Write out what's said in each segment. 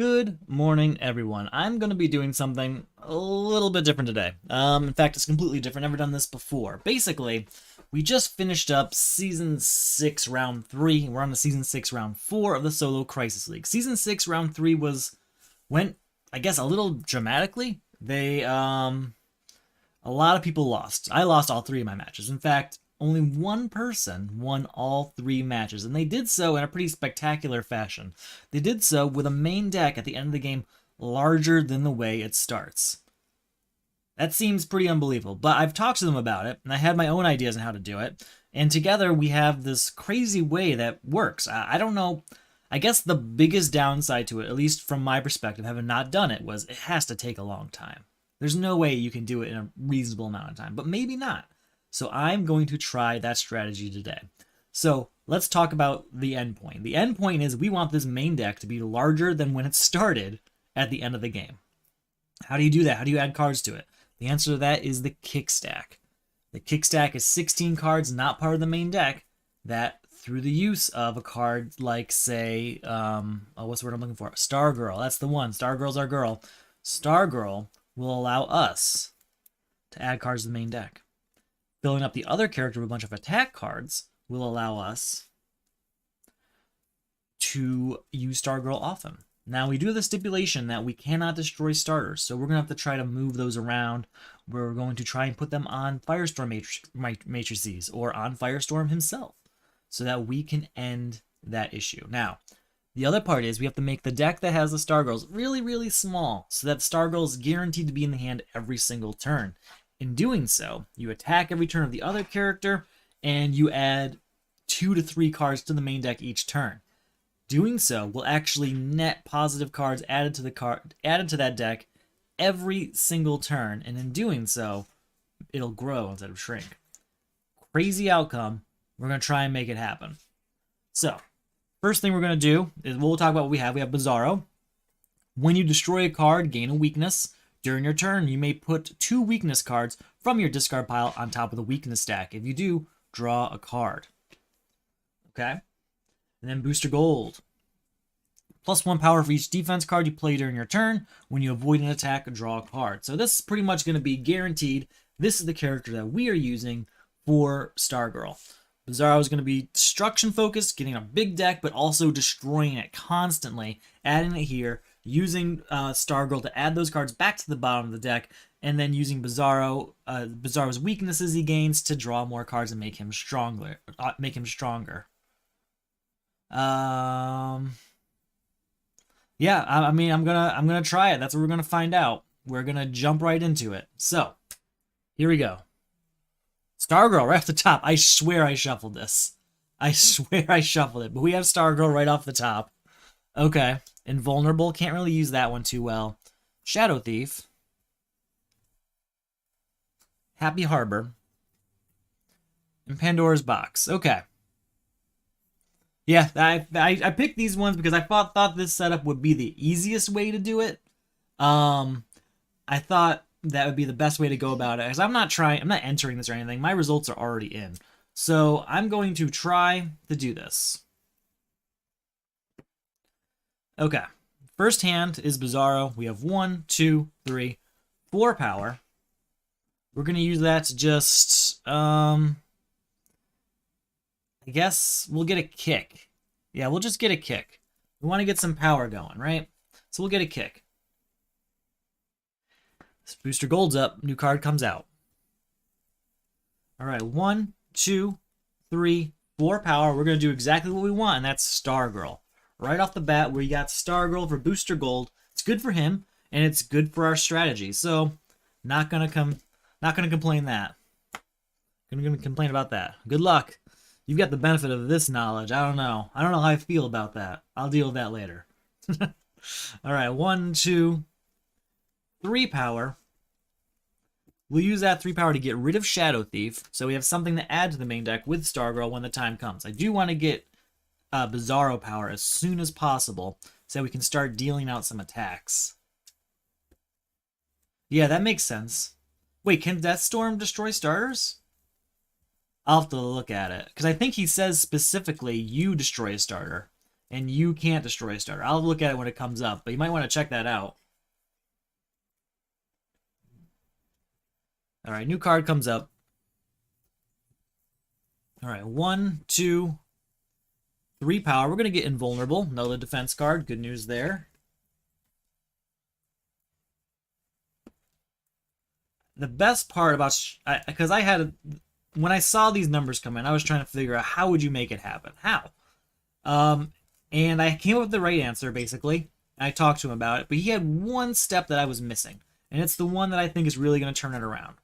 Good morning, everyone. I'm going to be doing something a little bit different today. In fact, it's completely different. Never done this before. Basically, we just finished up Season 6, Round 3. We're on to Season 6, Round 4 of the Solo Crisis League. Season 6, Round 3 went, I guess, a little dramatically. A lot of people lost. I lost all 3 of my matches. In fact, only one person won all 3 matches, and they did so in a pretty spectacular fashion. They did so with a main deck at the end of the game larger than the way it starts. That seems pretty unbelievable, but I've talked to them about it, and I had my own ideas on how to do it, and together we have this crazy way that works. I don't know. I guess the biggest downside to it, at least from my perspective, having not done it, was it has to take a long time. There's no way you can do it in a reasonable amount of time, but maybe not. So I'm going to try that strategy today. So let's talk about the endpoint. The endpoint is we want this main deck to be larger than when it started at the end of the game. How do you do that? How do you add cards to it? The answer to that is the kick stack. The kick stack is 16 cards not part of the main deck that through the use of a card like, say, what's the word I'm looking for? Stargirl. That's the one. Stargirl's our girl. Stargirl will allow us to add cards to the main deck. Filling up the other character with a bunch of attack cards will allow us to use Stargirl often. Now, we do have the stipulation that we cannot destroy starters, so we're going to have to try to move those around. We're going to try and put them on Firestorm matrices or on Firestorm himself so that we can end that issue. Now, the other part is we have to make the deck that has the Stargirls really, really small so that Stargirl is guaranteed to be in the hand every single turn. In doing so, you attack every turn of the other character, and you add 2 to 3 cards to the main deck each turn. Doing so will actually net positive cards added to that deck every single turn, and in doing so, it'll grow instead of shrink. Crazy outcome. We're going to try and make it happen. So, first thing we're going to do is we'll talk about what we have. We have Bizarro. When you destroy a card, gain a weakness. During your turn, you may put 2 weakness cards from your discard pile on top of the weakness stack. If you do, draw a card. Okay? And then Booster Gold. +1 power for each defense card you play during your turn. When you avoid an attack, draw a card. So this is pretty much going to be guaranteed. This is the character that we are using for Stargirl. Bizarro is going to be destruction focused, getting a big deck, but also destroying it constantly, adding it here, using Stargirl to add those cards back to the bottom of the deck, and then using Bizarro's weaknesses he gains to draw more cards and make him stronger. Yeah, I mean, I'm gonna try it. That's what we're gonna find out. We're gonna jump right into it. So, here we go. Stargirl right off the top. I swear I shuffled this. I swear I shuffled it. But we have Stargirl right off the top. Okay. Invulnerable. Can't really use that one too well. Shadow Thief. Happy Harbor. And Pandora's Box. Okay. Yeah, I picked these ones because I thought this setup would be the easiest way to do it. I thought that would be the best way to go about it. Because I'm not entering this or anything. My results are already in. So I'm going to try to do this. Okay. First hand is Bizarro. We have 1, 2, 3, 4 power. We're going to use that to just, I guess we'll get a kick. Yeah, we'll just get a kick. We want to get some power going, right? So we'll get a kick. This Booster Gold's up. New card comes out. All right, 1, 2, 3, 4 power. We're going to do exactly what we want, and that's Stargirl. Right off the bat, we got Stargirl for Booster Gold. It's good for him, and it's good for our strategy. So, not gonna complain that. Gonna complain about that. Good luck. You've got the benefit of this knowledge. I don't know how I feel about that. I'll deal with that later. All right, 1, 2, 3 power. We'll use that 3 power to get rid of Shadow Thief, so we have something to add to the main deck with Stargirl when the time comes. I do want to get Bizarro power as soon as possible so we can start dealing out some attacks. Yeah, that makes sense. Wait, can Deathstorm destroy starters? I'll have to look at it, because I think he says specifically you destroy a starter. and you can't destroy a starter. I'll look at it when it comes up, but you might want to check that out. All right, new card comes up. All right, 1, 2, 3 power. We're going to get invulnerable. Another defense card. Good news there. The best part about, because when I saw these numbers come in, I was trying to figure out how would you make it happen? How? And I came up with the right answer, basically. I talked to him about it, but he had one step that I was missing, and it's the one that I think is really going to turn it around.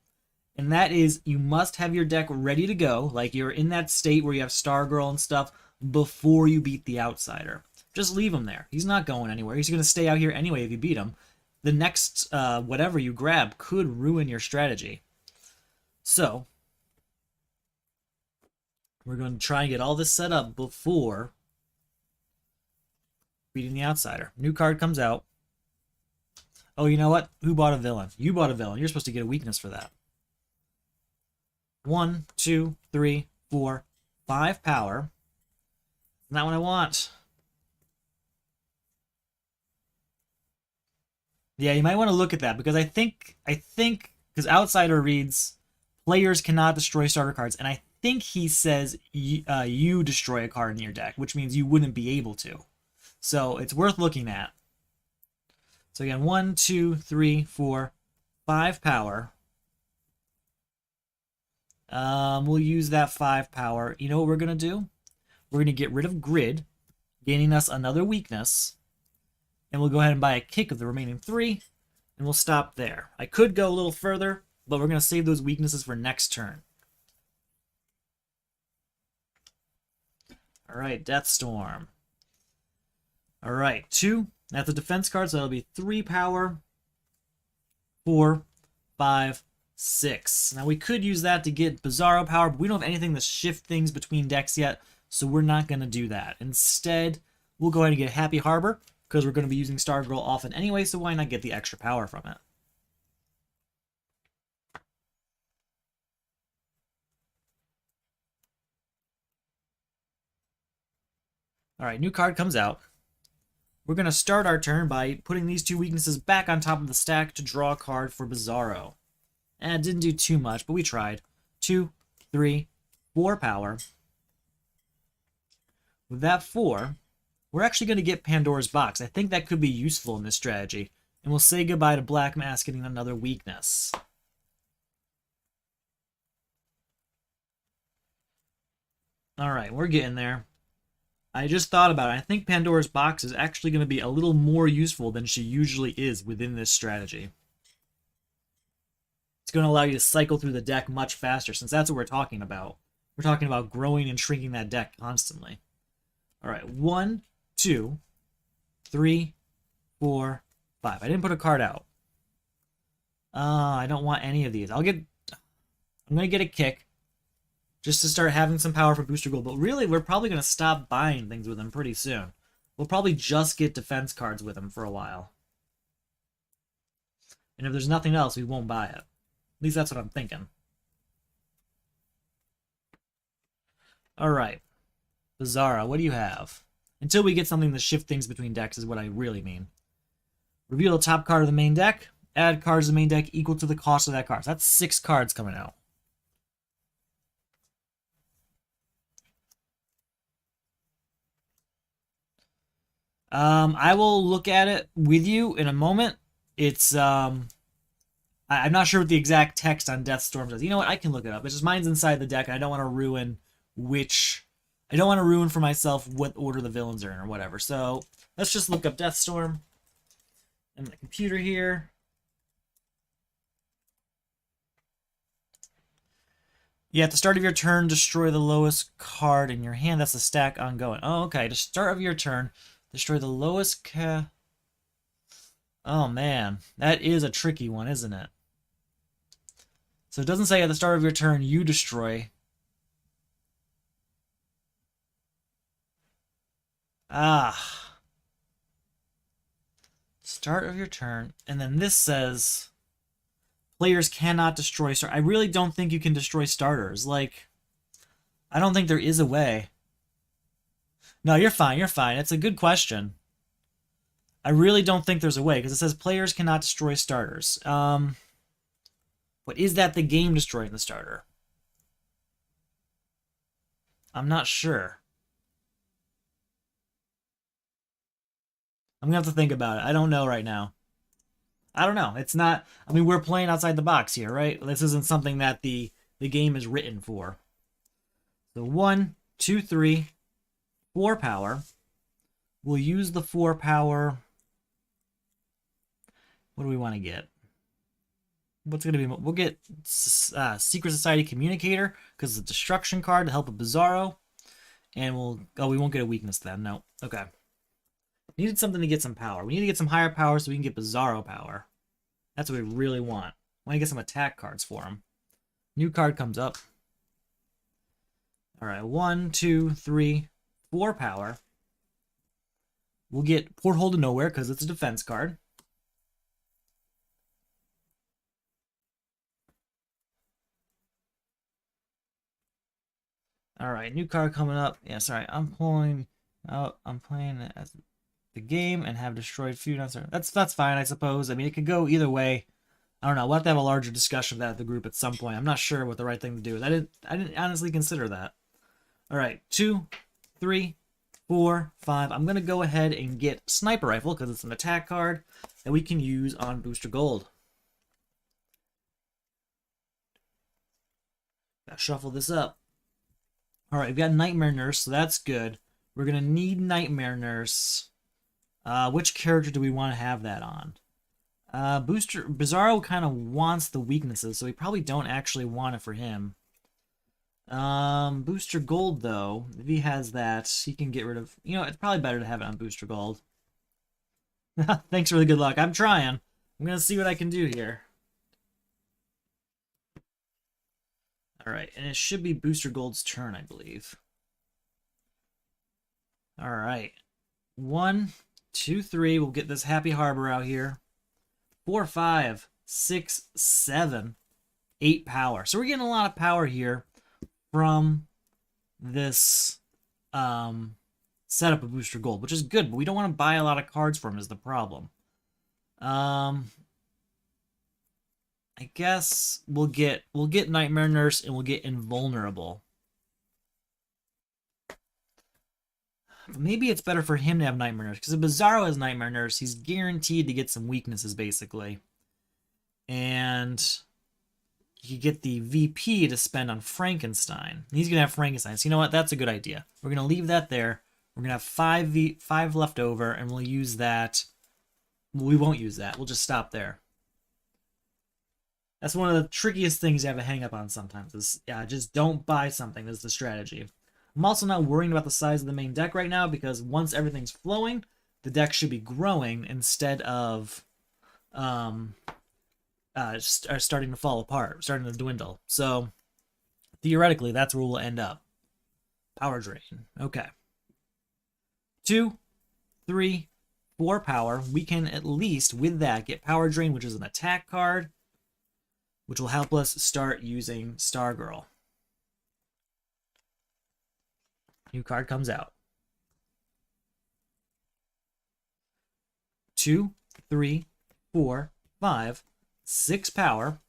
And that is, you must have your deck ready to go, like you're in that state where you have Stargirl and stuff, before you beat the outsider. Just leave him there. He's not going anywhere. He's going to stay out here anyway if you beat him. The next whatever you grab could ruin your strategy. So, we're going to try and get all this set up before beating the outsider. New card comes out. Oh, you know what? Who bought a villain? You bought a villain. You're supposed to get a weakness for that. 1, 2, 3, 4, 5 power. Not what I want. Yeah, you might want to look at that because I think because Outsider reads players cannot destroy starter cards, and I think he says you destroy a card in your deck, which means you wouldn't be able to. So it's worth looking at. So again, 1, 2, 3, 4, 5 power. We'll use that 5 power. You know what we're gonna do? We're gonna get rid of Grid, gaining us another weakness. And we'll go ahead and buy a kick of the remaining 3, and we'll stop there. I could go a little further, but we're going to save those weaknesses for next turn. Alright, Deathstorm. Alright, 2. That's a defense card, so that'll be 3 power, 4, 5, 6. Now we could use that to get Bizarro power, but we don't have anything to shift things between decks yet, so we're not going to do that. Instead, we'll go ahead and get Happy Harbor, because we're going to be using Stargirl often anyway, so why not get the extra power from it? Alright, new card comes out. We're going to start our turn by putting these 2 weaknesses back on top of the stack to draw a card for Bizarro. And it didn't do too much, but we tried. 2, 3, 4 power. With that 4... we're actually going to get Pandora's Box. I think that could be useful in this strategy. And we'll say goodbye to Black Mask getting another weakness. Alright, we're getting there. I just thought about it. I think Pandora's Box is actually going to be a little more useful than she usually is within this strategy. It's going to allow you to cycle through the deck much faster, since that's what we're talking about. We're talking about growing and shrinking that deck constantly. Alright, 1, 2, 3, 4, 5. I didn't put a card out. I don't want any of these. I'm going to get a kick just to start having some power for Booster Gold. But really, we're probably going to stop buying things with him pretty soon. We'll probably just get defense cards with him for a while. And if there's nothing else, we won't buy it. At least that's what I'm thinking. Alright. Bizarro, what do you have? Until we get something to shift things between decks is what I really mean. Reveal the top card of the main deck. Add cards to the main deck equal to the cost of that card. So that's 6 cards coming out. I will look at it with you in a moment. It's, I'm not sure what the exact text on Deathstorm does. You know what? I can look it up. It's just mine's inside the deck, and I don't want to ruin I don't want to ruin for myself what order the villains are in or whatever. So let's just look up Deathstorm in the computer here. Yeah, at the start of your turn, destroy the lowest card in your hand. That's the stack ongoing. Oh, okay. At the start of your turn, destroy the lowest Oh, man. That is a tricky one, isn't it? So it doesn't say at the start of your turn, you destroy. Start of your turn. And then this says players cannot destroy starters. I really don't think you can destroy starters. Like, I don't think there is a way. No, you're fine. You're fine. It's a good question. I really don't think there's a way, because it says players cannot destroy starters. But is that the game destroying the starter? I'm not sure. I'm gonna have to think about it. I don't know right now. I don't know. It's not. I mean, we're playing outside the box here, right? This isn't something that the game is written for. So 1, 2, 3, 4 power. We'll use the 4 power. What do we want to get? What's going to be? We'll get Secret Society Communicator because it's a destruction card to help a Bizarro. And we'll... Oh, we won't get a weakness then. No. Okay. Needed something to get some power. We need to get some higher power so we can get Bizarro power. That's what we really want. I want to get some attack cards for him. New card comes up. Alright, 1, 2, 3, 4 power. We'll get Porthole to Nowhere because it's a defense card. Alright, new card coming up. Yeah, sorry, I'm pulling out. I'm playing as the game and have destroyed few. That's fine, I suppose. I mean, it could go either way. I don't know. We'll have to have a larger discussion of that at the group at some point. I'm not sure what the right thing to do is. I didn't honestly consider that. All right, 2, 3, 4, 5. I'm gonna go ahead and get Sniper Rifle because it's an attack card that we can use on Booster Gold. Gotta shuffle this up. All right, we've got Nightmare Nurse, so that's good. We're gonna need Nightmare Nurse. Which character do we want to have that on? Bizarro kind of wants the weaknesses, so we probably don't actually want it for him. Booster Gold, though, if he has that, he can get rid of... You know, it's probably better to have it on Booster Gold. Thanks for the good luck. I'm trying. I'm gonna see what I can do here. Alright, and it should be Booster Gold's turn, I believe. Alright. 1, 2, 3. We'll get this Happy Harbor out here. 4, 5, 6, 7, 8 power. So we're getting a lot of power here from this setup of Booster Gold, which is good, but we don't want to buy a lot of cards from him is the problem. I guess we'll get Nightmare Nurse and we'll get Invulnerable. Maybe it's better for him to have Nightmare Nurse, because if Bizarro has Nightmare Nurse, he's guaranteed to get some weaknesses, basically. And you could get the VP to spend on Frankenstein. He's going to have Frankenstein. So you know what? That's a good idea. We're going to leave that there. We're going to have 5 left over, and we'll use that. Well, we won't use that. We'll just stop there. That's one of the trickiest things you have to hang up on sometimes. Is, yeah, just don't buy something. That's the strategy. I'm also not worrying about the size of the main deck right now because once everything's flowing, the deck should be growing instead of starting to fall apart, starting to dwindle. So theoretically, that's where we'll end up. Power drain. Okay. 2, 3, 4 power. We can at least, with that, get Power Drain, which is an attack card, which will help us start using Stargirl. New card comes out. 2, 3, 4, 5, 6 power.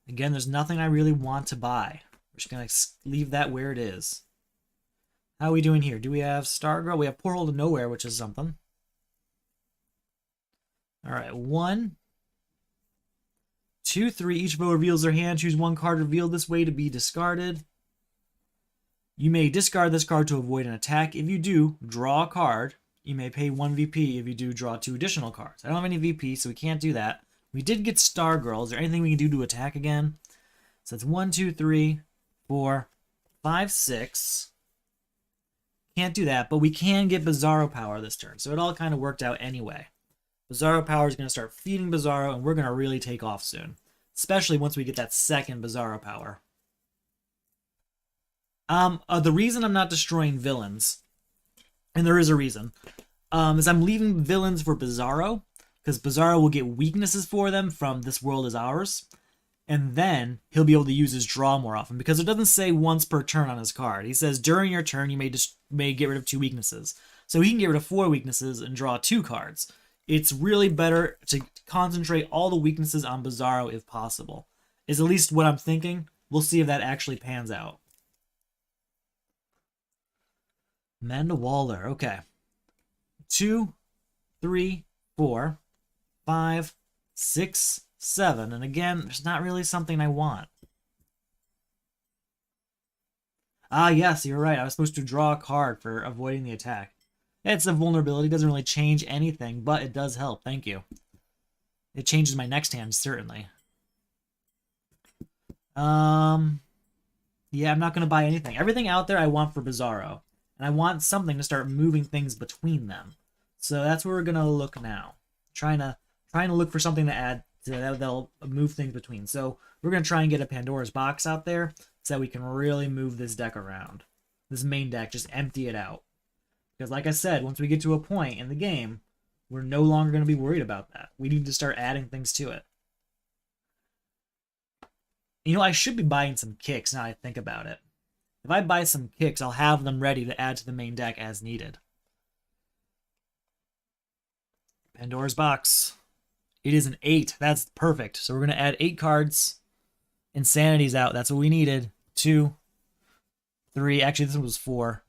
Again, there's nothing I really want to buy. We're just going to leave that where it is. How are we doing here? Do we have Stargirl? We have Porthole to Nowhere, which is something. All right, 1, 2, 3. Each foe reveals their hand. Choose one card revealed this way to be discarded. You may discard this card to avoid an attack. If you do, draw a card. You may pay 1 VP. If you do, draw 2 additional cards. I don't have any VP, so we can't do that. We did get Stargirl. Is there anything we can do to attack again? So it's 1, 2, 3, 4, 5, 6. Can't do that, but we can get Bizarro power this turn. So it all kind of worked out anyway. Bizarro power is going to start feeding Bizarro, and we're going to really take off soon. Especially once we get that second Bizarro power. The reason I'm not destroying villains, and there is a reason, is I'm leaving villains for Bizarro, because Bizarro will get weaknesses for them from This World Is Ours, and then he'll be able to use his draw more often, because it doesn't say once per turn on his card. He says during your turn you may get rid of 2 weaknesses. So he can get rid of 4 weaknesses and draw 2 cards. It's really better to concentrate all the weaknesses on Bizarro if possible. Is at least what I'm thinking. We'll see if that actually pans out. Amanda Waller. Okay. 2, 3, 4, 5, 6, 7. And again, there's not really something I want. Ah, yes, you're right. I was supposed to draw a card for avoiding the attack. It's a vulnerability. It doesn't really change anything, but it does help. Thank you. It changes my next hand, certainly. Yeah, I'm not going to buy anything. Everything out there I want for Bizarro. And I want something to start moving things between them. So that's where we're going to look now. Trying to look for something to add that'll move things between. So we're going to try and get a Pandora's box out there so that we can really move this deck around. This main deck, just empty it out. Because like I said, once we get to a point in the game, we're no longer going to be worried about that. We need to start adding things to it. You know, I should be buying some kicks now I think about it. If I buy some kicks, I'll have them ready to add to the main deck as needed. Pandora's box. It is an 8. That's perfect. So we're going to add 8 cards. Insanity's out. That's what we needed. 2, 3. Actually, this one was 4.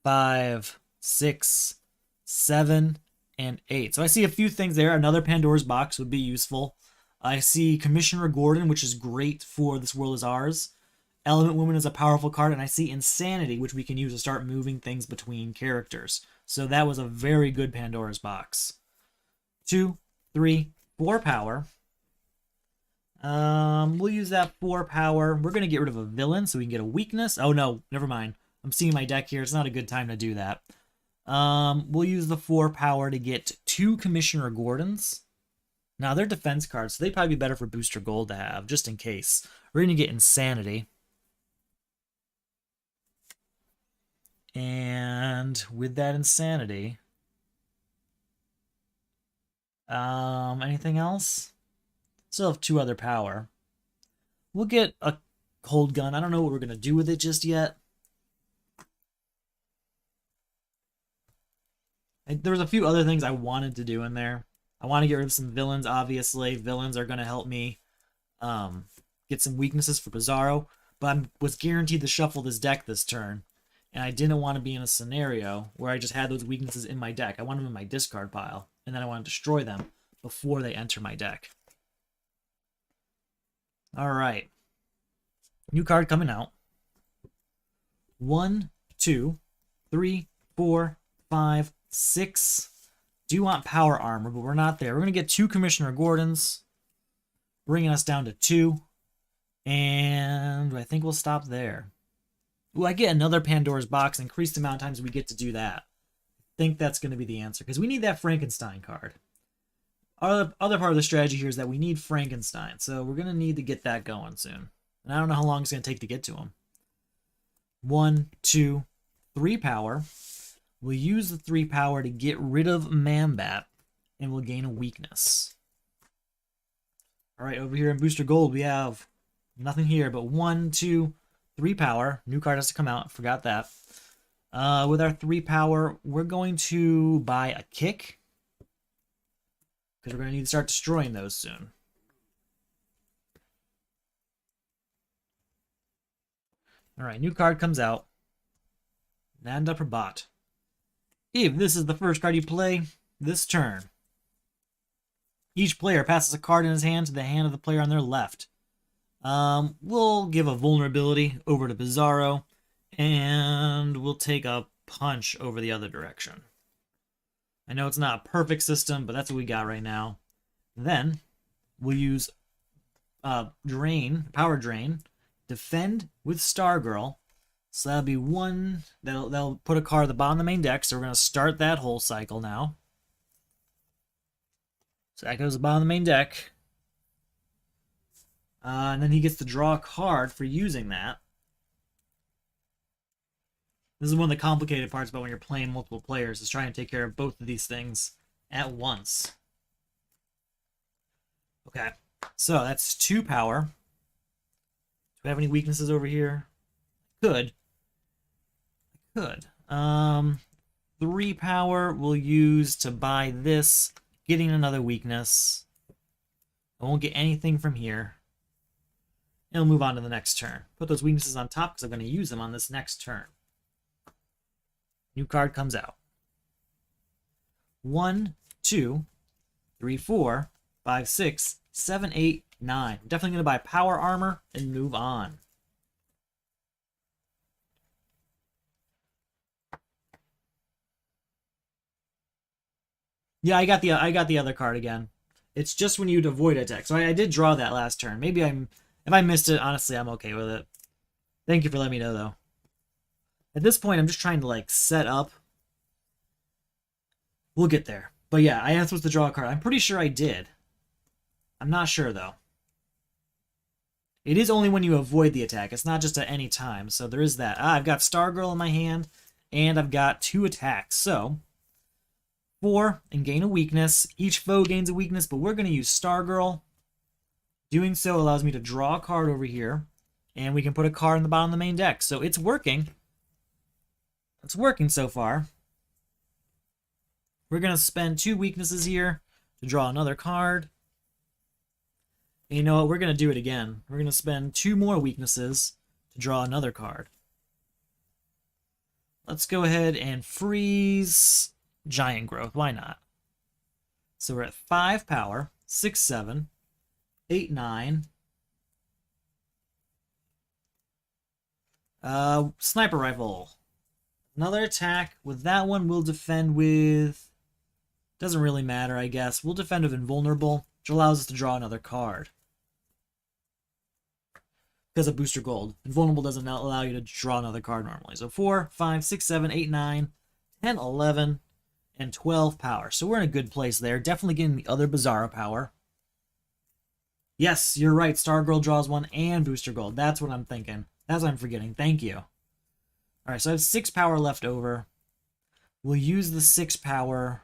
5, 6, 7, and 8. So I see a few things there. Another Pandora's box would be useful. I see Commissioner Gordon, which is great for This World Is Ours. Element Woman is a powerful card, and I see Insanity, which we can use to start moving things between characters. So that was a very good Pandora's box. 2, 3, 4 power. We'll use that 4 power. We're going to get rid of a villain so we can get a weakness. Oh, no, never mind. I'm seeing my deck here. It's not a good time to do that. We'll use the 4 power to get 2 Commissioner Gordons. Now, they're defense cards, so they'd probably be better for Booster Gold to have, just in case. We're going to get Insanity. And with that Insanity... anything else? Still have 2 other power. We'll get a Cold Gun. I don't know what we're going to do with it just yet. There was a few other things I wanted to do in there. I want to get rid of some villains, obviously. Villains are going to help me get some weaknesses for Bizarro. But I was guaranteed to shuffle this deck this turn. And I didn't want to be in a scenario where I just had those weaknesses in my deck. I want them in my discard pile. And then I want to destroy them before they enter my deck. Alright. New card coming out. 1, 2, 3, 4, 5, 6. Do want power armor, but we're not there. We're going to get 2 Commissioner Gordons, bringing us down to 2. And I think we'll stop there. Ooh, I get another Pandora's box, increased the amount of times we get to do that. I think that's going to be the answer, because we need that Frankenstein card. Our other part of the strategy here is that we need Frankenstein, so we're going to need to get that going soon. And I don't know how long it's going to take to get to him. 1, 2, 3 power. We'll use the 3 power to get rid of Mambat, and we'll gain a weakness. Alright, over here in Booster Gold, we have nothing here, but 1, 2, 3 power. New card has to come out. Forgot that. With our 3 power, we're going to buy a kick, because we're going to need to start destroying those soon. Alright, new card comes out. Nanda Prabhat. If this is the first card you play this turn, each player passes a card in his hand to the hand of the player on their left. We'll give a vulnerability over to Bizarro, and we'll take a punch over the other direction. I know it's not a perfect system, but that's what we got right now. Then we'll use power drain, defend with Stargirl. So that'll be 1. That'll put a card at the bottom of the main deck. So we're going to start that whole cycle now. So that goes to the bottom of the main deck. And then he gets to draw a card for using that. This is one of the complicated parts about when you're playing multiple players, is trying to take care of both of these things at once. Okay. So that's 2 power. Do we have any weaknesses over here? Could. 3 power we'll use to buy this, getting another weakness. I won't get anything from here. And we'll move on to the next turn. Put those weaknesses on top because I'm going to use them on this next turn. New card comes out. 1, 2, 3, 4, 5, 6, 7, 8, 9. I'm definitely going to buy power armor and move on. Yeah, I got the other card again. It's just when you'd avoid attack. So I did draw that last turn. Maybe if I missed it, honestly, I'm okay with it. Thank you for letting me know, though. At this point, I'm just trying to, like, set up. We'll get there. But yeah, I am supposed to draw a card. I'm pretty sure I did. I'm not sure, though. It is only when you avoid the attack. It's not just at any time. So there is that. I've got Stargirl in my hand, and I've got 2 attacks. So 4 and gain a weakness. Each foe gains a weakness, but we're going to use Stargirl. Doing so allows me to draw a card over here, and we can put a card in the bottom of the main deck. So it's working. It's working so far. We're going to spend 2 weaknesses here to draw another card. And you know what? We're going to do it again. We're going to spend 2 more weaknesses to draw another card. Let's go ahead and freeze Giant Growth. Why not? So we're at 5 power, 6, 7, 8, 9. Sniper Rifle. Another attack. With that one, we'll defend with... Doesn't really matter, I guess. We'll defend with Invulnerable, which allows us to draw another card. Because of Booster Gold. Invulnerable doesn't allow you to draw another card normally. So 4, 5, 6, 7, 8, 9, 10, 11, and 12 power. So we're in a good place there. Definitely getting the other Bizarro power. Yes, you're right. Stargirl draws 1 and Booster Gold. That's what I'm thinking. That's what I'm forgetting. Thank you. Alright, so I have 6 power left over. We'll use the 6 power.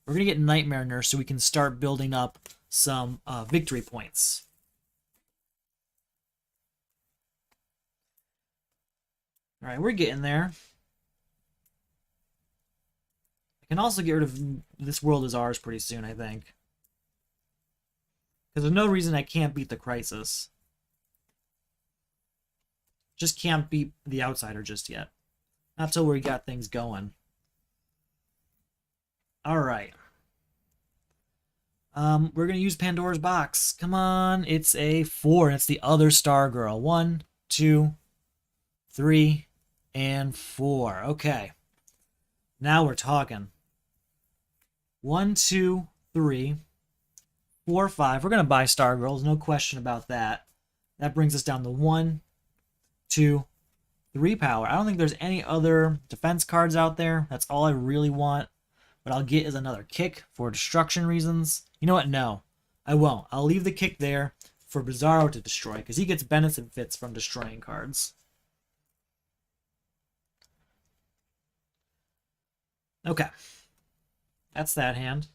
We're going to get Nightmare Nurse so we can start building up some victory points. Alright, we're getting there. I can also get rid of This World Is Ours pretty soon, I think. Because there's no reason I can't beat the Crisis. Just can't beat the Outsider just yet. Not till we got things going. Alright. We're going to use Pandora's Box. Come on. It's a 4, and it's the other Stargirl. 1, 2, 3, and 4. Okay. Now we're talking. 1, 2, 3, 4, 5. We're going to buy Stargirl. There's no question about that. That brings us down to 1, 2, 3 power. I don't think there's any other defense cards out there. That's all I really want. What I'll get is another kick for destruction reasons. You know what? No, I won't. I'll leave the kick there for Bizarro to destroy, because he gets benefits from destroying cards. Okay. That's that hand.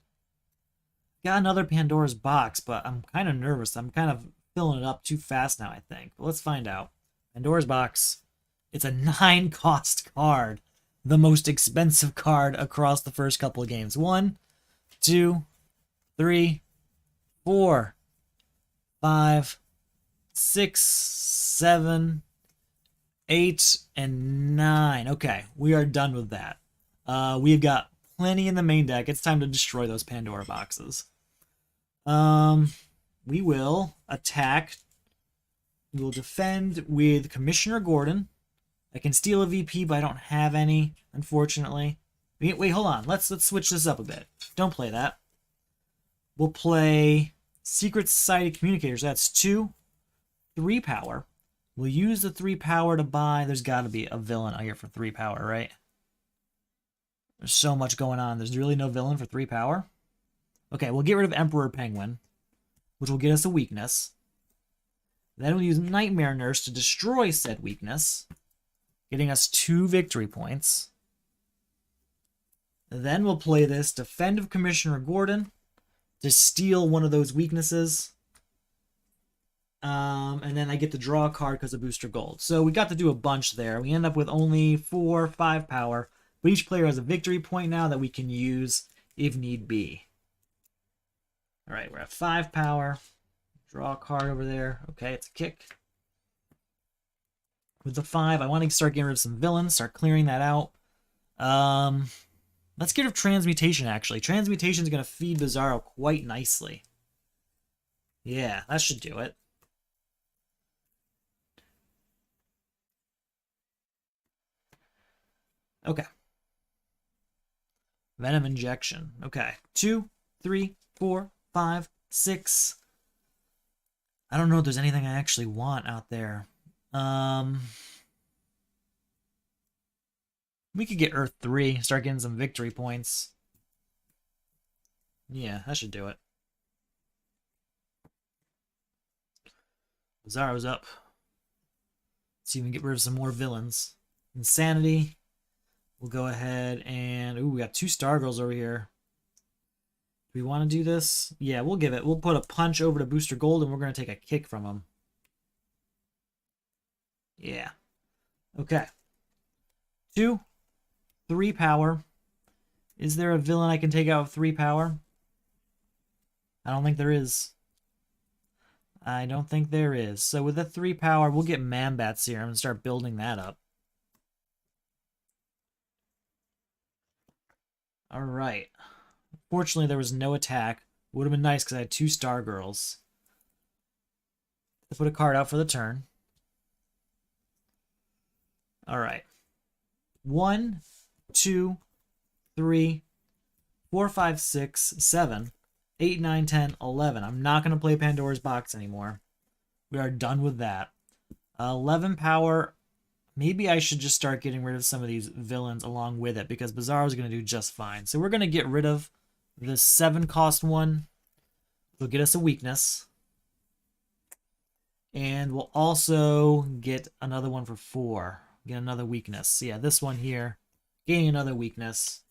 Got another Pandora's Box, but I'm kind of nervous. I'm kind of filling it up too fast now, I think. But let's find out. Pandora's Box. It's a 9-cost card. The most expensive card across the first couple of games. 1, 2, 3, 4, 5, 6, 7, 8, and 9. Okay, we are done with that. We've got plenty in the main deck. It's time to destroy those Pandora boxes. We will attack. We will defend with Commissioner Gordon. I can steal a VP, but I don't have any, unfortunately. Wait, hold on. Let's switch this up a bit. Don't play that. We'll play Secret Society Communicators. That's 2, 3 power. We'll use the 3 power to buy. There's got to be a villain out here for 3 power, right? There's so much going on. There's really no villain for 3 power. Okay, we'll get rid of Emperor Penguin, which will get us a weakness. Then we'll use Nightmare Nurse to destroy said weakness, getting us 2 victory points. Then we'll play this Defend of Commissioner Gordon to steal one of those weaknesses. And then I get to draw a card because of Booster Gold. So we got to do a bunch there. We end up with only 4, 5 power. But each player has a victory point now that we can use if need be. All right, we're at 5 power. Draw a card over there. Okay, it's a kick. With the 5, I want to start getting rid of some villains, start clearing that out. Let's get rid of Transmutation, actually. Transmutation is going to feed Bizarro quite nicely. Yeah, that should do it. Okay. Venom Injection. Okay. 2, 3, 4, 5, 6. I don't know if there's anything I actually want out there. We could get Earth 3, start getting some victory points. Yeah, that should do it. Bizarro's up. Let's see if we can get rid of some more villains. Insanity. We'll go ahead and... Ooh, we got 2 Stargirls over here. Do we want to do this? Yeah, we'll give it. We'll put a punch over to Booster Gold, and we're going to take a kick from him. Yeah. Okay. 2, 3 power. Is there a villain I can take out with 3 power? I don't think there is. I don't think there is. So with the 3 power, we'll get Man-Bat Serum and start building that up. All right. Fortunately, there was no attack. Would have been nice because I had 2 Stargirls. Let's put a card out for the turn. All right. 1, 2, 3, 4, 5, 6, 7, 8, 9, 10, 11. I'm not going to play Pandora's Box anymore. We are done with that. 11 power. Maybe I should just start getting rid of some of these villains along with it because Bizarro's going to do just fine. So we're going to get rid of the 7-cost one. It'll get us a weakness. And we'll also get another one for 4. Get another weakness. Yeah, this one here. Gaining another weakness.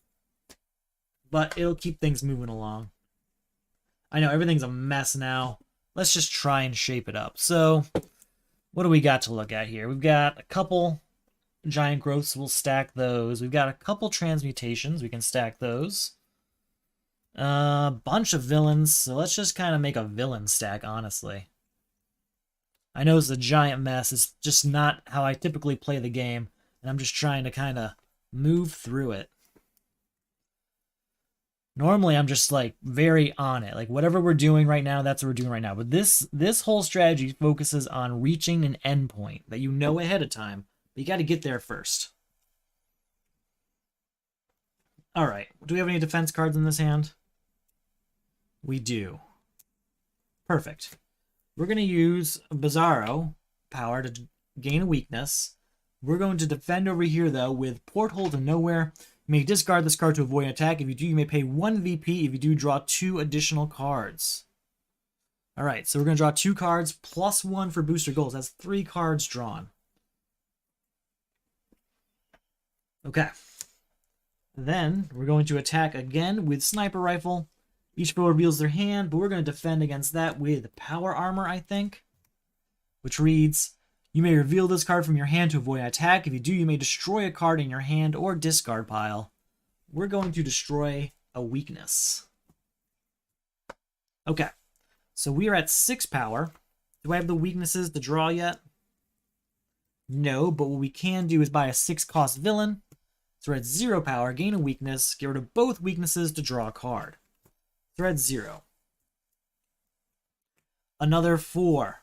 But it'll keep things moving along. I know everything's a mess now. Let's just try and shape it up. So, what do we got to look at here? We've got a couple giant growths. We'll stack those. We've got a couple transmutations. We can stack those. A bunch of villains. So let's just kind of make a villain stack, honestly. I know it's a giant mess. It's just not how I typically play the game. And I'm just trying to kind of move through it. Normally, I'm just like very on it. Like whatever we're doing right now, that's what we're doing right now. But this whole strategy focuses on reaching an endpoint that you know ahead of time. But you got to get there first. All right. Do we have any defense cards in this hand? We do. Perfect. We're going to use Bizarro power to gain a weakness. We're going to defend over here, though, with Porthole to Nowhere. You may discard this card to avoid an attack. If you do, you may pay 1 VP. If you do, draw 2 additional cards. All right, so we're going to draw 2 cards plus 1 for Booster Gold. That's 3 cards drawn. Okay. Then we're going to attack again with Sniper Rifle. Each foe reveals their hand, but we're going to defend against that with Power Armor, I think. Which reads, you may reveal this card from your hand to avoid an attack. If you do, you may destroy a card in your hand or discard pile. We're going to destroy a weakness. Okay, so we are at 6 power. Do I have the weaknesses to draw yet? No, but what we can do is buy a 6-cost villain. So we're at 0 power, gain a weakness, get rid of both weaknesses to draw a card. So we're at 0. Another 4.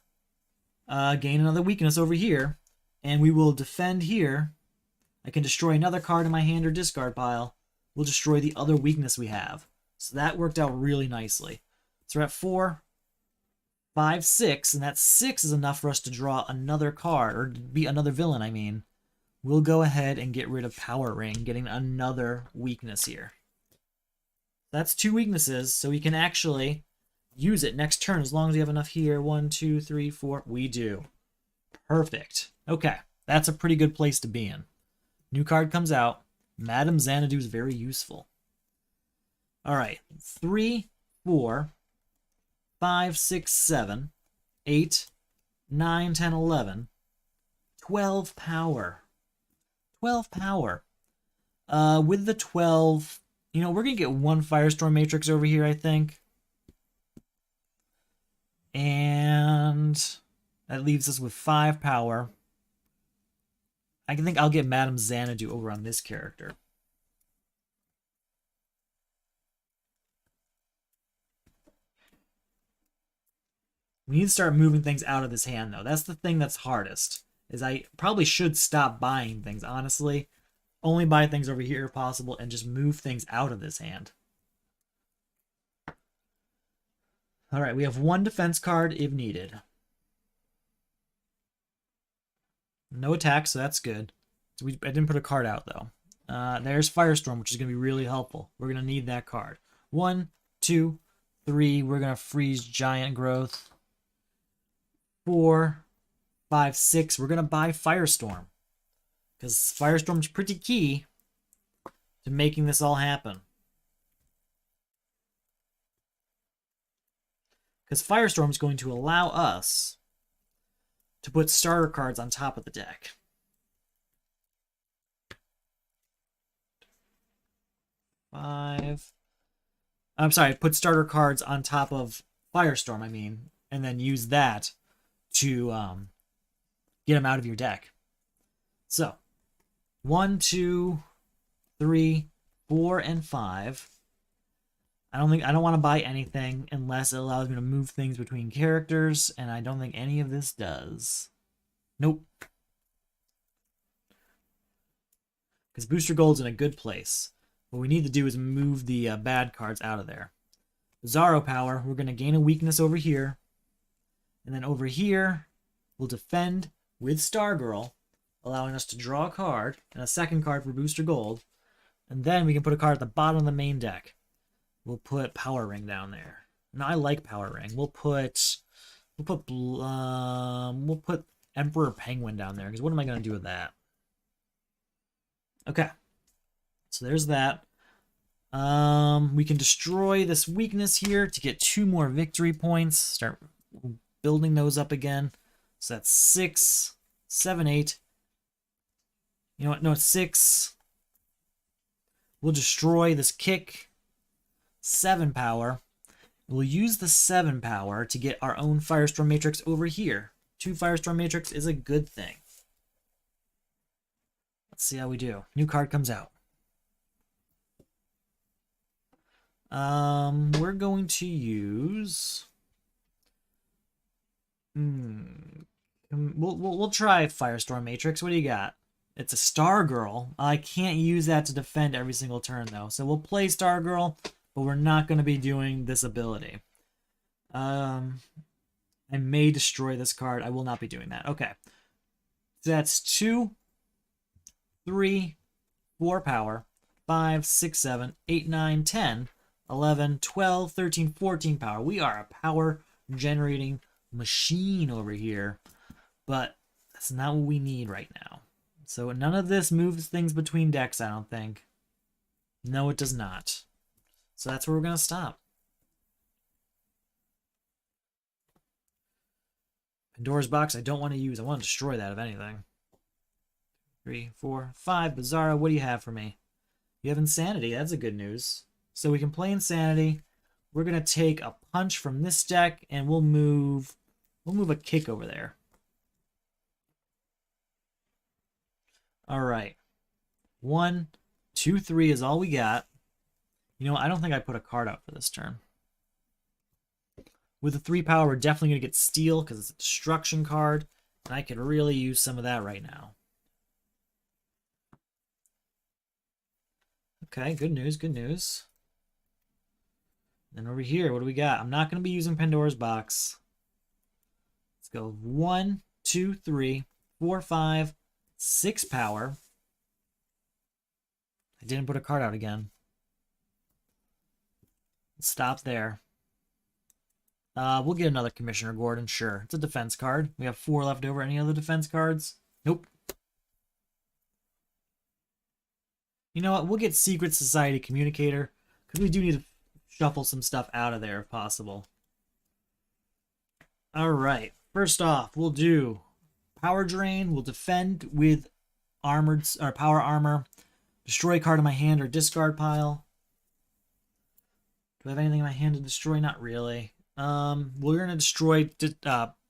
Gain another weakness over here, and we will defend here. I can destroy another card in my hand or discard pile. We'll destroy the other weakness we have. So that worked out really nicely. So we're at 4, 5, 6, and that 6 is enough for us to draw another card, or be another villain, I mean. We'll go ahead and get rid of Power Ring, getting another weakness here. That's 2 weaknesses, so we can actually use it next turn as long as we have enough here. 1, 2, 3, 4. We do. Perfect. Okay, that's a pretty good place to be in. New card comes out. Madame Xanadu is very useful. All right, 3, 4, 5, 6, 7, 8, 9, 10, 11. 12 power. 12 power. With the 12, you know, we're going to get one Firestorm Matrix over here, I think. And that leaves us with 5 power. I think I'll get Madame Xanadu over on this character. We need to start moving things out of this hand, though. That's the thing that's hardest. Is I probably should stop buying things, honestly. Only buy things over here if possible and just move things out of this hand. Alright, we have one defense card if needed. No attack, so that's good. So I didn't put a card out, though. There's Firestorm, which is going to be really helpful. We're going to need that card. 1, 2, 3. We're going to freeze Giant Growth. 4, 5, 6. We're going to buy Firestorm. Because Firestorm's pretty key to making this all happen. Because Firestorm's going to allow us to put starter cards on top of the deck. I'm sorry, put starter cards on top of Firestorm, I mean, and then use that to get them out of your deck. So, 1, 2, 3, 4, and 5. I don't want to buy anything unless it allows me to move things between characters, and I don't think any of this does. Nope. Because Booster Gold's in a good place. What we need to do is move the bad cards out of there. Bizarro power, we're going to gain a weakness over here. And then over here, we'll defend with Stargirl, allowing us to draw a card, and a second card for Booster Gold. And then we can put a card at the bottom of the main deck. We'll put Power Ring down there. No, I like Power Ring. We'll put Emperor Penguin down there, because what am I going to do with that? Okay. So there's that. We can destroy this weakness here to get 2 more victory points. Start building those up again. So that's 6, 7, 8. You know what? No, it's 6. We'll destroy this kick. 7 power. We'll use the 7 power to get our own Firestorm Matrix over here. 2 Firestorm Matrix is a good thing. Let's see how we do. New card comes out. We're going to use... We'll try Firestorm Matrix. What do you got? It's a Stargirl. I can't use that to defend every single turn, though. So we'll play Stargirl, but we're not going to be doing this ability. I may destroy this card. I will not be doing that. Okay. So that's 2, 3, 4 power, 5, 6, 7, 8, 9, 10, 11, 12, 13, 14 power. We are a power generating machine over here, but that's not what we need right now. So none of this moves things between decks, I don't think. No, it does not. So that's where we're going to stop. Pandora's Box I don't want to use. I want to destroy that, if anything. 3, 4, 5. Bizarro, what do you have for me? You have Insanity. That's a good news. So we can play Insanity. We're going to take a punch from this deck, and we'll move a kick over there. All right. 1, 2, 3 is all we got. You know, I don't think I put a card out for this turn. With the 3 power, we're definitely going to get Steel because it's a destruction card, and I could really use some of that right now. Okay, good news, good news. Then over here, what do we got? I'm not going to be using Pandora's Box. Let's go 1, 2, 3, 4, 5, 6 power. I didn't put a card out again. Stop there. We'll get another Commissioner Gordon, sure. It's a defense card. We have 4 left over. Any other defense cards? Nope. You know what? We'll get Secret Society Communicator, because we do need to shuffle some stuff out of there if possible. Alright. First off, we'll do Power Drain. We'll defend with armored or power armor. Destroy a card in my hand or discard pile. Do I have anything in my hand to destroy? Not really. We're gonna destroy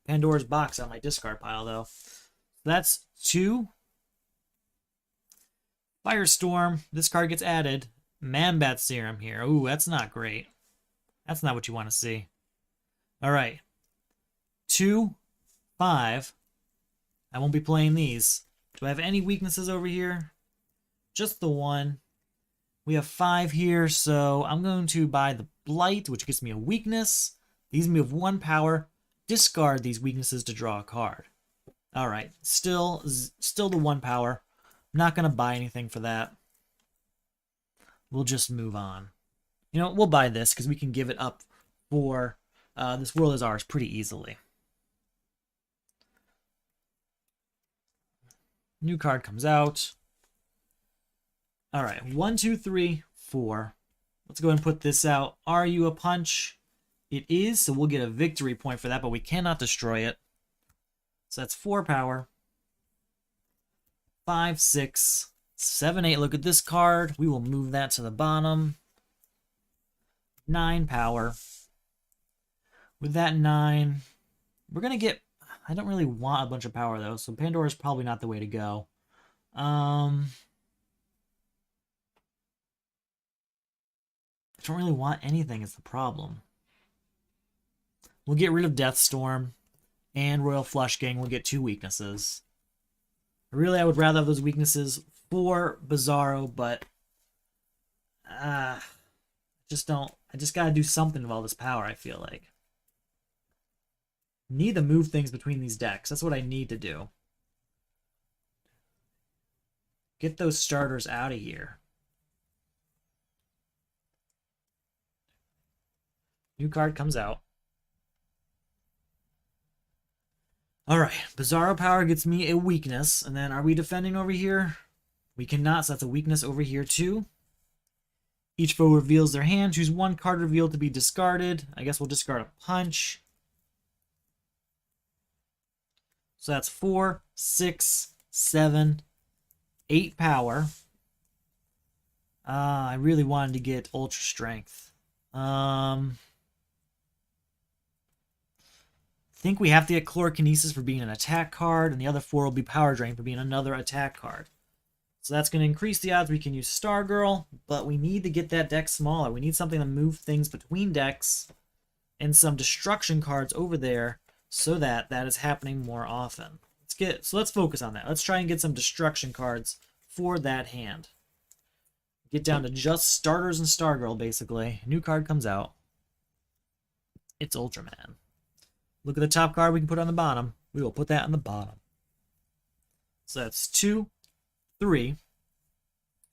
Pandora's box on my discard pile though. That's 2. Firestorm. This card gets added. Mambat Serum here. Ooh, that's not great. That's not what you want to see. All right. 2, 5. I won't be playing these. Do I have any weaknesses over here? Just the 1. We have 5 here, so I'm going to buy the Blight, which gives me a weakness. These move 1 power. Discard these weaknesses to draw a card. All right, still the 1 power. I'm not going to buy anything for that. We'll just move on. You know, we'll buy this because we can give it up for This World Is Ours pretty easily. New card comes out. All right, 1, 2, 3, 4. Let's go ahead and put this out. Are you a punch? It is, so we'll get a victory point for that, but we cannot destroy it. So that's 4 power. 5, 6, 7, 8. Look at this card. We will move that to the bottom. 9 power. With that 9, we're going to get... I don't really want a bunch of power, though, so Pandora's probably not the way to go. I don't really want anything is the problem. We'll get rid of Deathstorm and Royal Flush Gang. We'll get 2 weaknesses. Really, I would rather have those weaknesses for Bizarro, but I just gotta do something with all this power, I feel like. Need to move things between these decks. That's what I need to do. Get those starters out of here. New card comes out. Alright, Bizarro Power gets me a weakness. And then are we defending over here? We cannot, so that's a weakness over here too. Each foe reveals their hand. Choose 1 card revealed to be discarded. I guess we'll discard a punch. So that's 4, 6, 7, 8 power. I really wanted to get Ultra Strength. I think we have to get Chlorokinesis for being an attack card, and the other 4 will be Power Drain for being another attack card. So that's going to increase the odds we can use Stargirl, but we need to get that deck smaller. We need something to move things between decks and some destruction cards over there so that that is happening more often. Let's focus on that. Let's try and get some destruction cards for that hand. Get down to just starters and Stargirl, basically. New card comes out. It's Ultraman. Look at the top card we can put on the bottom. We will put that on the bottom. So that's 2, 3.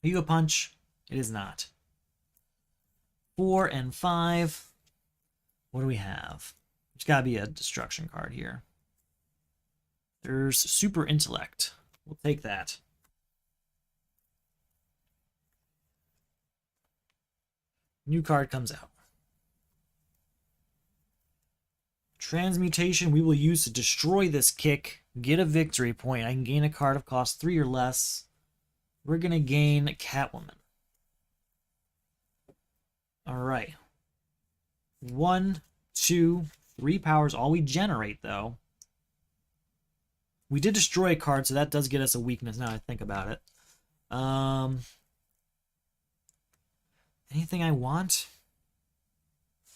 Are you a punch? It is not. 4 and 5. What do we have? There's got to be a destruction card here. There's Super Intellect. We'll take that. New card comes out. Transmutation we will use to destroy this kick, get a victory point. I can gain a card of cost 3 or less. We're going to gain Catwoman. Alright. 1, 2, 3 powers. All we generate, though. We did destroy a card, so that does get us a weakness now I think about it. Anything I want?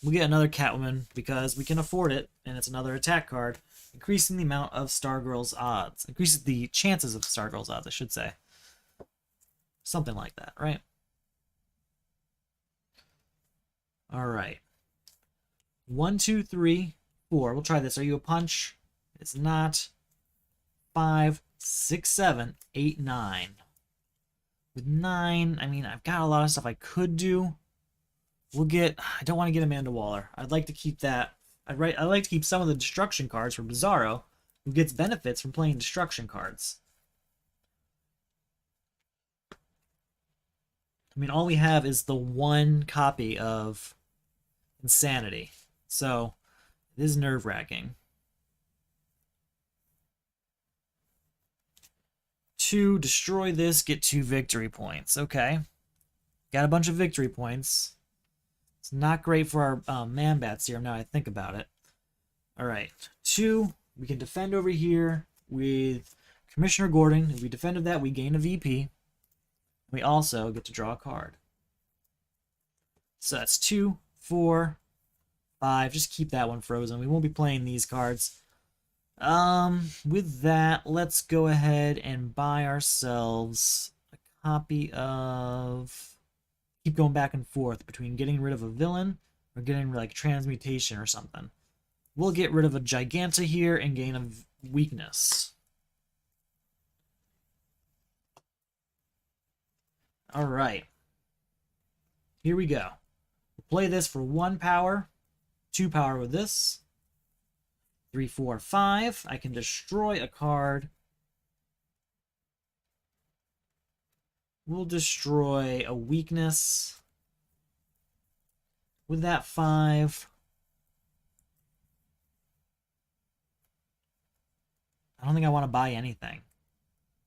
We'll get another Catwoman because we can afford it, and it's another attack card, increasing the amount of Stargirl's odds. Increases the chances of Stargirl's odds, I should say. Something like that, right? Alright. 1, 2, 3, 4. We'll try this. Are you a punch? It's not. 5, 6, 7, 8, 9. With 9, I mean, I've got a lot of stuff I could do. We'll get... I don't want to get Amanda Waller. I'd like to keep that... I'd like to keep some of the destruction cards for Bizarro, who gets benefits from playing destruction cards. I mean, all we have is the 1 copy of Insanity. So, it is nerve-wracking. 2, destroy this, get 2 victory points. Okay. Got a bunch of victory points. It's not great for our man-bat serum now I think about it. Alright. 2, we can defend over here with Commissioner Gordon. If we defended that, we gain a VP. We also get to draw a card. So that's 2, 4, 5. Just keep that one frozen. We won't be playing these cards. With that, let's go ahead and buy ourselves a copy of... Keep going back and forth between getting rid of a villain or getting like transmutation or something. We'll get rid of a Giganta here and gain a weakness. Alright. Here we go. We'll play this for 1 power, 2 power with this. 3, 4, 5. I can destroy a card. We'll destroy a weakness. With that 5. I don't think I want to buy anything.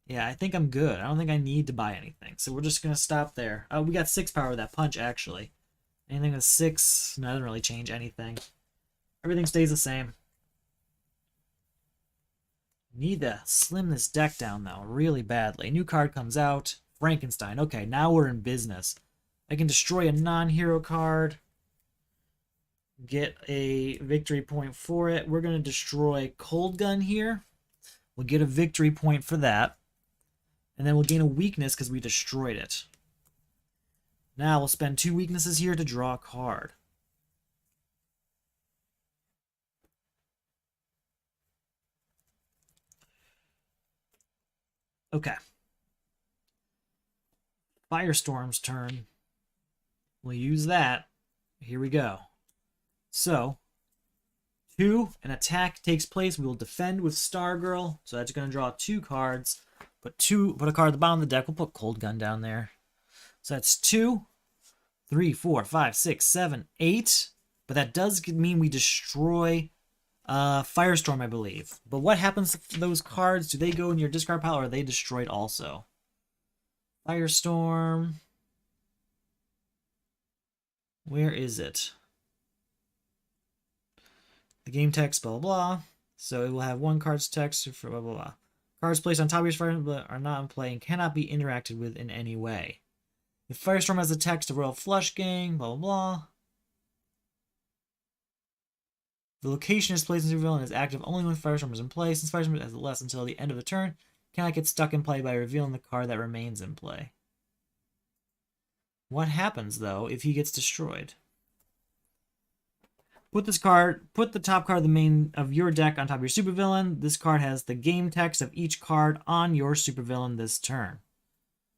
Yeah, I think I'm good. I don't think I need to buy anything. So we're just going to stop there. Oh, we got 6 power with that punch, actually. Anything with 6, no, doesn't really change anything. Everything stays the same. Need to slim this deck down, though, really badly. New card comes out. Frankenstein. Okay, now we're in business. I can destroy a non-hero card. Get a victory point for it. We're going to destroy Cold Gun here. We'll get a victory point for that. And then we'll gain a weakness because we destroyed it. Now we'll spend 2 weaknesses here to draw a card. Okay. Firestorm's turn. We'll use that. Here we go. So, 2, an attack takes place. We will defend with Stargirl. So that's going to draw 2 cards. Put a card at the bottom of the deck. We'll put Cold Gun down there. So that's 2, 3, 4, 5, 6, 7, 8. But that does mean we destroy Firestorm, I believe. But what happens to those cards? Do they go in your discard pile or are they destroyed also? Firestorm. Where is it? The game text, blah, blah, blah. So it will have 1 card's text for blah, blah, blah. Cards placed on top of your Firestorm are not in play and cannot be interacted with in any way. If Firestorm has the text of Royal Flush Gang, blah, blah, blah. The location is placed in the villain is active only when Firestorm is in play. Since Firestorm has less until the end of the turn, cannot get stuck in play by revealing the card that remains in play. What happens, though, if he gets destroyed? Put the top card of the main of your deck on top of your supervillain. This card has the game text of each card on your supervillain this turn.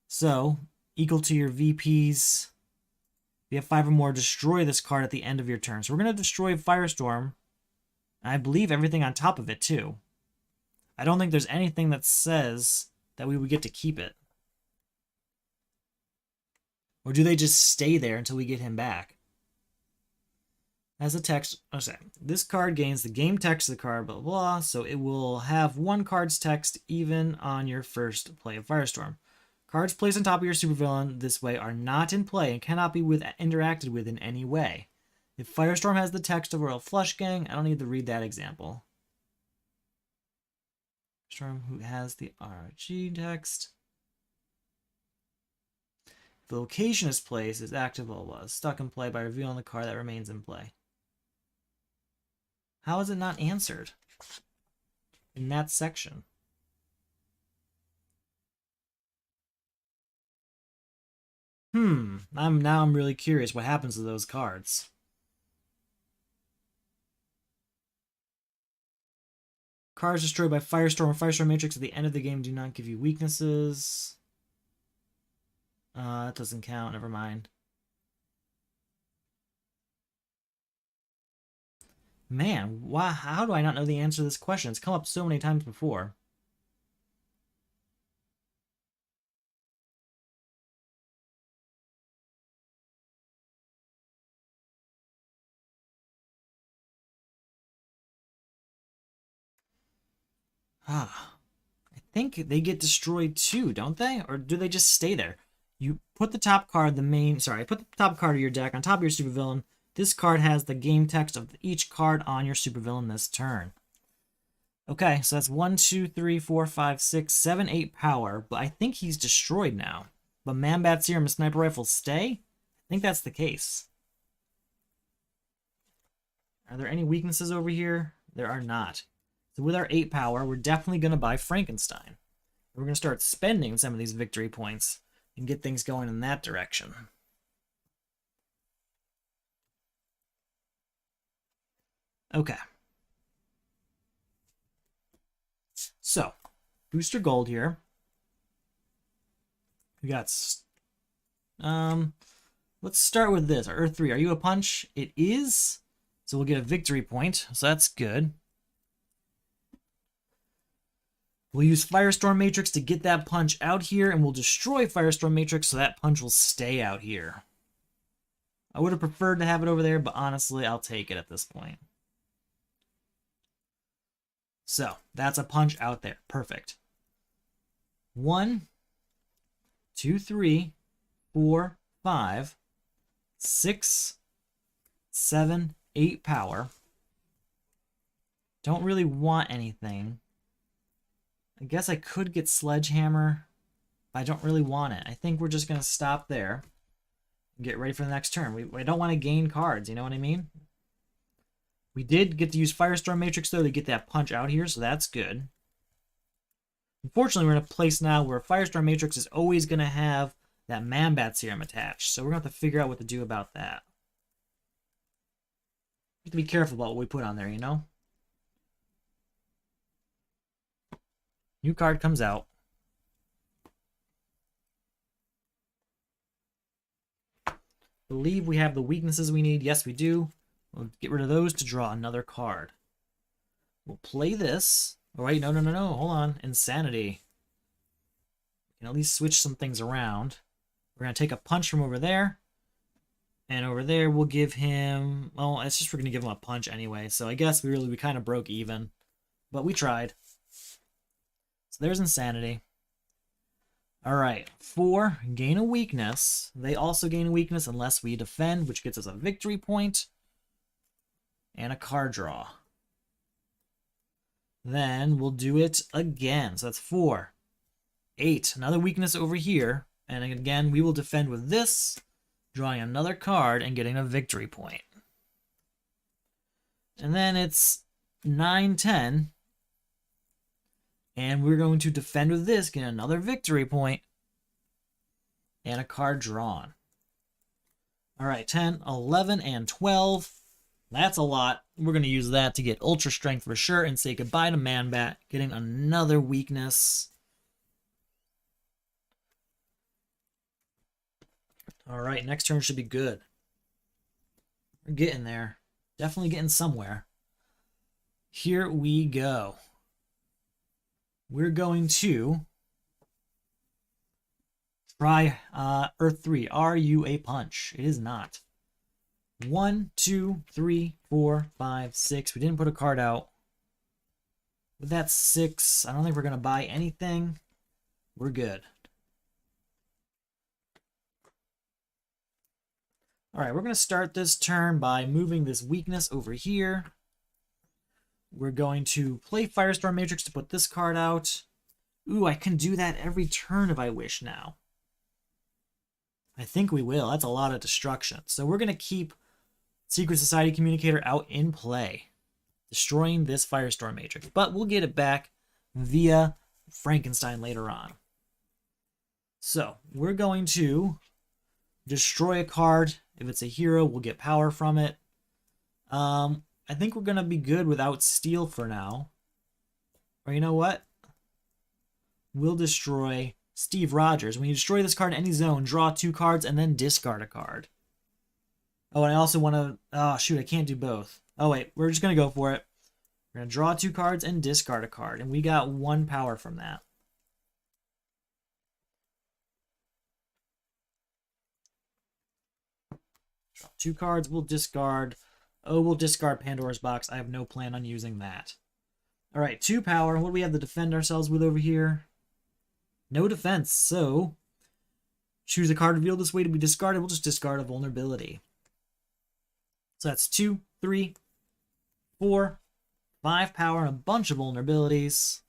So, equal to your VPs. If you have 5 or more, destroy this card at the end of your turn. So we're going to destroy Firestorm. And I believe everything on top of it, too. I don't think there's anything that says that we would get to keep it. Or do they just stay there until we get him back? As a text, this card gains the game text of the card, blah, blah, blah. So it will have 1 card's text even on your first play of Firestorm. Cards placed on top of your supervillain this way are not in play and cannot be interacted with in any way. If Firestorm has the text of Royal Flush Gang, I don't need to read that example. Storm who has the RG text. If the location is placed is active, blah, blah, blah, stuck in play by revealing the card that remains in play. How is it not answered in that section? I'm really curious what happens to those cards. Cards destroyed by Firestorm or Firestorm Matrix at the end of the game do not give you weaknesses. That doesn't count, never mind. Man, how do I not know the answer to this question? It's come up so many times before. I think they get destroyed too, don't they? Or do they just stay there? You put the top card, put the top card of your deck on top of your supervillain. This card has the game text of each card on your supervillain this turn. Okay, so that's 1, 2, 3, 4, 5, 6, 7, 8 power, but I think he's destroyed now. But Man-Bat Serum and Sniper Rifle stay? I think that's the case. Are there any weaknesses over here? There are not. So with our 8 power, we're definitely going to buy Frankenstein. We're going to start spending some of these victory points and get things going in that direction. Okay. So, Booster Gold here. We got... let's start with this. Our Earth 3. Are you a punch? It is. So we'll get a victory point. So that's good. We'll use Firestorm Matrix to get that punch out here, and we'll destroy Firestorm Matrix so that punch will stay out here. I would have preferred to have it over there, but honestly, I'll take it at this point. So, that's a punch out there. Perfect. 1, 2, 3, 4, 5, 6, 7, 8 power. Don't really want anything. I guess I could get Sledgehammer, but I don't really want it. I think we're just going to stop there and get ready for the next turn. We don't want to gain cards, you know what I mean? We did get to use Firestorm Matrix, though, to get that punch out here, so that's good. Unfortunately, we're in a place now where Firestorm Matrix is always going to have that Man-Bat Serum attached, so we're going to have to figure out what to do about that. We have to be careful about what we put on there, you know? New card comes out. Believe we have the weaknesses we need. Yes, we do. We'll get rid of those to draw another card. We'll play this. Oh, wait, no. Hold on. Insanity. We can at least switch some things around. We're going to take a punch from over there. And over there, we'll give him... Well, it's just we're going to give him a punch anyway. So I guess we kind of broke even. But we tried. So there's Insanity. Alright, 4, gain a weakness. They also gain a weakness unless we defend, which gets us a victory point. And a card draw. Then we'll do it again. So that's 4. 8. Another weakness over here. And again, we will defend with this, drawing another card and getting a victory point. And then it's 9, 10. And we're going to defend with this, get another victory point, and a card drawn. Alright, 10, 11, and 12. That's a lot. We're going to use that to get Ultra Strength for sure and say goodbye to Man-Bat, getting another weakness. Alright, next turn should be good. We're getting there. Definitely getting somewhere. Here we go. We're going to try Earth 3. Are you a punch? It is not. 1, 2, 3, 4, 5, 6. We didn't put a card out. But that's 6. I don't think we're going to buy anything. We're good. Alright, we're going to start this turn by moving this weakness over here. We're going to play Firestorm Matrix to put this card out. Ooh, I can do that every turn if I wish now. I think we will. That's a lot of destruction. So we're going to keep Secret Society Communicator out in play, destroying this Firestorm Matrix. But we'll get it back via Frankenstein later on. So we're going to destroy a card. If it's a hero, we'll get power from it. I think we're going to be good without Steel for now. Or you know what? We'll destroy Steve Rogers. When you destroy this card in any zone, draw 2 cards and then discard a card. Oh, and I also want to... Oh, shoot, I can't do both. Oh, wait, we're just going to go for it. We're going to draw 2 cards and discard a card. And we got 1 power from that. Draw 2 cards, we'll discard... Oh, we'll discard Pandora's Box. I have no plan on using that. All right, 2 power. What do we have to defend ourselves with over here? No defense, so choose a card revealed this way to be discarded. We'll just discard a vulnerability. So that's 2, 3, 4, 5 power, and a bunch of vulnerabilities.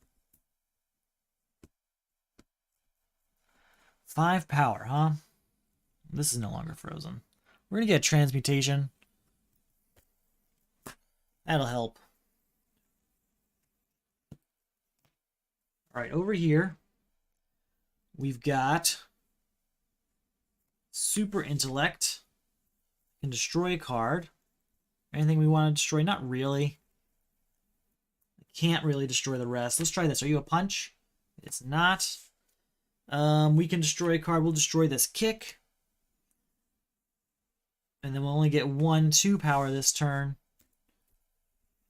5 power, huh? This is no longer frozen. We're going to get a transmutation. That'll help. All right, over here, we've got Super Intellect. Can destroy a card. Anything we want to destroy? Not really. Can't really destroy the rest. Let's try this. Are you a punch? It's not. We can destroy a card. We'll destroy this kick. And then we'll only get 1, 2 power this turn.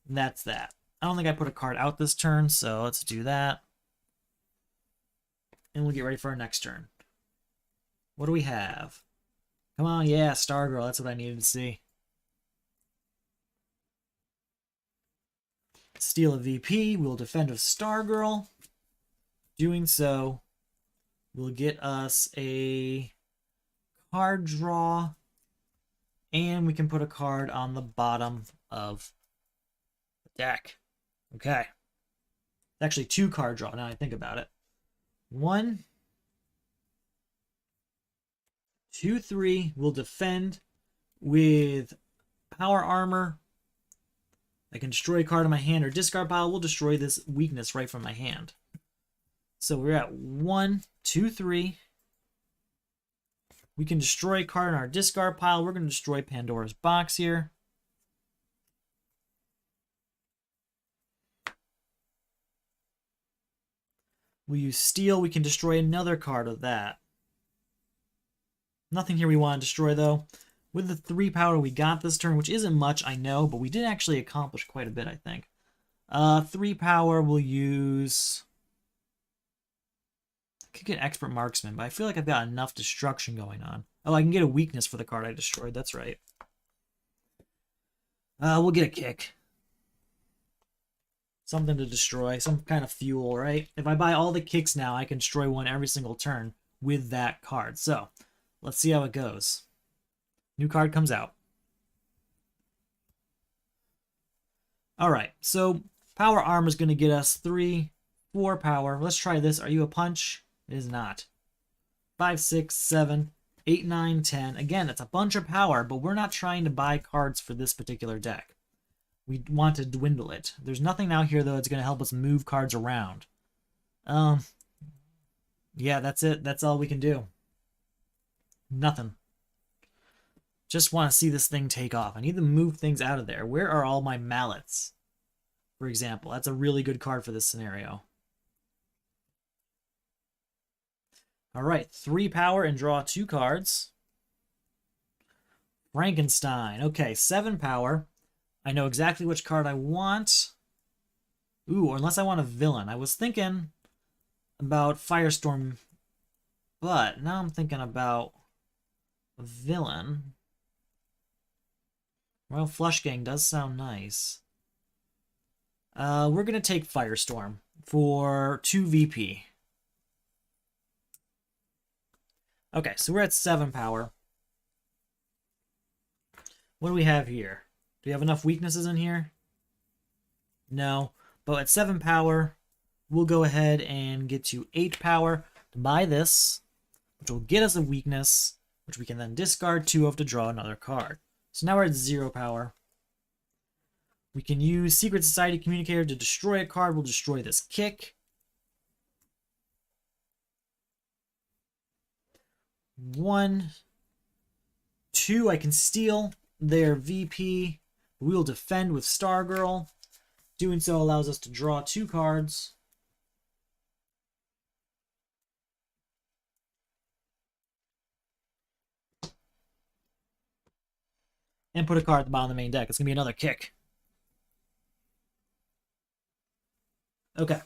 And that's that. I don't think I put a card out this turn, so let's do that. And we'll get ready for our next turn. What do we have? Come on, yeah, Stargirl. That's what I needed to see. Steal a VP. We'll defend with Stargirl. Doing so will get us a card draw. And we can put a card on the bottom of the deck. Okay. It's actually 2 card draw now I think about it. 1, 2, 3. We'll defend with power armor. I can destroy a card in my hand or discard pile. We'll destroy this weakness right from my hand. So we're at 1, 2, 3. We can destroy a card in our discard pile. We're going to destroy Pandora's box here. We use steel. We can destroy another card of that. Nothing here we want to destroy, though. With the 3 power we got this turn, which isn't much, I know, but we did actually accomplish quite a bit, I think. 3 power, we'll use... I could get Expert Marksman, but I feel like I've got enough destruction going on. Oh, I can get a weakness for the card I destroyed. That's right. We'll get a kick. Something to destroy. Some kind of fuel, right? If I buy all the kicks now, I can destroy one every single turn with that card. So, let's see how it goes. New card comes out. Alright, so power armor is going to get us 3, 4 power. Let's try this. Are you a punch? It is not. 5, 6, 7, 8, 9, 10. Again, it's a bunch of power, but we're not trying to buy cards for this particular deck. We want to dwindle it. There's nothing out here, though, that's going to help us move cards around. Yeah, that's it. That's all we can do. Nothing. Just want to see this thing take off. I need to move things out of there. Where are all my mallets? For example, that's a really good card for this scenario. All right, 3 power and draw 2 cards. Frankenstein. Okay, 7 power. I know exactly which card I want. Ooh, or unless I want a villain. I was thinking about Firestorm, but now I'm thinking about a villain. Royal Flush Gang does sound nice. We're going to take Firestorm for 2 VP. Okay, so we're at 7 power. What do we have here? Do we have enough weaknesses in here? No. But at 7 power, we'll go ahead and get to 8 power to buy this, which will get us a weakness, which we can then discard 2 of to draw another card. So now we're at 0 power. We can use Secret Society Communicator to destroy a card. We'll destroy this kick. 1, 2, I can steal their VP. We will defend with Stargirl. Doing so allows us to draw 2 cards. And put a card at the bottom of the main deck. It's going to be another kick. Okay.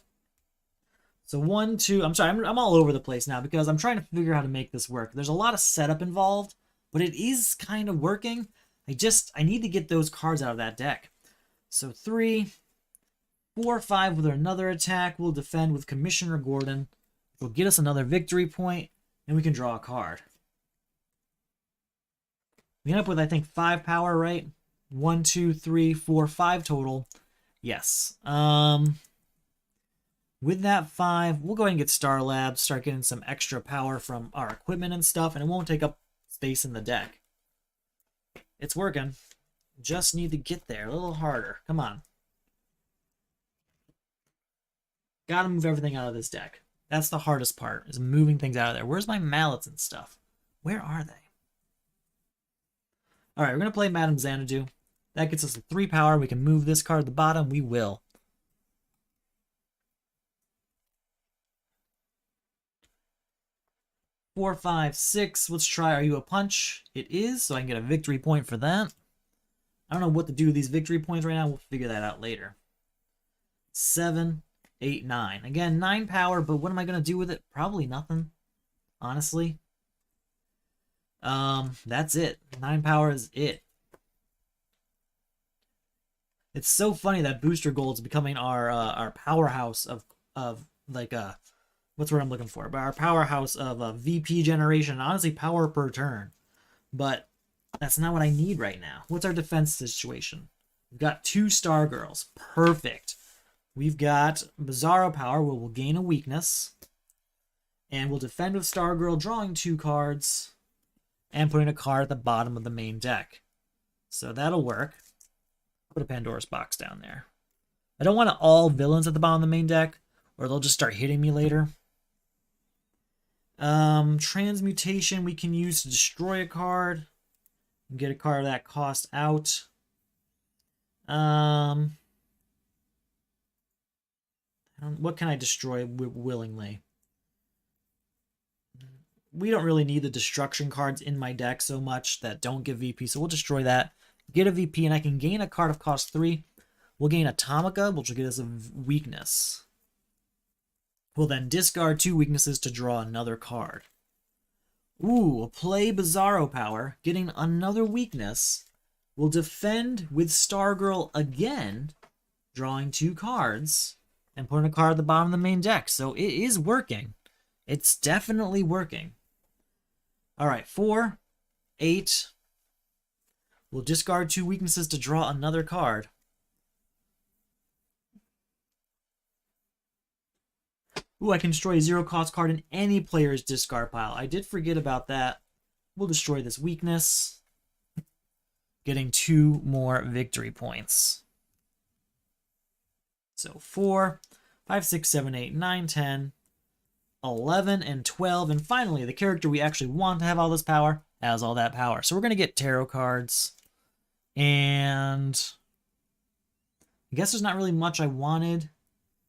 So 1, 2, I'm sorry, I'm all over the place now because I'm trying to figure out how to make this work. There's a lot of setup involved, but it is kind of working. I need to get those cards out of that deck. So 3, 4-5 with another attack. We'll defend with Commissioner Gordon. Will get us another victory point, and we can draw a card. We end up with, I think, 5 power, right? 1, 2, 3, 4, 5 total. Yes. With that 5, we'll go ahead and get Star Labs, start getting some extra power from our equipment and stuff, and it won't take up space in the deck. It's working. Just need to get there a little harder. Come on. Gotta move everything out of this deck. That's the hardest part, is moving things out of there. Where's my mallets and stuff? Where are they? Alright, we're going to play Madame Xanadu. That gets us a 3 power. We can move this card at the bottom. We will. Four, 5, 6. Let's try Are You a Punch? It is, so I can get a victory point for that. I don't know what to do with these victory points right now. We'll figure that out later. 7, 8, 9. Again, 9 power, but what am I going to do with it? Probably nothing, honestly. That's it. 9 power is it. It's so funny that Booster Gold is becoming our powerhouse of like what's what I'm looking for? But our powerhouse of VP generation, honestly power per turn. But that's not what I need right now. What's our defense situation? We've got 2 Star Girls. Perfect. We've got Bizarro power where we'll gain a weakness. And we'll defend with Star Girl, drawing 2 cards. And putting a card at the bottom of the main deck. So that'll work. Put a Pandora's box down there. I don't want all villains at the bottom of the main deck, or they'll just start hitting me later. Transmutation we can use to destroy a card. And get a card of that cost out. What can I destroy willingly? We don't really need the destruction cards in my deck so much that don't give VP, so we'll destroy that. Get a VP, and I can gain a card of cost 3. We'll gain Atomica, which will get us a weakness. We'll then discard 2 weaknesses to draw another card. Ooh, we'll play Bizarro power, getting another weakness. We'll defend with Stargirl again, drawing 2 cards, and putting a card at the bottom of the main deck. So it is working. It's definitely working. Alright, 4, 8. We'll discard 2 weaknesses to draw another card. Ooh, I can destroy a 0-cost card in any player's discard pile. I did forget about that. We'll destroy this weakness. Getting 2 more victory points. So 4, 5, 6, 7, 8, 9, 10, 11, and 12. And finally, the character we actually want to have all this power has all that power. So we're going to get tarot cards. And I guess there's not really much I wanted.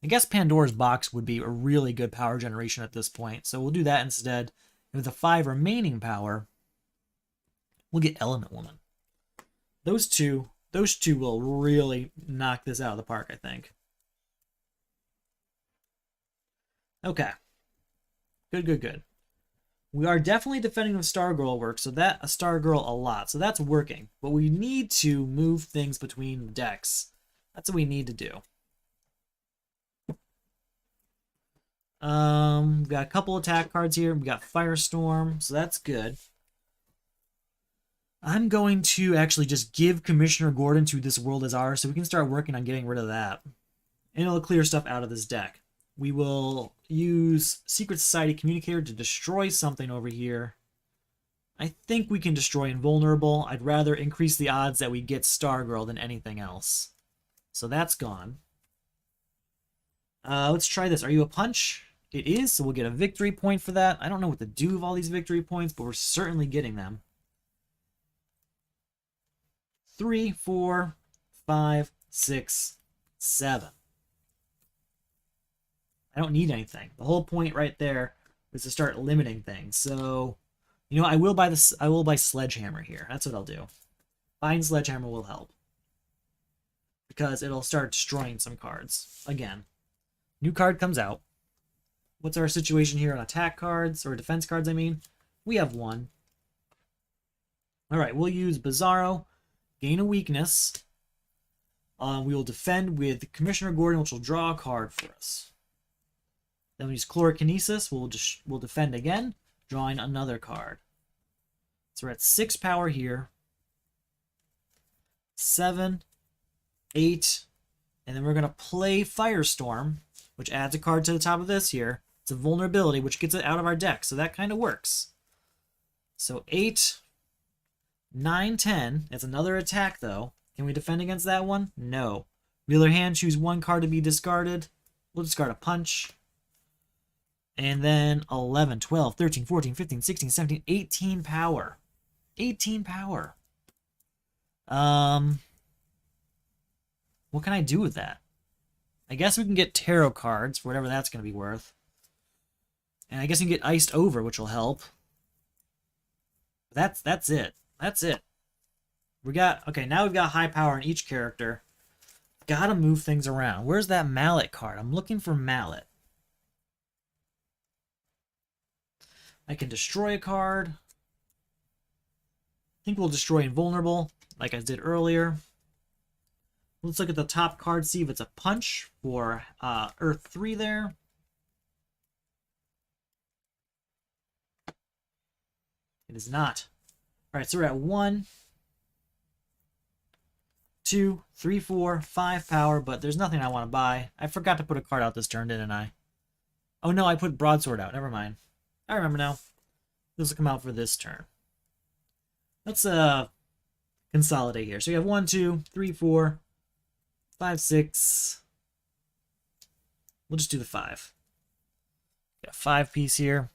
I guess Pandora's Box would be a really good power generation at this point. So we'll do that instead. And with the 5 remaining power, we'll get Element Woman. Those two will really knock this out of the park, I think. Okay. Good. We are definitely defending with Stargirl work, so that a Stargirl a lot. So that's working. But we need to move things between the decks. That's what we need to do. We've got a couple attack cards here. We got Firestorm, so that's good. I'm going to actually just give Commissioner Gordon to This World Is Ours, so we can start working on getting rid of that. And it'll clear stuff out of this deck. We will use Secret Society Communicator to destroy something over here. I think we can destroy Invulnerable. I'd rather increase the odds that we get Stargirl than anything else. So that's gone. Let's try this. Are You a Punch? It is, so we'll get a victory point for that. I don't know what to do with all these victory points, but we're certainly getting them. 3, 4, 5, 6, 7. I don't need anything. The whole point right there is to start limiting things. So, you know, I will buy Sledgehammer here. That's what I'll do. Buying Sledgehammer will help. Because it'll start destroying some cards. Again. New card comes out. What's our situation here on attack cards, or defense cards, I mean? We have 1. Alright, we'll use Bizarro. Gain a weakness. We will defend with Commissioner Gordon, which will draw a card for us. Then we use Chlorokinesis. We'll defend again, drawing another card. So we're at 6 power here. 7, 8, and then we're going to play Firestorm, which adds a card to the top of this here. It's a vulnerability, which gets it out of our deck, so that kind of works. So 8, 9, 10. That's another attack, though. Can we defend against that one? No. Wheeler hand, choose one card to be discarded. We'll discard a punch. And then 11, 12, 13, 14, 15, 16, 17, 18 power. 18 power. What can I do with that? I guess we can get tarot cards for whatever that's going to be worth. And I guess you can get iced over, which will help. That's it. That's it. Okay, now we've got high power in each character. Gotta move things around. Where's that mallet card? I'm looking for mallet. I can destroy a card. I think we'll destroy invulnerable, like I did earlier. Let's look at the top card, see if it's a punch for Earth 3 there. It is not. Alright, so we're at 1, 2, 3, 4, 5 power, but there's nothing I want to buy. I forgot to put a card out this turn, didn't I? Oh no, I put Broadsword out. Never mind. I remember now. This will come out for this turn. Let's consolidate here. So you have 1, 2, 3, 4, 5, 6. We'll just do the 5. Got a 5-piece here.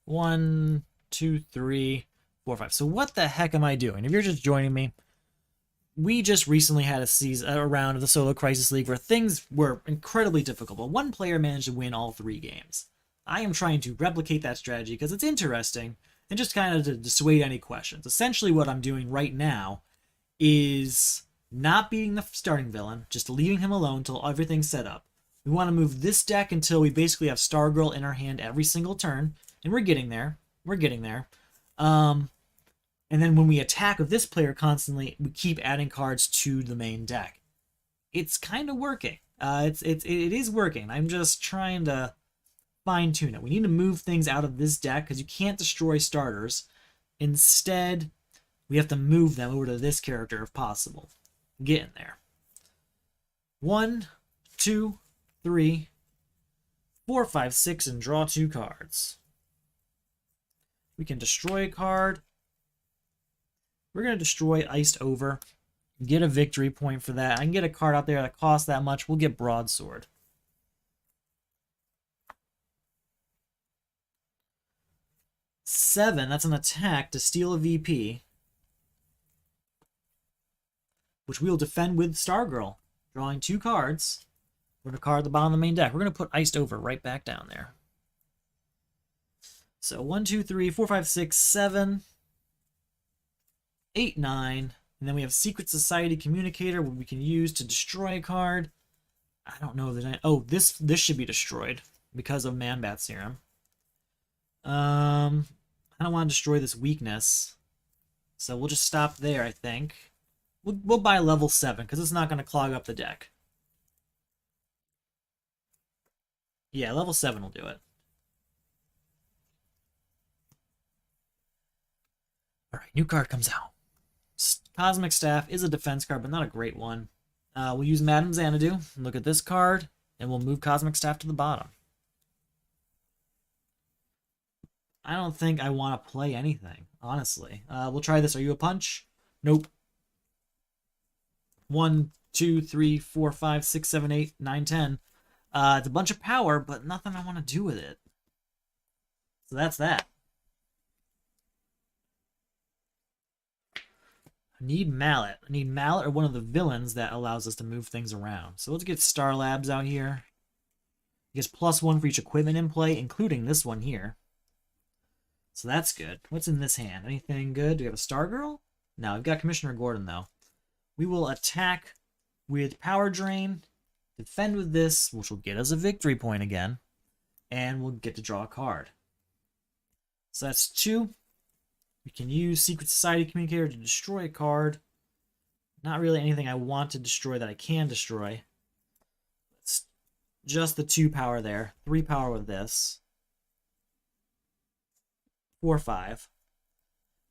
1, 2, 3, 4, 5. So what the heck am I doing? If you're just joining me, we just recently had a round of the Solo Crisis League where things were incredibly difficult, but one player managed to win all 3 games. I am trying to replicate that strategy because it's interesting and just kind of to dissuade any questions. Essentially what I'm doing right now is not beating the starting villain, just leaving him alone until everything's set up. We want to move this deck until we basically have Stargirl in our hand every single turn, and we're getting there. We're getting there. And then when we attack with this player constantly, we keep adding cards to the main deck. It's kind of working. It is working. I'm just trying to fine-tune it. We need to move things out of this deck because you can't destroy starters. Instead, we have to move them over to this character if possible. Get in there. 1, 2, 3, 4, 5, 6, and draw 2 cards. We can destroy a card. We're going to destroy Iced Over. Get a victory point for that. I can get a card out there that costs that much. We'll get Broadsword. Seven, that's an attack to steal a VP, which we'll defend with Stargirl. Drawing 2 cards. We're going to card at the bottom of the main deck. We're going to put Iced Over right back down there. So 1, 2, 3, 4, 5, 6, 7, 8, 9. And then we have Secret Society Communicator, what we can use to destroy a card. I don't know that I... Oh, this should be destroyed because of Man-Bat Serum. I don't want to destroy this weakness. So we'll just stop there, I think. We'll buy level 7, because it's not going to clog up the deck. Yeah, level 7 will do it. Alright, new card comes out. Cosmic Staff is a defense card, but not a great one. We'll use Madame Xanadu, look at this card, and we'll move Cosmic Staff to the bottom. I don't think I want to play anything, honestly. We'll try this. Are you a punch? Nope. 1, 2, 3, 4, 5, 6, 7, 8, 9, 10. It's a bunch of power, but nothing I want to do with it. So that's that. I need Mallet. I need Mallet or one of the villains that allows us to move things around. So let's get Star Labs out here. He gets +1 for each equipment in play, including this one here. So that's good. What's in this hand? Anything good? Do we have a Stargirl? No, we've got Commissioner Gordon, though. We will attack with Power Drain, defend with this, which will get us a victory point again, and we'll get to draw a card. So that's 2. We can use Secret Society Communicator to destroy a card. Not really anything I want to destroy that I can destroy. It's just the 2 power there. 3 power with this. 4, 5.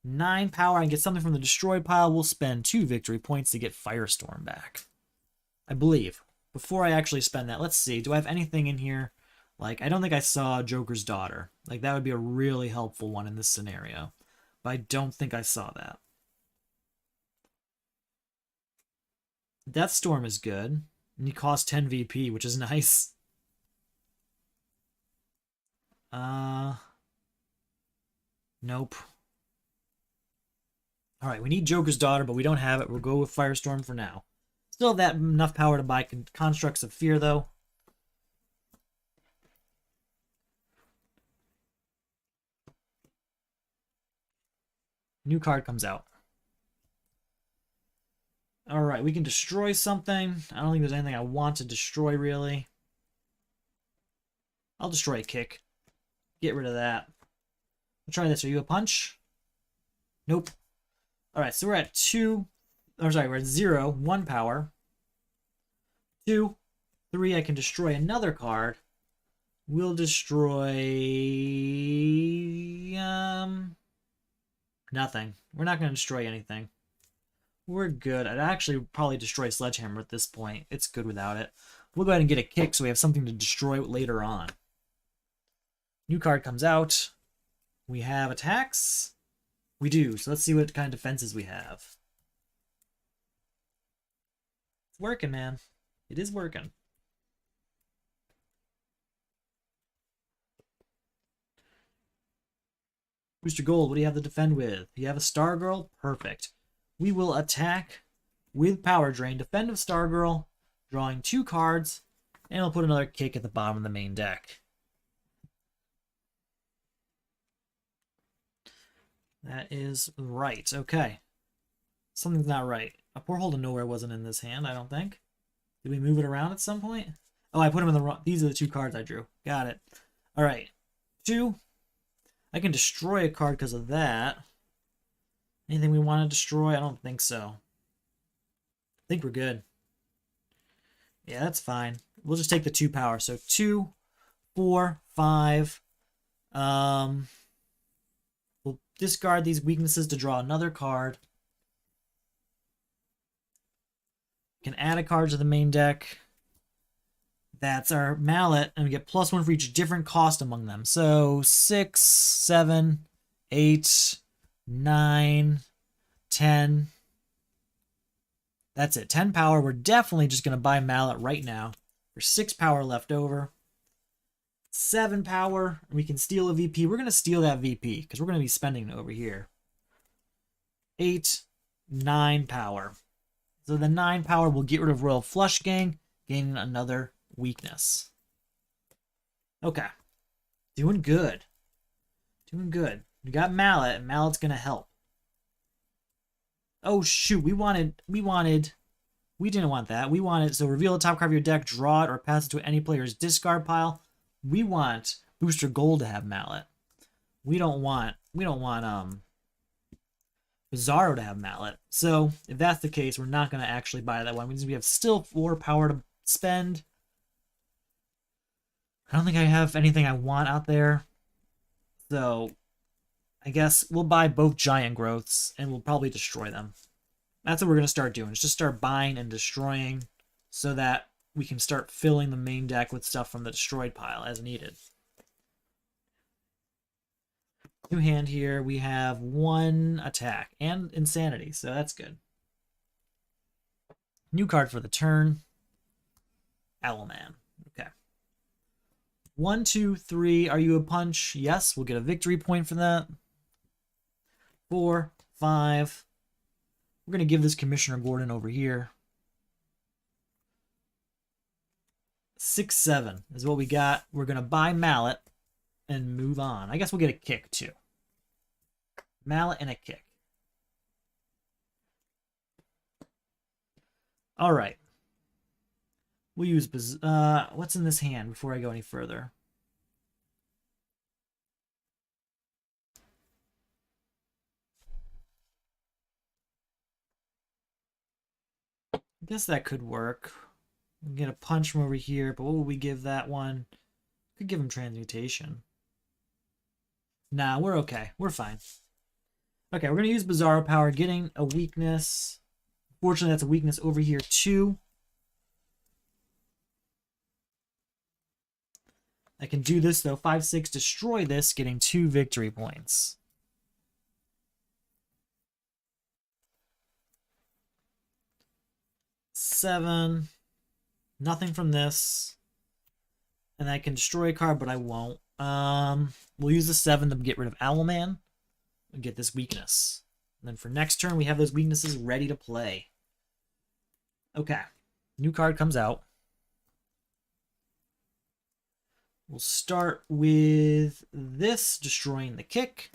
9 power, I can get something from the destroyed pile. We'll spend 2 victory points to get Firestorm back. I believe. Before I actually spend that, let's see. Do I have anything in here? Like, I don't think I saw Joker's daughter. Like, that would be a really helpful one in this scenario. But I don't think I saw that. Deathstorm is good. And he costs 10 VP, which is nice. Nope. Alright, we need Joker's daughter, but we don't have it. We'll go with Firestorm for now. Still have that enough power to buy Constructs of Fear, though. New card comes out. Alright, we can destroy something. I don't think there's anything I want to destroy, really. I'll destroy a kick. Get rid of that. We'll try this. Are you a punch? Nope. Alright, so we're at 2. Or sorry, we're at 0. 1 power. 2. 3, I can destroy another card. We'll destroy... nothing. We're not going to destroy anything. We're good. I'd actually probably destroy Sledgehammer at this point. It's good without it. We'll go ahead and get a kick so we have something to destroy later on. New card comes out. We have attacks. We do. So let's see what kind of defenses we have. It's working, man. It is working. Booster Gold, what do you have to defend with? You have a Stargirl? Perfect. We will attack with Power Drain, defend with Stargirl, drawing 2 cards, and I'll put another kick at the bottom of the main deck. That is right. Okay. Something's not right. A Porthole to Nowhere wasn't in this hand, I don't think. Did we move it around at some point? Oh, I put them in the wrong... These are the 2 cards I drew. Got it. All right. 2. I can destroy a card because of that. Anything we want to destroy? I don't think so. I think we're good. Yeah, that's fine. We'll just take the 2 power. So 2, 4, 5. We'll discard these weaknesses to draw another card. We can add a card to the main deck. That's our mallet, and we get +1 for each different cost among them. So 6, 7, 8, 9, 10. That's it. 10 power. We're definitely just going to buy mallet right now. There's 6 power left over. 7 power. We can steal a VP. We're going to steal that VP because we're going to be spending it over here. 8, 9 power. So the 9 power will get rid of Royal Flush Gang, gaining another weakness. Okay. Doing good. Doing good. We got mallet, and mallet's going to help. Oh, shoot. We didn't want that. We wanted, so reveal the top card of your deck, draw it, or pass it to any player's discard pile. We want Booster Gold to have mallet. We don't want Bizarro to have mallet. So, if that's the case, we're not going to actually buy that one. We have still 4 power to spend. I don't think I have anything I want out there. So, I guess we'll buy both Giant Growths, and we'll probably destroy them. That's what we're going to start doing. Is just start buying and destroying so that we can start filling the main deck with stuff from the destroyed pile as needed. New hand here. We have 1 attack and Insanity, so that's good. New card for the turn. Owlman. Okay. 1, 2, 3. Are you a punch? Yes, we'll get a victory point for that. 4, 5. We're going to give this Commissioner Gordon over here. 6, 7 is what we got. We're going to buy mallet and move on. I guess we'll get a kick too. Mallet and a kick. All right. We'll use what's in this hand before I go any further. guess that could work. We get a punch from over here, but what would we give that one? Could give him transmutation. Nah, we're okay. We're fine. Okay, we're going to use Bizarro Power, getting a weakness. Fortunately, that's a weakness over here, too. I can do this, though. 5-6, destroy this, getting 2 victory points. Seven. Nothing from this. And I can destroy a card, but I won't. We'll use the 7 to get rid of Owlman and get this weakness. And then for next turn, we have those weaknesses ready to play. Okay. New card comes out. We'll start with this, destroying the kick.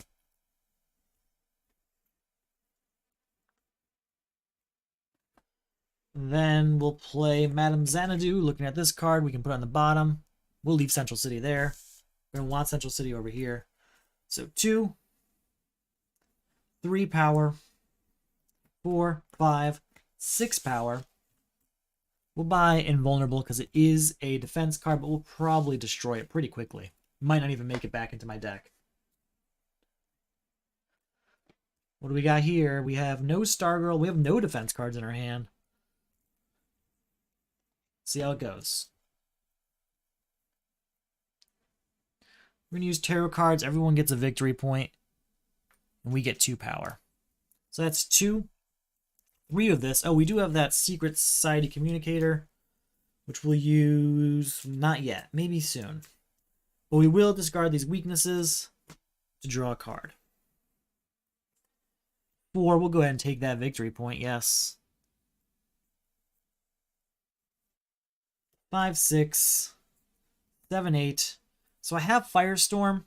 Then we'll play Madame Xanadu. Looking at this card, we can put on the bottom. We'll leave Central City there. We're going to want Central City over here. So 2, 3 power, 4, 5, 6 power. We'll buy Invulnerable because it is a defense card, but we'll probably destroy it pretty quickly. Might not even make it back into my deck. What do we got here? We have no Stargirl. We have no defense cards in our hand. See how it goes. We're going to use tarot cards. Everyone gets a victory point, and we get 2 power. So that's 2. 3 of this. Oh, we do have that Secret Society Communicator, which we'll use not yet. Maybe soon. But we will discard these weaknesses to draw a card. 4, we'll go ahead and take that victory point, yes. 5, 6, 7, 8. So I have Firestorm,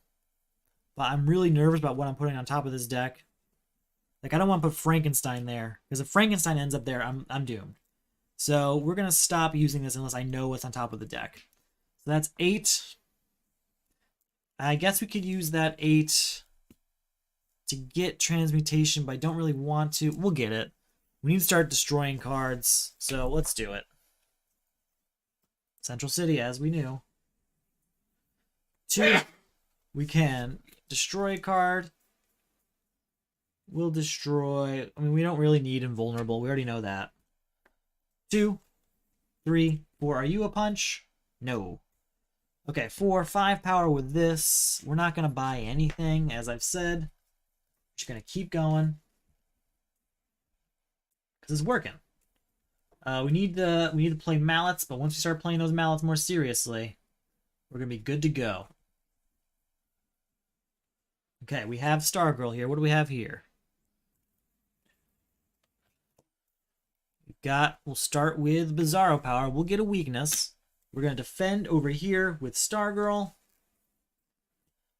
but I'm really nervous about what I'm putting on top of this deck. Like, I don't want to put Frankenstein there, because if Frankenstein ends up there, I'm doomed. So we're going to stop using this unless I know what's on top of the deck. So that's 8. I guess we could use that 8 to get transmutation, but I don't really want to. We'll get it. We need to start destroying cards, so let's do it. Central City, as we knew. 2, we can destroy a card. We'll destroy... I mean, we don't really need Invulnerable. We already know that. 2, 3, 4. Are you a punch? No. Okay, 4, 5 power with this. We're not going to buy anything, as I've said. We're just going to keep going. Because it's working. We need to play mallets, but once we start playing those mallets more seriously, we're going to be good to go. Okay, we have Stargirl here. What do we have here? We'll start with Bizarro Power. We'll get a weakness. We're going to defend over here with Stargirl.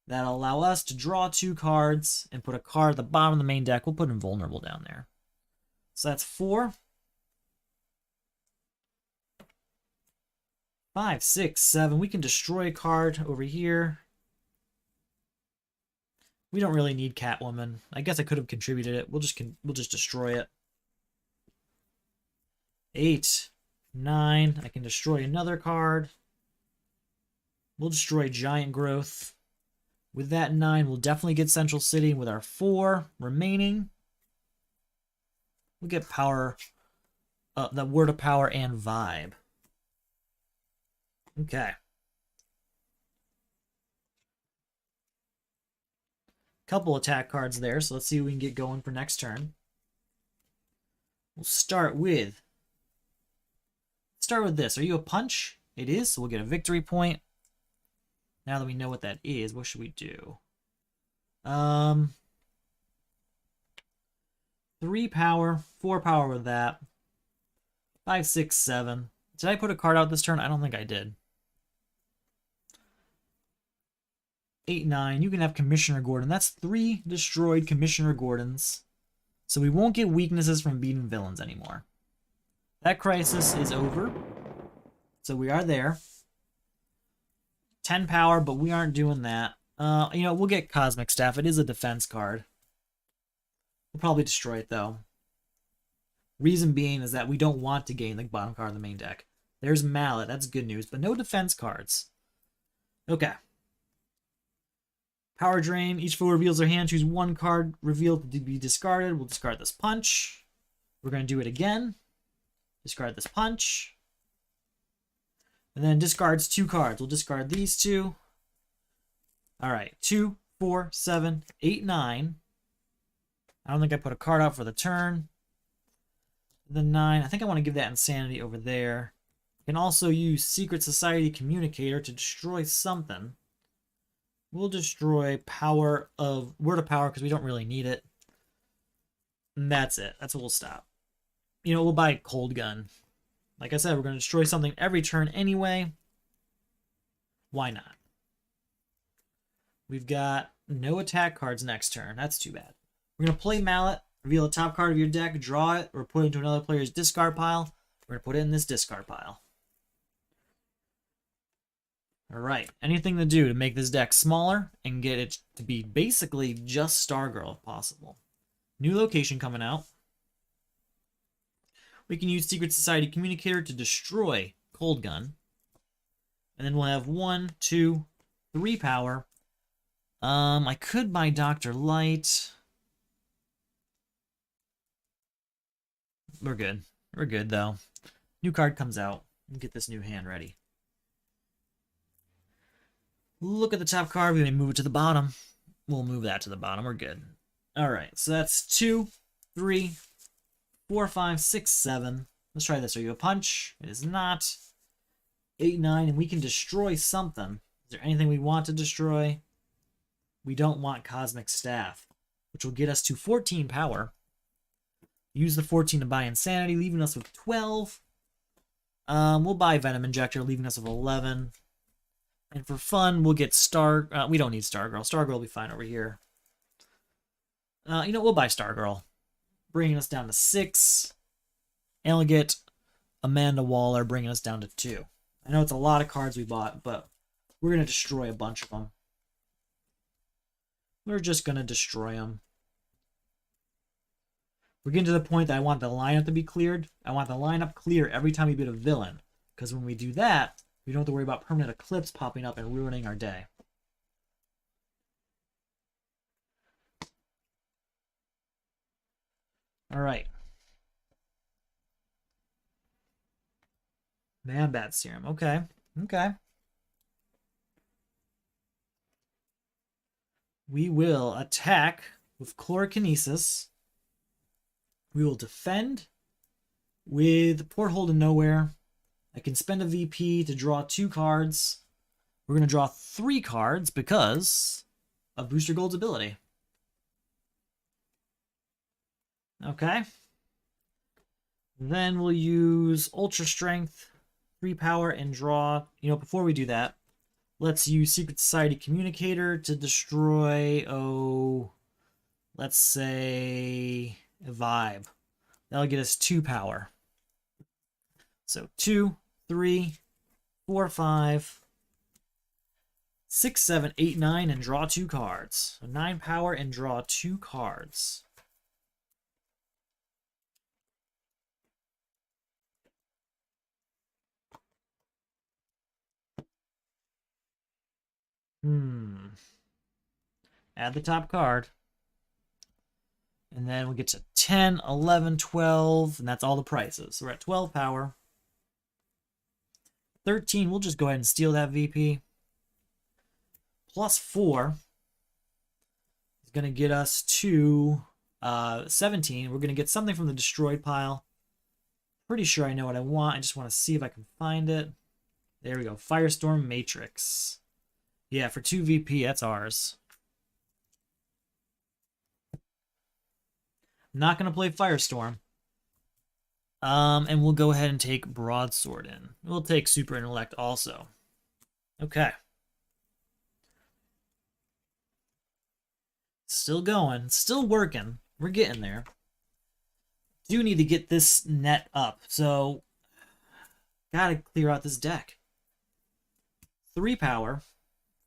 That'll allow us to draw 2 cards and put a card at the bottom of the main deck. We'll put Invulnerable down there. So that's 4. 5, 6, 7. We can destroy a card over here. We don't really need Catwoman. I guess I could have contributed it. We'll just destroy it. 8, 9. I can destroy another card. We'll destroy Giant Growth. With that 9, we'll definitely get Central City. With our 4 remaining, we'll get power, the Word of Power and Vibe. Okay. Couple attack cards there, so let's see what we can get going for next turn. We'll start with this. Are you a punch? It is, so we'll get a victory point. Now that we know what that is, what should we do? 3 power, 4 power with that. 5, 6, 7. Did I put a card out this turn? I don't think I did. 8, 9. You can have Commissioner Gordon. That's 3 destroyed Commissioner Gordons. So we won't get weaknesses from beating villains anymore. That crisis is over. So we are there. 10 power, but we aren't doing that. You know, we'll get Cosmic Staff. It is a defense card. We'll probably destroy it, though. Reason being is that we don't want to gain the bottom card of the main deck. There's Mallet, that's good news, but no defense cards. Okay. Power Drain. Each foe reveals their hand. Choose one card revealed to be discarded. We'll discard this punch. We're going to do it again. Discard this punch. And then discards 2 cards. We'll discard these 2. All right. 2, 4, 7, 8, 9. I don't think I put a card out for the turn. The 9. I think I want to give that Insanity over there. You can also use Secret Society Communicator to destroy something. We'll destroy Power of Word of Power because we don't really need it. And that's it. That's what we'll stop. You know, we'll buy Cold Gun. Like I said, we're going to destroy something every turn anyway. Why not? We've got no attack cards next turn. That's too bad. We're going to play Mallet, reveal the top card of your deck, draw it, or put it into another player's discard pile. We're going to put it in this discard pile. Alright, anything to do to make this deck smaller and get it to be basically just Stargirl if possible. New location coming out. We can use Secret Society Communicator to destroy Cold Gun. And then we'll have 1, 2, 3 power. I could buy Dr. Light. We're good. We're good, though. New card comes out. We'll get this new hand ready. Look at the top card. We may move it to the bottom. We'll move that to the bottom. We're good. All right. So that's 2, 3, 4, 5, 6, 7. Let's try this. Are you a punch? It is not. 8, 9. And we can destroy something. Is there anything we want to destroy? We don't want Cosmic Staff, which will get us to 14 power. Use the 14 to buy Insanity, leaving us with 12. We'll buy Venom Injector, leaving us with 11. And for fun, we'll get we don't need Stargirl. Stargirl will be fine over here. You know, we'll buy Stargirl. Bringing us down to 6. And we'll get Amanda Waller, bringing us down to 2. I know it's a lot of cards we bought, but we're going to destroy a bunch of them. We're just going to destroy them. We're getting to the point that I want the lineup to be cleared. I want the lineup clear every time we beat a villain. Because when we do that, we don't have to worry about permanent eclipse popping up and ruining our day. All right. Man-Bat Serum. Okay. Okay. We will attack with Chlorokinesis. We will defend with Porthole to Nowhere. I can spend a VP to draw 2 cards. We're going to draw 3 cards because of Booster Gold's ability. Okay. Then we'll use Ultra Strength, 3 power, and draw. You know, before we do that, let's use Secret Society Communicator to destroy, let's say, a Vibe. That'll get us 2 power. So 2, 3, 4, 5, 6, 7, 8, 9, and draw 2 cards. So 9 power and draw 2 cards. Add the top card. And then we get to 10, 11, 12, and that's all the prices. So we're at 12 power. 13, we'll just go ahead and steal that VP. Plus 4 is going to get us to 17. We're going to get something from the destroyed pile. Pretty sure I know what I want. I just want to see if I can find it. There we go. Firestorm Matrix. Yeah, for 2 VP, that's ours. I'm not going to play Firestorm. And we'll go ahead and take Broadsword in. We'll take Super Intellect also. Okay. Still going. Still working. We're getting there. Do need to get this net up. So, gotta clear out this deck. 3 power.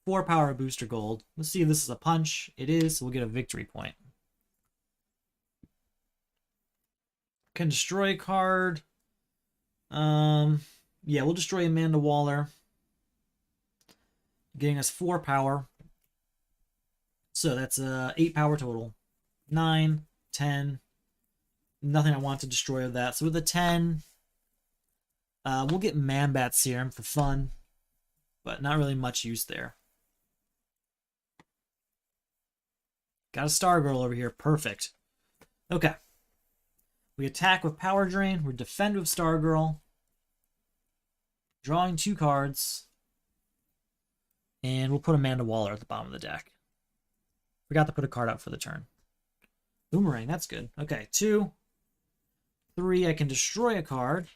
4 power Booster Gold. Let's see if this is a punch. It is, so we'll get a victory point. Can destroy a card. Yeah, we'll destroy Amanda Waller, getting us 4 power. So that's 8 power total. 9, 10. Nothing I want to destroy of that. So with a 10, we'll get Man-Bat Serum for fun, but not really much use there. Got a Stargirl over here. Perfect. Okay. We attack with Power Drain. We defend with Stargirl. Drawing 2 cards. And we'll put Amanda Waller at the bottom of the deck. Forgot to put a card out for the turn. Boomerang, that's good. Okay, 2, 3, I can destroy a card.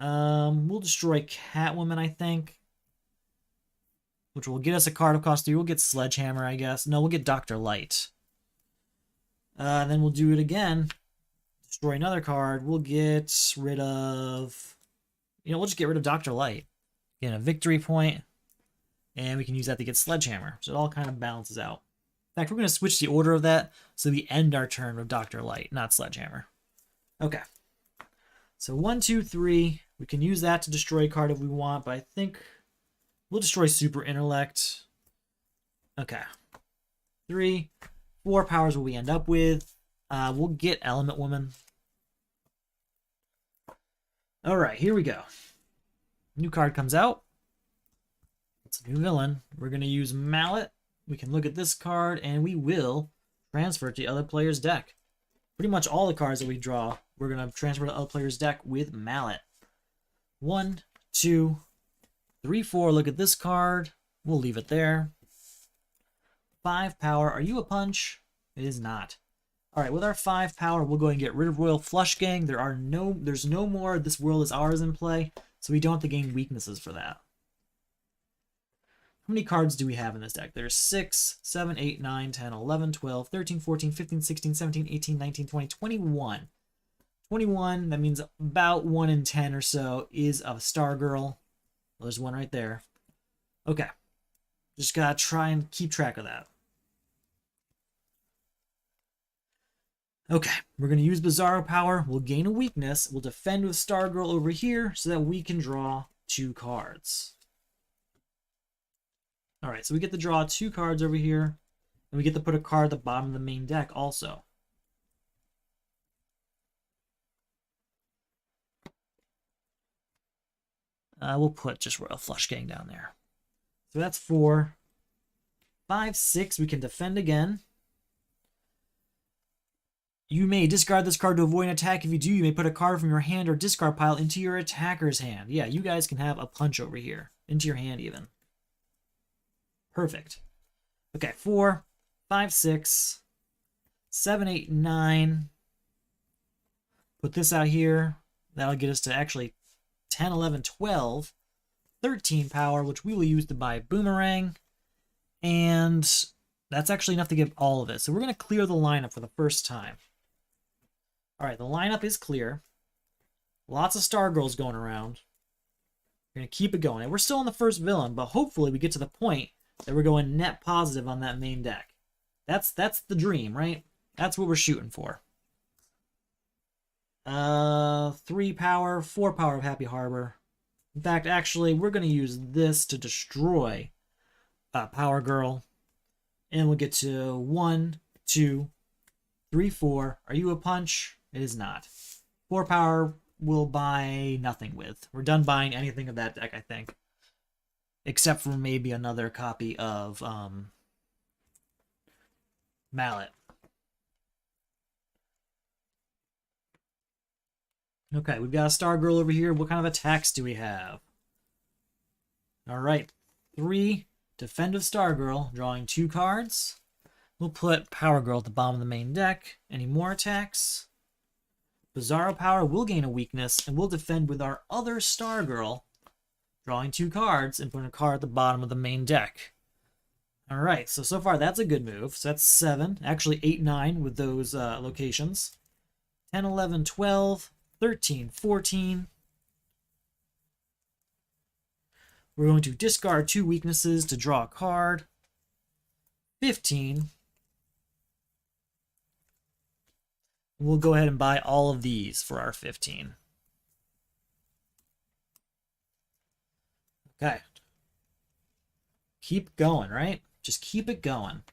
We'll destroy Catwoman, I think. Which will get us a card of cost 3. We'll get Sledgehammer, I guess. No, we'll get Dr. Light. Then we'll do it again. Destroy another card. We'll get rid of... we'll just get rid of Dr. Light. Get a victory point. And we can use that to get Sledgehammer. So it all kind of balances out. In fact, we're going to switch the order of that so we end our turn with Dr. Light, not Sledgehammer. Okay. So 1, 2, 3. We can use that to destroy a card if we want, but I think we'll destroy Super Intellect. Okay. 3, 4 powers will we end up with. We'll get Element Woman. All right, here we go. New card comes out. It's a new villain. We're going to use Mallet. We can look at this card, and we will transfer it to the other player's deck. Pretty much all the cards that we draw, we're going to transfer to the other player's deck with Mallet. 1, 2, 3, 4. Look at this card. We'll leave it there. 5 power. Are you a punch? It is not. All right, with our 5 power, we'll go ahead and get rid of Royal Flush Gang. There's no more This World Is Ours in play, so we don't have to gain weaknesses for that. How many cards do we have in this deck? There's 6, 7, 8, 9, 10, 11, 12, 13, 14, 15, 16, 17, 18, 19, 20, 21. 21, that means about 1 in 10 or so is of Stargirl. Well, there's one right there. Okay. Just gotta try and keep track of that. Okay, we're going to use Bizarro Power. We'll gain a weakness. We'll defend with Stargirl over here so that we can draw 2 cards. All right, so we get to draw 2 cards over here, and we get to put a card at the bottom of the main deck also. We'll put just Royal Flush Gang down there. So that's 4. 5, 6, we can defend again. You may discard this card to avoid an attack. If you do, you may put a card from your hand or discard pile into your attacker's hand. Yeah, you guys can have a punch over here. Into your hand, even. Perfect. Okay, 4, 5, 6, 7, 8, 9. Put this out here. That'll get us to actually 10, 11, 12. 13 power, which we will use to buy Boomerang. And that's actually enough to get all of it. So we're going to clear the lineup for the first time. All right, the lineup is clear. Lots of Stargirls going around. We're going to keep it going. And we're still on the first villain, but hopefully we get to the point that we're going net positive on that main deck. That's the dream, right? That's what we're shooting for. 3 power, 4 power of Happy Harbor. In fact, actually, we're going to use this to destroy Power Girl. And we'll get to 1, 2, 3, 4. Are you a punch? It is not. 4 power we'll buy nothing with. We're done buying anything of that deck, I think. Except for maybe another copy of Mallet. Okay, we've got a Stargirl over here. What kind of attacks do we have? All right. 3, Defend of Stargirl, drawing 2 cards. We'll put Power Girl at the bottom of the main deck. Any more attacks? Bizarro Power will gain a weakness, and we'll defend with our other Stargirl, drawing 2 cards and putting a card at the bottom of the main deck. All right, so far that's a good move. So that's 7, actually 8, 9 with those locations. 10, 11, 12, 13, 14. We're going to discard 2 weaknesses to draw a card. 15. We'll go ahead and buy all of these for our 15. Okay. Keep going, right? Just keep it going.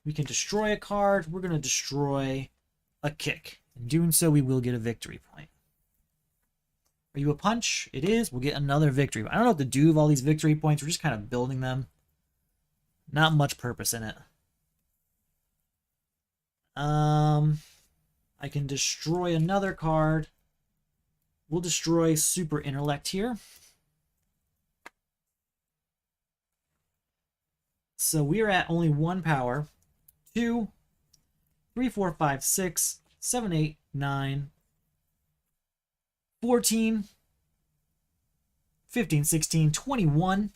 We can destroy a card. We're going to destroy a kick. In doing so, we will get a victory point. Are you a punch? It is. We'll get another victory. I don't know what to do with all these victory points. We're just kind of building them. Not much purpose in it. I can destroy another card. We'll destroy Super Intellect here. So we are at only 1 power. 2, 3, 4, 5, 6, 7, 8, 9, 14, 15, 16, 21.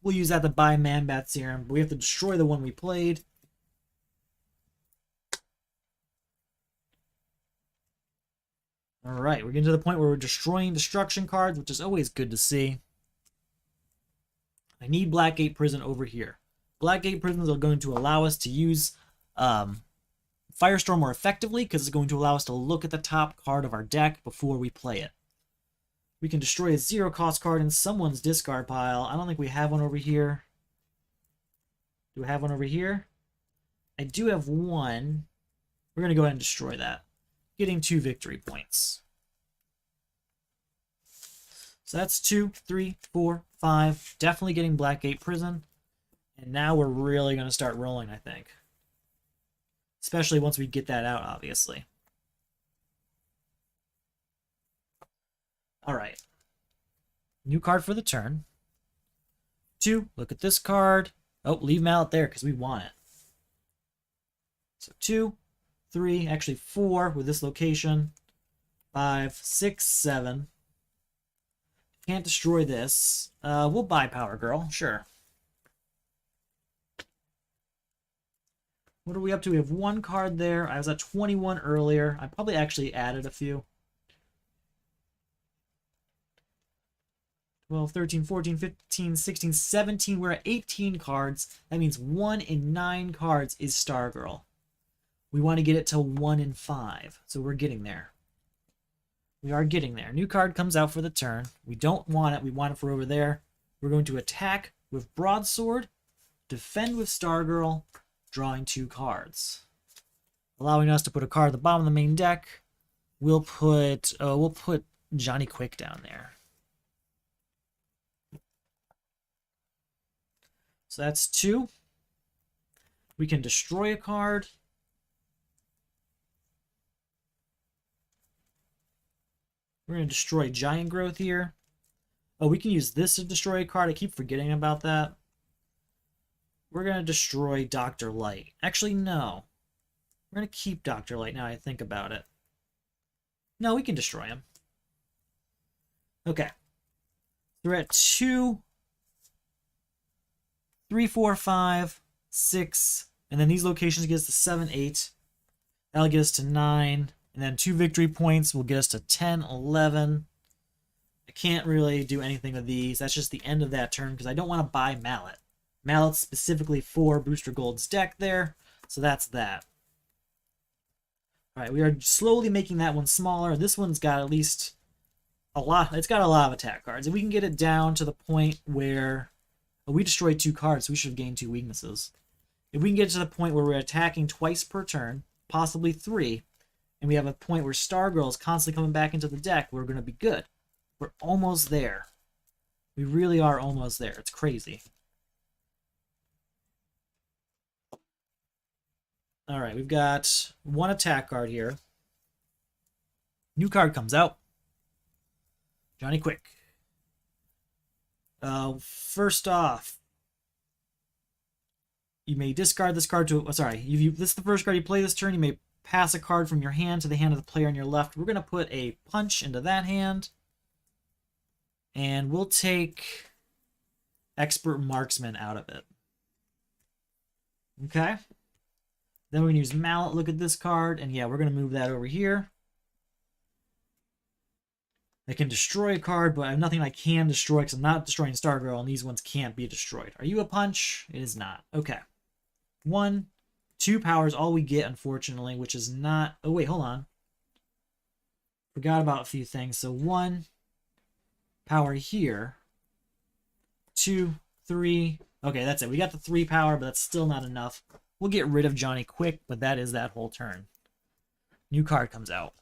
We'll use that to buy Man-Bat Serum, but we have to destroy the one we played. Alright, we're getting to the point where we're destroying destruction cards, which is always good to see. I need Blackgate Prison over here. Blackgate Prisons are going to allow us to use Firestorm more effectively, because it's going to allow us to look at the top card of our deck before we play it. We can destroy a 0-cost card in someone's discard pile. I don't think we have one over here. Do I have one over here? I do have one. We're going to go ahead and destroy that, getting 2 victory points. So that's 2, 3, 4, 5. Definitely getting Blackgate Prison. And now we're really going to start rolling, I think. Especially once we get that out, obviously. Alright. New card for the turn. 2, look at this card. Oh, leave Mallet there because we want it. So 2, 3, actually 4 with this location. 5, 6, 7. Can't destroy this. We'll buy Power Girl, sure. What are we up to? We have 1 card there. I was at 21 earlier. I probably actually added a few. 12, 13, 14, 15, 16, 17. We're at 18 cards. That means 1 in 9 cards is Stargirl. We want to get it to 1 in 5. So we're getting there. We are getting there. New card comes out for the turn. We don't want it. We want it for over there. We're going to attack with Broadsword, defend with Stargirl, drawing 2 cards. Allowing us to put a card at the bottom of the main deck. We'll put Johnny Quick down there. So that's 2. We can destroy a card. We're going to destroy Giant Growth here. Oh, we can use this to destroy a card. I keep forgetting about that. We're going to destroy Dr. Light. Actually, no. We're going to keep Dr. Light now I think about it. No, we can destroy him. Okay. So we're at 2, 3, 4, 5, 6, and then these locations get us to 7, 8. That'll get us to 9, and then 2 victory points will get us to 10, 11. I can't really do anything with these. That's just the end of that turn because I don't want to buy Mallet. Mallet's specifically for Booster Gold's deck there, so that's that. Alright, we are slowly making that one smaller. This one's got at least a lot. It's got a lot of attack cards. If we can get it down to the point where we destroyed 2 cards, so we should have gained 2 weaknesses. If we can get to the point where we're attacking twice per turn, possibly 3, and we have a point where Stargirl is constantly coming back into the deck, we're going to be good. We're almost there. We really are almost there. It's crazy. Alright, we've got 1 attack card here. New card comes out. Johnny Quick. First off, you may discard this card to... this is the first card you play this turn. You may pass a card from your hand to the hand of the player on your left. We're going to put a punch into that hand. And we'll take Expert Marksman out of it. Okay. Then we're going to use Mallet. Look at this card. And yeah, we're going to move that over here. I can destroy a card, but I have nothing I can destroy because I'm not destroying Stargirl, and these ones can't be destroyed. Are you a punch? It is not. Okay. 1, 2 power is all we get, unfortunately, which is not... Oh, wait, hold on. Forgot about a few things. So 1 power here. 2, 3. Okay, that's it. We got the 3 power, but that's still not enough. We'll get rid of Johnny quick, but that is that whole turn. New card comes out.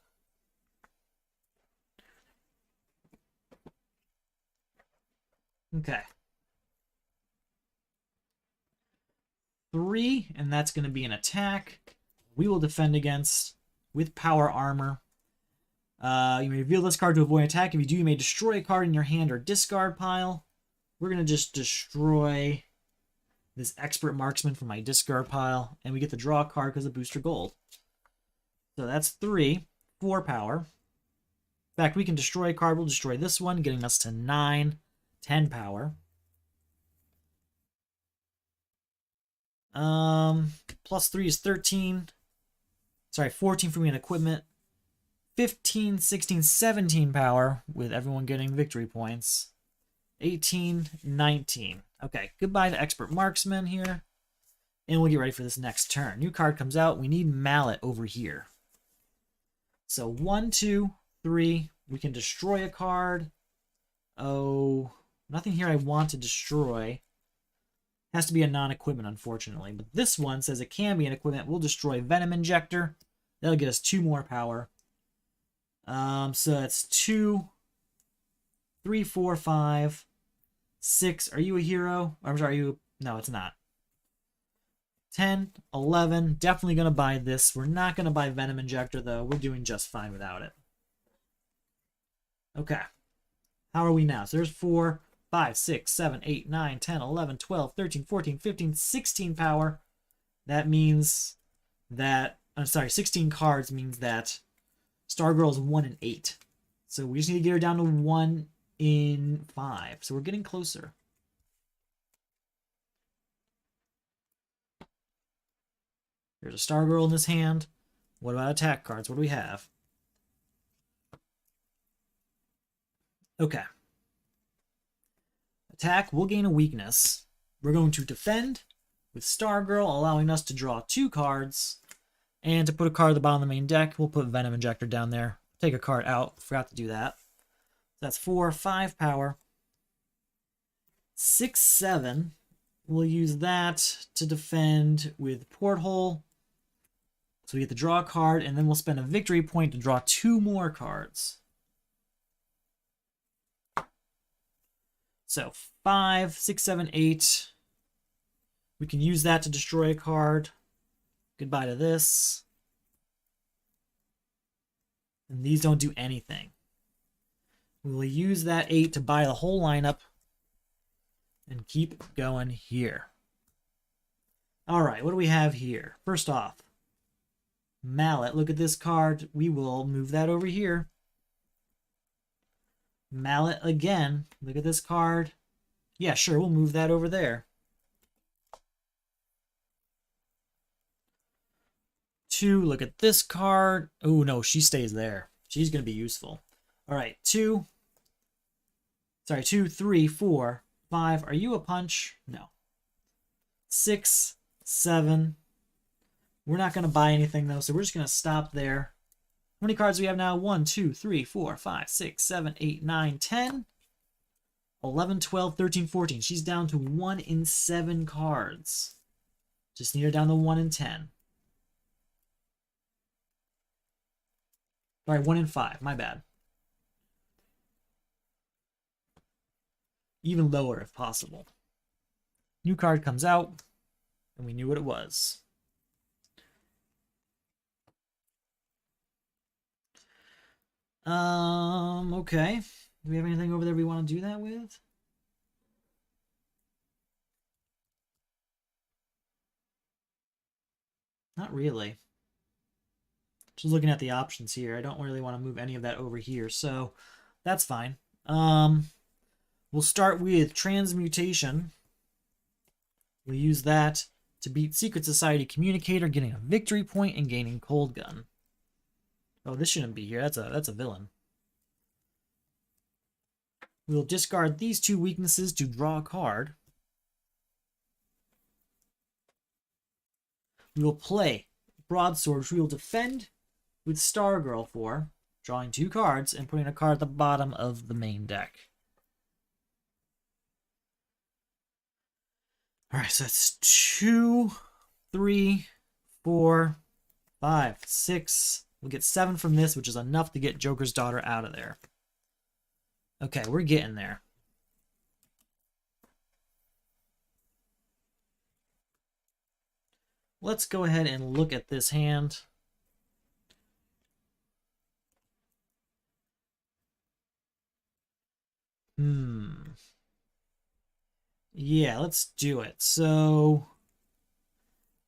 Okay. 3, and that's going to be an attack. We will defend against with power armor. You may reveal this card to avoid attack. If you do, you may destroy a card in your hand or discard pile. We're going to just destroy this expert marksman from my discard pile, and we get to draw a card because of Booster Gold. So that's 3, 4 power. In fact, we can destroy a card. We'll destroy this one, getting us to 9, 10 power. Plus 3 is 13. Sorry, 14 for me in equipment. 15, 16, 17 power with everyone getting victory points. 18, 19. Okay, goodbye to Expert Marksman here. And we'll get ready for this next turn. New card comes out. We need Mallet over here. So 1, 2, 3. We can destroy a card. Oh, nothing here I want to destroy. Has to be a non-equipment, unfortunately. But this one says it can be an equipment. We'll destroy Venom Injector. That'll get us 2 more power. So that's 2, 3, 4, 5, 6. Are you a hero? I'm sorry, are you... No, it's not. 10, 11. Definitely going to buy this. We're not going to buy Venom Injector, though. We're doing just fine without it. Okay. How are we now? So there's 4, 5, 6, 7, 8, 9, 10, 11, 12, 13, 14, 15, 16 power. That means that... I'm sorry, 16 cards means that Stargirl is 1 in 8. So we just need to get her down to 1 in 5. So we're getting closer. There's a Stargirl in this hand. What about attack cards? What do we have? Okay. Attack, we'll gain a weakness. We're going to defend with Stargirl, allowing us to draw 2 cards. And to put a card at the bottom of the main deck, we'll put Venom Injector down there. Take a card out. Forgot to do that. That's 4, 5 power. 6, 7. We'll use that to defend with Porthole. So we get to draw a card, and then we'll spend a victory point to draw 2 more cards. So 5, 6, 7, 8. We can use that to destroy a card. Goodbye to this. And these don't do anything. We will use that 8 to buy the whole lineup and keep going here. Alright, what do we have here? First off, Mallet. Look at this card. We will move that over here. Mallet again. Look at this card. Yeah, sure, we'll move that over there. 2, look at this card. Oh, no, she stays there. She's going to be useful. All right, 2. Sorry, 2, 3, 4, 5. Are you a punch? No. 6, 7. We're not going to buy anything, though, so we're just going to stop there. How many cards do we have now? 1, 2, 3, 4, 5, 6, 7, 8, 9, 10, 11, 12, 13, 14. She's down to 1 in 7 cards. Just need her down to 1 in 10. All right, 1 in 5. My bad. Even lower if possible. New card comes out, and we knew what it was. Okay. Do we have anything over there we want to do that with? Not really. Just looking at the options here. I don't really want to move any of that over here, so that's fine. We'll start with Transmutation. We'll use that to beat Secret Society Communicator, getting a victory point and gaining Cold Gun. Oh, this shouldn't be here. That's a villain. We'll discard these 2 weaknesses to draw a card. we will play Broadsword, which we will defend with Stargirl for, drawing 2 cards and putting a card at the bottom of the main deck. Alright, so that's 2, 3, 4, 5, 6. We'll get 7 from this, which is enough to get Joker's Daughter out of there. Okay, we're getting there. Let's go ahead and look at this hand. Yeah, let's do it. So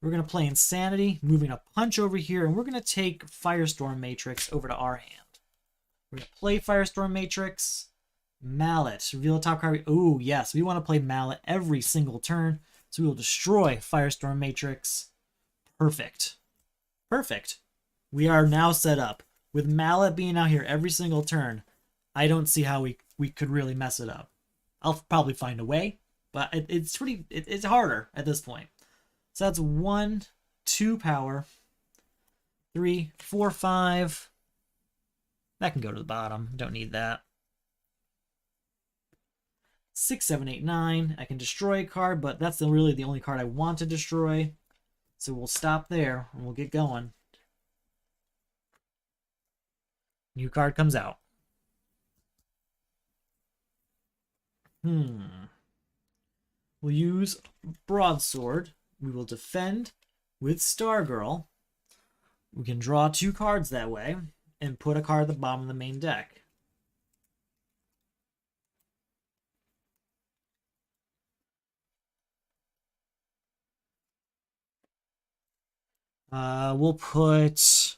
we're going to play Insanity, moving a punch over here, and we're going to take Firestorm Matrix over to our hand. We're going to play Firestorm Matrix, Mallet, reveal the top card. Oh, yes, we want to play Mallet every single turn, so we will destroy Firestorm Matrix. Perfect. Perfect. We are now set up. With Mallet being out here every single turn, I don't see how we could really mess it up. I'll probably find a way, but it's harder at this point. So that's 1, 2 power, 3, 4, 5. That can go to the bottom. Don't need that. 6, 7, 8, 9. I can destroy a card, but that's really the only card I want to destroy. So we'll stop there and we'll get going. New card comes out. We'll use Broadsword. We will defend with Stargirl. We can draw 2 cards that way and put a card at the bottom of the main deck. We'll put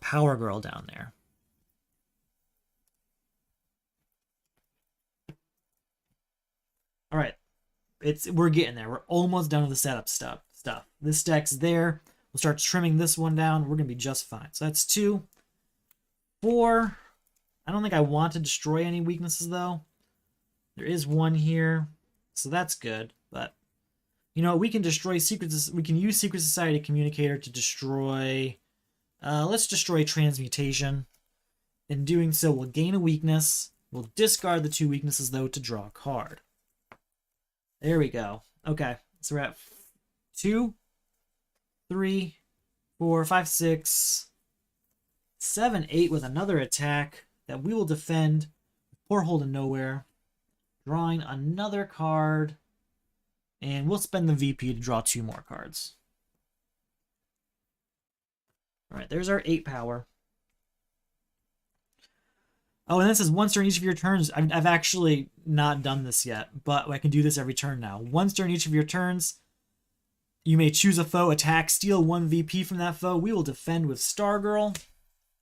Power Girl down there. All right, we're getting there. We're almost done with the setup stuff. This deck's there. We'll start trimming this one down. We're gonna be just fine. So that's 2, 4. I don't think I want to destroy any weaknesses though. There is 1 here, so that's good. But you know, we can destroy secrets. We can use Secret Society Communicator to destroy. Let's destroy Transmutation. In doing so, we'll gain a weakness. We'll discard the 2 weaknesses though to draw a card. There we go. Okay, so we're at 2, 3, 4, 5, 6, 7, 8 with another attack that we will defend. Porthole to Nowhere. Drawing another card. And we'll spend the VP to draw 2 more cards. Alright, there's our 8 power. Oh, and this is once during each of your turns. I've actually not done this yet, but I can do this every turn now. Once during each of your turns, you may choose a foe, attack, steal 1 VP from that foe. We will defend with Stargirl,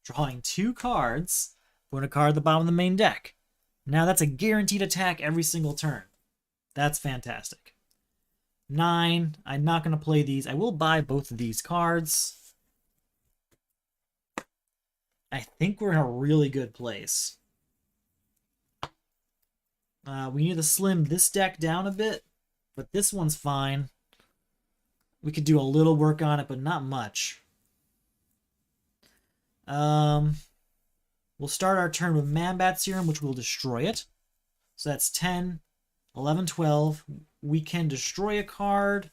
drawing 2 cards, put a card at the bottom of the main deck. Now that's a guaranteed attack every single turn. That's fantastic. 9, I'm not going to play these. I will buy both of these cards. I think we're in a really good place. We need to slim this deck down a bit, but this one's fine. We could do a little work on it, but not much. We'll start our turn with Man-Bat Serum, which will destroy it. So that's 10, 11, 12. We can destroy a card.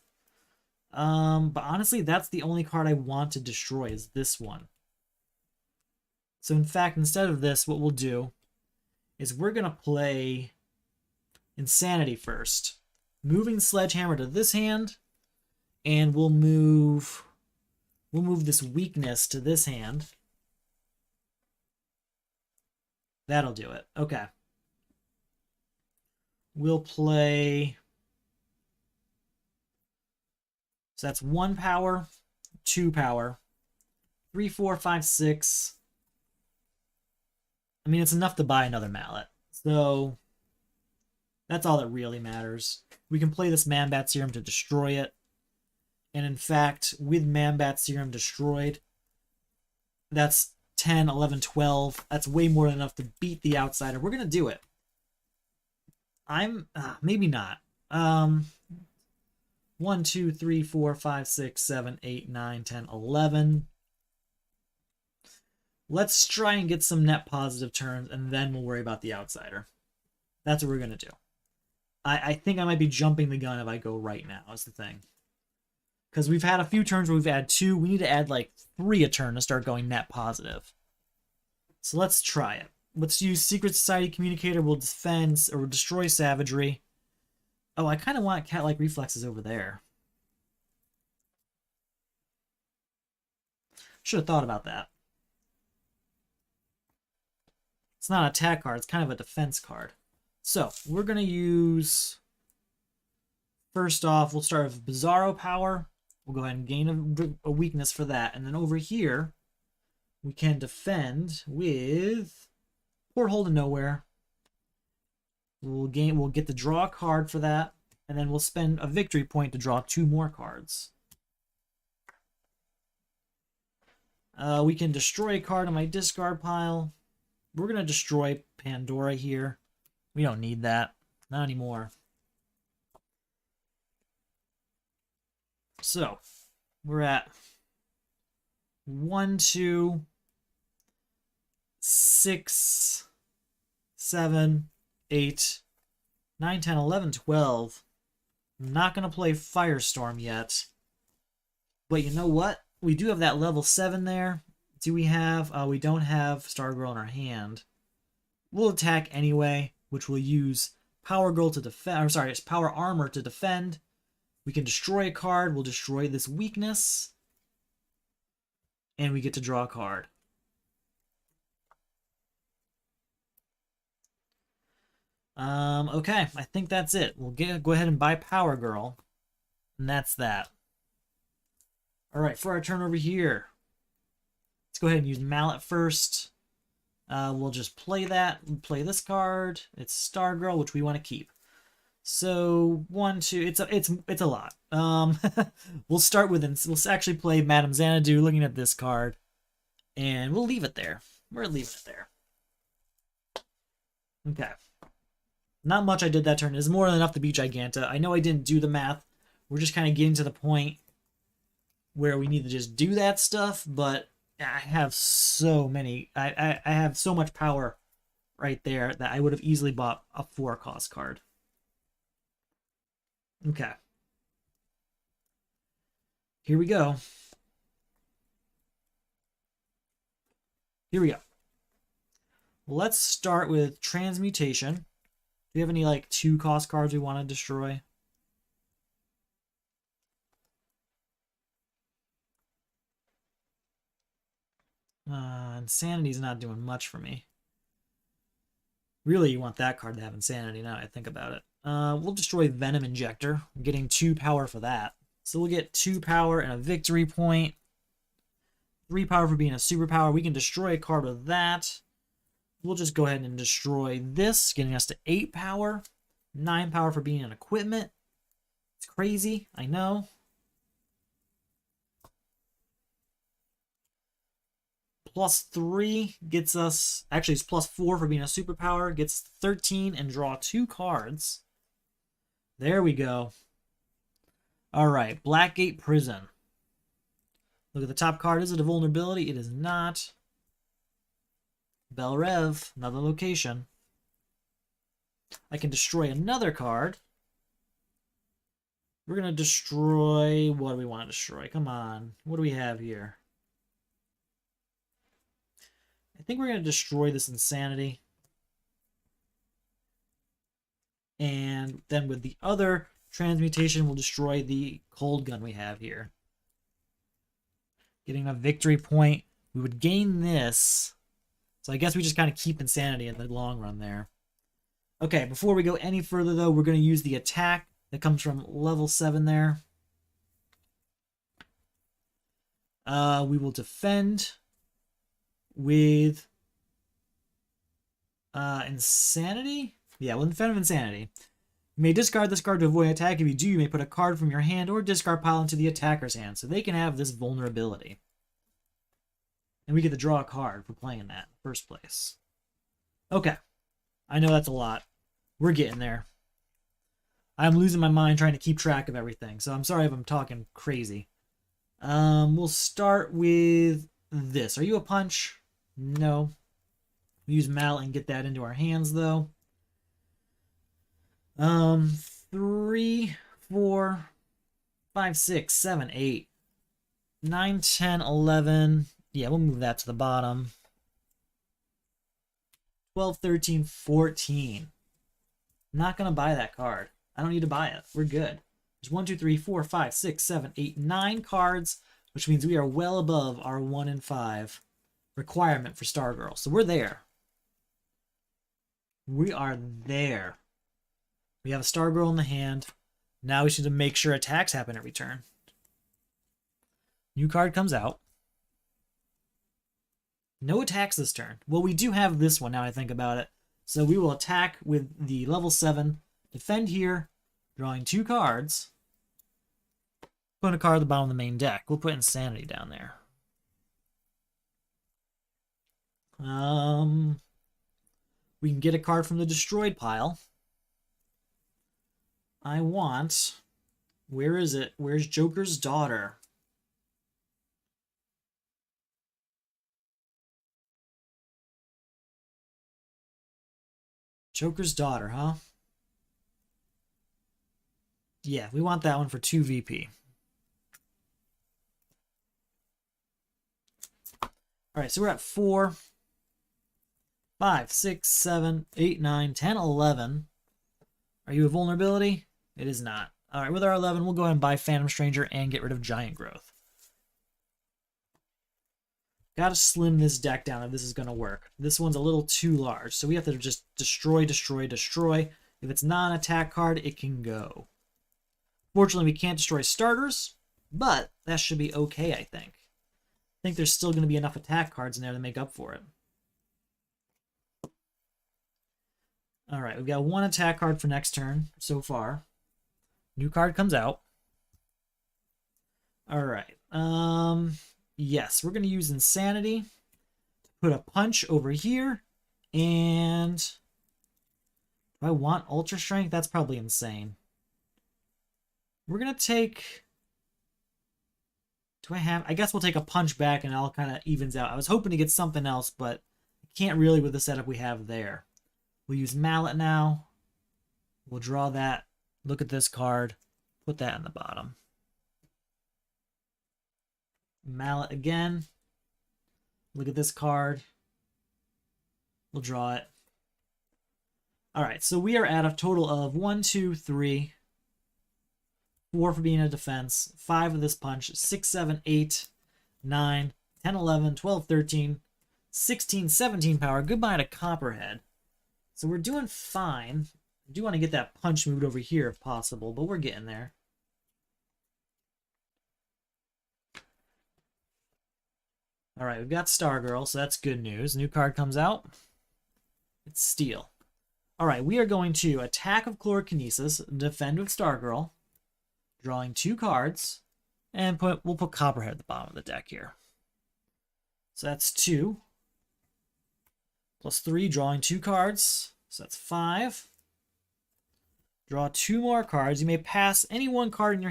But honestly, that's the only card I want to destroy is this one. So in fact, instead of this, what we'll do is we're going to play Insanity first. Moving Sledgehammer to this hand, and we'll move this weakness to this hand. That'll do it. Okay. We'll play... So that's 1 power, 2 power, 3, 4, 5, 6... I mean, it's enough to buy another mallet. So, that's all that really matters. We can play this Man-Bat Serum to destroy it. And in fact, with Man-Bat Serum destroyed, that's 10, 11, 12. That's way more than enough to beat the outsider. We're going to do it. Maybe not. We'll 1, 2, 3, 4, 5, 6, 7, 8, 9, 10, 11. Let's try and get some net positive turns, and then we'll worry about the outsider. That's what we're going to do. I think I might be jumping the gun if I go right now, is the thing. Because we've had a few turns where we've had 2. We need to add like 3 a turn to start going net positive. So let's try it. Let's use Secret Society Communicator. We'll defend or destroy savagery. Oh, I kind of want cat-like reflexes over there. Should have thought about that. It's not an attack card. It's kind of a defense card. So, we're going to use... First off, we'll start with Bizarro Power. We'll go ahead and gain a weakness for that. And then over here, we can defend with Porthole to Nowhere. We'll get to draw a card for that, and then we'll spend a victory point to draw 2 more cards. We can destroy a card on my discard pile. We're going to destroy Pandora here. We don't need that. Not anymore. So, we're at 1, 2, 6, 7, 8, 9, 10, 11, 12. I'm not going to play Firestorm yet. But you know what? We do have that level 7 there. Do we have... we don't have Stargirl in our hand. We'll attack anyway, which will use Power Girl to defend... sorry, it's Power Armor to defend. We can destroy a card. We'll destroy this weakness. And we get to draw a card. Okay, I think that's it. We'll go ahead and buy Power Girl. And that's that. Alright, for our turn over here, let's go ahead and use Mallet first. We'll just play that. We'll play this card. It's Stargirl, which we want to keep. So 1, 2. It's a lot. We'll start with we'll actually play Madame Xanadu, looking at this card, and we'll leave it there. We're leaving it there. Okay. Not much I did that turn. It's more than enough to beat Giganta. I know I didn't do the math. We're just kind of getting to the point where we need to just do that stuff, but I have so many. I have so much power right there that I would have easily bought a 4-cost card. Okay. Here we go. Here we go. Let's start with Transmutation. Do we have any, like, 2-cost cards we want to destroy? Insanity's not doing much for me. Really, you want that card to have Insanity now I think about it. We'll destroy Venom Injector. We're getting 2 power for that. So we'll get 2 power and a victory point. 3 power for being a superpower. We can destroy a card with that. We'll just go ahead and destroy this, getting us to 8 power. 9 power for being an equipment. It's crazy, I know. +3 gets us... Actually, it's +4 for being a superpower. Gets 13 and draw 2 cards. There we go. Alright, Blackgate Prison. Look at the top card. Is it a vulnerability? It is not. Belle Rev, another location. I can destroy another card. We're going to destroy... What do we want to destroy? Come on. What do we have here? I think we're going to destroy this Insanity. And then with the other Transmutation, we'll destroy the Cold Gun we have here. Getting a victory point. We would gain this. So I guess we just kind of keep Insanity in the long run there. Okay, before we go any further, though, we're going to use the attack that comes from level 7 there. We will defend with Insanity? Yeah, we'll defend with Insanity. You may discard this card to avoid attack. If you do, you may put a card from your hand or discard pile into the attacker's hand, so they can have this vulnerability. And we get to draw a card for playing that in the first place. Okay. I know that's a lot. We're getting there. I'm losing my mind trying to keep track of everything, so I'm sorry if I'm talking crazy. We'll start with this. Are you a punch? No. We use mallet and get that into our hands, though. 3, 4, 5, 6, 7, 8, 9, 10, 11. Yeah, we'll move that to the bottom. 12, 13, 14. Not going to buy that card. I don't need to buy it. We're good. There's 1, 2, 3, 4, 5, 6, 7, 8, 9 cards, which means we are well above our 1 in 5 requirement for Stargirl. So we're there. We are there. We have a Stargirl in the hand. Now we just need to make sure attacks happen every turn. New card comes out. No attacks this turn. Well, we do have this one now I think about it. So we will attack with the level 7. Defend here. Drawing 2 cards. Put a card at the bottom of the main deck. We'll put Insanity down there. We can get a card from the destroyed pile. I want... Where is it? Where's Joker's Daughter? Joker's Daughter, huh? Yeah, we want that one for 2 VP. Alright, so we're at 4, 5, 6, 7, 8, 9, 10, 11. Are you a vulnerability? It is not. Alright, with our 11, we'll go ahead and buy Phantom Stranger and get rid of Giant Growth. Gotta slim this deck down if this is going to work. This one's a little too large, so we have to just destroy, destroy, destroy. If it's not an attack card, it can go. Fortunately, we can't destroy starters, but that should be okay, I think. I think there's still going to be enough attack cards in there to make up for it. Alright, we've got 1 attack card for next turn so far. New card comes out. Alright, yes, we're going to use Insanity to put a punch over here, and do I want Ultra Strength? That's probably insane. We're going to take... I guess we'll take a punch back and it all kind of evens out. I was hoping to get something else, but I can't really with the setup we have there. We'll use Mallet now. We'll draw that. Look at this card. Put that in the bottom. Mallet again. Look at this card. We'll draw it. Alright, so we are at a total of 1, 2, 3, 4 for being a defense, 5 of this punch, 6, 7, 8, 9, 10, 11, 12, 13, 16, 17 power. Goodbye to Copperhead. So we're doing fine. I do want to get that punch moved over here if possible, but we're getting there. Alright, we've got Stargirl, so that's good news. New card comes out. It's Steel. Alright, we are going to attack with Chlorokinesis, defend with Stargirl, drawing 2 cards, and we'll put Copperhead at the bottom of the deck here. So that's 2. Plus 3, drawing 2 cards. So that's 5. Draw 2 more cards. You may pass any one card in your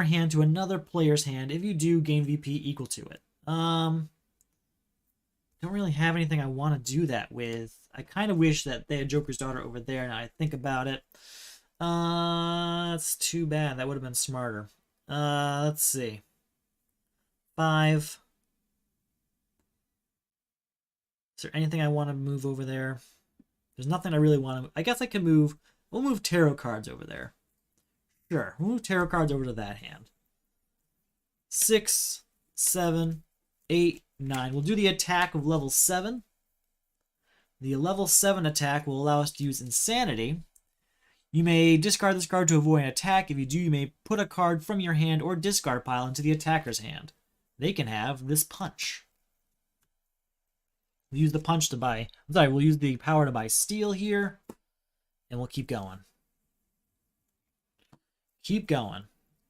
hand to another player's hand. If you do, gain VP equal to it. Don't really have anything I want to do that with. I kind of wish that they had Joker's Daughter over there. Now I think about it. That's too bad. That would have been smarter. Let's see. 5. Is there anything I want to move over there? There's nothing I really want to... I guess I can move... We'll move tarot cards over there. Sure, we'll move tarot cards over to that hand. 6, 7, 8, 9. We'll do the attack of level 7. The level 7 attack will allow us to use Insanity. You may discard this card to avoid an attack. If you do, you may put a card from your hand or discard pile into the attacker's hand. They can have this punch. We'll use the punch to buy... I'm sorry, we'll use the power to buy Steel here. And we'll keep going. Keep going.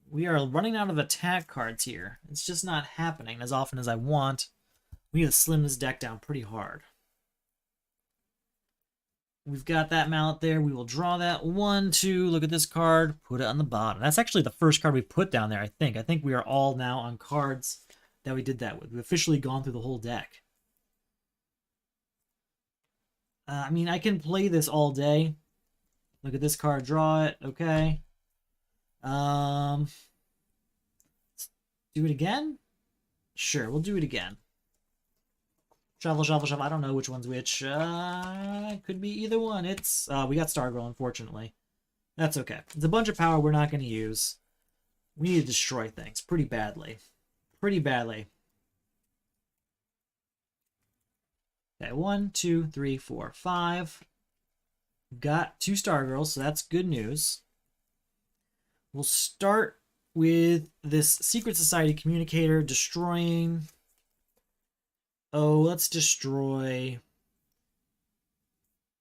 We are running out of attack cards here. It's just not happening as often as I want. We need to slim this deck down pretty hard. We've got that mallet there. We will draw that. 1, 2. Look at this card. Put it on the bottom. That's actually the first card we put down there, I think. I think we are all now on cards that we did that with. We've officially gone through the whole deck. I mean, I can play this all day. Look at this card. Draw it. Okay. Let's do it again? Sure, we'll do it again. Shuffle, shuffle, shuffle. I don't know which one's which. Could be either one. It's we got Stargirl, unfortunately. That's okay. It's a bunch of power we're not going to use. We need to destroy things pretty badly. Pretty badly. Okay, 1, 2, 3, 4, 5. Got 2 Stargirls, so that's good news. We'll start with this Secret Society communicator destroying. Oh, let's destroy.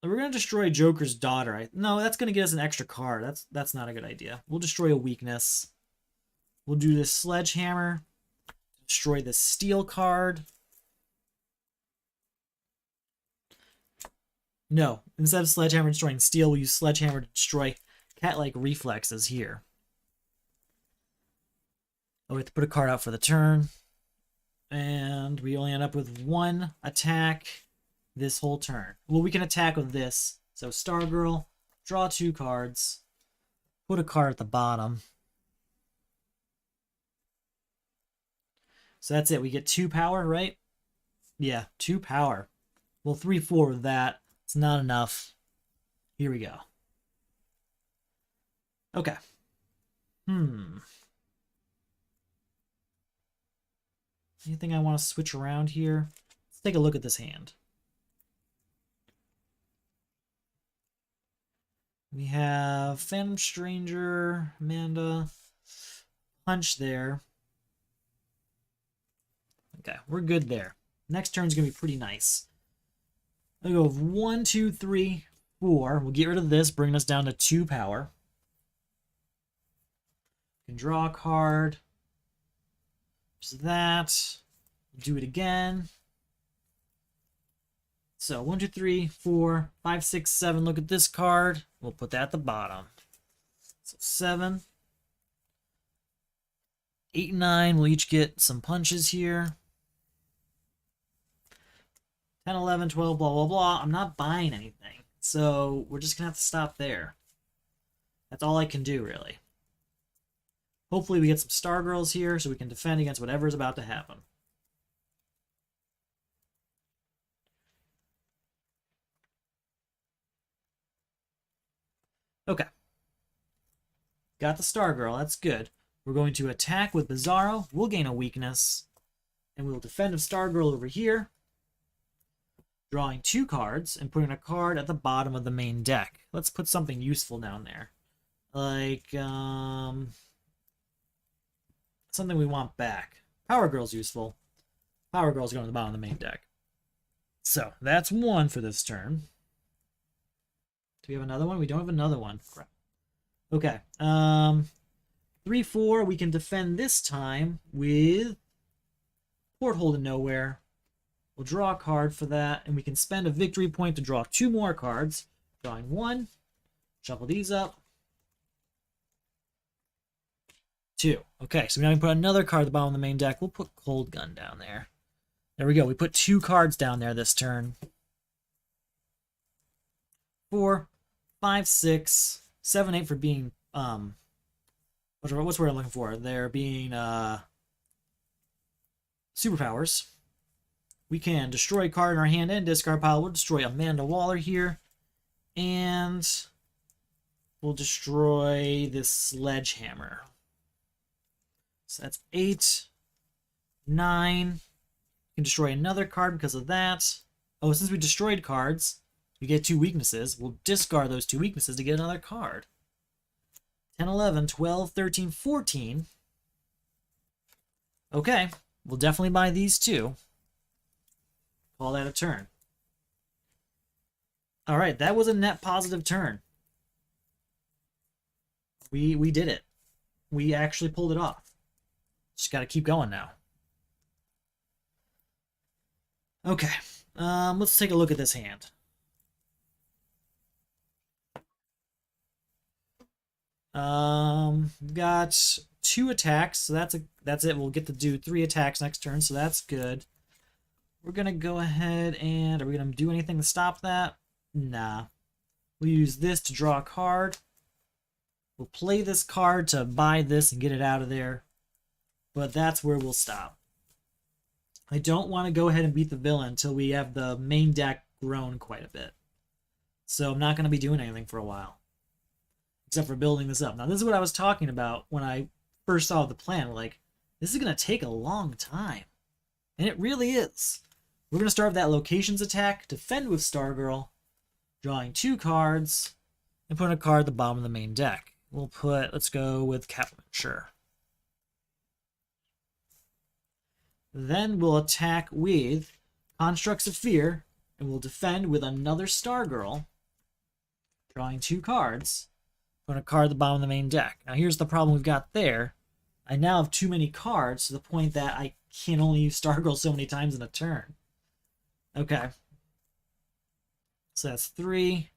We're gonna destroy Joker's daughter. No, that's gonna get us an extra card. That's not a good idea. We'll destroy a weakness. We'll do this sledgehammer. Destroy the steel card. No, instead of sledgehammer destroying steel, we'll use sledgehammer to destroy cat-like reflexes here. Oh, we have to put a card out for the turn. And we only end up with 1 attack this whole turn. Well, we can attack with this. So Stargirl, draw 2 cards, put a card at the bottom. So that's it. We get 2 power, right? Yeah, 2 power. Well, 3, 4 with that. It's not enough. Here we go. Okay. Anything I want to switch around here? Let's take a look at this hand. We have Phantom Stranger, Amanda, Punch there. Okay, we're good there. Next turn's going to be pretty nice. I'll go 1, 2, 3, 4. We'll get rid of this, bringing us down to 2 power. We can draw a card. Just that. Do it again. So 1, 2, 3, 4, 5, 6, 7. Look at this card. We'll put that at the bottom. So 7, 8, 9. We'll each get some punches here. 10, 11, 12, blah, blah, blah. I'm not buying anything. So we're just going to have to stop there. That's all I can do, really. Hopefully we get some Stargirls here so we can defend against whatever is about to happen. Okay. Got the Stargirl. That's good. We're going to attack with Bizarro. We'll gain a weakness. And we'll defend with Stargirl over here. Drawing 2 cards and putting a card at the bottom of the main deck. Let's put something useful down there. Like, something we want back. Power Girl's useful. Power Girl's going to the bottom of the main deck. So, that's 1 for this turn. Do we have another one? We don't have another one. Crap. Okay. 3, 4. We can defend this time with Porthole to Nowhere. We'll draw a card for that, and we can spend a victory point to draw 2 more cards. Drawing 1. Shuffle these up. 2. Okay, so now we can put another card at the bottom of the main deck. We'll put Cold Gun down there. There we go. We put 2 cards down there this turn. 4, 5, 6, 7, 8 for being, what's the word I'm looking for? They're being, superpowers. We can destroy a card in our hand and discard pile. We'll destroy Amanda Waller here. And we'll destroy this Sledgehammer. So that's 8, 9. We can destroy another card because of that. Oh, since we destroyed cards, we get 2 weaknesses. We'll discard those 2 weaknesses to get another card. 10, 11, 12, 13, 14. Okay, we'll definitely buy these 2. Call that a turn. Alright, that was a net positive turn. We did it. We actually pulled it off. Just gotta keep going now. Okay, let's take a look at this hand. We've got 2 attacks, so that's it. We'll get to do 3 attacks next turn, so that's good. We're gonna go ahead and are we gonna do anything to stop that? Nah. We'll use this to draw a card. We'll play this card to buy this and get it out of there. But that's where we'll stop. I don't want to go ahead and beat the villain until we have the main deck grown quite a bit. So I'm not going to be doing anything for a while. Except for building this up. Now this is what I was talking about when I first saw the plan. Like, this is going to take a long time. And it really is. We're going to start with that locations attack, defend with Stargirl, drawing 2 cards, and putting a card at the bottom of the main deck. We'll put, let's go with Catwoman, sure. Then we'll attack with Constructs of Fear, and we'll defend with another Stargirl, drawing 2 cards, putting a card at the bottom of the main deck. Now here's the problem we've got there. I now have too many cards to the point that I can only use Stargirl so many times in a turn. Okay. So that's 3.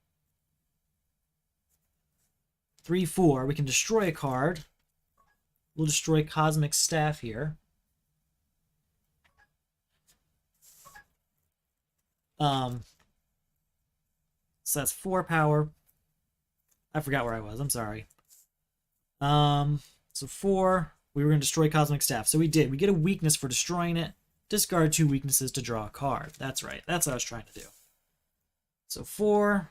3, 4. We can destroy a card. We'll destroy Cosmic Staff here. So that's 4 power. I forgot where I was. I'm sorry. So 4. We were going to destroy Cosmic Staff. So we did. We get a weakness for destroying it. Discard 2 weaknesses to draw a card. That's right. That's what I was trying to do. So 4.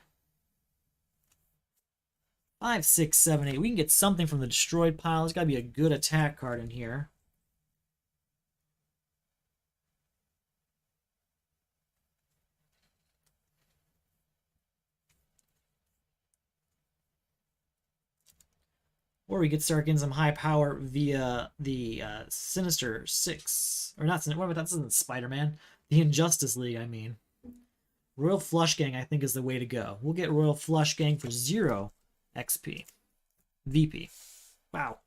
5, 6, 7, 8. We can get something from the destroyed pile. There's got to be a good attack card in here. Or we could start getting some high power via the Sinister 6. Or not, what about that? Isn't Spider-Man. The Injustice League, I mean. Royal Flush Gang, I think, is the way to go. We'll get Royal Flush Gang for 0 XP. VP. Wow.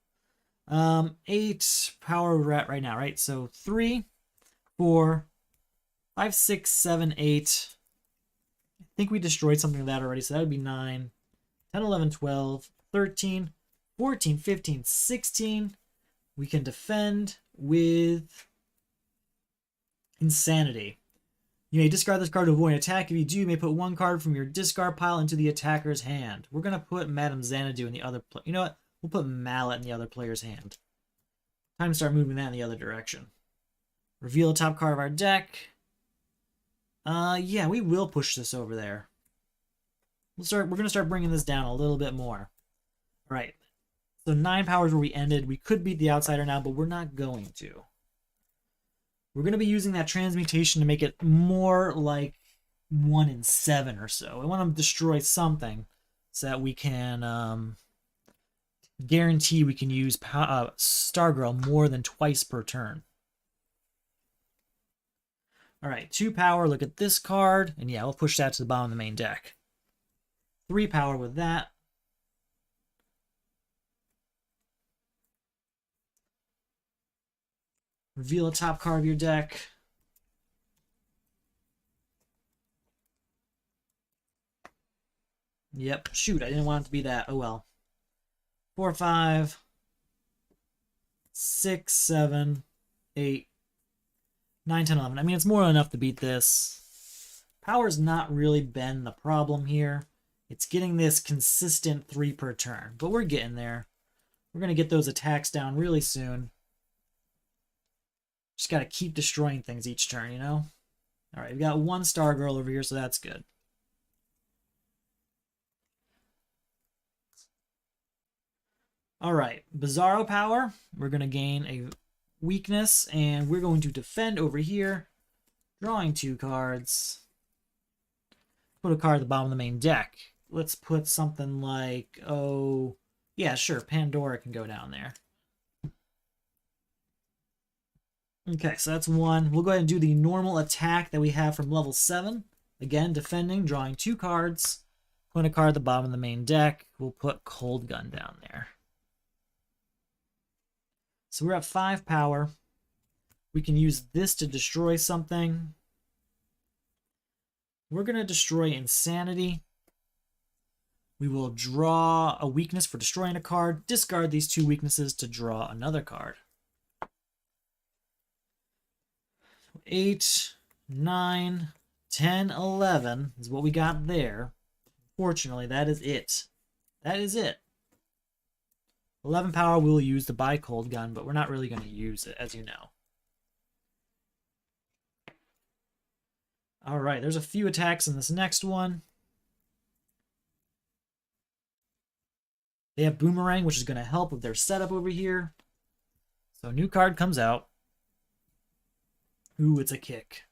8 power we're at right now, right? So 3, 4, 5, 6, 7, 8. I think we destroyed something of that already, so that would be 9, 10, 11, 12, 13, 14, 15, 16. We can defend with Insanity. You may discard this card to avoid an attack. If you do, you may put 1 card from your discard pile into the attacker's hand. We're going to put Madame Xanadu in the other... You know what? We'll put Mallet in the other player's hand. Time to start moving that in the other direction. Reveal the top card of our deck. Yeah, we will push this over there. We're going to start bringing this down a little bit more. All right. So 9 powers where we ended. We could beat the outsider now, but we're not going to. We're going to be using that transmutation to make it more like 1 in 7 or so. I want to destroy something so that we can guarantee we can use Stargirl more than twice per turn. All right, 2 power. Look at this card. And yeah, we'll push that to the bottom of the main deck. 3 power with that. Reveal a top card of your deck. Yep. Shoot, I didn't want it to be that. Oh well. 4, 5, 6, 7, 8, 9, 10, 11. I mean, it's more than enough to beat this. Power's not really been the problem here. It's getting this consistent 3 per turn. But we're getting there. We're going to get those attacks down really soon. Just got to keep destroying things each turn, you know? All right, we've got 1 Stargirl over here, so that's good. All right, Bizarro power. We're going to gain a weakness, and we're going to defend over here, drawing 2 cards. Put a card at the bottom of the main deck. Let's put something like, oh, yeah, sure, Pandora can go down there. Okay, so that's 1. We'll go ahead and do the normal attack that we have from level 7. Again, defending, drawing 2 cards. Put a card at the bottom of the main deck. We'll put Cold Gun down there. So we're at 5 power. We can use this to destroy something. We're going to destroy Insanity. We will draw a weakness for destroying a card, discard these 2 weaknesses to draw another card. 8, 9, 10, 11 is what we got there. Fortunately, that is it. That is it. 11 power we'll use to buy Cold Gun, but we're not really going to use it, as you know. Alright, there's a few attacks in this next one. They have Boomerang, which is going to help with their setup over here. So new card comes out. Ooh, it's a kick.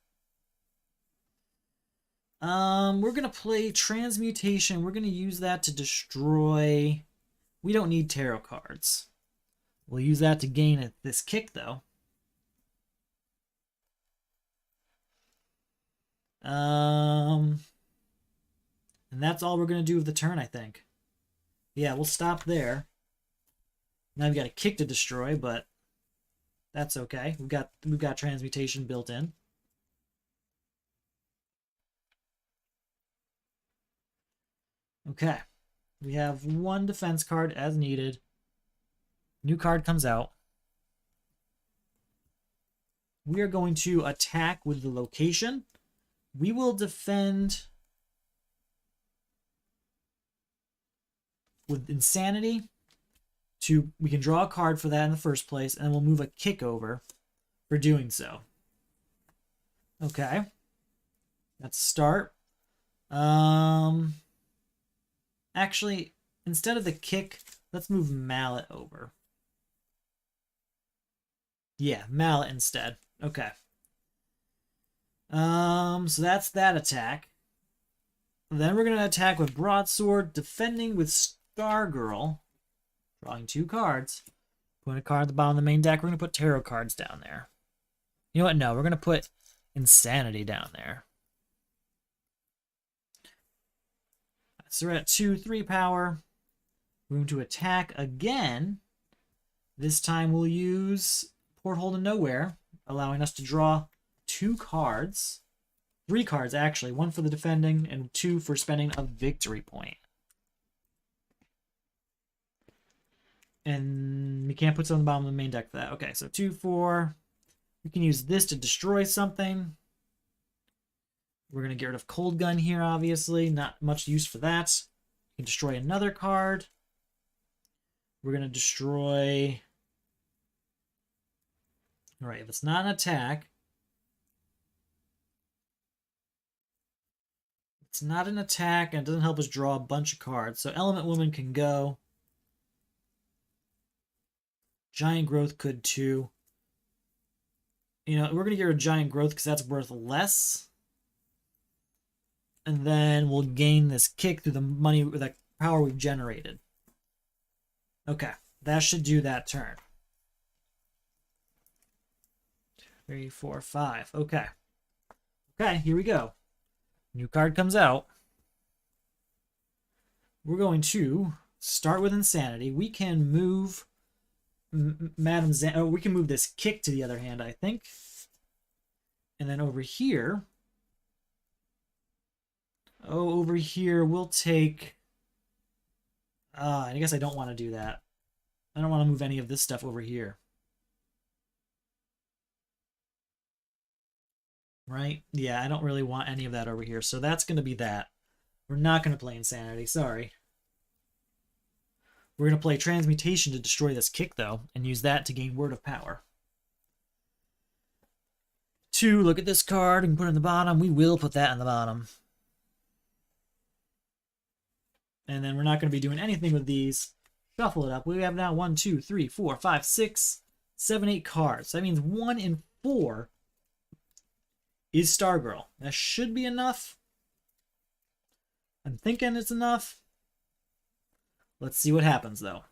We're going to play Transmutation. We're going to use that to destroy... We don't need tarot cards. We'll use that to gain this kick, though. And that's all we're going to do with the turn, I think. Yeah, we'll stop there. Now we've got a kick to destroy, but that's okay. We've got Transmutation built in. Okay. We have 1 defense card as needed. New card comes out. We are going to attack with the location. We will defend with Insanity. We can draw a card for that in the first place, and we'll move a kick over for doing so. Okay. Let's start. Actually, instead of the kick, let's move Mallet over. Yeah, Mallet instead. Okay. So that's that attack. Then we're going to attack with Broadsword, defending with Stargirl. Drawing 2 cards. Put a card at the bottom of the main deck. We're going to put tarot cards down there. You know what? No, we're going to put Insanity down there. So we're at 2, 3 power. We're going to attack again. This time we'll use Porthole to Nowhere, allowing us to draw 2 cards. 3 cards, actually. 1 for the defending and 2 for spending a victory point. And we can't put some on the bottom of the main deck for that. Okay, so 2, 4. We can use this to destroy something. We're going to get rid of Cold Gun here, obviously. Not much use for that. We can destroy another card. We're going to destroy... Alright, if it's not an attack... It's not an attack, and it doesn't help us draw a bunch of cards. So Element Woman can go. Giant Growth could too. You know, we're going to get rid of Giant Growth because that's worth less. And then we'll gain this kick through the money, the power we've generated. Okay, that should do that turn. 3, 4, 5. Okay. Okay, here we go. New card comes out. We're going to start with Insanity. We can move Madam Zan. Oh, we can move this kick to the other hand, I think. And then over here. Oh, over here we'll take. I guess I don't want to do that. I don't want to move any of this stuff over here. Right? Yeah, I don't really want any of that over here. So that's going to be that. We're not going to play Insanity. Sorry. We're going to play Transmutation to destroy this kick, though, and use that to gain Word of Power. 2, look at this card and put it in the bottom. We will put that in the bottom. And then we're not going to be doing anything with these. Shuffle it up. We have now 1, 2, 3, 4, 5, 6, 7, 8 cards. So that means 1 in 4 is Stargirl. That should be enough. I'm thinking it's enough. Let's see what happens, though.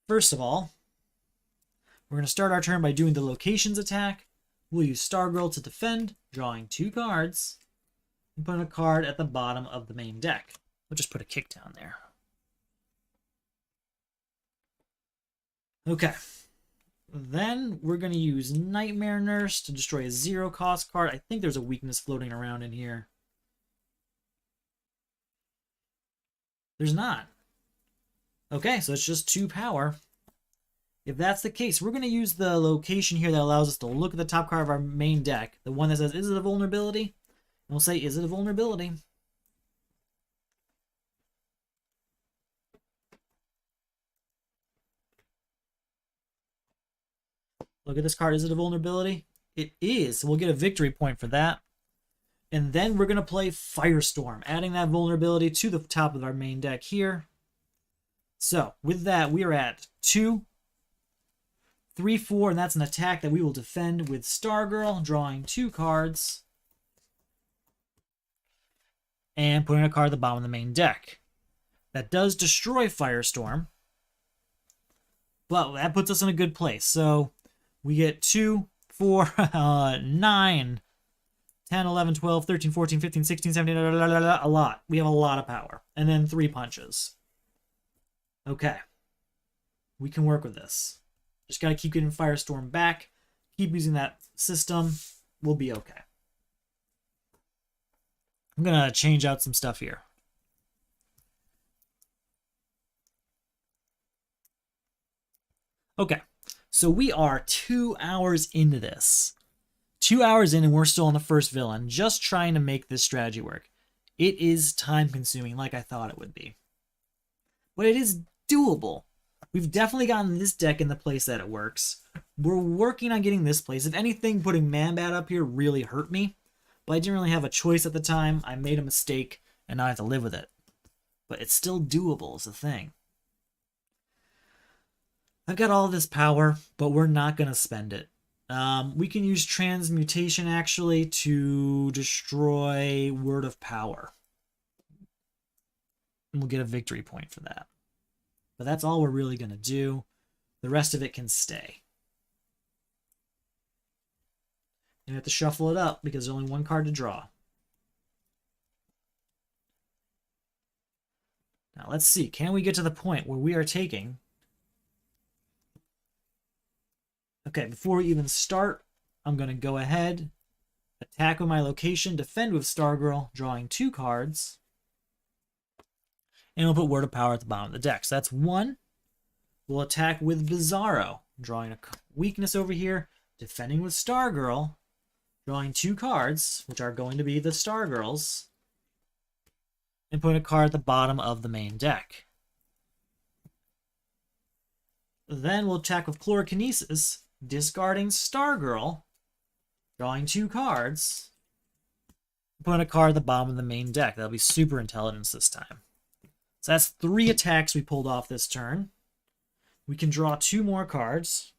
First of all, we're going to start our turn by doing the locations attack. We'll use Stargirl to defend, drawing 2 cards, and putting a card at the bottom of the main deck. We'll just put a kick down there. Okay. Then we're going to use Nightmare Nurse to destroy a 0-cost card. I think there's a weakness floating around in here. There's not. Okay, so it's just 2 power. If that's the case, we're going to use the location here that allows us to look at the top card of our main deck. The one that says, is it a vulnerability? And we'll say, is it a vulnerability? Look at this card. Is it a vulnerability? It is. So we'll get a victory point for that. And then we're going to play Firestorm, adding that vulnerability to the top of our main deck here. So with that, we are at 2, 3, 4, and that's an attack that we will defend with Stargirl, drawing 2 cards. And putting a card at the bottom of the main deck. That does destroy Firestorm. But that puts us in a good place. So we get 2, 4, 9, 10, 11, 12, 13, 14, 15, 16, 17, a lot. We have a lot of power. And then 3 punches. Okay. We can work with this. Just got to keep getting Firestorm back. Keep using that system. We'll be okay. I'm going to change out some stuff here. Okay. So we are 2 hours into this. 2 hours in and we're still on the first villain, just trying to make this strategy work. It is time consuming like I thought it would be. But it is doable. We've definitely gotten this deck in the place that it works. We're working on getting this place. If anything, putting Man-Bat up here really hurt me. But I didn't really have a choice at the time. I made a mistake and now I have to live with it. But it's still doable is the thing. I've got all this power, but we're not going to spend it. We can use Transmutation, actually, to destroy Word of Power. And we'll get a victory point for that. But that's all we're really going to do. The rest of it can stay. You have to shuffle it up because there's only 1 card to draw. Now, let's see. Can we get to the point where we are taking... Okay, before we even start, I'm going to go ahead, attack with my location, defend with Stargirl, drawing 2 cards, and we'll put Word of Power at the bottom of the deck. So that's 1. We'll attack with Bizarro, drawing a weakness over here, defending with Stargirl, drawing 2 cards, which are going to be the Stargirls, and putting a card at the bottom of the main deck. Then we'll attack with Chlorokinesis, discarding Stargirl, drawing 2 cards, putting a card at the bottom of the main deck. That'll be Super Intelligence this time. So that's 3 attacks we pulled off this turn. We can draw 2 more cards.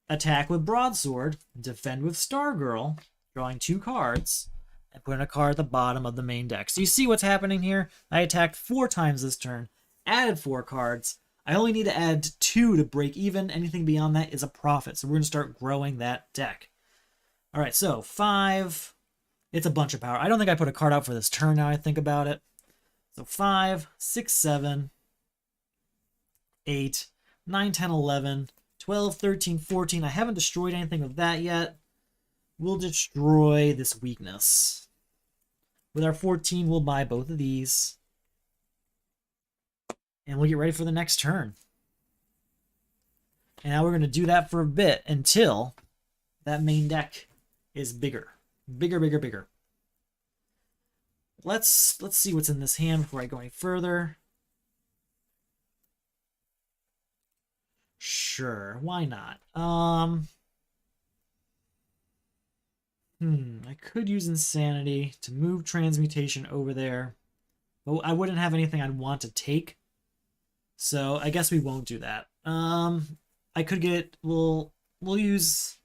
Attack with Broadsword, defend with Stargirl, drawing 2 cards, and putting a card at the bottom of the main deck. So you see what's happening here? I attacked 4 times this turn, added 4 cards. I only need to add 2 to break even. Anything beyond that is a profit. So we're going to start growing that deck. All right, so 5. It's a bunch of power. I don't think I put a card out for this turn now I think about it. So 5, 6, 7, 8, 9, 10, 11, 12, 13, 14. I haven't destroyed anything with that yet. We'll destroy this weakness. With our 14, we'll buy both of these. And we'll get ready for the next turn. And now we're going to do that for a bit until that main deck is bigger. Bigger, bigger, bigger. Let's see what's in this hand before I go any further. Sure, why not? I could use Insanity to move Transmutation over there. But I wouldn't have anything I'd want to take. So I guess we won't do that. I could get, we'll use,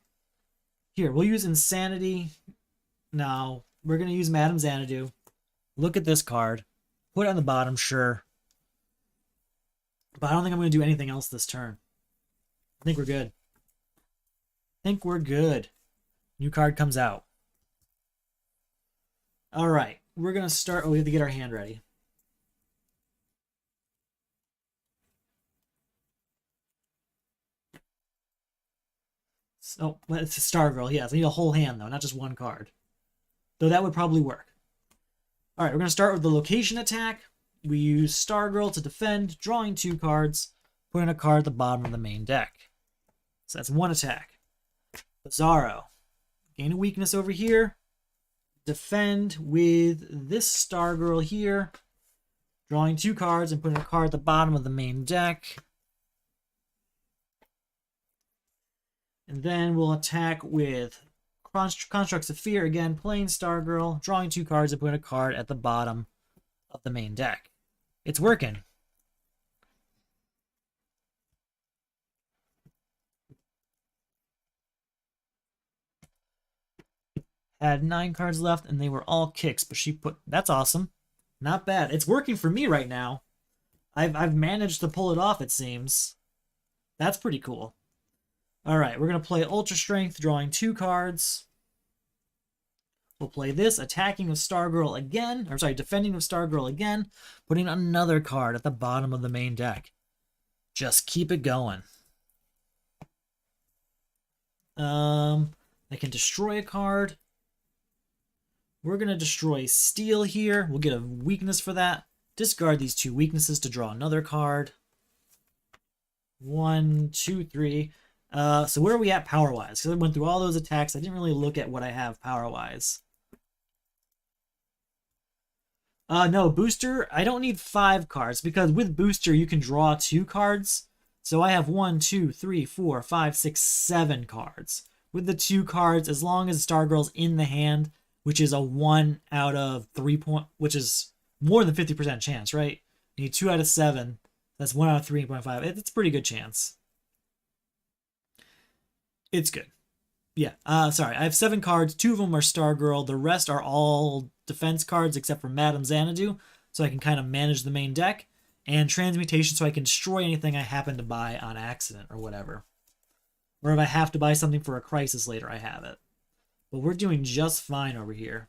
here, we'll use Insanity. No, we're going to use Madame Xanadu. Look at this card. Put it on the bottom, sure. But I don't think I'm going to do anything else this turn. I think we're good. I think we're good. New card comes out. All right, we're going to start. Oh, we have to get our hand ready. So, it's a Stargirl. Yes, I need a whole hand, though, not just 1 card. Though that would probably work. All right, we're going to start with the location attack. We use Stargirl to defend, drawing 2 cards, putting a card at the bottom of the main deck. So that's 1 attack. Bizarro. Gain a weakness over here. Defend with this Stargirl here, drawing 2 cards and putting a card at the bottom of the main deck. And then we'll attack with Constructs of Fear, again, playing Stargirl, drawing 2 cards and putting a card at the bottom of the main deck. It's working. Had 9 cards left, and they were all kicks, but she put... That's awesome. Not bad. It's working for me right now. I've managed to pull it off, it seems. That's pretty cool. All right, we're going to play Ultra Strength, drawing 2 cards. We'll play this, attacking with Stargirl again. Or sorry, defending with Stargirl again. Putting another card at the bottom of the main deck. Just keep it going. I can destroy a card. We're going to destroy Steel here. We'll get a weakness for that. Discard these 2 weaknesses to draw another card. 1, 2, 3. So where are we at power-wise? Because I went through all those attacks. I didn't really look at what I have power-wise. No, Booster, I don't need 5 cards, because with Booster, you can draw 2 cards. So I have 1, 2, 3, 4, 5, 6, 7 cards. With the 2 cards, as long as Stargirl's in the hand, which is a 1 out of 3 which is more than 50% chance, right? You need 2 out of 7. That's 1 out of 3.5. It's a pretty good chance. It's good. Yeah, sorry. I have 7 cards. 2 of them are Stargirl. The rest are all defense cards except for Madame Xanadu, so I can kind of manage the main deck. And Transmutation, so I can destroy anything I happen to buy on accident or whatever. Or if I have to buy something for a crisis later, I have it. But we're doing just fine over here.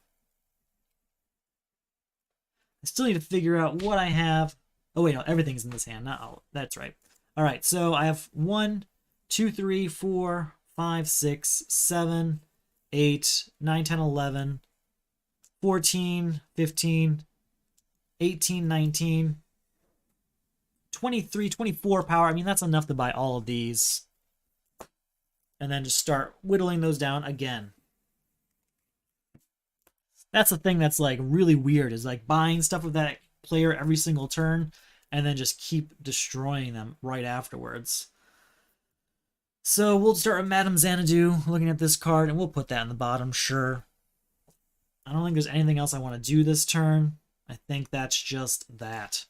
I still need to figure out what I have. Oh, wait, no, everything's in this hand. Not all. That's right. All right, so I have 1, 2, 3, 4, 5, 6, 7, 8, 9, 10, 11, 14, 15, 18, 19, 23, 24 power. I mean, that's enough to buy all of these. And then just start whittling those down again. That's the thing that's like really weird, is like buying stuff with that player every single turn and then just keep destroying them right afterwards. So we'll start with Madame Xanadu, looking at this card, and we'll put that in the bottom, sure. I don't think there's anything else I want to do this turn. I think that's just that.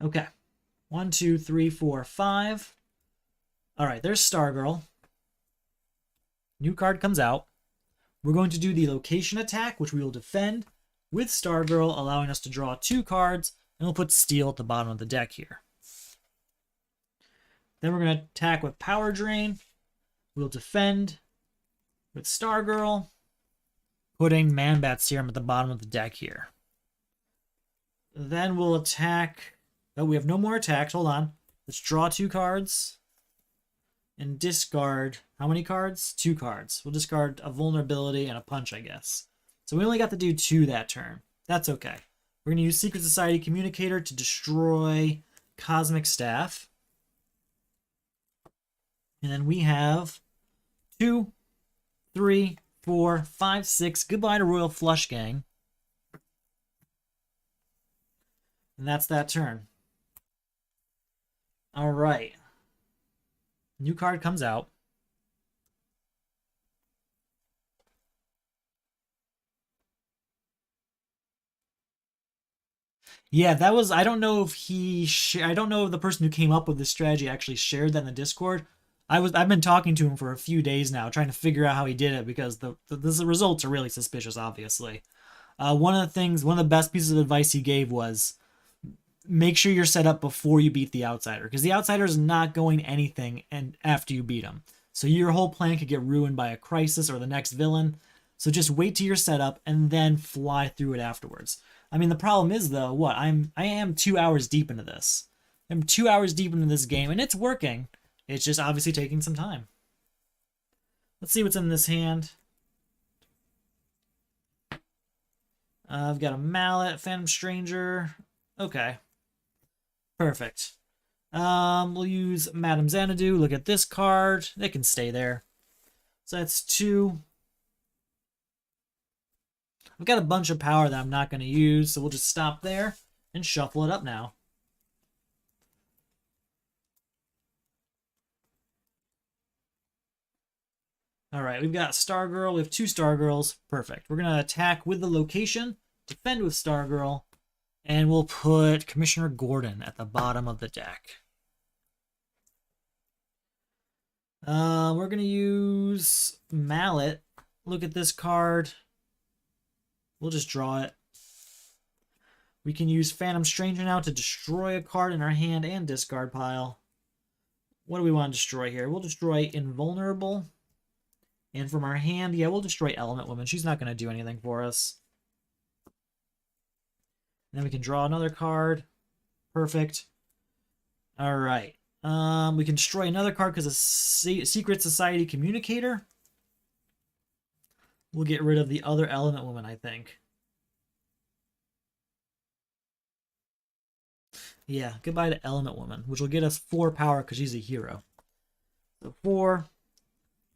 Okay. 1, 2, 3, 4, 5. All right, there's Stargirl. New card comes out. We're going to do the location attack, which we will defend with Stargirl, allowing us to draw 2 cards, and we'll put Steel at the bottom of the deck here. Then we're going to attack with Power Drain. We'll defend with Stargirl, putting Man-Bat Serum at the bottom of the deck here. Then we'll attack... Oh, we have no more attacks. Hold on. Let's draw 2 cards and discard... How many cards? 2 cards. We'll discard a vulnerability and a punch, I guess. So we only got to do 2 that turn. That's okay. We're going to use Secret Society Communicator to destroy Cosmic Staff. And then we have 2, 3, 4, 5, 6. Goodbye to Royal Flush Gang. And that's that turn. All right. New card comes out. Yeah, that was... I don't know if I don't know if the person who came up with this strategy actually shared that in the Discord. I've been talking to him for a few days now, trying to figure out how he did it, because the results are really suspicious, obviously. One of the best pieces of advice he gave was, make sure you're set up before you beat the outsider, because the outsider is not going anything and after you beat him. So your whole plan could get ruined by a crisis or the next villain. So just wait till you're set up and then fly through it afterwards. I mean, the problem is, though, I am 2 hours deep into this. I'm 2 hours deep into this game, and it's working. It's just obviously taking some time. Let's see what's in this hand. I've got a mallet, Phantom Stranger. Okay. Perfect. We'll use Madame Xanadu. Look at this card. It can stay there. So that's 2. I've got a bunch of power that I'm not going to use, so we'll just stop there and shuffle it up now. Alright, we've got Stargirl. We have 2 Stargirls. Perfect. We're going to attack with the location, defend with Stargirl, and we'll put Commissioner Gordon at the bottom of the deck. We're going to use Mallet. Look at this card. We'll just draw it. We can use Phantom Stranger now to destroy a card in our hand and discard pile. What do we want to destroy here? We'll destroy Invulnerable. And from our hand, yeah, we'll destroy Element Woman. She's not going to do anything for us. And then we can draw another card. Perfect. All right. We can destroy another card because of Secret Society Communicator. We'll get rid of the other Element Woman, I think. Yeah, goodbye to Element Woman, which will get us 4 power because she's a hero. So 4,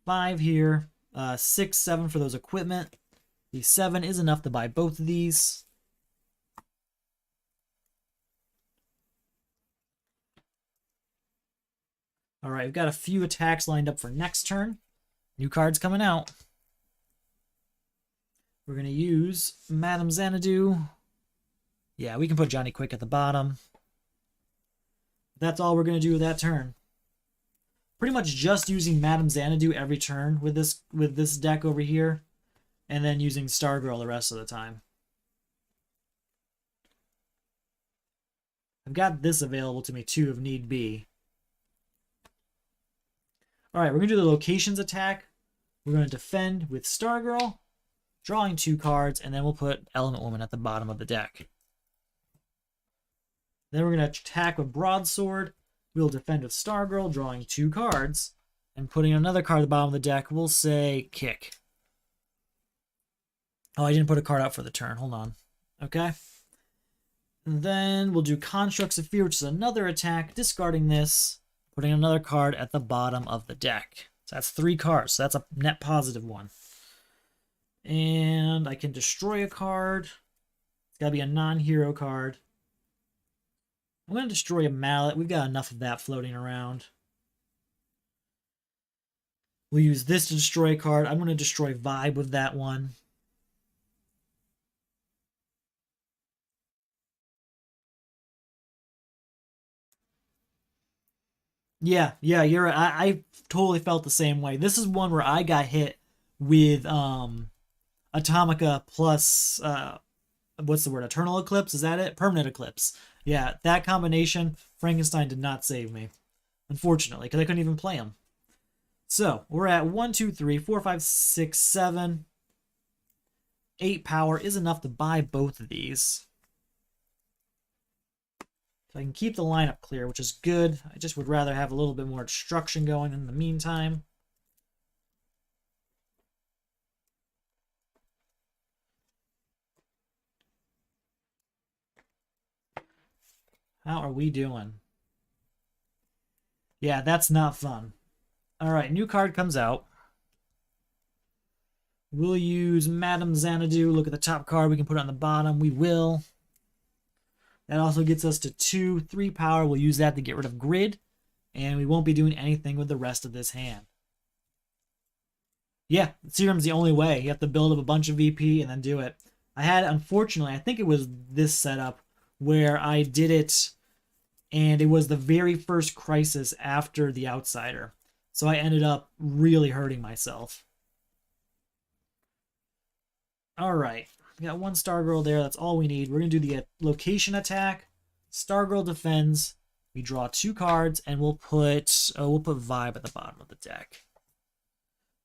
5 here, 6, 7 for those equipment. The 7 is enough to buy both of these. All right, we've got a few attacks lined up for next turn. New cards coming out. We're going to use Madame Xanadu. Yeah, we can put Johnny Quick at the bottom. That's all we're going to do with that turn. Pretty much just using Madame Xanadu every turn with this deck over here. And then using Stargirl the rest of the time. I've got this available to me too if need be. Alright, we're going to do the locations attack. We're going to defend with Stargirl, drawing 2 cards, and then we'll put Element Woman at the bottom of the deck. Then we're going to attack with Broadsword. We'll defend with Stargirl, drawing 2 cards, and putting another card at the bottom of the deck. We'll say Kick. Oh, I didn't put a card out for the turn. Hold on. Okay. And then we'll do Constructs of Fear, which is another attack, discarding this, putting another card at the bottom of the deck. So that's 3 cards. So that's a net positive 1. And I can destroy a card. It's got to be a non-hero card. I'm going to destroy a mallet. We've got enough of that floating around. We'll use this to destroy a card. I'm going to destroy Vibe with that one. Yeah, you're right. I totally felt the same way. This is one where I got hit with Atomica plus what's the word? Eternal Eclipse? Is that it? Permanent Eclipse. Yeah, that combination, Frankenstein did not save me. Unfortunately, because I couldn't even play him. So, we're at 1, 2, 3, 4, 5, 6, 7. 8 power is enough to buy both of these. So I can keep the lineup clear, which is good. I just would rather have a little bit more destruction going in the meantime. How are we doing? Yeah, that's not fun. Alright, new card comes out. We'll use Madame Xanadu. Look at the top card. We can put it on the bottom. We will. That also gets us to 2, 3 power. We'll use that to get rid of Grid. And we won't be doing anything with the rest of this hand. Yeah, Serum's the only way. You have to build up a bunch of VP and then do it. I had, unfortunately, I think it was this setup where I did it, and it was the very first crisis after the Outsider. So I ended up really hurting myself. Alright, we got 1 Stargirl there. That's all we need. We're going to do the location attack. Stargirl defends. We draw 2 cards, and we'll put Vibe at the bottom of the deck.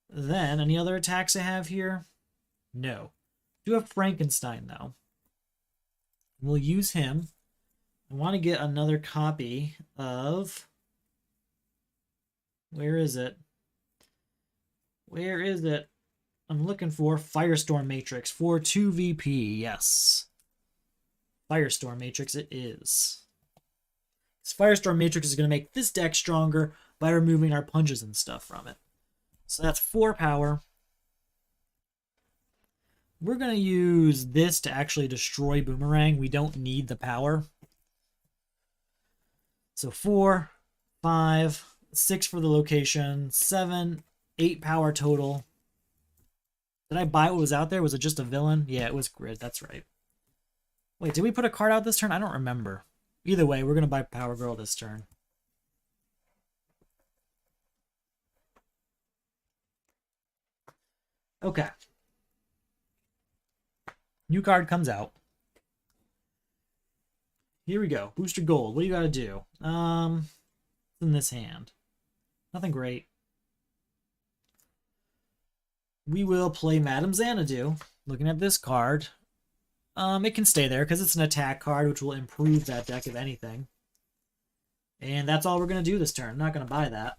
Then, any other attacks I have here? No. Do have Frankenstein, though. We'll use him. I want to get another copy of Where is it? Where is it? I'm looking for Firestorm Matrix for 2VP. Yes. Firestorm Matrix it is. This Firestorm Matrix is going to make this deck stronger by removing our punches and stuff from it. So that's 4 power. We're going to use this to actually destroy Boomerang. We don't need the power. So 4, 5, 6 for the location, 7, 8 power total. Did I buy what was out there? Was it just a villain? Yeah, it was Grid. That's right. Wait, did we put a card out this turn? I don't remember. Either way, we're going to buy Power Girl this turn. Okay. New card comes out. Here we go. Booster Gold. What do you got to do? In this hand. Nothing great. We will play Madame Xanadu. Looking at this card. It can stay there because it's an attack card, which will improve that deck if anything. And that's all we're going to do this turn. I'm not going to buy that.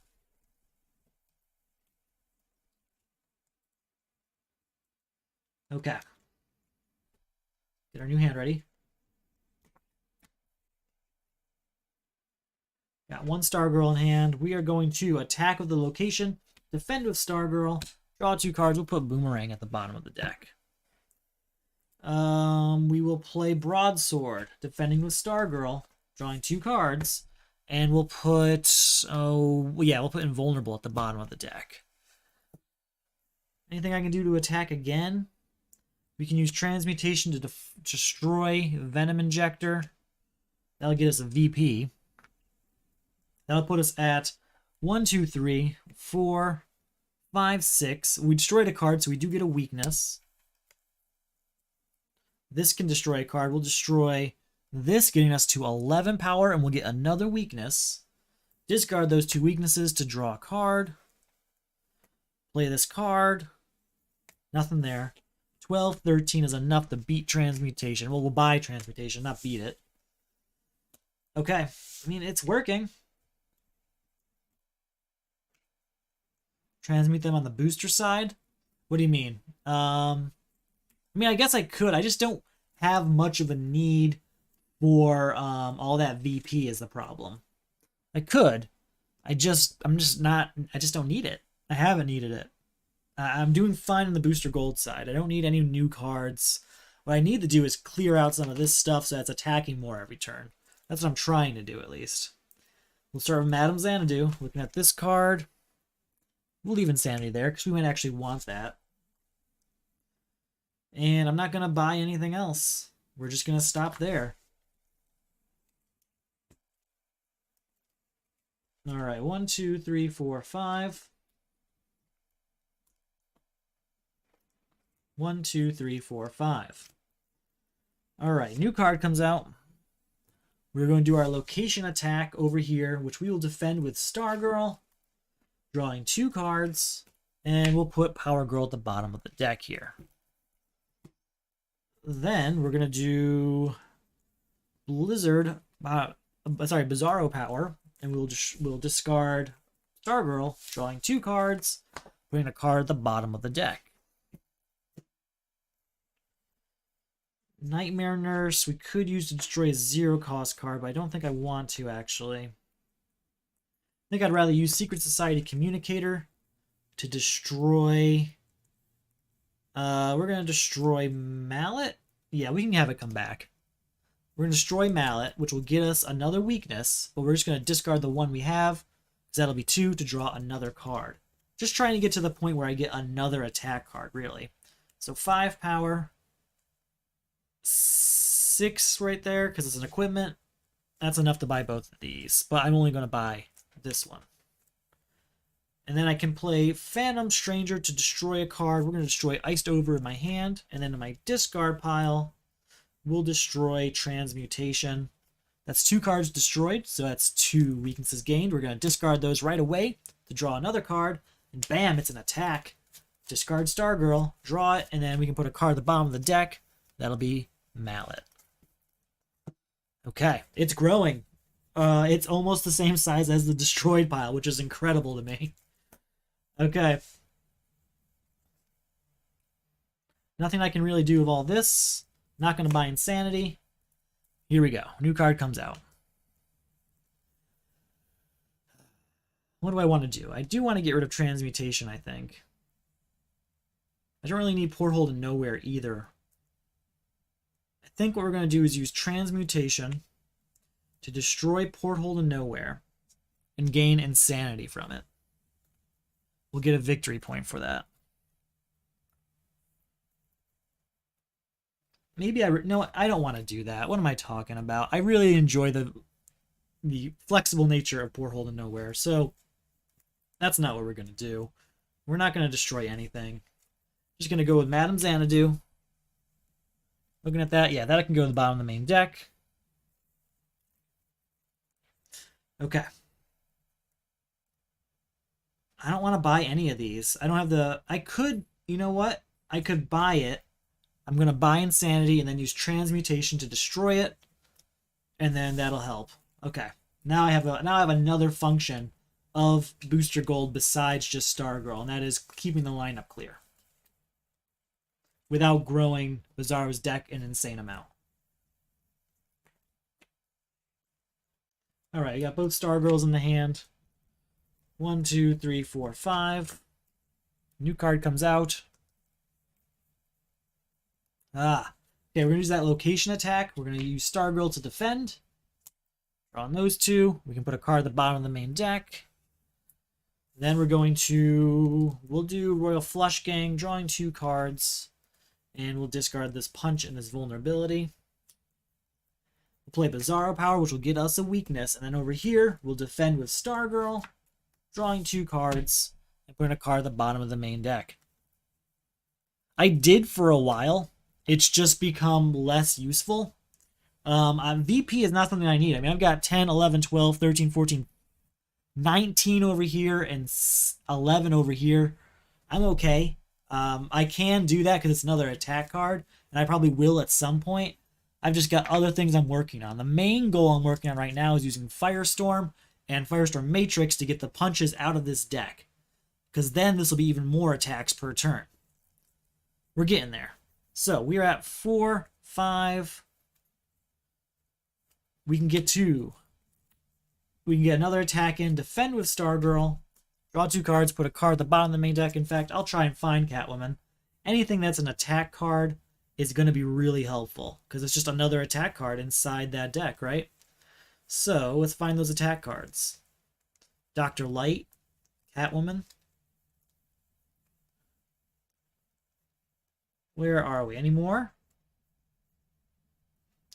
Okay. Get our new hand ready. Got 1 Stargirl in hand. We are going to attack with the location, defend with Stargirl, draw 2 cards. We'll put Boomerang at the bottom of the deck. We will play Broadsword, defending with Stargirl, drawing 2 cards, and we'll put, we'll put Invulnerable at the bottom of the deck. Anything I can do to attack again? We can use Transmutation to destroy Venom Injector. That'll get us a VP. That'll put us at 1, 2, 3, 4, 5, 6. We destroyed a card, so we do get a weakness. This can destroy a card. We'll destroy this, getting us to 11 power, and we'll get another weakness. Discard those 2 weaknesses to draw a card. Play this card. Nothing there. 12, 13 is enough to beat Transmutation. Well, we'll buy Transmutation, not beat it. Okay. I mean, it's working. Transmute them on the booster side? What do you mean? I mean, I guess I could. I just don't have much of a need for all that VP is the problem. I could. I just don't need it. I haven't needed it. I'm doing fine on the Booster Gold side. I don't need any new cards. What I need to do is clear out some of this stuff so that's attacking more every turn. That's what I'm trying to do, at least. We'll start with Madame Xanadu. Looking at this card. We'll leave Insanity there, because we might actually want that. And I'm not going to buy anything else. We're just going to stop there. Alright, 1, 2, 3, 4, 5. 1, 2, 3, 4, 5. Alright, new card comes out. We're going to do our location attack over here, which we will defend with Stargirl. Drawing 2 cards. And we'll put Power Girl at the bottom of the deck here. Then we're going to do Bizarro Power. And we'll discard Stargirl, drawing 2 cards, putting a card at the bottom of the deck. Nightmare Nurse, we could use to destroy a 0-cost card, but I don't think I want to, actually. I think I'd rather use Secret Society Communicator to destroy... we're going to destroy Mallet? Yeah, we can have it come back. We're going to destroy Mallet, which will get us another weakness, but we're just going to discard the one we have, because that'll be 2 to draw another card. Just trying to get to the point where I get another attack card, really. So 5 power... 6 right there because it's an equipment. That's enough to buy both of these, but I'm only going to buy this one. And then I can play Phantom Stranger to destroy a card. We're going to destroy Iced Over in my hand, and then in my discard pile, we'll destroy Transmutation. That's 2 cards destroyed, so that's 2 weaknesses gained. We're going to discard those right away to draw another card, and bam, it's an attack. Discard Stargirl, draw it, and then we can put a card at the bottom of the deck. That'll be Mallet. Okay, it's growing. It's almost the same size as the destroyed pile, which is incredible to me. Okay. Nothing I can really do with all this. Not going to buy Insanity. Here we go. New card comes out. What do I want to do? I do want to get rid of Transmutation, I think. I don't really need Porthole to Nowhere either. I think what we're going to do is use Transmutation to destroy Porthole to Nowhere and gain Insanity from it. We'll get a victory point for that. Maybe no, I don't want to do that. What am I talking about? I really enjoy the flexible nature of Porthole to Nowhere, so that's not what we're going to do. We're not going to destroy anything. Just going to go with Madame Xanadu. Looking at that, yeah, that can go to the bottom of the main deck. Okay. I don't want to buy any of these. I don't have the... I could... You know what? I could buy it. I'm going to buy Insanity and then use Transmutation to destroy it. And then that'll help. Okay. Now I have another function of Booster Gold besides just Stargirl, and that is keeping the lineup clear without growing Bizarro's deck an insane amount. Alright, I got both Stargirls in the hand. 1, 2, 3, 4, 5. New card comes out. Okay, we're going to use that location attack. We're going to use Stargirl to defend. Draw on those two. We can put a card at the bottom of the main deck. Then we're going to... We'll do Royal Flush Gang, drawing 2 cards. And we'll discard this Punch and this Vulnerability. We'll play Bizarro Power, which will get us a weakness. And then over here, we'll defend with Stargirl, drawing 2 cards, and putting a card at the bottom of the main deck. I did for a while. It's just become less useful. VP is not something I need. I mean, I've got 10, 11, 12, 13, 14, 19 over here, and 11 over here. I'm okay. I can do that because it's another attack card, and I probably will at some point. I've just got other things I'm working on. The main goal I'm working on right now is using Firestorm and Firestorm Matrix to get the punches out of this deck, because then this will be even more attacks per turn. We're getting there. So we are at 4, 5. We can get 2. We can get another attack in, defend with Stargirl, draw 2 cards, put a card at the bottom of the main deck. In fact, I'll try and find Catwoman. Anything that's an attack card is going to be really helpful, because it's just another attack card inside that deck, right? So let's find those attack cards. Dr. Light, Catwoman. Where are we? Any more?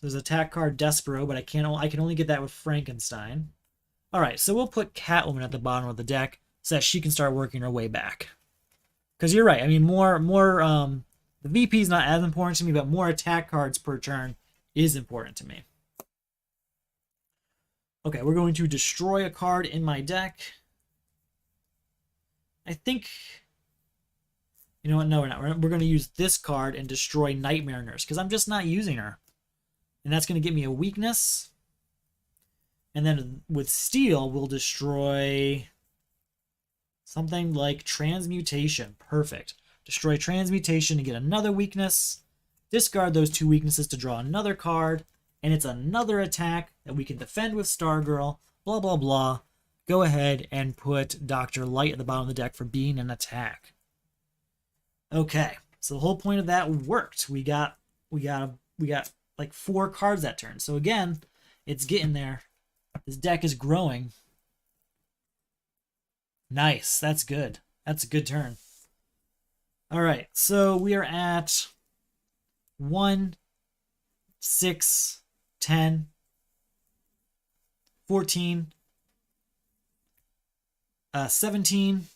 There's attack card Despero, but I can only get that with Frankenstein. Alright, so we'll put Catwoman at the bottom of the deck so that she can start working her way back. Because you're right, I mean, the VP is not as important to me, but more attack cards per turn is important to me. Okay, we're going to destroy a card in my deck. I think... You know what? No, we're not. We're going to use this card and destroy Nightmare Nurse, because I'm just not using her. And that's going to give me a weakness. And then with Steel, we'll destroy something like Transmutation. Perfect. Destroy Transmutation to get another weakness. Discard those 2 weaknesses to draw another card. And it's another attack that we can defend with Stargirl. Blah, blah, blah. Go ahead and put Dr. Light at the bottom of the deck for being an attack. Okay, so the whole point of that worked. We got like 4 cards that turn. So again, it's getting there. This deck is growing. Nice, that's good. That's a good turn. All right, so we are at 1, 6, 10, 14, 17.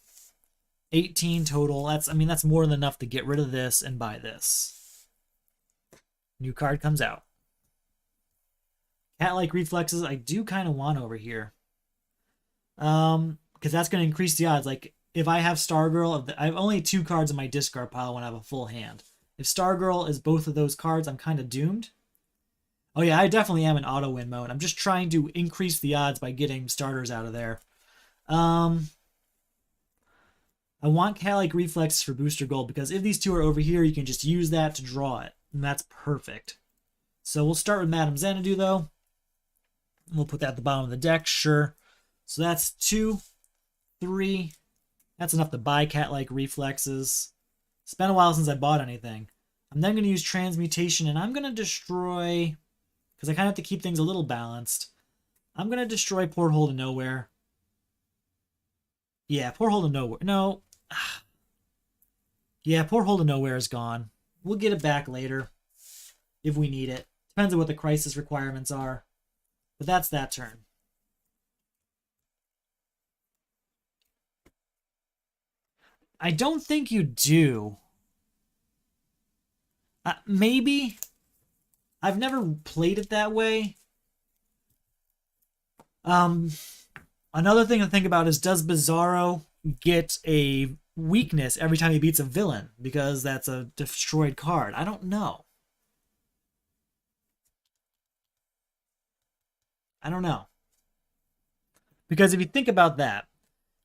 18 total. That's more than enough to get rid of this and buy this. New card comes out. Cat-like reflexes, I do kind of want over here. Because that's going to increase the odds. Like, if I have Stargirl, I have only 2 cards in my discard pile when I have a full hand. If Stargirl is both of those cards, I'm kind of doomed. Oh yeah, I definitely am in auto win mode. I'm just trying to increase the odds by getting starters out of there. Um, I want cat-like reflexes for Booster Gold because if these two are over here, you can just use that to draw it. And that's perfect. So we'll start with Madame Xanadu, though. We'll put that at the bottom of the deck, sure. So that's 2, 3. That's enough to buy cat-like reflexes. It's been a while since I bought anything. I'm then going to use Transmutation, and I'm going to destroy... Because I kind of have to keep things a little balanced. I'm going to destroy Porthole to Nowhere. Yeah, Porthole to Nowhere. No. Yeah, Porthole to Nowhere is gone. We'll get it back later if we need it. Depends on what the crisis requirements are. But that's that turn. I don't think you do. Maybe. I've never played it that way. Another thing to think about is, does Bizarro get a weakness every time he beats a villain? Because that's a destroyed card. I don't know. I don't know. Because if you think about that,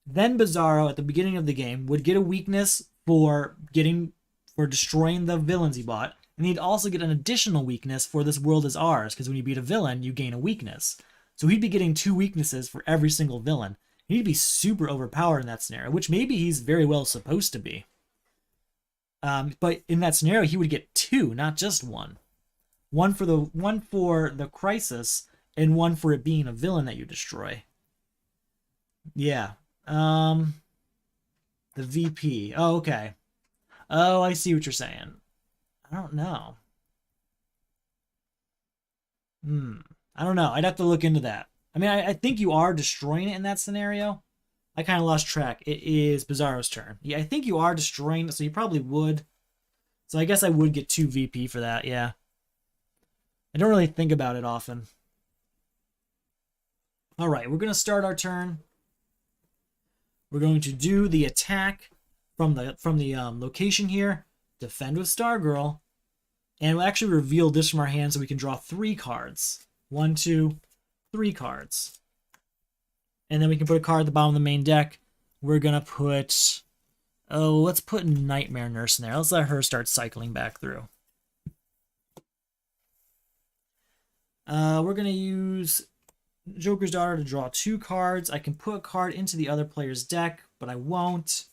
then Bizarro at the beginning of the game would get a weakness for destroying the villains he bought, and he'd also get an additional weakness for This World Is Ours, because when you beat a villain, you gain a weakness. So he'd be getting 2 weaknesses for every single villain. He'd be super overpowered in that scenario, which maybe he's very well supposed to be. But in that scenario, he would get 2, not just 1. One for the crisis, and 1 for it being a villain that you destroy. Yeah. The VP. Oh, okay. Oh, I see what you're saying. I don't know. I don't know. I'd have to look into that. I mean, I think you are destroying it in that scenario. I kind of lost track. It is Bizarro's turn. Yeah, I think you are destroying it, so you probably would. So I guess I would get 2 VP for that, yeah. I don't really think about it often. All right, we're going to start our turn. We're going to do the attack from the location here. Defend with Stargirl. And we'll actually reveal this from our hand so we can draw 3 cards. 1, 2, 3 cards. And then we can put a card at the bottom of the main deck. We're going to put... Oh, let's put Nightmare Nurse in there. Let's let her start cycling back through. We're going to use Joker's Daughter to draw 2 cards. I can put a card into the other player's deck, but I won't.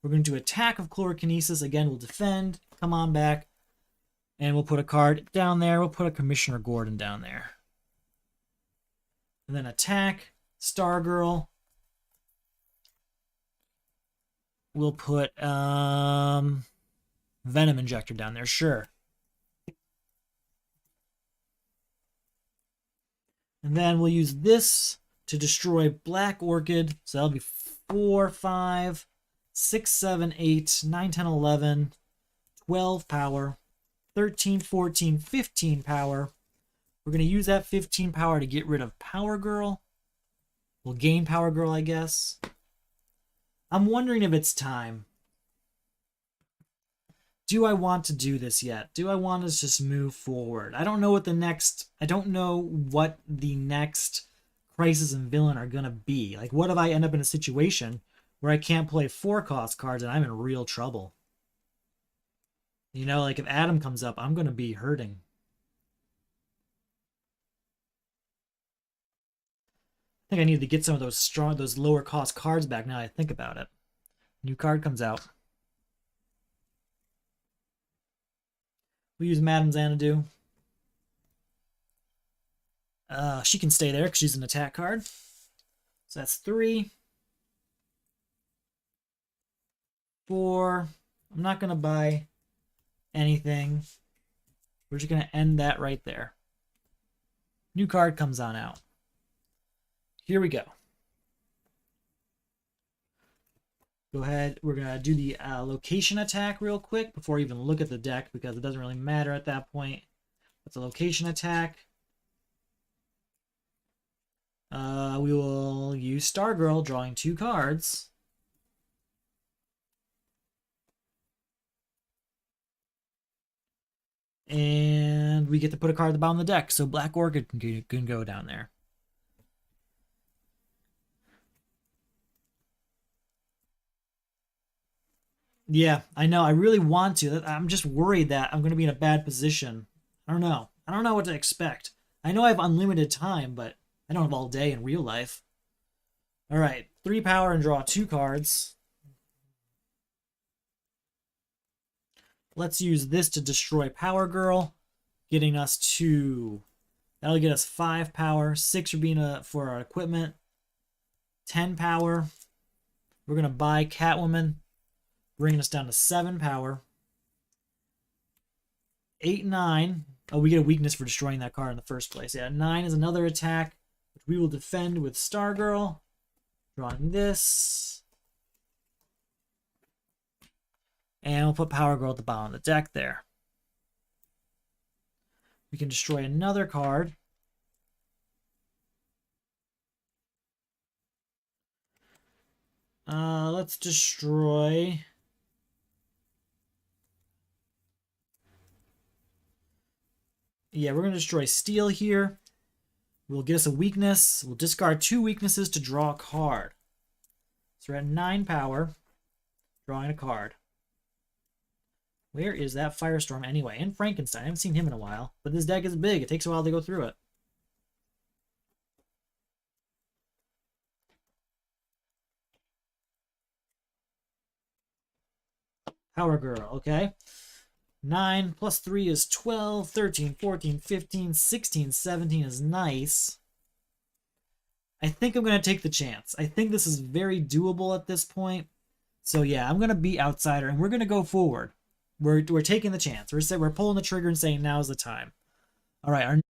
We're going to do Attack of Chlorokinesis. Again, we'll defend. Come on back. And we'll put a card down there. We'll put a Commissioner Gordon down there. And then attack, Stargirl. We'll put Venom Injector down there, sure. And then we'll use this to destroy Black Orchid. So that'll be 4, 5, 6, 7, 8, 9, 10, 11, 12 power. 13, 14, 15 power. We're going to use that 15 power to get rid of Power Girl. We'll gain Power Girl, I guess. I'm wondering if it's time. Do I want to do this yet? Do I want to just move forward? I don't know what the next crisis and villain are going to be. Like, what if I end up in a situation where I can't play 4-cost cards and I'm in real trouble? You know, like if Adam comes up, I'm going to be hurting. I think I need to get some of those lower cost cards back now I think about it. New card comes out. We use Madame Xanadu. She can stay there because she's an attack card. So that's 3. 4. I'm not going to buy anything. We're just going to end that right there. New card comes on out. Here we go. Go ahead. We're going to do the location attack real quick before we even look at the deck because it doesn't really matter at that point. That's a location attack. We will use Stargirl, drawing 2 cards. And we get to put a card at the bottom of the deck, so Black Orchid can go down there. Yeah, I know. I really want to. I'm just worried that I'm going to be in a bad position. I don't know. I don't know what to expect. I know I have unlimited time, but I don't have all day in real life. All right, 3 power and draw 2 cards. Let's use this to destroy Power Girl, getting us to... That'll get us 5 power, 6 for our equipment, 10 power. We're going to buy Catwoman, bringing us down to 7 power. 8, 9. Oh, we get a weakness for destroying that card in the first place. Yeah, 9 is another attack, which we will defend with Stargirl. Drawing this. And we'll put Power Girl at the bottom of the deck there. We can destroy another card. Let's destroy... Yeah, we're going to destroy Steel here. We'll get us a weakness. We'll discard 2 weaknesses to draw a card. So we're at 9 power, drawing a card. Where is that Firestorm anyway? And Frankenstein. I haven't seen him in a while. But this deck is big. It takes a while to go through it. Power Girl, okay. 9 plus 3 is 12, 13, 14, 15, 16, 17 is nice. I think I'm going to take the chance. I think this is very doable at this point. So yeah, I'm going to beat Outsider, and we're going to go forward. We're taking the chance. We're pulling the trigger and saying now's the time. All right.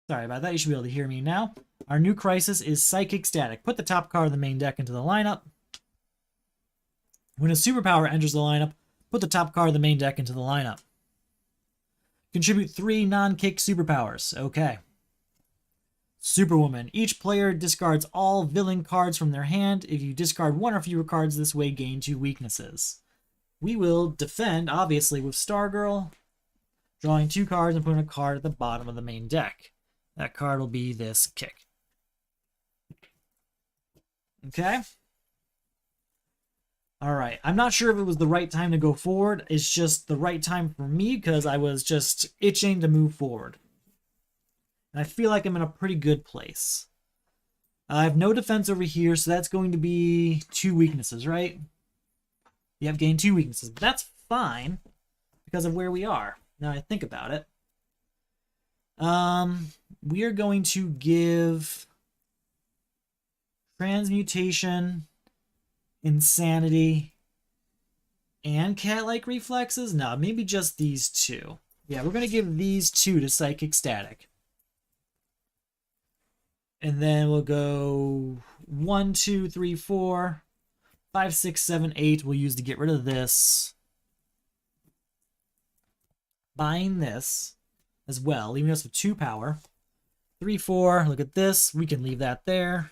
Sorry about that. You should be able to hear me now. Our new crisis is Psychic Static. Put the top card of the main deck into the lineup. When a superpower enters the lineup, put the top card of the main deck into the lineup. Contribute 3 non-kick superpowers. Okay. Superwoman. Each player discards all villain cards from their hand. If you discard 1 or fewer cards this way, gain 2 weaknesses. We will defend, obviously, with Stargirl, drawing 2 cards and putting a card at the bottom of the main deck. That card will be this kick. Okay. All right. I'm not sure if it was the right time to go forward. It's just the right time for me because I was just itching to move forward. And I feel like I'm in a pretty good place. I have no defense over here, so that's going to be 2 weaknesses, right? You have gained 2 weaknesses. But that's fine because of where we are. Now I think about it. We are going to give Transmutation, Insanity, and Cat-like Reflexes? No, maybe just these 2. Yeah, we're going to give these 2 to Psychic Static. And then we'll go 1, 2, 3, 4, 5, 6, 7, 8. We'll use to get rid of this. Buying this as well, leaving us with 2 power. 3, 4. Look at this. We can leave that there.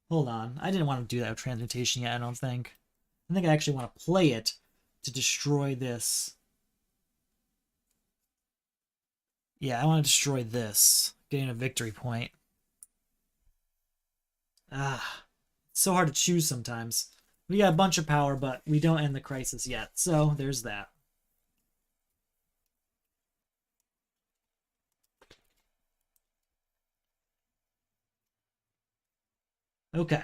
Hold on. I didn't want to do that with Transmutation yet, I don't think. I think I actually want to play it to destroy this. Yeah, I want to destroy this. Getting a victory point. Ah, it's so hard to choose sometimes. We got a bunch of power, but we don't end the crisis yet. So, there's that. Okay.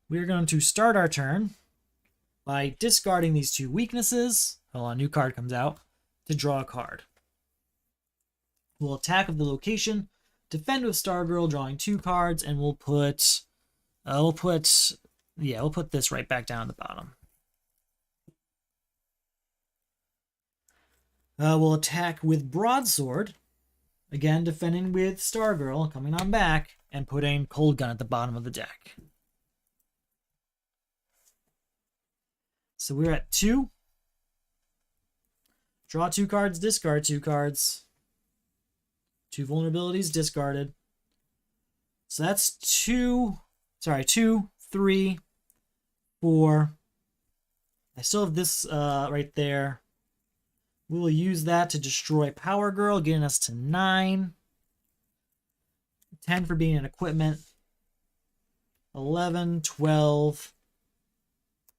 We're going to start our turn by discarding these 2 weaknesses. Hold on, a new card comes out to draw a card. We'll attack with the location, defend with Stargirl, drawing 2 cards, and we'll put this right back down at the bottom. We'll attack with Broadsword, again defending with Stargirl, coming on back, and putting Cold Gun at the bottom of the deck. So we're at 2. Draw 2 cards, discard 2 cards. 2 vulnerabilities discarded. So that's 2, 3, 4. I still have this right there. We will use that to destroy Power Girl, getting us to 9. 10 for being an equipment. 11, 12,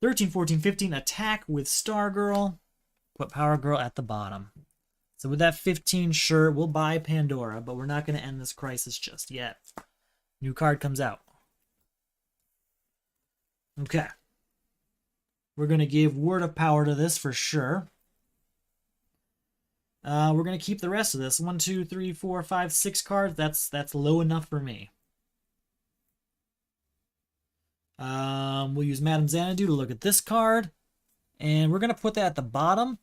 13, 14, 15. Attack with Star Girl. Put Power Girl at the bottom. So with that 15, sure, we'll buy Pandora, but we're not going to end this crisis just yet. New card comes out. Okay. We're going to give Word of Power to this for sure. We're going to keep the rest of this. 1, 2, 3, 4, 5, 6 cards. That's low enough for me. We'll use Madame Xanadu to look at this card. And we're going to put that at the bottom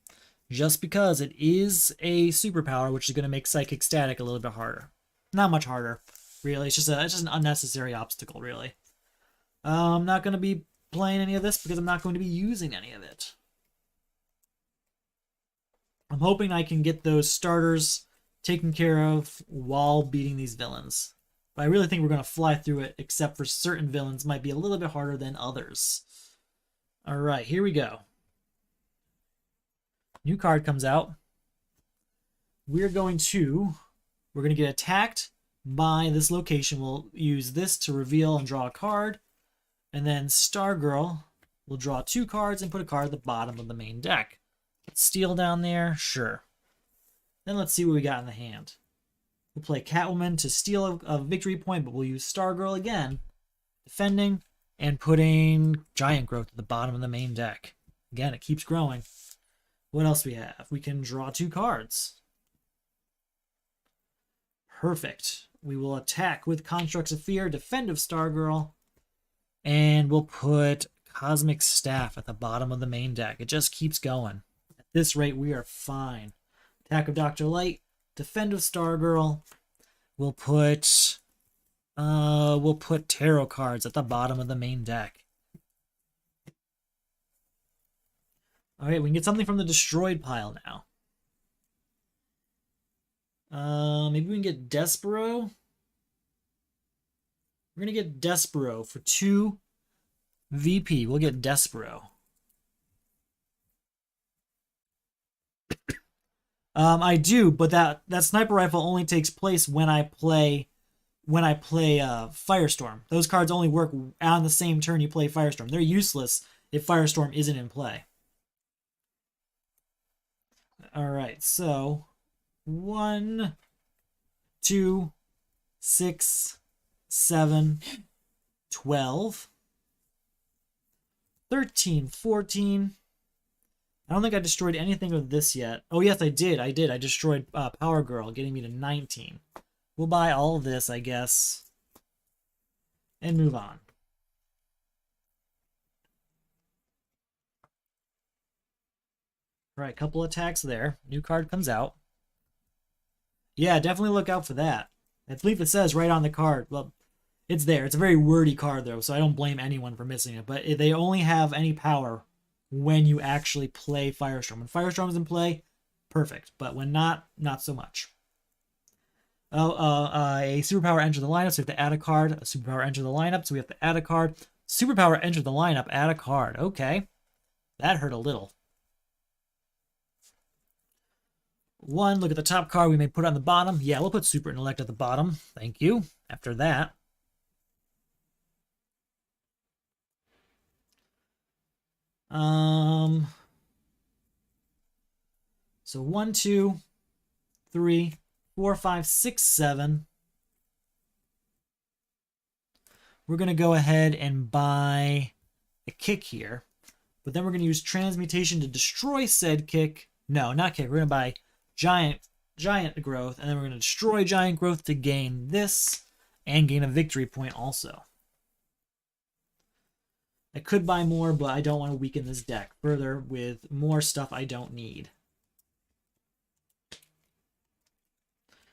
just because it is a superpower, which is going to make Psychic Static a little bit harder. Not much harder, really. It's just an unnecessary obstacle, really. I'm not going to be playing any of this because I'm not going to be using any of it. I'm hoping I can get those starters taken care of while beating these villains. But I really think we're going to fly through it, except for certain villains might be a little bit harder than others. Alright, here we go. New card comes out. We're going to get attacked by this location. We'll use this to reveal and draw a card. And then Stargirl will draw 2 cards and put a card at the bottom of the main deck. Steel down there, sure. Then let's see what we got in the hand. We'll play Catwoman to steal a victory point, but we'll use Stargirl again, defending, and putting Giant Growth at the bottom of the main deck. Again, it keeps growing. What else we have? We can draw 2 cards. Perfect. We will attack with Constructs of Fear, defend of Stargirl, and we'll put Cosmic Staff at the bottom of the main deck. It just keeps going. At this rate, we are fine. Attack of Dr. Light, defend of Stargirl. We'll put tarot cards at the bottom of the main deck. All right, we can get something from the destroyed pile now. Maybe we can get Despero. We're gonna get Despero for 2 VP. We'll get Despero. I do, but that sniper rifle only takes place when I play Firestorm. Those cards only work on the same turn you play Firestorm. They're useless if Firestorm isn't in play. All right, so 1, 2, 6, 7, 12, 13, 14. I don't think I destroyed anything with this yet. Oh, yes, I did. I destroyed Power Girl, getting me to 19. We'll buy all of this, I guess, and move on. All right, couple attacks there. New card comes out. Yeah, definitely look out for that. I believe it says right on the card. Well, it's there. It's a very wordy card, though, so I don't blame anyone for missing it. But they only have any power when you actually play Firestorm. When Firestorm is in play, perfect. But when not so much. A superpower entered the lineup, so we have to add a card. A superpower entered the lineup, so we have to add a card. Superpower entered the lineup, add a card. Okay. That hurt a little. 1, look at the top card we may put on the bottom. Yeah, we'll put Super Intellect at the bottom. Thank you. After that. So 1, 2, 3, 4, 5, 6, 7. We're going to go ahead and buy a kick here. But then we're going to use Transmutation to destroy said kick. No, not kick. We're going to buy Giant Growth. And then we're going to destroy Giant Growth to gain this. And gain a victory point also. I could buy more, but I don't want to weaken this deck further with more stuff I don't need.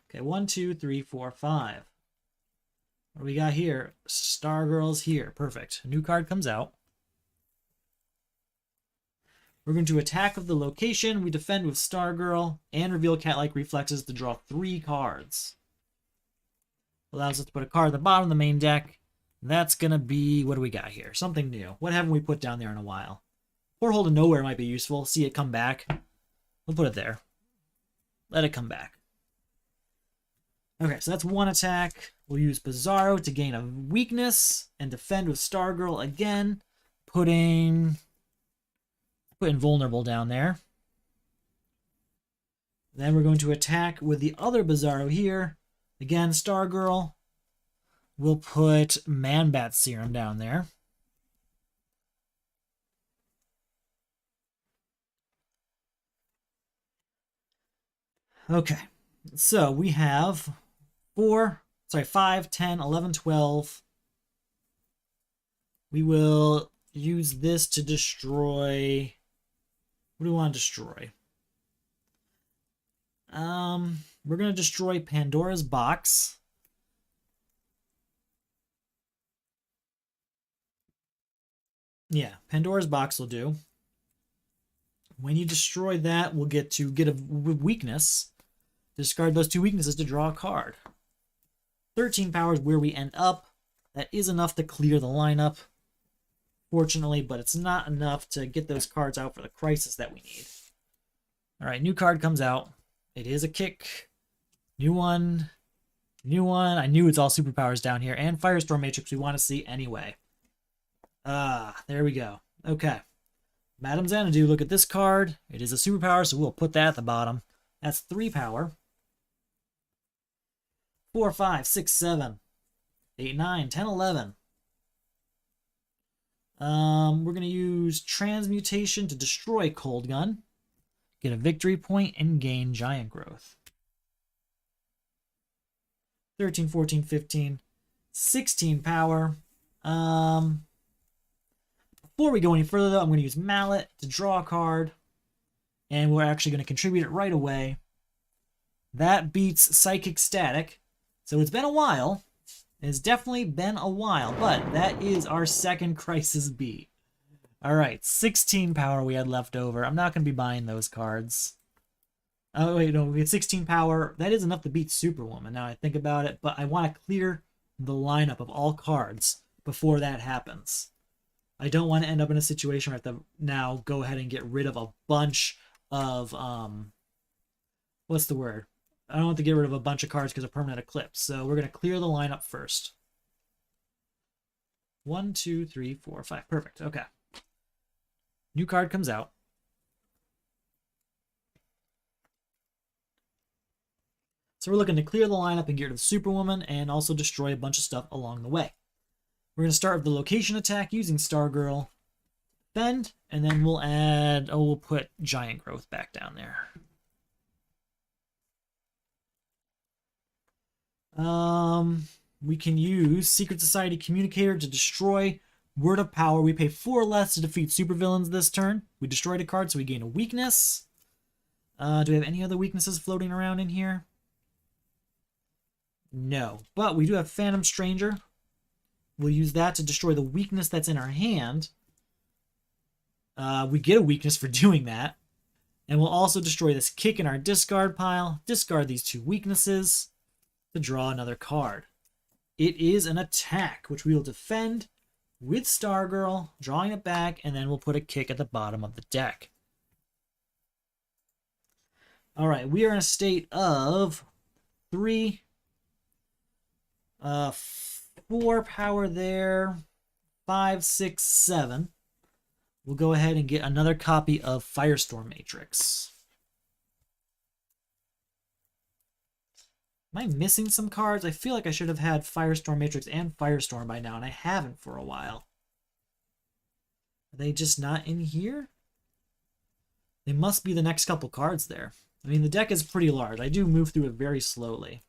Okay, 1, 2, 3, 4, 5. What do we got here? Stargirl's here. Perfect. A new card comes out. We're going to attack of the location. We defend with Stargirl and reveal cat-like reflexes to draw 3 cards. Allows us to put a card at the bottom of the main deck. That's going to be, what do we got here? Something new. What haven't we put down there in a while? Porthole to Nowhere might be useful. See it come back. We'll put it there. Let it come back. Okay, so that's one attack. We'll use Bizarro to gain a weakness and defend with Stargirl again. Putting Vulnerable down there. Then we're going to attack with the other Bizarro here. Again, Stargirl. We'll put Man-Bat Serum down there. Okay, so we have 5, 10, 11, 12. We will use this to destroy... What do we want to destroy? We're going to destroy Pandora's Box. Yeah, Pandora's Box will do. When you destroy that, we'll get a weakness. Discard those 2 weaknesses to draw a card. 13 power is where we end up. That is enough to clear the lineup, fortunately, but it's not enough to get those cards out for the crisis that we need. All right, new card comes out. It is a kick. New one. New one. I knew it's all superpowers down here. And Firestorm Matrix we want to see anyway. There we go. Okay. Madame Xanadu, look at this card. It is a superpower, so we'll put that at the bottom. That's 3 power. 4, 5, 6, 7, 8, 9, 10, 11. We're going to use Transmutation to destroy Cold Gun. Get a victory point and gain Giant Growth. 13, 14, 15, 16 power. Before we go any further, though, I'm going to use Mallet to draw a card. And we're actually going to contribute it right away. That beats Psychic Static. So it's been a while. It's definitely been a while, but that is our second Crisis beat. Alright, 16 power we had left over. I'm not going to be buying those cards. Oh, wait, no, we had 16 power. That is enough to beat Superwoman, now I think about it, but I want to clear the lineup of all cards before that happens. I don't want to end up in a situation where I have to now go ahead and get rid of a bunch of, what's the word? I don't want to get rid of a bunch of cards because of permanent eclipse. So we're going to clear the lineup first. 1, 2, 3, 4, 5. Perfect. Okay. New card comes out. So we're looking to clear the lineup and get rid of Superwoman and also destroy a bunch of stuff along the way. We're going to start with the location attack using Stargirl. Defend, and then we'll add... Oh, we'll put Giant Growth back down there. We can use Secret Society Communicator to destroy Word of Power. We pay 4 less to defeat supervillains this turn. We destroyed a card, so we gain a weakness. Do we have any other weaknesses floating around in here? No, but we do have Phantom Stranger. We'll use that to destroy the weakness that's in our hand. We get a weakness for doing that. And we'll also destroy this kick in our discard pile. Discard these 2 weaknesses to draw another card. It is an attack, which we will defend with Stargirl, drawing it back, and then we'll put a kick at the bottom of the deck. All right, we are in a state of 3, 4 power there, 5, 6, 7. We'll go ahead and get another copy of Firestorm Matrix. Am I missing some cards? I feel like I should have had Firestorm Matrix and Firestorm by now, and I haven't for a while. Are they just not in here? They must be the next couple cards there. I mean, the deck is pretty large. I do move through it very slowly.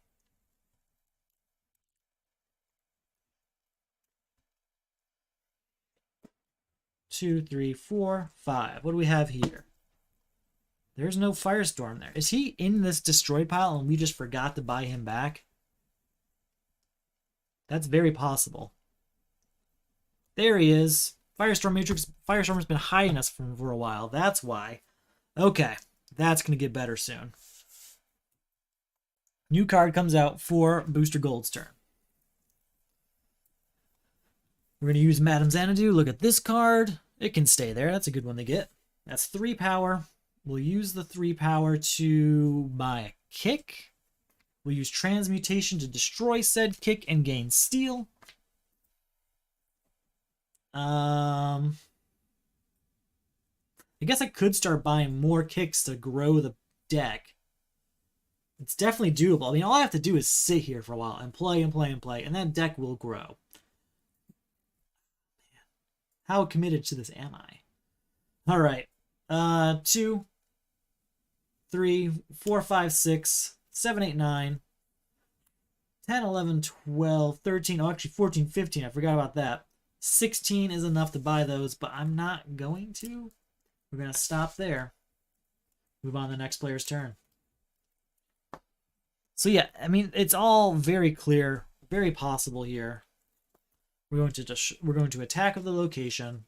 Two, 3, 4, 5. What do we have here? There's no Firestorm there. Is he in this destroyed pile and we just forgot to buy him back? That's very possible. There he is. Firestorm Matrix. Firestorm's been hiding us for a while. That's why. Okay. That's going to get better soon. New card comes out for Booster Gold's turn. We're going to use Madame Xanadu. Look at this card. It can stay there. That's a good one to get. That's 3 power. We'll use the 3 power to buy a kick. We'll use Transmutation to destroy said kick and gain Steel. I guess I could start buying more kicks to grow the deck. It's definitely doable. I mean, all I have to do is sit here for a while and play and play and play, and that deck will grow. How committed to this am I? All right. 2, 3, 4, 5, 6, 7, 8, 9, 10, 11, 12, 13. Oh, actually 14, 15. I forgot about that. 16 is enough to buy those, but I'm not going to. We're going to stop there. Move on to the next player's turn. So yeah, I mean, it's all very clear, very possible here. We're going to attack of the location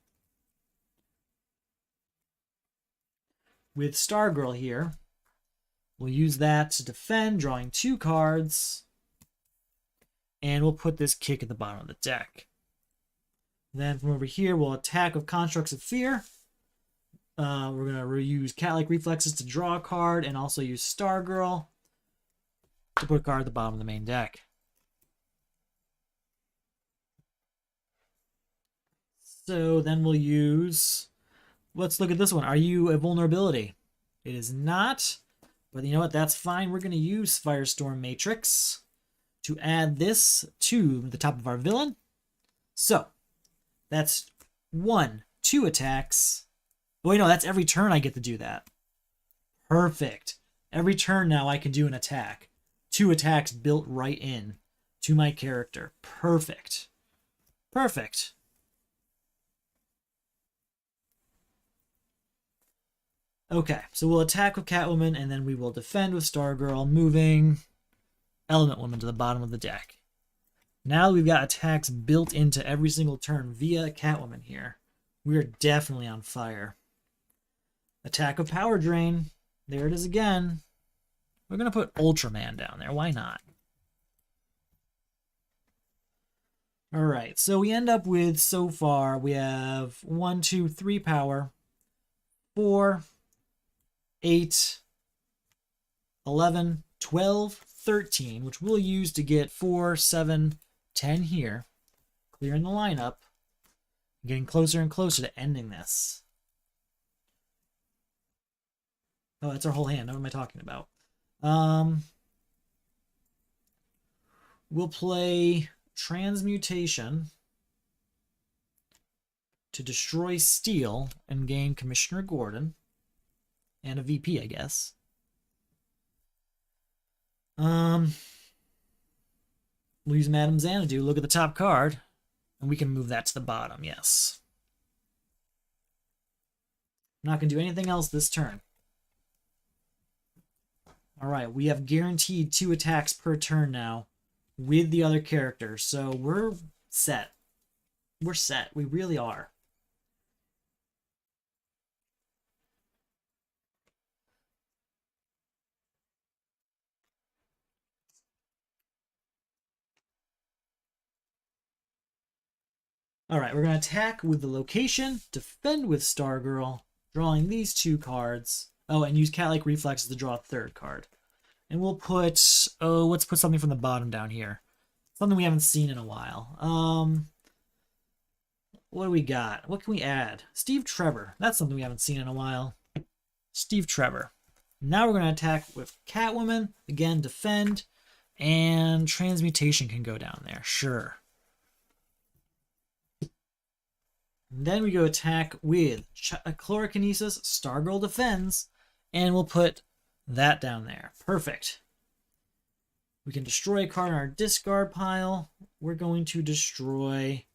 with Stargirl here. We'll use that to defend, drawing 2 cards, and we'll put this kick at the bottom of the deck. Then from over here, we'll attack with Constructs of Fear. We're going to use Cat-like Reflexes to draw a card, and also use Stargirl to put a card at the bottom of the main deck. So then we'll use... Let's look at this one. Are you a vulnerability? It is not, but you know what? That's fine. We're going to use Firestorm Matrix to add this to the top of our villain. So that's 1, 2 attacks. Oh, wait, no, that's every turn I get to do that. Perfect. Every turn now I can do an attack. 2 attacks built right in to my character. Perfect. Perfect. Okay, so we'll attack with Catwoman, and then we will defend with Stargirl, moving Element Woman to the bottom of the deck. Now that we've got attacks built into every single turn via Catwoman here, we are definitely on fire. Attack of Power Drain. There it is again. We're going to put Ultraman down there. Why not? Alright, so we end up with, so far, we have 1, 2, 3 power, 4, 8, 11, 12, 13, which we'll use to get 4, 7, 10 here. Clearing the lineup. Getting closer and closer to ending this. Oh, that's our whole hand. What am I talking about? We'll play Transmutation to destroy Steel and gain Commissioner Gordon. And a VP, I guess. We'll use Madame Xanadu. Look at the top card. And we can move that to the bottom, yes. I'm not going to do anything else this turn. Alright, we have guaranteed 2 attacks per turn now with the other characters. So we're set. We're set. We really are. Alright, we're going to attack with the location, defend with Stargirl, drawing these 2 cards. Oh, and use Cat-like Reflexes to draw a 3rd card. And we'll put, let's put something from the bottom down here. Something we haven't seen in a while. What do we got? What can we add? Steve Trevor. That's something we haven't seen in a while. Steve Trevor. Now we're going to attack with Catwoman. Again, defend. And Transmutation can go down there. Sure. And then we go attack with Chlorokinesis. Stargirl defends. And we'll put that down there. Perfect. We can destroy a card in our discard pile. We're going to destroy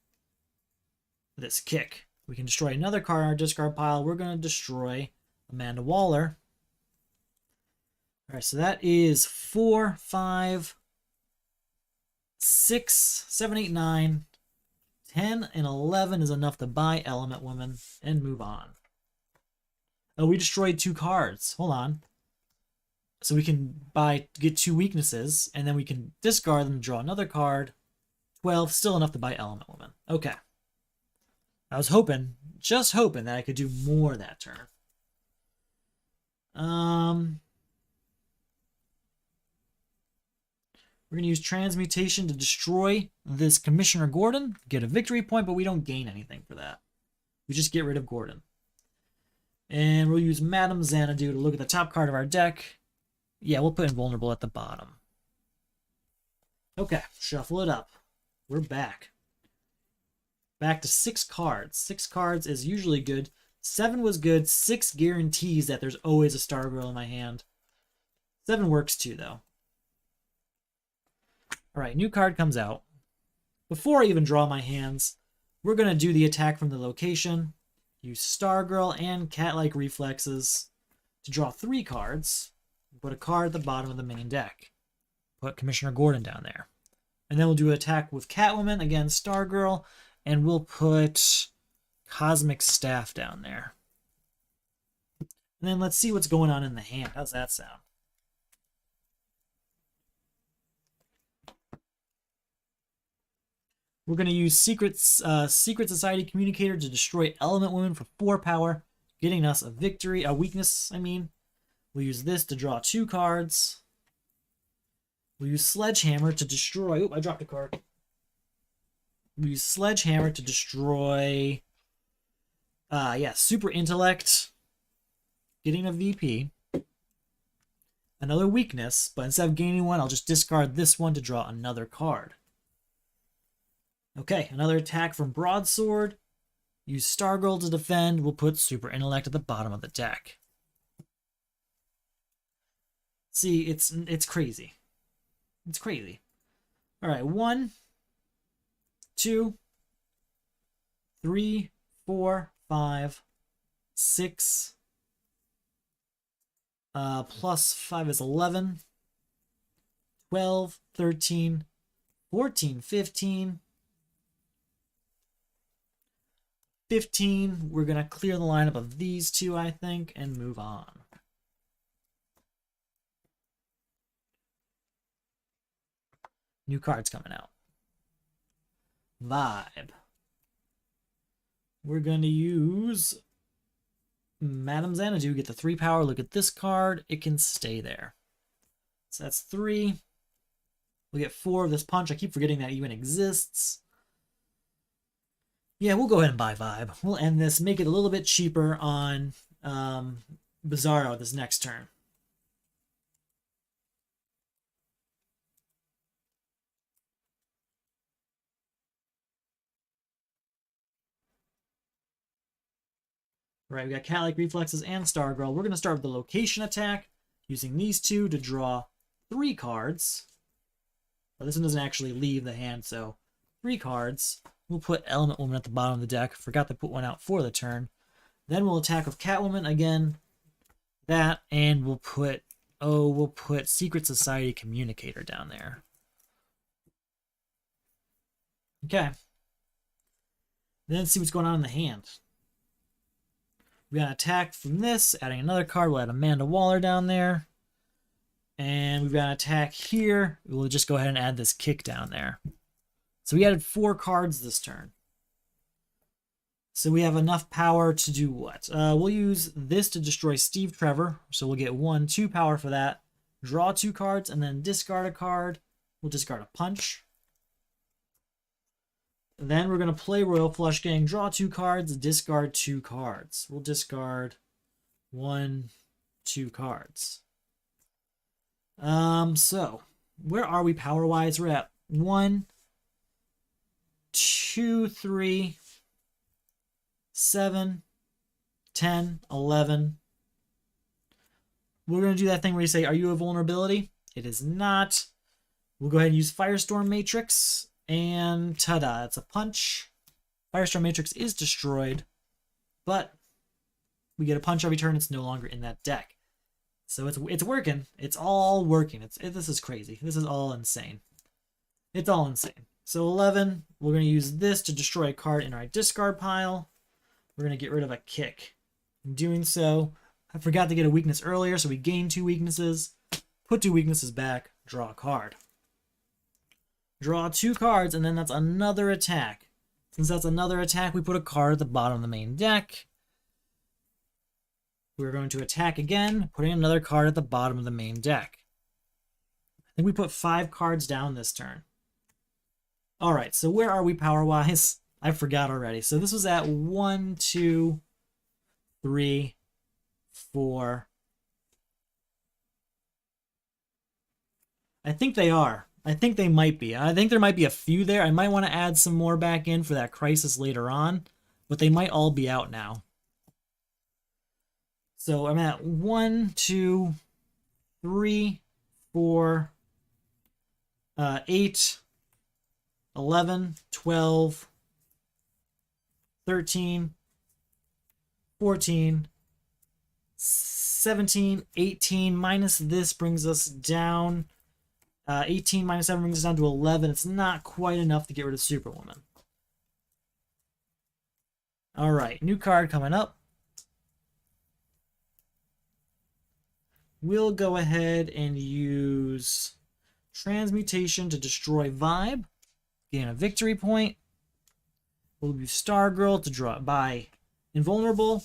this kick. We can destroy another card in our discard pile. We're going to destroy Amanda Waller. All right, so that is 4, 5, 6, 7, 8, 9, 10, and 11 is enough to buy Element Woman and move on. Oh, we destroyed 2 cards. Hold on. So we can get 2 weaknesses, and then we can discard them, draw another card. 12, still enough to buy Element Woman. Okay. I was hoping, just hoping that I could do more that turn. We're going to use Transmutation to destroy this Commissioner Gordon, get a victory point, but we don't gain anything for that. We just get rid of Gordon. And we'll use Madame Xanadu to look at the top card of our deck. Yeah, we'll put Invulnerable at the bottom. Okay, shuffle it up. We're back. Back to 6 cards. 6 cards is usually good. 7 was good. 6 guarantees that there's always a Stargirl in my hand. 7 works too, though. Alright, new card comes out. Before I even draw my hands, we're going to do the attack from the location. Use Stargirl and Cat-like Reflexes to draw 3 cards. Put a card at the bottom of the main deck. Put Commissioner Gordon down there. And then we'll do an attack with Catwoman, again Stargirl, and we'll put Cosmic Staff down there. And then let's see what's going on in the hand. How's that sound? We're going to use Secret Society Communicator to destroy Element Woman for 4 power, getting us a victory, a weakness, I mean. We'll use this to draw 2 cards. We'll use Sledgehammer to destroy... Oop, I dropped a card. We'll use Sledgehammer to destroy... Super Intellect, getting a VP. Another weakness, but instead of gaining one, I'll just discard this one to draw another card. Okay, another attack from Broadsword. Use Stargirl to defend. We'll put Super Intellect at the bottom of the deck. See, it's crazy. It's crazy. All right, 1, 2, 3, 4, 5, 6. Plus 5 is 11. 12, 13, 14, 15. 15, we're going to clear the lineup of these 2, I think, and move on. New cards coming out. Vibe. We're going to use Madame Xanadu, get the 3 power. Look at this card. It can stay there. So that's 3. We'll get 4 of this punch. I keep forgetting that even exists. Yeah, we'll go ahead and buy Vibe. We'll end this, make it a little bit cheaper on Bizarro this next turn. Right, we got Cat-like Reflexes and Stargirl. We're going to start with the location attack, using these 2 to draw 3 cards. But this one doesn't actually leave the hand, so 3 cards. We'll put Element Woman at the bottom of the deck. Forgot to put one out for the turn. Then we'll attack with Catwoman again. That, and we'll put Secret Society Communicator down there. Okay. Then let's see what's going on in the hand. We got an attack from this, adding another card. We'll add Amanda Waller down there. And we've got an attack here. We'll just go ahead and add this kick down there. So we added 4 cards this turn. So we have enough power to do what? We'll use this to destroy Steve Trevor. So we'll get 1, 2 power for that. Draw 2 cards and then discard a card. We'll discard a punch. Then we're going to play Royal Flush Gang. Draw 2 cards, discard 2 cards. We'll discard 1, 2 cards. So where are we power-wise? We're at 1, 2, 3, 7, 10, 11. We're going to do that thing where you say, are you a vulnerability? It is not. We'll go ahead and use Firestorm Matrix. And ta-da, it's a punch. Firestorm Matrix is destroyed. But we get a punch every turn. It's no longer in that deck. So it's working. It's all working. This is crazy. This is all insane. It's all insane. So 11, we're going to use this to destroy a card in our discard pile. We're going to get rid of a kick. In doing so, I forgot to get a weakness earlier, so we gain 2 weaknesses. Put 2 weaknesses back, draw a card. Draw 2 cards, and then that's another attack Since that's another attack, we put a card at the bottom of the main deck. We're going to attack again, putting another card at the bottom of the main deck. I think we put 5 cards down this turn. Alright, so where are we power-wise? I forgot already. So this was at 1, 2, 3, 4. I think they are. I think they might be. I think there might be a few there. I might want to add some more back in for that crisis later on, but they might all be out now. So I'm at 1, 2, 3, 4, 8, 11, 12, 13, 14, 17, 18. Minus this brings us down. 18 minus 7 brings us down to 11. It's not quite enough to get rid of Superwoman. Alright, new card coming up. We'll go ahead and use Transmutation to destroy Vibe. Gain a victory point. We'll use Stargirl to draw by Invulnerable.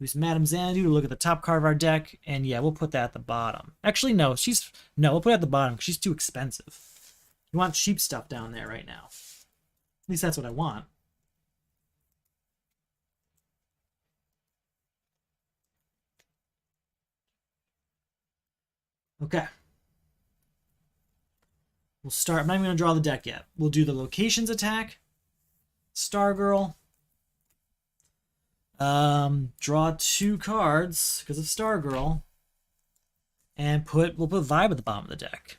Use Madame Xanadu to look at the top card of our deck, and yeah, we'll put that at the bottom. Actually, no, we'll put it at the bottom because she's too expensive. You want cheap stuff down there right now. At least that's what I want. Okay. We'll start. I'm not even going to draw the deck yet. We'll do the Locations attack. Stargirl. Draw 2 cards because of Stargirl. And we'll put Vibe at the bottom of the deck.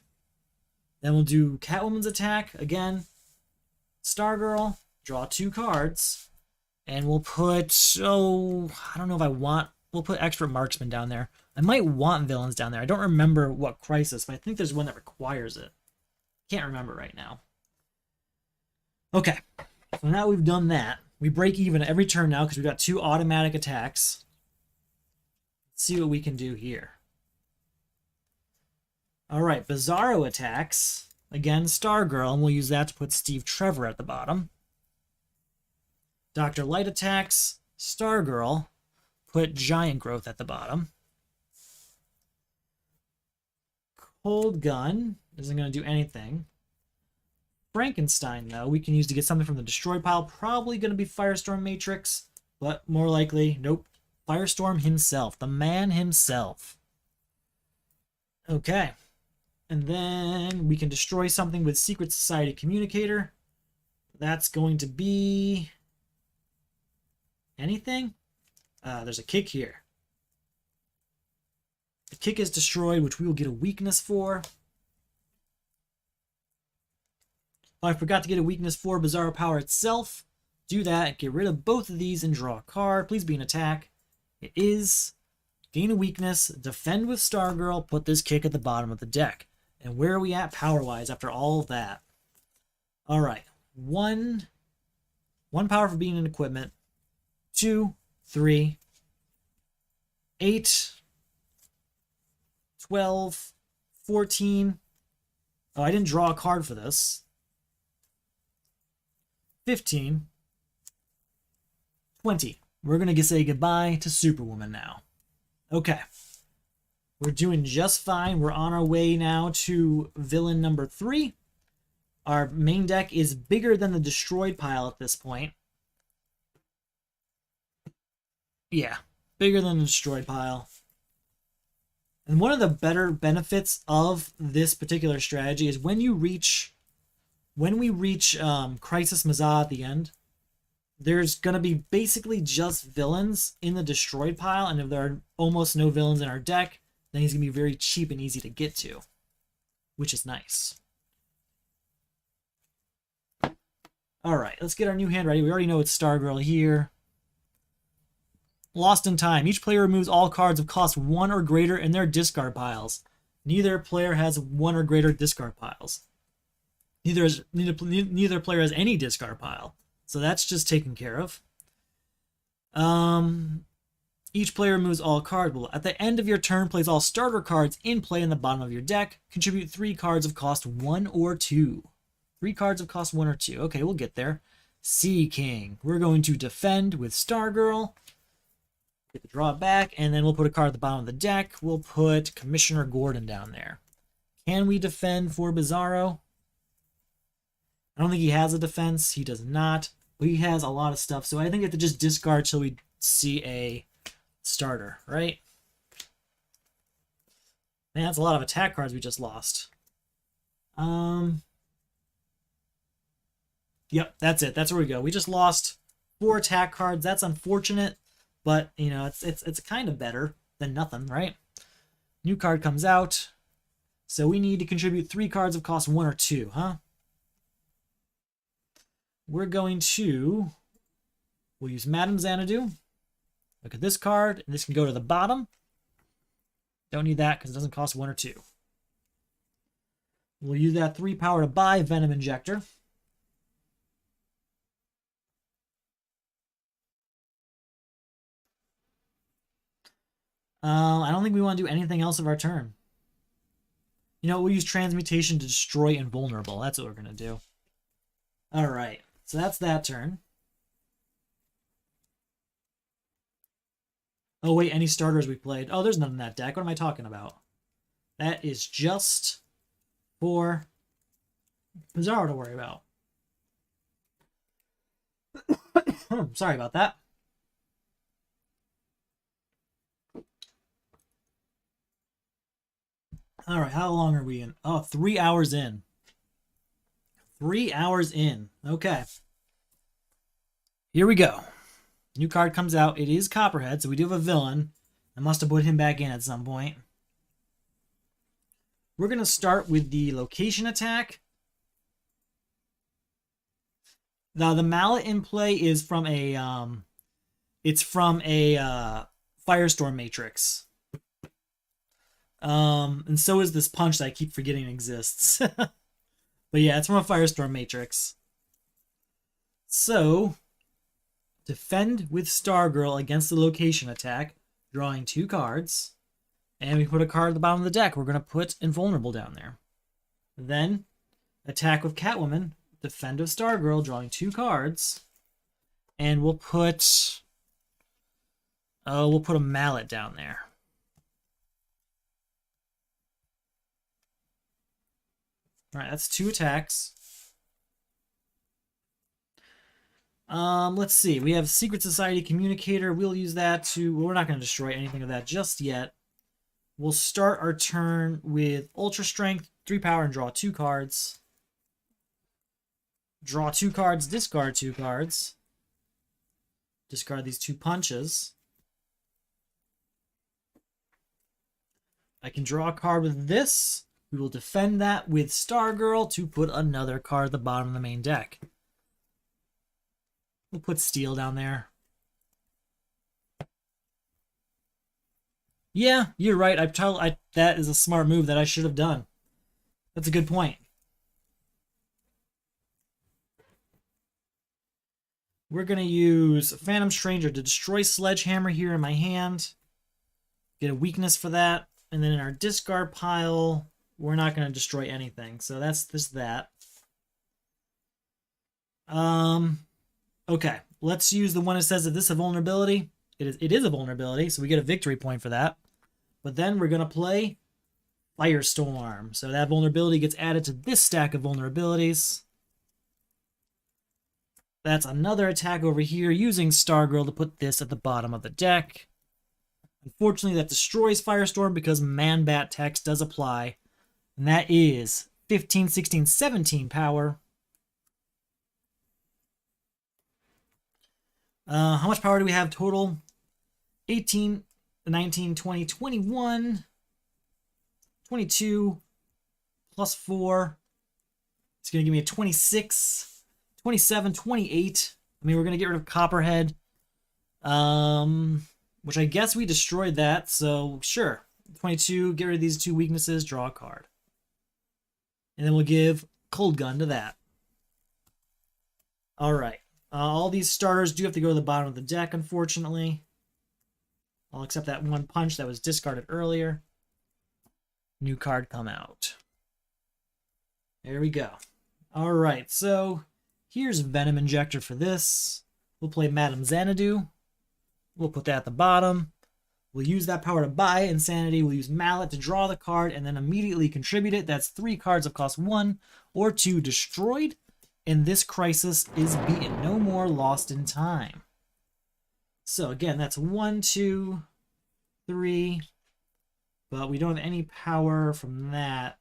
Then we'll do Catwoman's attack. Again, Stargirl. Draw 2 cards. And we'll put, I don't know if I want, we'll put Expert Marksman down there. I might want villains down there. I don't remember what crisis, but I think there's one that requires it. Can't remember right now. Okay, so now we've done that. We break even every turn now because we've got 2 automatic attacks. Let's see what we can do here. Alright, Bizarro attacks. Again, Stargirl, and we'll use that to put Steve Trevor at the bottom. Dr. Light attacks. Stargirl. Put Giant Growth at the bottom. Cold Gun isn't going to do anything. Frankenstein, though, we can use to get something from the destroyed pile. Probably going to be Firestorm Matrix, but more likely, nope. Firestorm himself, the man himself. Okay. And then we can destroy something with Secret Society Communicator. That's going to be anything. There's a kick here. The kick is destroyed, which we will get a weakness for. Oh, I forgot to get a weakness for Bizarro Power itself. Do that, get rid of both of these, and draw a card. Please be an attack. It is. Gain a weakness, defend with Stargirl, put this kick at the bottom of the deck. And where are we at power-wise after all of that? Alright, 1 power for being an equipment. 2, 3, 8, 12, 14. Oh, I didn't draw a card for this. 15, 20. We're going to say goodbye to Superwoman now. Okay. We're doing just fine. We're on our way now to villain number 3. Our main deck is bigger than the destroyed pile at this point. Yeah, bigger than the destroyed pile. And one of the better benefits of this particular strategy is when we reach Crisis Mazah at the end, there's going to be basically just villains in the destroyed pile, and if there are almost no villains in our deck, then he's going to be very cheap and easy to get to, which is nice. Alright, let's get our new hand ready. We already know it's Stargirl here. Lost in Time. Each player removes all cards of cost 1 or greater in their discard piles. Neither player has 1 or greater discard piles. Neither player has any discard pile. So that's just taken care of. Each player removes all cards. At the end of your turn, place all starter cards in play in the bottom of your deck. Contribute 3 cards of cost 1 or 2. 3 cards of cost 1 or 2. Okay, we'll get there. Sea King. We're going to defend with Stargirl. Get the draw back, and then we'll put a card at the bottom of the deck. We'll put Commissioner Gordon down there. Can we defend for Bizarro? I don't think he has a defense. He does not. But he has a lot of stuff, so I think we have to just discard till we see a starter, right? Man, that's a lot of attack cards we just lost. Yep, that's it. That's where we go. We just lost 4 attack cards. That's unfortunate, but you know, it's kind of better than nothing, right? New card comes out. So we need to contribute 3 cards of cost 1 or 2, huh? We're going to... We'll use Madame Xanadu. Look at this card, and this can go to the bottom. Don't need that because it doesn't cost 1 or 2. We'll use that 3 power to buy Venom Injector. I don't think we want to do anything else of our turn. You know, we'll use Transmutation to destroy Invulnerable. That's what we're going to do. Alright, so that's that turn. Oh, wait, any starters we played? Oh, there's none in that deck. What am I talking about? That is just for Bizarro to worry about. Sorry about that. All right, how long are we in? Oh, 3 hours in. 3 hours in. Okay. Here we go. New card comes out. It is Copperhead, so we do have a villain. I must have put him back in at some point. We're going to start with the location attack. Now, the mallet in play is from a Firestorm Matrix. And so is this punch that I keep forgetting exists. But yeah, it's from a Firestorm Matrix. So, defend with Stargirl against the location attack, drawing 2 cards. And we put a card at the bottom of the deck. We're going to put Invulnerable down there. Then, attack with Catwoman, defend with Stargirl, drawing 2 cards. And we'll put a mallet down there. All right, that's 2 attacks. Let's see. We have Secret Society Communicator. We'll use that to... Well, we're not going to destroy anything of that just yet. We'll start our turn with Ultra Strength, 3 power, and draw 2 cards. Draw 2 cards, discard 2 cards. Discard these 2 punches. I can draw a card with this. We will defend that with Stargirl to put another card at the bottom of the main deck. We'll put Steel down there. Yeah, you're right. That is a smart move that I should have done. That's a good point. We're going to use Phantom Stranger to destroy Sledgehammer here in my hand. Get a weakness for that. And then in our discard pile, we're not going to destroy anything. So that's just that. Okay, let's use the one that says that this is a vulnerability. It is a vulnerability, so we get a victory point for that. But then we're going to play Firestorm. So that vulnerability gets added to this stack of vulnerabilities. That's another attack over here using Stargirl to put this at the bottom of the deck. Unfortunately, that destroys Firestorm because Man-Bat text does apply. And that is 15, 16, 17 power. How much power do we have total? 18, 19, 20, 21, 22, plus 4. It's going to give me a 26, 27, 28. I mean, we're going to get rid of Copperhead. Which I guess we destroyed that, so sure. 22, get rid of these 2 weaknesses, draw a card. And then we'll give Cold Gun to that. Alright. All these starters do have to go to the bottom of the deck, unfortunately. I'll accept that 1 punch that was discarded earlier. New card come out. There we go. Alright, so Here's Venom Injector for this. We'll play Madame Xanadu. We'll put that at the bottom. We'll use that power to buy Insanity. We'll use Mallet to draw the card and then immediately contribute it. That's 3 cards of cost 1 or 2 destroyed. And this crisis is beaten. No more lost in time. So again, that's 1, 2, 3. But we don't have any power from that.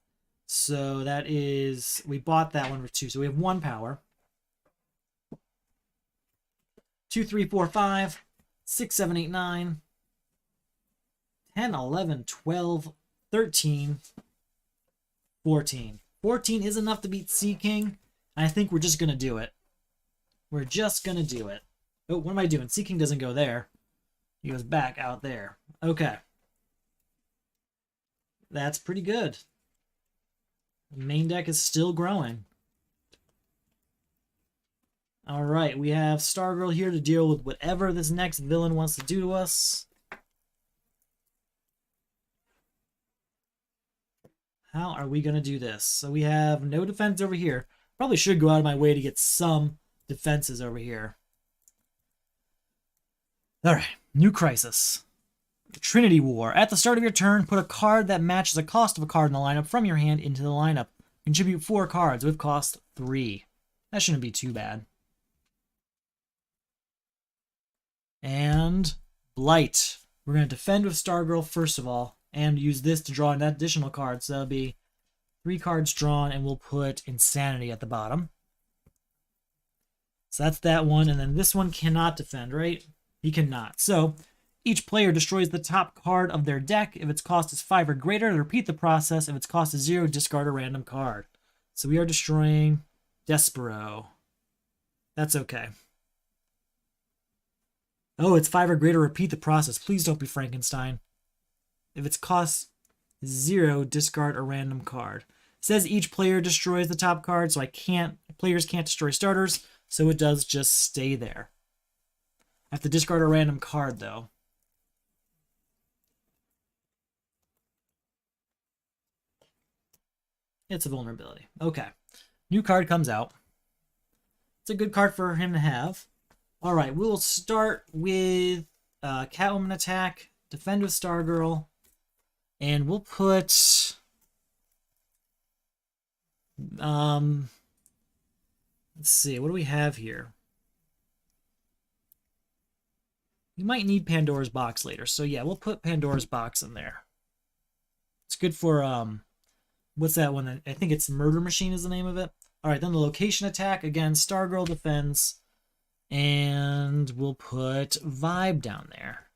So that is, we bought that one for 2. So we have 1 power. 2, 3, 4, 5, 6, 7, 8, 9, 10, 11, 12, 13, 14. 14 is enough to beat Sea King. And I think we're just going to do it. We're just going to do it. Oh, what am I doing? Sea King doesn't go there. He goes back out there. Okay. That's pretty good. The main deck is still growing. Alright, we have Stargirl here to deal with whatever this next villain wants to do to us. How are we going to do this? So we have no defense over here. Probably should go out of my way to get some defenses over here. Alright, new crisis. Trinity War. At the start of your turn, put a card that matches the cost of a card in the lineup from your hand into the lineup. Contribute 4 cards with cost 3. That shouldn't be too bad. And Blight. We're going to defend with Stargirl first of all, and use this to draw an additional card. So that'll be 3 cards drawn, and we'll put Insanity at the bottom. So that's that one, and then this one cannot defend, right? He cannot. So each player destroys the top card of their deck. If its cost is 5 or greater, repeat the process. If its cost is 0, discard a random card. So we are destroying Despero. That's okay. Oh, it's 5 or greater, repeat the process. Please don't be Frankenstein. If its cost is 0, discard a random card. It says each player destroys the top card, so players can't destroy starters, so it does just stay there. I have to discard a random card, though. It's a vulnerability. Okay. New card comes out. It's a good card for him to have. Alright, we'll start with Catwoman attack, defend with Stargirl, and we'll put... let's see, what do we have here? We might need Pandora's Box later, so yeah, we'll put Pandora's Box in there. It's good for, what's that one? I think it's Murder Machine is the name of it. Alright, then the location attack. Again, Stargirl defends. And we'll put Vibe down there.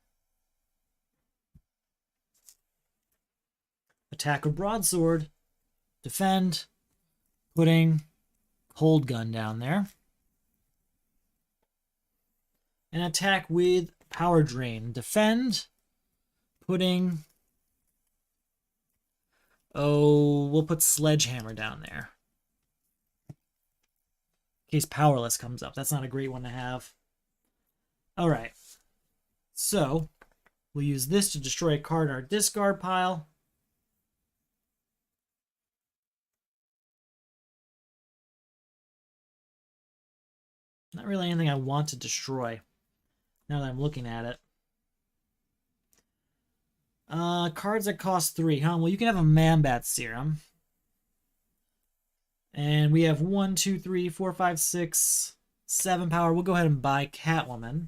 Attack with Broadsword. Defend. Putting Cold Gun down there. And attack with Power Drain. Defend. Putting... oh, we'll put Sledgehammer down there. In case Powerless comes up. That's not a great one to have. Alright. So, we'll use this to destroy a card in our discard pile. Not really anything I want to destroy, now that I'm looking at it. Cards that cost 3, huh? Well, you can have a Man-Bat Serum. And we have 1, 2, 3, 4, 5, 6, 7 power. We'll go ahead and buy Catwoman.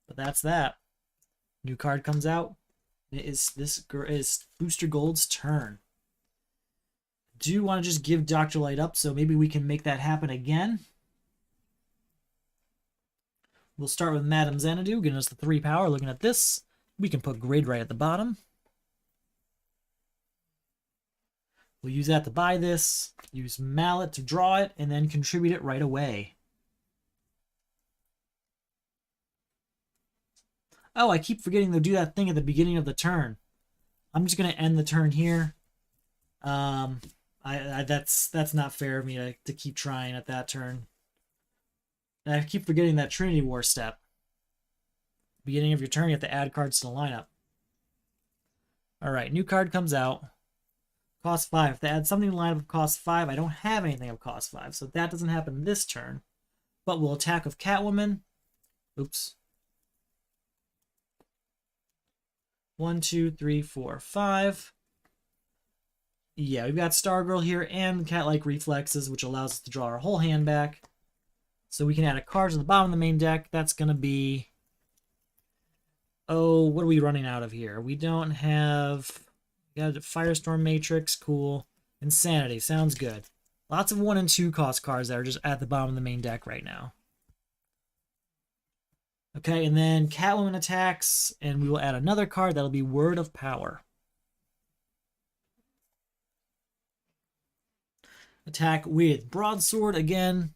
But that's that. New card comes out. This is Booster Gold's turn. Do you want to just give Dr. Light up so maybe we can make that happen again? We'll start with Madame Xanadu, getting us the 3 power. Looking at this, we can put Grid right at the bottom. We'll use that to buy this, use Mallet to draw it, and then contribute it right away. Oh, I keep forgetting to do that thing at the beginning of the turn. I'm just going to end the turn here. That's not fair of me to keep trying at that turn. And I keep forgetting that Trinity War step. Beginning of your turn, you have to add cards to the lineup. Alright, new card comes out. Cost 5. If they add something to line up with cost 5, I don't have anything of cost 5, so that doesn't happen this turn. But we'll attack with Catwoman. Oops. 1, 2, 3, 4, 5. Yeah, we've got Stargirl here and cat-like reflexes, which allows us to draw our whole hand back. So we can add a card to the bottom of the main deck. That's going to be... Oh, what are we running out of here? We don't have... We got a Firestorm Matrix, cool. Insanity, sounds good. Lots of 1 and 2 cost cards that are just at the bottom of the main deck right now. Okay, and then Catwoman attacks, and we will add another card. That'll be Word of Power. Attack with Broadsword again.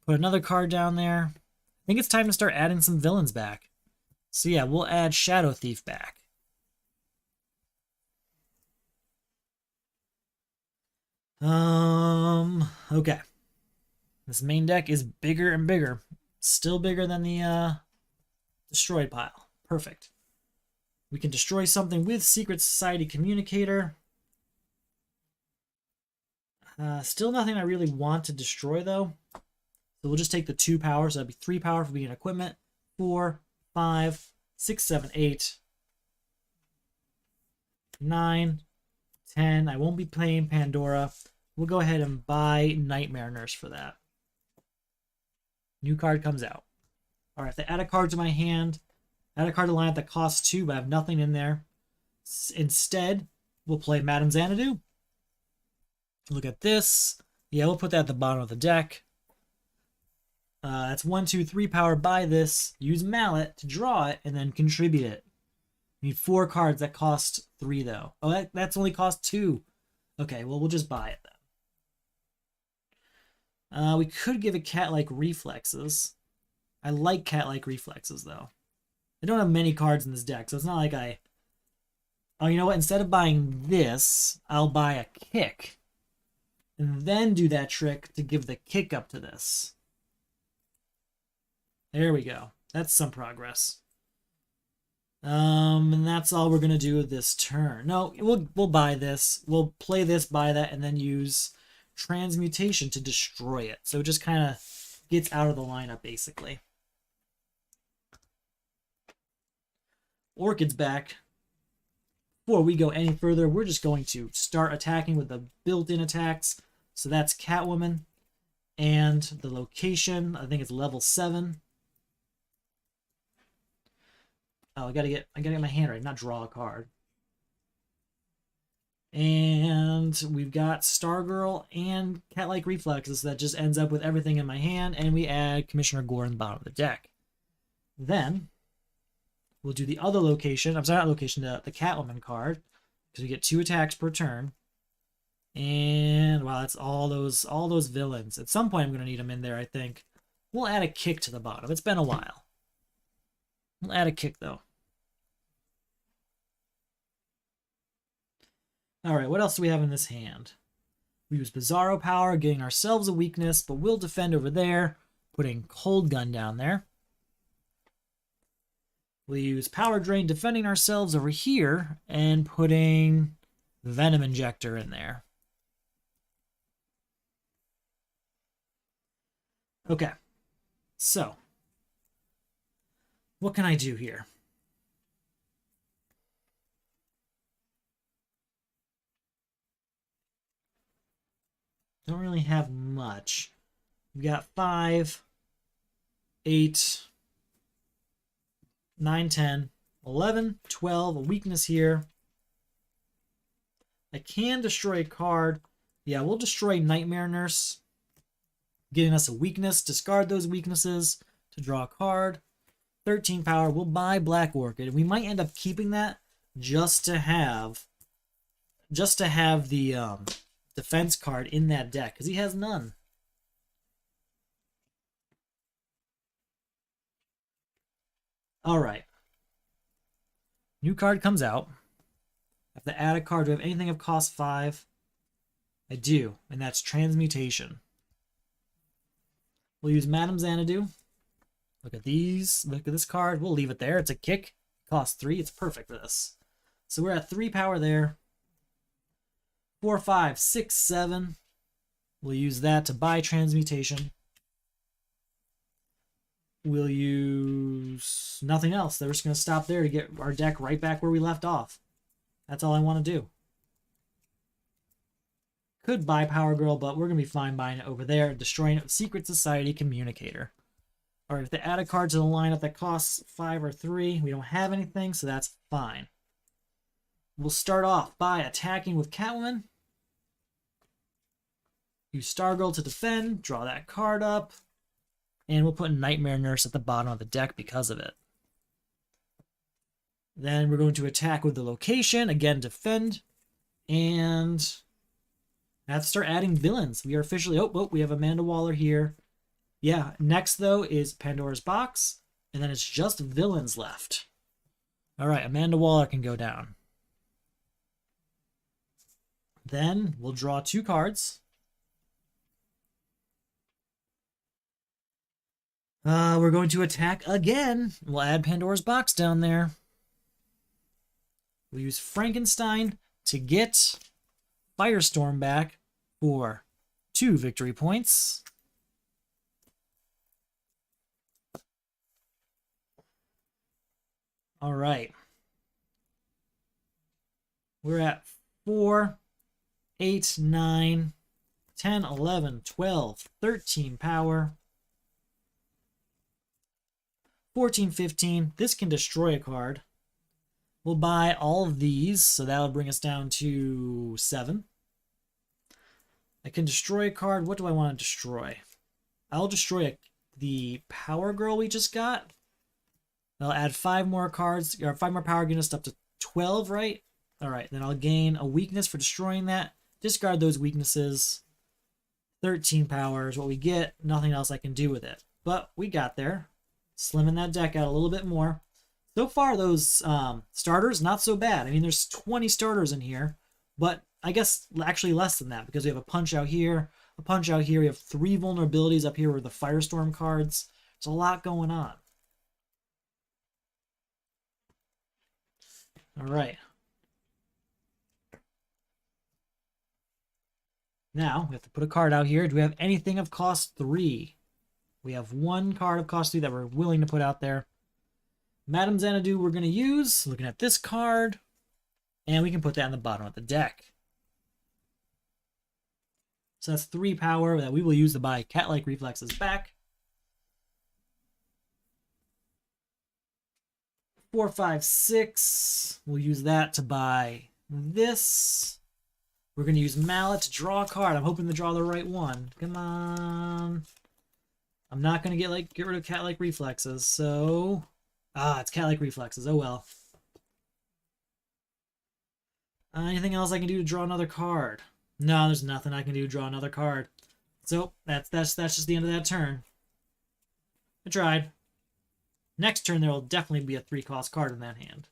Put another card down there. I think it's time to start adding some villains back. So yeah, we'll add Shadow Thief back. Okay. This main deck is bigger and bigger. Still bigger than the destroyed pile. Perfect. We can destroy something with Secret Society Communicator. Still nothing I really want to destroy, though. So we'll just take the 2 power. So that'd be 3 power for being equipment. 4, 5, 6, 7, 8, 9, 10. I won't be playing Pandora. We'll go ahead and buy Nightmare Nurse for that. New card comes out. All right, if they add a card to my hand, add a card to line up that costs 2, but I have nothing in there. Instead, we'll play Madame Xanadu. Look at this. Yeah, we'll put that at the bottom of the deck. That's 1, 2, 3 power. Buy this. Use Mallet to draw it and then contribute it. We need 4 cards that cost 3, though. Oh, that's only cost 2. Okay, well, we'll just buy it then. We could give it cat-like reflexes. I like cat-like reflexes, though. I don't have many cards in this deck, so it's not like I... Oh, you know what? Instead of buying this, I'll buy a kick. And then do that trick to give the kick up to this. There we go. That's some progress. And that's all we're going to do this turn. No, we'll buy this. We'll play this, buy that, and then use Transmutation to destroy it. So it just kind of gets out of the lineup, basically. Orchid's back. Before we go any further, we're just going to start attacking with the built-in attacks. So that's Catwoman. And the location, I think it's level 7. Oh, I gotta get my hand right, not draw a card. And we've got Stargirl and cat-like reflexes that just ends up with everything in my hand, and we add Commissioner Gore in the bottom of the deck. Then we'll do the other location. I'm sorry, not location, the Catwoman card, because we get 2 attacks per turn. And wow, that's all those villains. At some point, I'm gonna need them in there, I think. We'll add a kick to the bottom. It's been a while. We'll add a kick though. Alright, what else do we have in this hand? We use Bizarro Power, getting ourselves a weakness, but we'll defend over there, putting Cold Gun down there. We'll use Power Drain, defending ourselves over here, and putting Venom Injector in there. Okay, so what can I do here? Don't really have much. We've got 5, 8, 9, 10, 11, 12, a weakness here. I can destroy a card. Yeah, we'll destroy Nightmare Nurse, getting us a weakness. Discard those weaknesses to draw a card. 13 power. We'll buy Black Orchid. We might end up keeping that just to have the defense card in that deck, because he has none. Alright. New card comes out. I have to add a card. Do I have anything of cost 5? I do, and that's Transmutation. We'll use Madame Xanadu. Look at these. Look at this card. We'll leave it there. It's a kick. Cost 3. It's perfect for this. So we're at 3 power there. 4, 5, 6, 7. We'll use that to buy transmutation. We'll use nothing else. We're just going to stop there to get our deck right back where we left off. That's all I want to do. Could buy Power Girl, but we're going to be fine buying it over there. Destroying Secret Society Communicator. Alright, if they add a card to the lineup that costs 5 or 3, we don't have anything, so that's fine. We'll start off by attacking with Catwoman. Use Stargirl to defend, draw that card up, and we'll put Nightmare Nurse at the bottom of the deck because of it. Then we're going to attack with the location, again defend, and I have to start adding villains. We are officially, we have Amanda Waller here. Yeah, next though is Pandora's Box, and then it's just villains left. Alright, Amanda Waller can go down. Then we'll draw 2 cards. We're going to attack again. We'll add Pandora's Box down there. We'll use Frankenstein to get Firestorm back for 2 victory points. All right. We're at 4, 8, 9, 10, 11, 12, 13 power. 14, 15. This can destroy a card. We'll buy all of these, so that'll bring us down to 7. I can destroy a card. What do I want to destroy? I'll destroy the Power Girl we just got. I'll add 5 more cards, or 5 more power, getting us up to 12, right? Alright, then I'll gain a weakness for destroying that. Discard those weaknesses. 13 power is what we get. Nothing else I can do with it. But we got there. Slimming that deck out a little bit more. So far, those starters, not so bad. I mean, there's 20 starters in here, but I guess actually less than that because we have a punch out here, a punch out here. We have 3 vulnerabilities up here with the Firestorm cards. There's a lot going on. All right. Now, we have to put a card out here. Do we have anything of cost 3? We have 1 card of cost 3 that we're willing to put out there. Madame Xanadu we're going to use. Looking at this card. And we can put that in the bottom of the deck. So that's 3 power that we will use to buy Cat-like Reflexes back. 4, 5, 6. We'll use that to buy this. We're going to use Mallet to draw a card. I'm hoping to draw the right one. Come on. I'm not going to get rid of Cat-like Reflexes, so... it's Cat-like Reflexes. Oh well. Anything else I can do to draw another card? No, there's nothing I can do to draw another card. So, that's just the end of that turn. I tried. Next turn, there will definitely be a 3-cost card in that hand.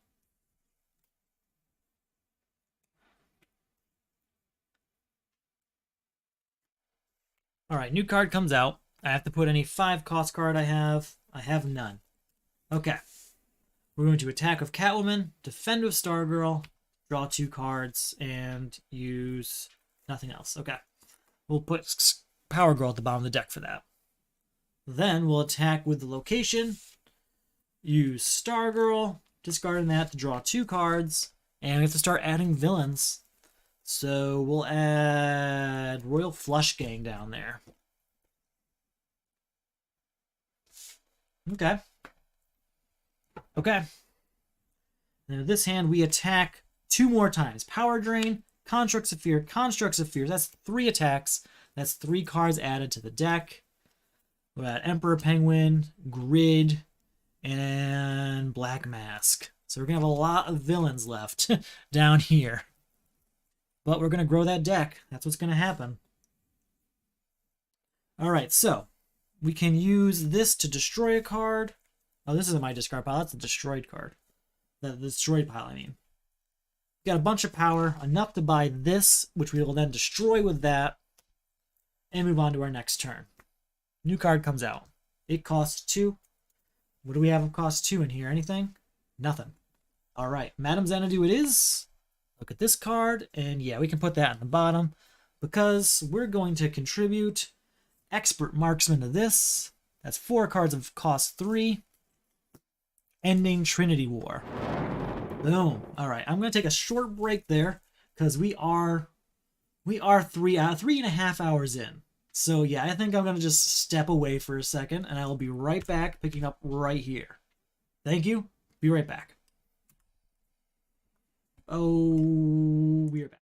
Alright, new card comes out. I have to put any 5-cost card I have. I have none. Okay. We're going to attack with Catwoman, defend with Stargirl, draw 2 cards, and use nothing else. Okay. We'll put Power Girl at the bottom of the deck for that. Then we'll attack with the location, use Stargirl, discarding that to draw 2 cards, and we have to start adding villains. So we'll add Royal Flush Gang down there. Okay. Okay. Now this hand we attack 2 more times. Power Drain, Constructs of Fear, Constructs of Fear. That's 3 attacks. That's 3 cards added to the deck. We got Emperor Penguin, Grid, and Black Mask. So we're going to have a lot of villains left down here. But we're going to grow that deck. That's what's going to happen. Alright, so we can use this to destroy a card. Oh, this isn't my discard pile. That's a destroyed card. The destroyed pile, I mean. Got a bunch of power, enough to buy this, which we will then destroy with that, and move on to our next turn. New card comes out. It costs 2. What do we have of cost 2 in here? Anything? Nothing. Alright, Madame Xanadu it is. Look at this card, and yeah, we can put that in the bottom because we're going to contribute Expert Marksman to this. That's 4 cards of cost 3. Ending Trinity War. Boom. All right, I'm going to take a short break there because we are 3.5 hours in. So yeah, I think I'm going to just step away for a second, and I will be right back, picking up right here. Thank you. Be right back. Oh, we are back.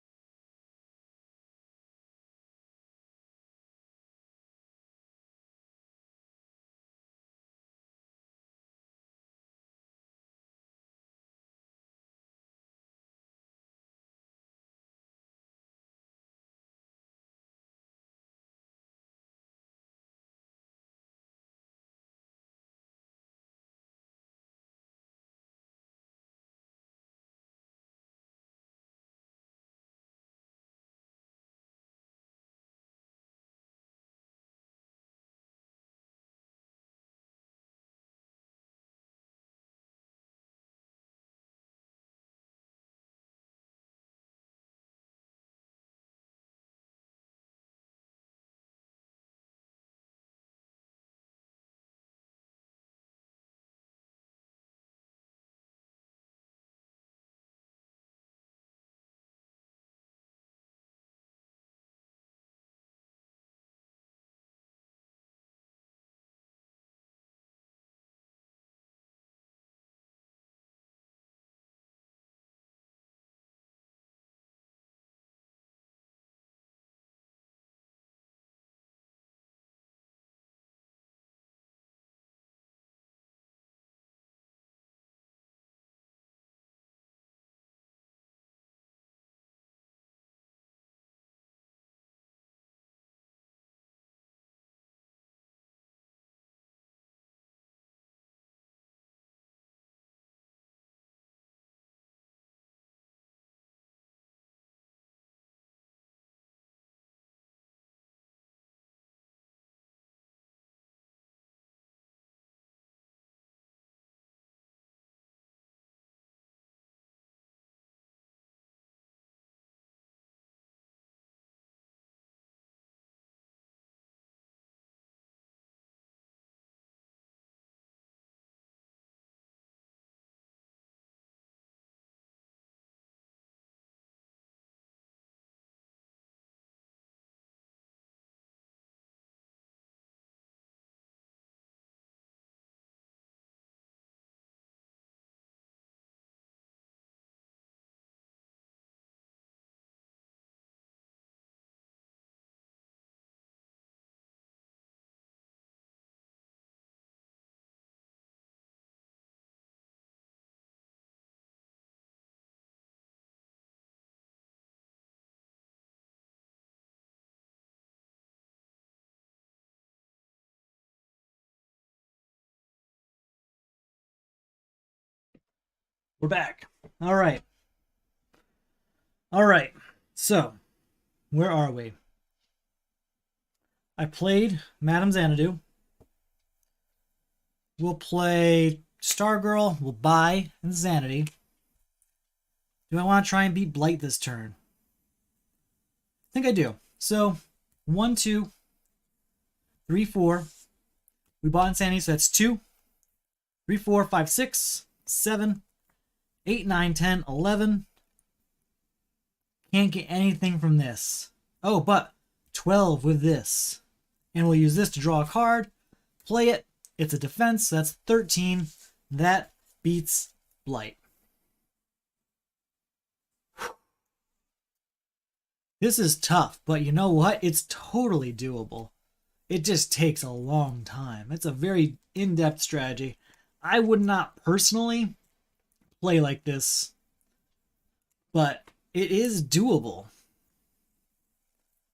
We're back. All right. All right. So, where are we? I played Madame Xanadu. We'll play Stargirl. We'll buy Insanity. Do I want to try and beat Blight this turn? I think I do. So, 1, 2, 3, 4. We bought Insanity, so that's 2, 3, 4, 5, 6, 7, 8, 9, 10, 11. Can't get anything from this. Oh, but 12 with this. And we'll use this to draw a card. Play it. It's a defense, so that's 13. That beats Blight. This is tough, but you know what? It's totally doable. It just takes a long time. It's a very in-depth strategy. I would not personally play like this, but it is doable.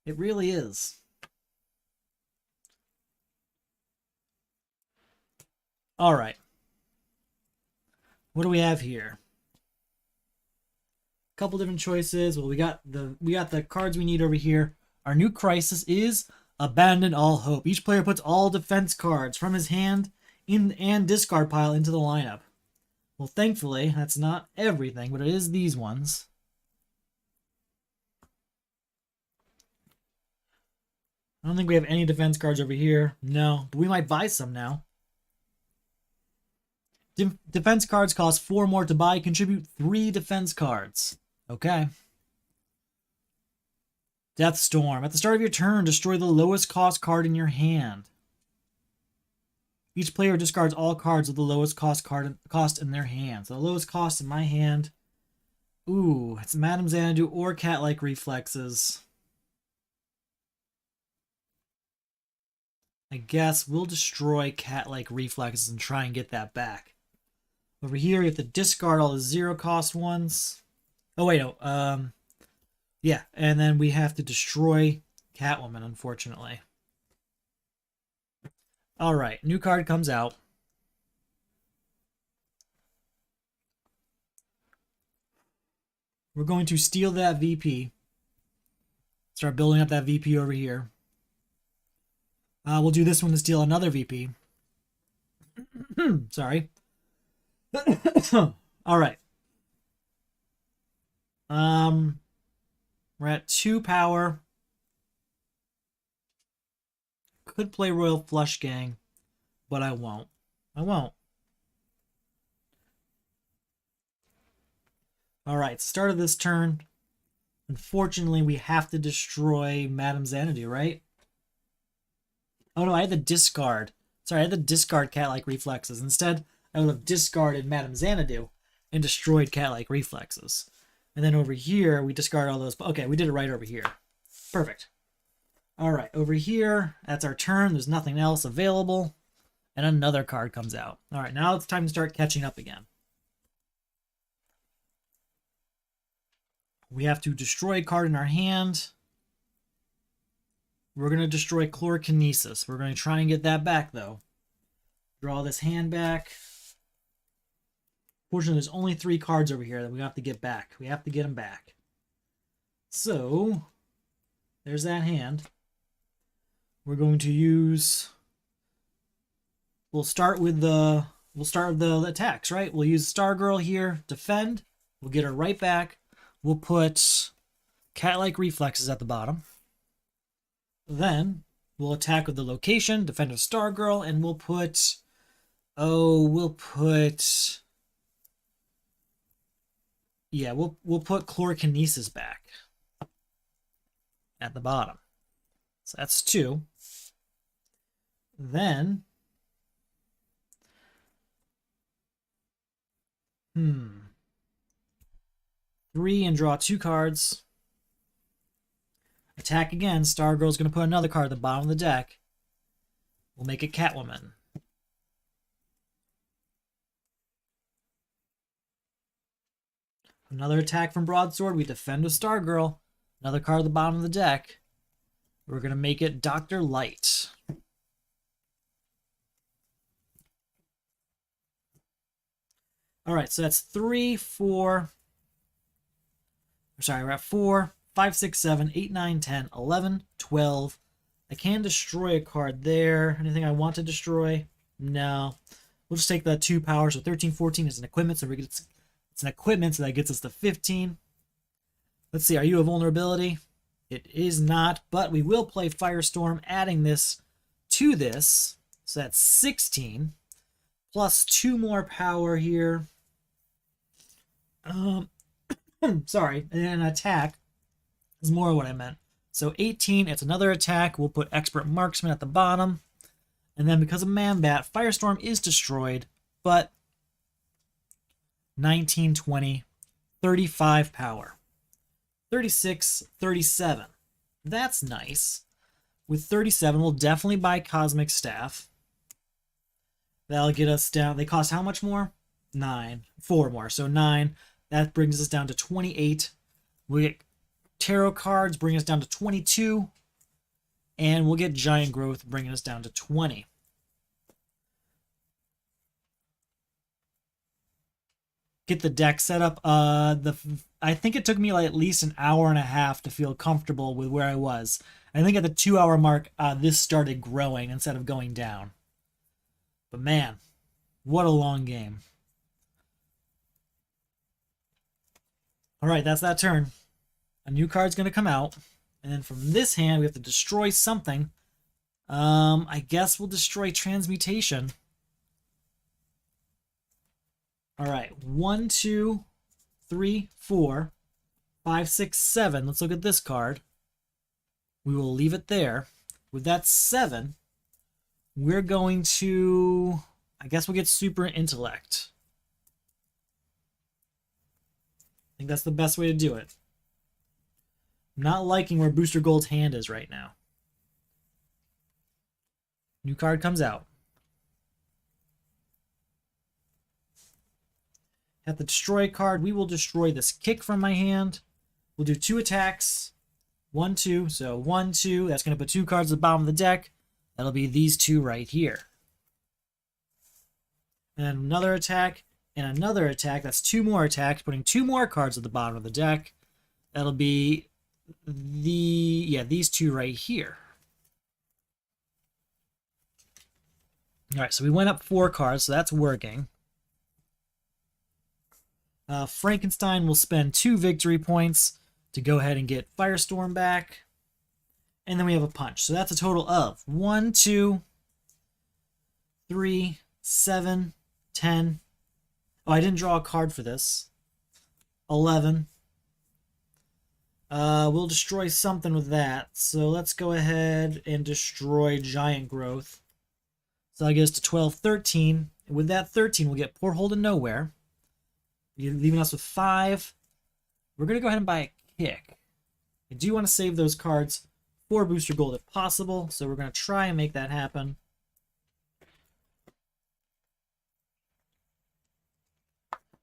It really is. All right. What do we have here? A couple different choices. Well, we got the cards we need over here. Our new crisis is Abandon All Hope. Each player puts all defense cards from his hand in and discard pile into the lineup. Well, thankfully, that's not everything, but it is these ones. I don't think we have any defense cards over here. No, but we might buy some now. Defense cards cost 4 more to buy. Contribute 3 defense cards. Okay. Death Storm. At the start of your turn, destroy the lowest cost card in your hand. Each player discards all cards with the lowest cost in their hand. So the lowest cost in my hand. Ooh, it's Madame Xanadu or Cat-like Reflexes. I guess we'll destroy Cat-like Reflexes and try and get that back. Over here, you have to discard all the 0 cost ones. Oh, wait, no. Yeah, and then we have to destroy Catwoman, unfortunately. Alright, new card comes out. We're going to steal that VP. Start building up that VP over here. We'll do this one to steal another VP. Sorry. Alright. We're at 2 power. Could play Royal Flush Gang, but I won't. I won't. Alright, start of this turn. Unfortunately, we have to destroy Madame Xanadu, right? Oh no, I had to discard. Sorry, I had to discard Cat-like Reflexes. Instead, I would have discarded Madame Xanadu and destroyed Cat-like Reflexes. And then over here, we discard all those. Okay, we did it right over here. Perfect. Alright, over here, that's our turn. There's nothing else available. And another card comes out. Alright, now it's time to start catching up again. We have to destroy a card in our hand. We're going to destroy Chlorokinesis. We're going to try and get that back, though. Draw this hand back. Fortunately, there's only 3 cards over here that we have to get back. We have to get them back. So, there's that hand. We're going to use... We'll start with the attacks, right? We'll use Stargirl here, defend. We'll get her right back. We'll put Cat-like Reflexes at the bottom. Then we'll attack with the location, defend with Stargirl, and we'll put... Yeah, we'll put Chlorokinesis back at the bottom. So that's 2. Then... 3 and draw 2 cards. Attack again. Stargirl's going to put another card at the bottom of the deck. We'll make it Catwoman. Another attack from Broadsword. We defend with Stargirl. Another card at the bottom of the deck. We're going to make it Dr. Light. Alright, so that's 3, 4... Sorry, we're at 4, 5, 6, 7, 8, 9, 10, 11, 12. I can destroy a card there. Anything I want to destroy? No. We'll just take the 2 power. So 13, 14 is an equipment. So it's an equipment, so that gets us to 15. Let's see, are you a vulnerability? It is not, but we will play Firestorm, adding this to this. So that's 16. Plus 2 more power here. Sorry, and an attack is more what I meant. So 18, it's another attack. We'll put Expert Marksman at the bottom. And then because of Man-Bat, Firestorm is destroyed, but 19, 20, 35 power. 36, 37. That's nice. With 37, we'll definitely buy Cosmic Staff. That'll get us down. They cost how much more? 9. 4 more, so 9. That brings us down to 28. We get Tarot cards, bringing us down to 22. And we'll get Giant Growth, bringing us down to 20. Get the deck set up. I think it took me like at least an hour and a half to feel comfortable with where I was. I think at the 2-hour mark, this started growing instead of going down. But man, what a long game. Alright, that's that turn. A new card's going to come out. And then from this hand, we have to destroy something. I guess we'll destroy transmutation. All right, 1, 2, 3, 4, 5, 6, 7. Let's look at this card. We will leave it there. With that 7, we're going to, I guess we'll get super intellect. I think that's the best way to do it. I'm not liking where Booster Gold's hand is right now. New card comes out. At the destroy card, we will destroy this kick from my hand. We'll do 2 attacks. 1, 2. So 1, 2. That's going to put 2 cards at the bottom of the deck. That'll be these 2 right here. And then another attack and another attack. That's 2 more attacks, putting 2 more cards at the bottom of the deck. That'll be these 2 right here. All right, so we went up 4 cards, so that's working. Frankenstein will spend 2 victory points to go ahead and get Firestorm back. And then we have a punch. So that's a total of 1, 2, 3, 7, 10. Oh, I didn't draw a card for this. 11. We'll destroy something with that. So let's go ahead and destroy Giant Growth. So that gets to 12, 13. And with that 13, we'll get Porthole to Nowhere. You're leaving us with 5. We're going to go ahead and buy a kick. I do want to save those cards for Booster Gold if possible, so we're going to try and make that happen.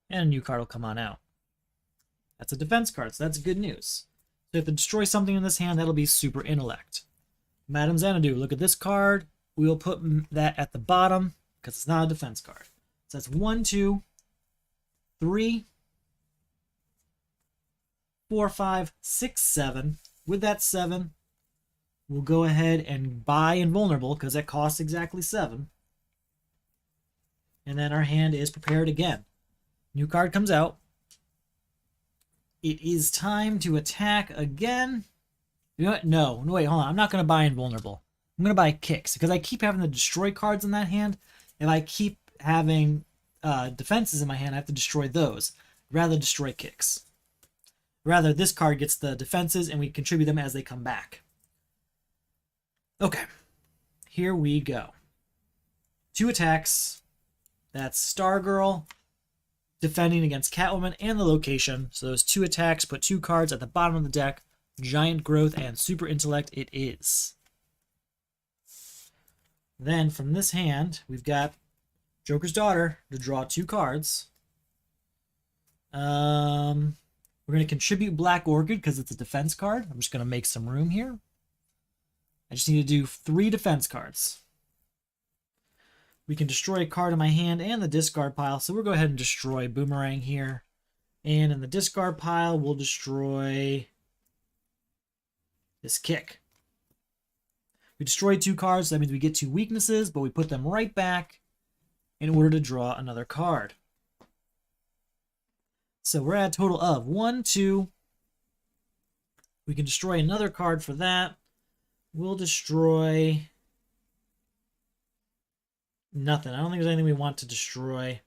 And a new card will come on out. That's a defense card, so that's good news. So if you destroy something in this hand, that'll be Super Intellect. Madame Xanadu, look at this card. We will put that at the bottom because it's not a defense card. So that's 1, 2, 3, 4, 5, 6, 7. With that 7, we'll go ahead and buy Invulnerable because that costs exactly 7. And then our hand is prepared again. New card comes out. It is time to attack again. You know what? No, wait, hold on. I'm not going to buy Invulnerable. I'm going to buy Kicks because I keep having to destroy cards in that hand. If I keep having defenses in my hand, I have to destroy those. Rather destroy Kicks. Rather, this card gets the defenses and we contribute them as they come back. Okay, here we go. 2 attacks. That's Stargirl defending against Catwoman and the location. So those 2 attacks put 2 cards at the bottom of the deck. Giant Growth and Super Intellect it is. Then from this hand, we've got Joker's Daughter to draw 2 cards. We're going to contribute Black Orchid because it's a defense card. I'm just going to make some room here. I just need to do 3 defense cards. We can destroy a card in my hand and the discard pile, so we'll go ahead and destroy Boomerang here. And in the discard pile, we'll destroy this Kick. We destroyed 2 cards, so that means we get 2 weaknesses, but we put them right back in order to draw another card. So we're at a total of 1, 2. We can destroy another card for that. We'll destroy nothing. I don't think there's anything we want to destroy.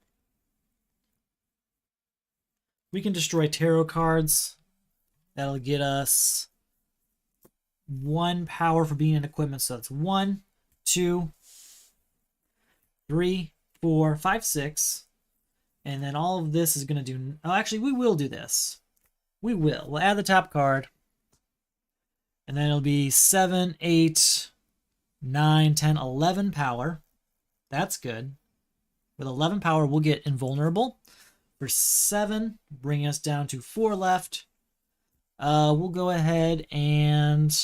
We can destroy tarot cards. That'll get us 1 power for being an equipment. So that's 1, 2, 3, 4, 5, 6. And then all of this is going to do... Oh, actually, we will do this. We will. We'll add the top card. And then it'll be 7, 8, 9, 10, 11 power. That's good. With 11 power, we'll get Invulnerable. For 7, bringing us down to 4 left. We'll go ahead and...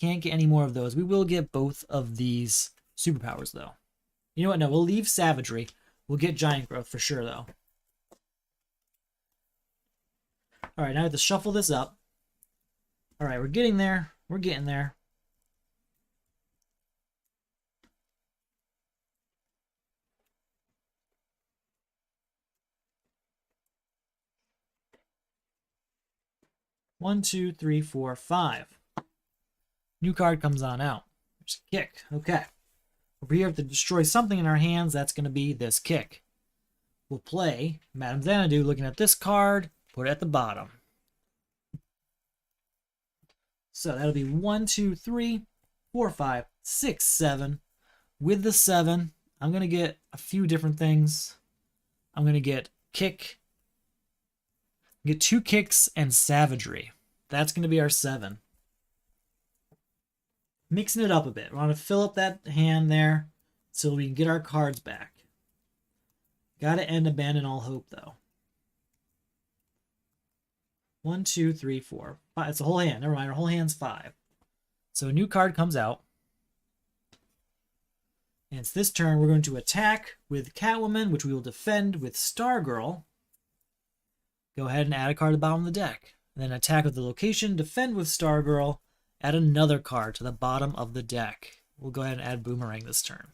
Can't get any more of those. We will get both of these superpowers, though. You know what? No, we'll leave Savagery. We'll get Giant Growth for sure, though. All right, now I have to shuffle this up. All right, we're getting there. We're getting there. 1, 2, 3, 4, 5. New card comes on out. There's a kick. Okay. Over here, if to destroy something in our hands, that's going to be this kick. We'll play Madame Xanadu looking at this card, put it at the bottom. So that'll be 1, 2, 3, 4, 5, 6, 7. With the 7, I'm going to get a few different things. I'm going to get kick, get 2 kicks and savagery. That's going to be our 7. Mixing it up a bit. We want to fill up that hand there so we can get our cards back. Got to end abandon all hope, though. 1, 2, 3, 4, 5. It's a whole hand. Never mind. Our whole hand's 5. So a new card comes out. And it's this turn. We're going to attack with Catwoman, which we will defend with Stargirl. Go ahead and add a card to the bottom of the deck. And then attack with the location, defend with Stargirl, add another card to the bottom of the deck. We'll go ahead and add Boomerang this turn.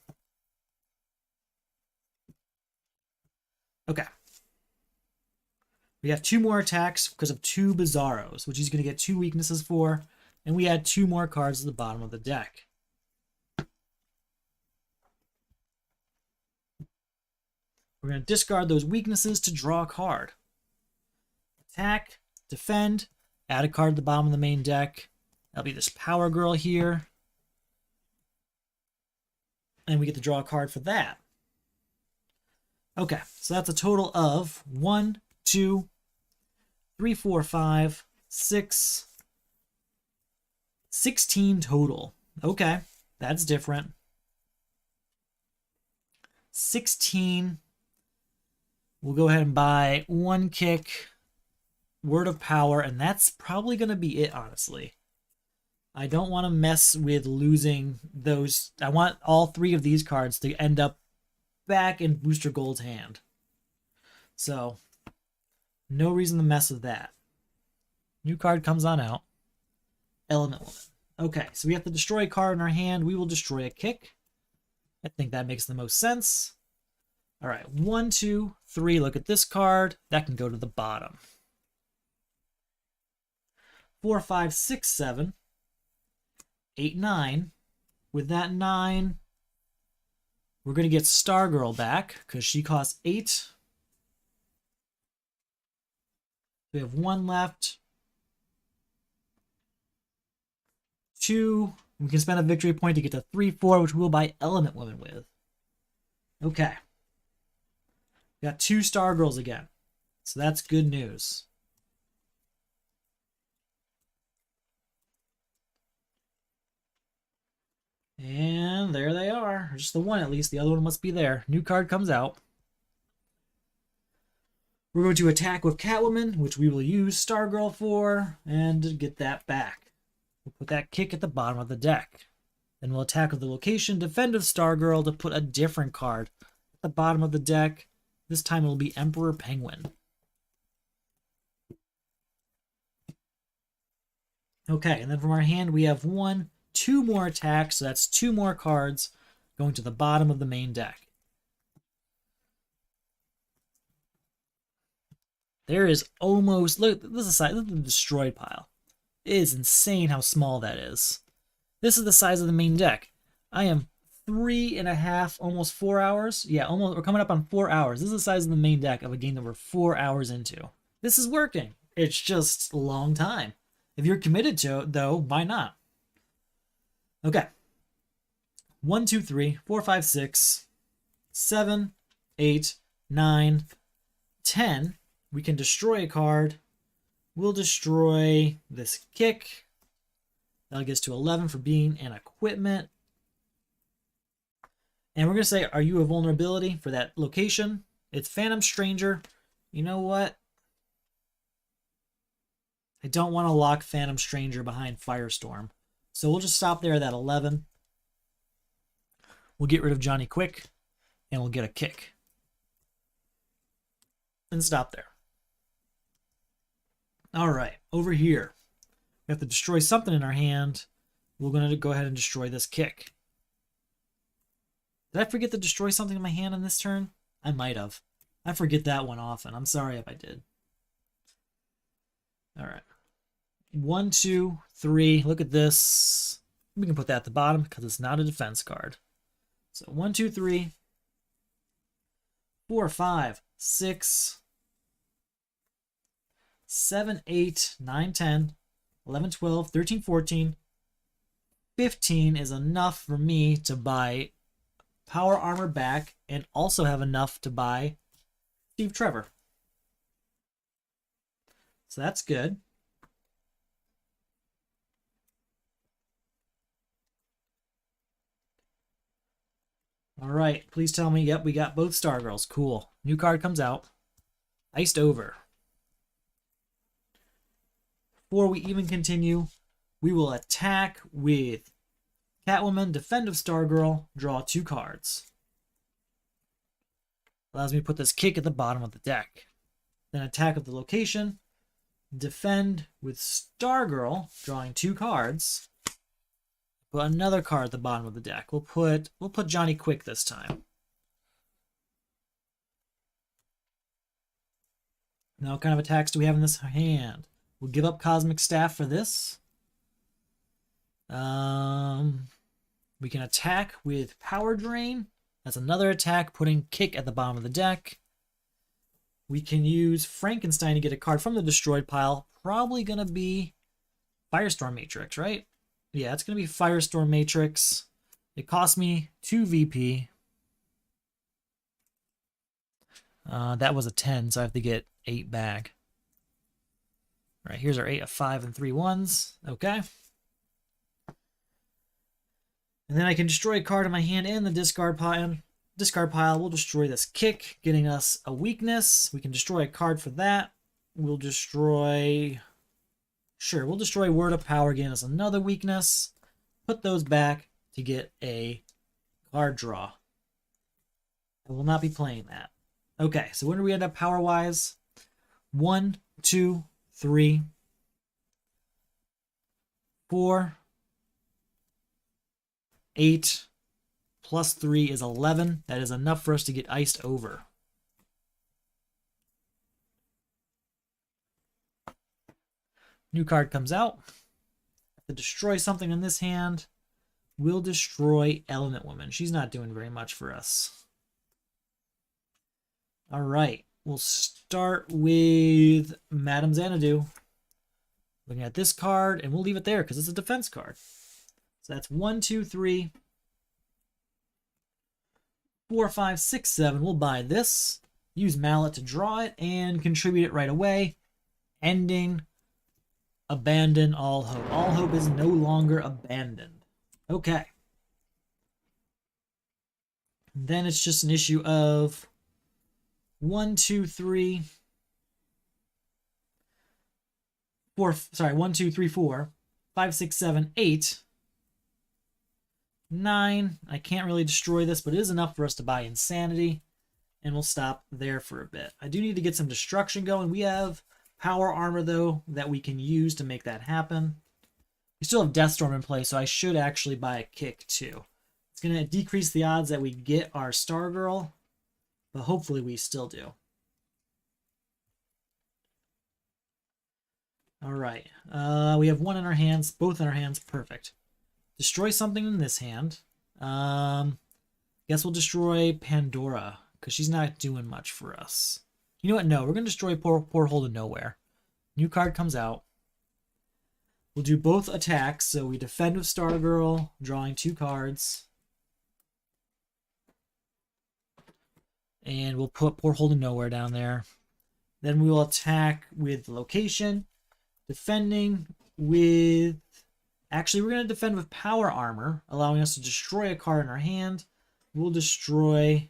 Okay. We have 2 more attacks because of 2 Bizarros, which he's going to get 2 weaknesses for. And we add 2 more cards to the bottom of the deck. We're going to discard those weaknesses to draw a card. Attack, defend, add a card to the bottom of the main deck. That'll be this Power Girl here. And we get to draw a card for that. Okay, so that's a total of 1, 2, 3, 4, 5, 6, 16 total. Okay, that's different. 16. We'll go ahead and buy 1 kick, Word of Power, and that's probably going to be it, honestly. I don't want to mess with losing those. I want all 3 of these cards to end up back in Booster Gold's hand. So, no reason to mess with that. New card comes on out. Element Woman. Okay, so we have to destroy a card in our hand. We will destroy a kick. I think that makes the most sense. All right, 1, 2, 3. Look at this card. That can go to the bottom. 4, 5, 6, 7. 8, 9. With that 9, we're going to get Stargirl back because she costs 8. We have 1 left. 2. We can spend a victory point to get to 3, 4, which we'll buy Element Woman with. Okay. We got 2 Stargirls again. So that's good news. And there they are. Just the one at least. The other one must be there. New card comes out. We're going to attack with Catwoman, which we will use Stargirl for, and get that back. We'll put that kick at the bottom of the deck. Then we'll attack with the location, defend with Stargirl to put a different card at the bottom of the deck. This time it'll be Emperor Penguin. Okay, and then from our hand we have 2 more attacks, so that's 2 more cards going to the bottom of the main deck. There is almost, look, this is the size, look at the destroyed pile. It is insane how small that is. This is the size of the main deck. I am 3.5, almost 4 hours. Yeah, almost, we're coming up on 4 hours. This is the size of the main deck of a game that we're 4 hours into. This is working. It's just a long time. If you're committed to it, though, why not? Okay. 1, 2, 3, 4, 5, 6, 7, 8, 9, 10. We can destroy a card. We'll destroy this kick. That'll get us to 11 for being an equipment. And we're going to say, are you a vulnerability for that location? It's Phantom Stranger. You know what? I don't want to lock Phantom Stranger behind Firestorm. So we'll just stop there at that 11. We'll get rid of Johnny Quick, and we'll get a kick. And stop there. All right, over here. We have to destroy something in our hand. We're going to go ahead and destroy this kick. Did I forget to destroy something in my hand on this turn? I might have. I forget that one often. I'm sorry if I did. All right. 1, 2, 3. Look at this. We can put that at the bottom because it's not a defense card. So 1, 2, 3, 4, 5, 6, 7, 8, 9, 10, 11, 12, 13, 14, 15 is enough for me to buy Power Armor back and also have enough to buy Steve Trevor. So that's good. All right, please tell me, yep, we got both Stargirls. Cool. New card comes out. Iced over. Before we even continue, we will attack with Catwoman, defend of Stargirl, draw 2 cards. Allows me to put this kick at the bottom of the deck. Then attack of the location, defend with Stargirl, drawing 2 cards. Put another card at the bottom of the deck. We'll put Johnny Quick this time. Now what kind of attacks do we have in this hand? We'll give up Cosmic Staff for this. We can attack with Power Drain. That's another attack, putting Kick at the bottom of the deck. We can use Frankenstein to get a card from the destroyed pile. Probably going to be Firestorm Matrix, right? Yeah, it's going to be Firestorm Matrix. It cost me 2 VP. That was a 10, so I have to get 8 back. All right, here's our 8 of 5 and 3 1s. Okay. And then I can destroy a card in my hand and the discard pile. Discard pile will destroy this Kick, getting us a weakness. We can destroy a card for that. We'll destroy... Sure, we'll destroy Word of Power, getting us another weakness. Put those back to get a card draw. I will not be playing that. Okay, so when do we end up power-wise? 1, 2, 3, 4, 8, plus 3 is 11. That is enough for us to get iced over. New card comes out. To destroy something in this hand, we'll destroy Element Woman. She's not doing very much for us. All right, we'll start with Madame Xanadu. Looking at this card, and we'll leave it there because it's a defense card. So that's 1, 2, 3, 4, 5, 6, 7. We'll buy this, use Mallet to draw it, and contribute it right away, ending abandon all hope. All hope is no longer abandoned. Okay. And then it's just an issue of 1, 2, 3, 4. Sorry, 1, 2, 3, 4, 5, 6, 7, 8, 9. I can't really destroy this, but it is enough for us to buy Insanity. And we'll stop there for a bit. I do need to get some destruction going. We have Power Armor, though, that we can use to make that happen. We still have Deathstorm in play, so I should actually buy a Kick, too. It's going to decrease the odds that we get our Stargirl, but hopefully we still do. All right. We have 1 in our hands, both in our hands. Perfect. Destroy something in this hand. Guess we'll destroy Pandora, because she's not doing much for us. You know what? No, we're going to destroy Porthole to Nowhere. New card comes out. We'll do both attacks. So we defend with Stargirl, drawing 2 cards. And we'll put Porthole to Nowhere down there. Then we will attack with Location. Defending with... Actually, we're going to defend with Power Armor, allowing us to destroy a card in our hand. We'll destroy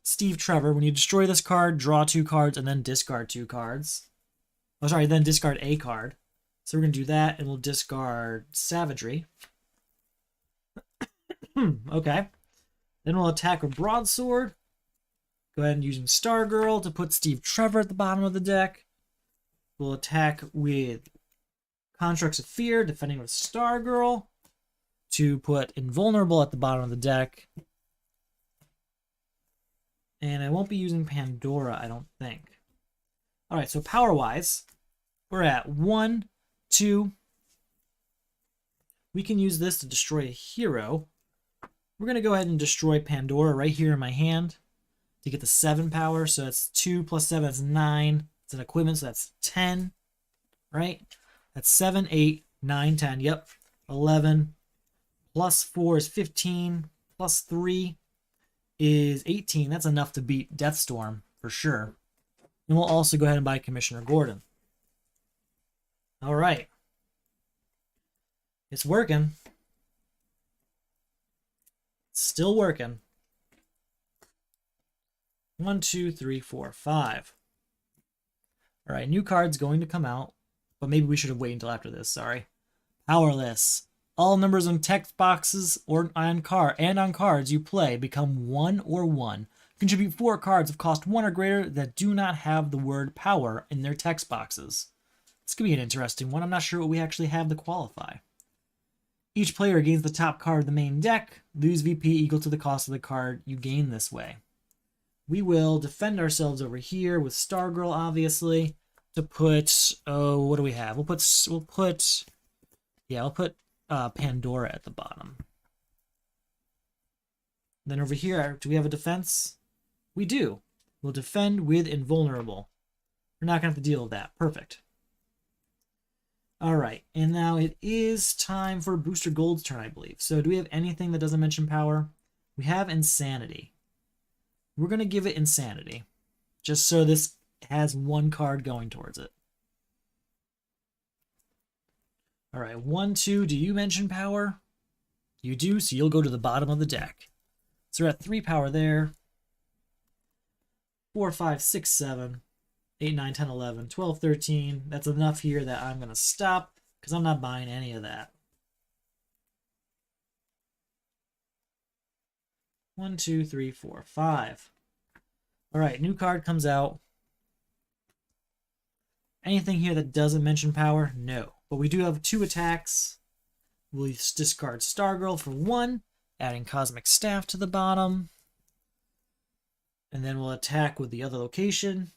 Steve Trevor. When you destroy this card, draw 2 cards and then discard 2 cards. Oh, sorry, then discard a card. So we're going to do that, and we'll discard Savagery. Okay. Then we'll attack with Broadsword. Go ahead and using Stargirl to put Steve Trevor at the bottom of the deck. We'll attack with Constructs of Fear, defending with Stargirl to put Invulnerable at the bottom of the deck. And I won't be using Pandora, I don't think. All right, so power-wise, We're at 1, 2. We can use this to destroy a hero. We're going to go ahead and destroy Pandora right here in my hand to get the 7 power. So that's 2 plus 7, that's 9. It's an equipment, so that's 10, right? That's 7, 8, 9, 10. Yep. 11 plus 4 is 15. Plus 3 is 18. That's enough to beat Deathstorm for sure. And we'll also go ahead and buy Commissioner Gordon. All right. It's working. It's still working. 1, 2, 3, 4, 5. All right, new card's going to come out, but maybe we should have waited until after this. Sorry. Powerless. All numbers on text boxes or on cards you play become 1 or 1. Contribute 4 cards of cost 1 or greater that do not have the word power in their text boxes. This could be an interesting one. I'm not sure what we actually have to qualify. Each player gains the top card of the main deck. Lose VP equal to the cost of the card you gain this way. We will defend ourselves over here with Stargirl, obviously, to put, oh, what do we have? We'll put Pandora at the bottom. Then over here, do we have a defense? We do. We'll defend with Invulnerable. We're not going to have to deal with that. Perfect. All right, and now it is time for Booster Gold's turn, I believe. So do we have anything that doesn't mention power? We have Insanity. We're going to give it Insanity, just so this has 1 card going towards it. All right, 1, 2, do you mention power? You do, so you'll go to the bottom of the deck. So we're at 3 power there. 4, 5, 6, 7. 8, 9, 10, 11, 12, 13. That's enough here that I'm going to stop because I'm not buying any of that. 1, 2, 3, 4, 5. All right, new card comes out. Anything here that doesn't mention power? No. But we do have 2 attacks. We'll discard Stargirl for 1, adding Cosmic Staff to the bottom. And then we'll attack with the other location.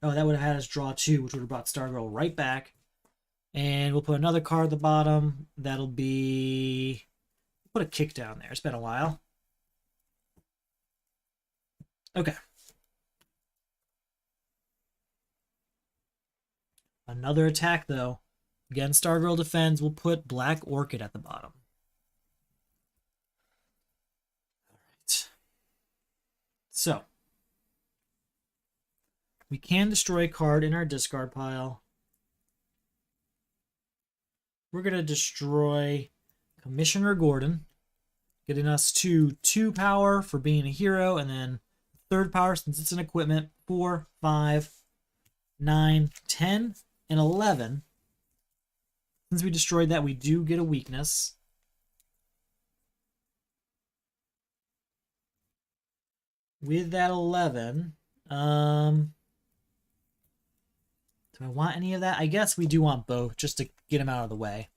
Oh, that would have had us draw 2, which would have brought Stargirl right back. And we'll put another card at the bottom. That'll be... Put a kick down there. It's been a while. Okay. Another attack, though. Again, Stargirl defends. We'll put Black Orchid at the bottom. All right. So... we can destroy a card in our discard pile. We're going to destroy Commissioner Gordon, getting us to 2 power for being a hero, and then 3rd power since it's an equipment, 4, 5, 9, 10, and 11. Since we destroyed that, we do get a weakness. With that 11, do I want any of that? I guess we do want both, just to get them out of the way.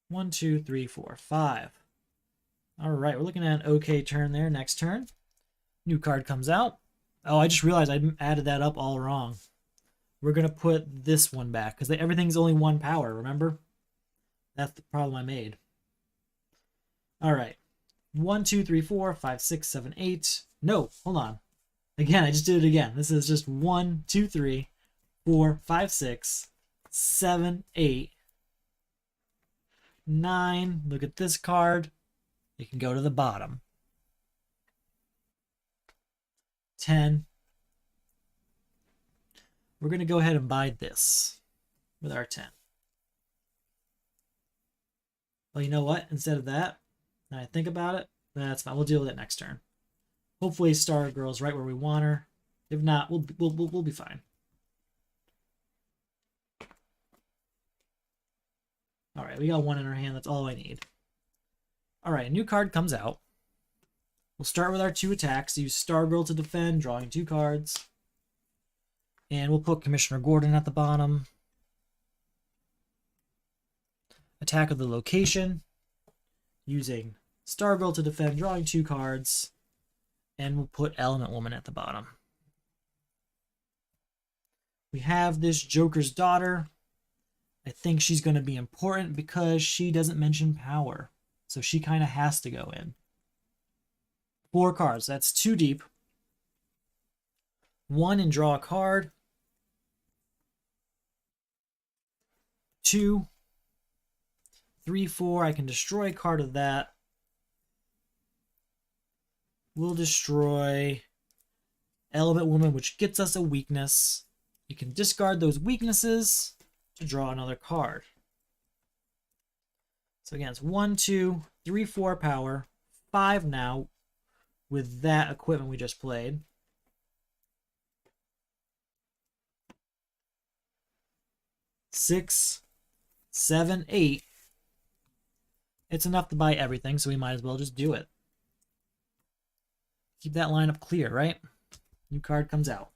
1, 2, 3, 4, 5. All right, we're looking at an okay turn there. Next turn. New card comes out. Oh, I just realized I added that up all wrong. We're going to put this one back, because everything's only 1 power, remember? That's the problem I made. All right. 1, 2, 3, 4, 5, 6, 7, 8. No, hold on. Again, I just did it again. This is just 1, 2, 3, 4, 5, 6, 7, 8, 9. Look at this card. It can go to the bottom. 10. We're going to go ahead and buy this with our 10. Well, you know what? Instead of that, now I think about it, that's fine. We'll deal with it next turn. Hopefully Stargirl's right where we want her. If not, we'll be fine. All right, we got 1 in our hand. That's all I need. All right, a new card comes out. We'll start with our 2 attacks. Use Stargirl to defend, drawing 2 cards. And we'll put Commissioner Gordon at the bottom. Attack of the location. Using Stargirl to defend, drawing 2 cards. And we'll put Element Woman at the bottom. We have this Joker's daughter. I think she's going to be important because she doesn't mention power. So she kind of has to go in. 4 cards. That's 2 deep. 1 and draw a card. 2, 3, 4. I can destroy a card of that. We'll destroy Element Woman, which gets us a weakness. You can discard those weaknesses to draw another card. So again, it's 1, 2, 3, 4 power, 5 now with that equipment we just played. 6, 7, 8. It's enough to buy everything, so we might as well just do it. Keep that lineup clear, right? New card comes out.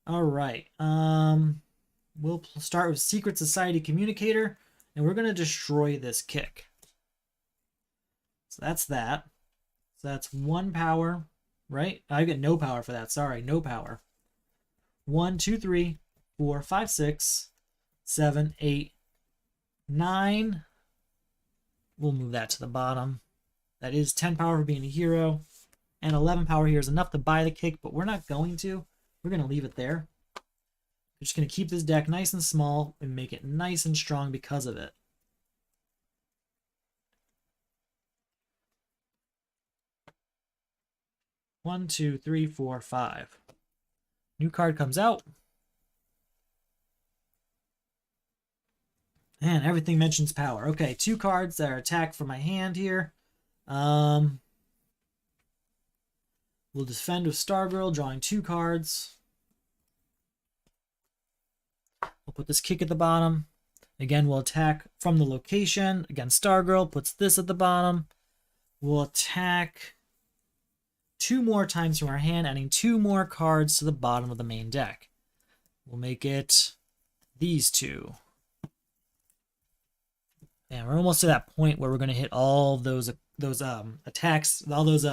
All right. We'll start with Secret Society Communicator, and we're going to destroy this kick. So that's that. So that's 1 power, right? I get no power for that. Sorry, no power. 1, 2, 3, 4, 5, 6, 7, 8, 9. We'll move that to the bottom. That is 10 power for being a hero. And 11 power here is enough to buy the kick, but we're not going to. We're going to leave it there. We're just going to keep this deck nice and small and make it nice and strong because of it. One, 2, 3, 4, 5. New card comes out. And everything mentions power. Okay, 2 cards that are attacked from my hand here. We'll defend with Stargirl, drawing 2 cards. We'll put this kick at the bottom. Again, we'll attack from the location. Again, Stargirl puts this at the bottom. We'll attack 2 more times from our hand, adding 2 more cards to the bottom of the main deck. We'll make it these 2. And we're almost to that point where we're going to hit all those attacks, all those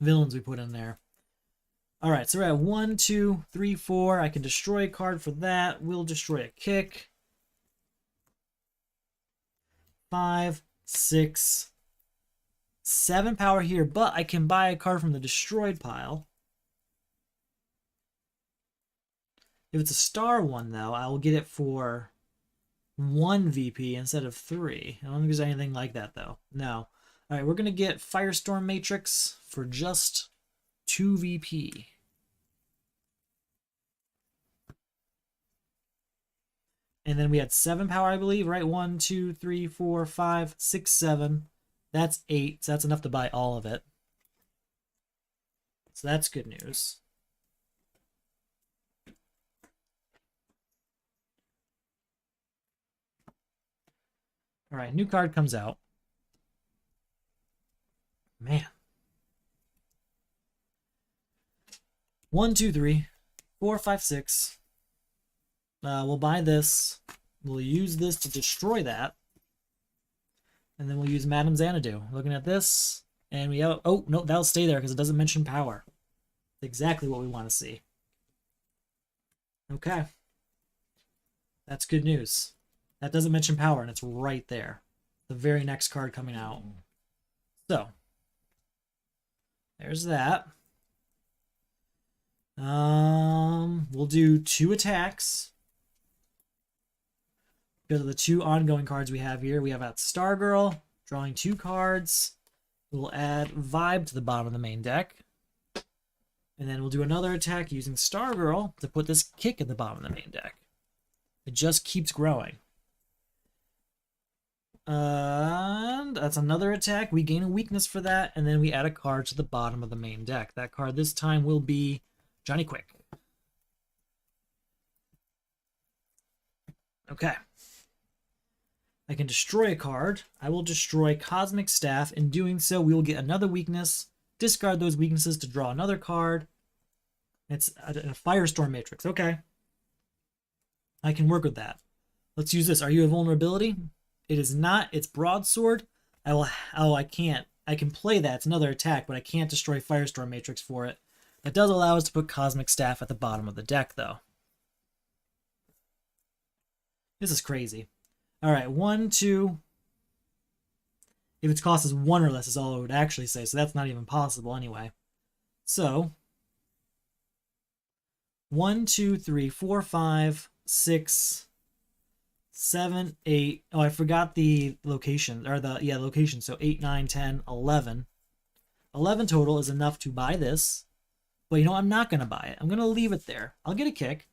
villains we put in there. All right, so we're at 1, 2, 3, 4. I can destroy a card for that. We'll destroy a kick. 5, 6, 7 power here, but I can buy a card from the destroyed pile. If it's a star one, though, I will get it for 1 VP instead of 3. I don't think there's anything like that, though. No. All right, we're going to get Firestorm Matrix for just 2 VP. And then we had 7 power, I believe, right? 1, 2, 3, 4, 5, 6, 7. That's 8, so that's enough to buy all of it. So that's good news. All right, new card comes out. Man. 1, 2, 3, 4, 5, 6. We'll buy this. We'll use this to destroy that. And then we'll use Madame Xanadu. Looking at this, and we have... Oh, no, that'll stay there because it doesn't mention power. Exactly what we want to see. Okay. That's good news. That doesn't mention power, and it's right there. The very next card coming out. So, there's that. We'll do 2 attacks. Because of the 2 ongoing cards we have here. We have at Stargirl, drawing 2 cards. We'll add Vibe to the bottom of the main deck. And then we'll do another attack using Stargirl to put this kick at the bottom of the main deck. It just keeps growing. And that's another attack. We gain a weakness for that, and then we add a card to the bottom of the main deck. That card this time will be Johnny Quick. Okay. I can destroy a card. I will destroy Cosmic Staff. In doing so, we will get another weakness. Discard those weaknesses to draw another card. It's a Firestorm Matrix. Okay. I can work with that. Let's use this. Are you a vulnerability? It is not. It's Broadsword. I can't. I can play that. It's another attack, but I can't destroy Firestorm Matrix for it. That does allow us to put Cosmic Staff at the bottom of the deck, though. This is crazy. All right, 1, 2. If its cost is 1 or less is all it would actually say, so that's not even possible anyway. So 1, 2, 3, 4, 5, 6, 7, 8. Oh, I forgot the location, or the location. So 8, 9, 10, 11. 11 total is enough to buy this. But you know, I'm not going to buy it. I'm going to leave it there. I'll get a kick.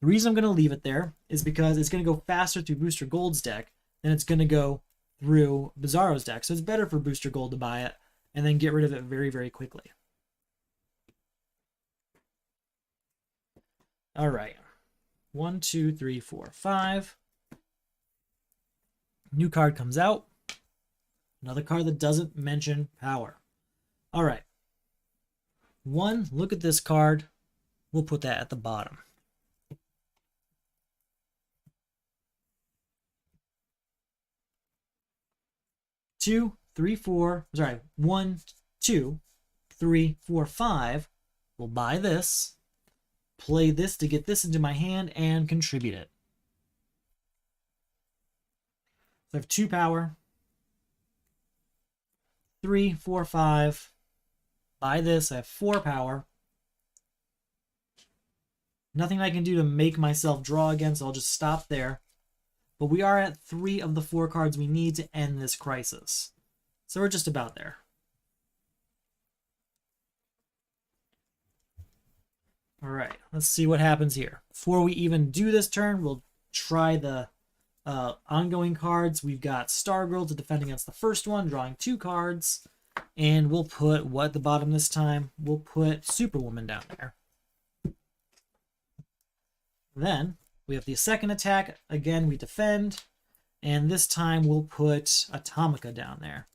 The reason I'm going to leave it there is because it's going to go faster through Booster Gold's deck than it's going to go through Bizarro's deck. So it's better for Booster Gold to buy it and then get rid of it very, very quickly. All right. 1, 2, 3, 4, 5. New card comes out. Another card that doesn't mention power. All right. 1, look at this card. We'll put that at the bottom. 2, 3, 4. Sorry, 1, 2, 3, 4, 5. We'll buy this, play this to get this into my hand, and contribute it. So I have 2 power. 3, 4, 5. Buy this. I have 4 power. Nothing I can do to make myself draw again, so I'll just stop there. But we are at 3 of the 4 cards we need to end this crisis. So we're just about there. All right, let's see what happens here. Before we even do this turn, we'll try the ongoing cards. We've got Stargirl to defend against the first one, drawing 2 cards. And we'll put, what at the bottom this time? We'll put Superwoman down there. Then we have the second attack. Again, we defend. And this time we'll put Atomica down there.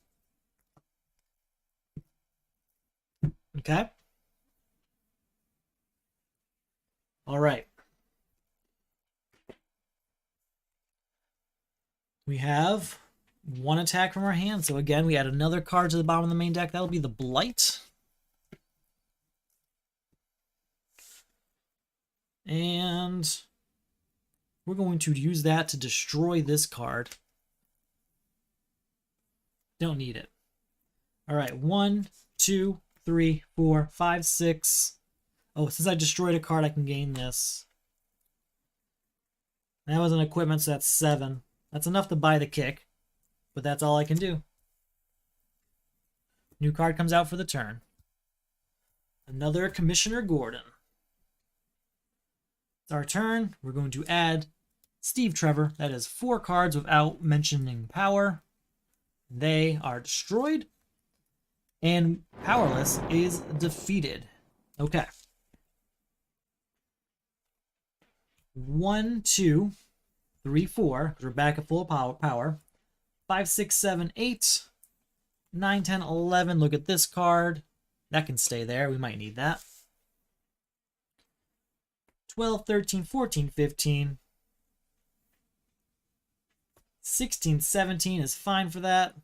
Okay. All right. We have 1 attack from our hand. So again, we add another card to the bottom of the main deck. That'll be the Blight. And we're going to use that to destroy this card. Don't need it. All right, 1, 2, 3, 4, 5, 6. Oh, since I destroyed a card, I can gain this. That was an equipment, so that's 7. That's enough to buy the kick, but that's all I can do. New card comes out for the turn. Another Commissioner Gordon. It's our turn. We're going to add Steve Trevor. That is 4 cards without mentioning power. They are destroyed. And Powerless is defeated. Okay. 1, 2, 3, 4. Because we're back at full power. 5, 6, 7, 8. 9, 10, 11. Look at this card. That can stay there. We might need that. 12, 13, 14, 15. 16, 17 is fine for that.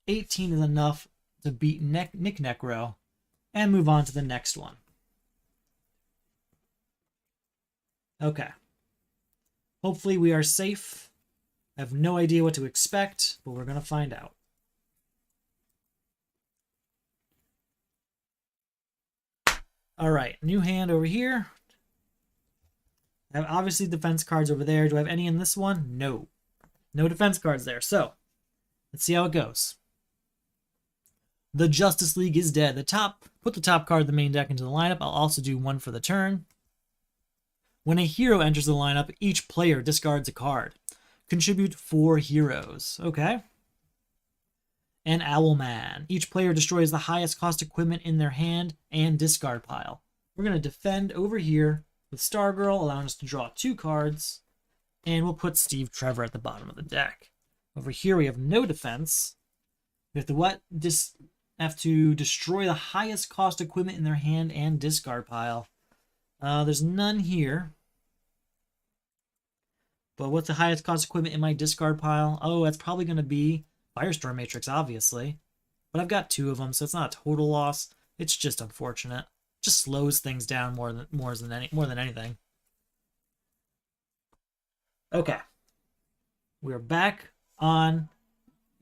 18 is enough to beat Nick Necro and move on to the next one. Okay. Hopefully we are safe. I have no idea what to expect, but we're going to find out. All right, new hand over here. I have obviously defense cards over there. Do I have any in this one? No. No defense cards there. So, let's see how it goes. The Justice League is dead. Put the top card of the main deck into the lineup. I'll also do 1 for the turn. When a hero enters the lineup, each player discards a card. Contribute 4 heroes. Okay. And Owlman. Each player destroys the highest cost equipment in their hand and discard pile. We're going to defend over here with Stargirl, allowing us to draw 2 cards. And we'll put Steve Trevor at the bottom of the deck. Over here we have no defense. We have to what? Have to destroy the highest cost equipment in their hand and discard pile. There's none here. But what's the highest cost equipment in my discard pile? Oh, that's probably going to be Firestorm Matrix, obviously. But I've got 2 of them, so it's not a total loss. It's just unfortunate. It just slows things down more than anything. Okay. We're back on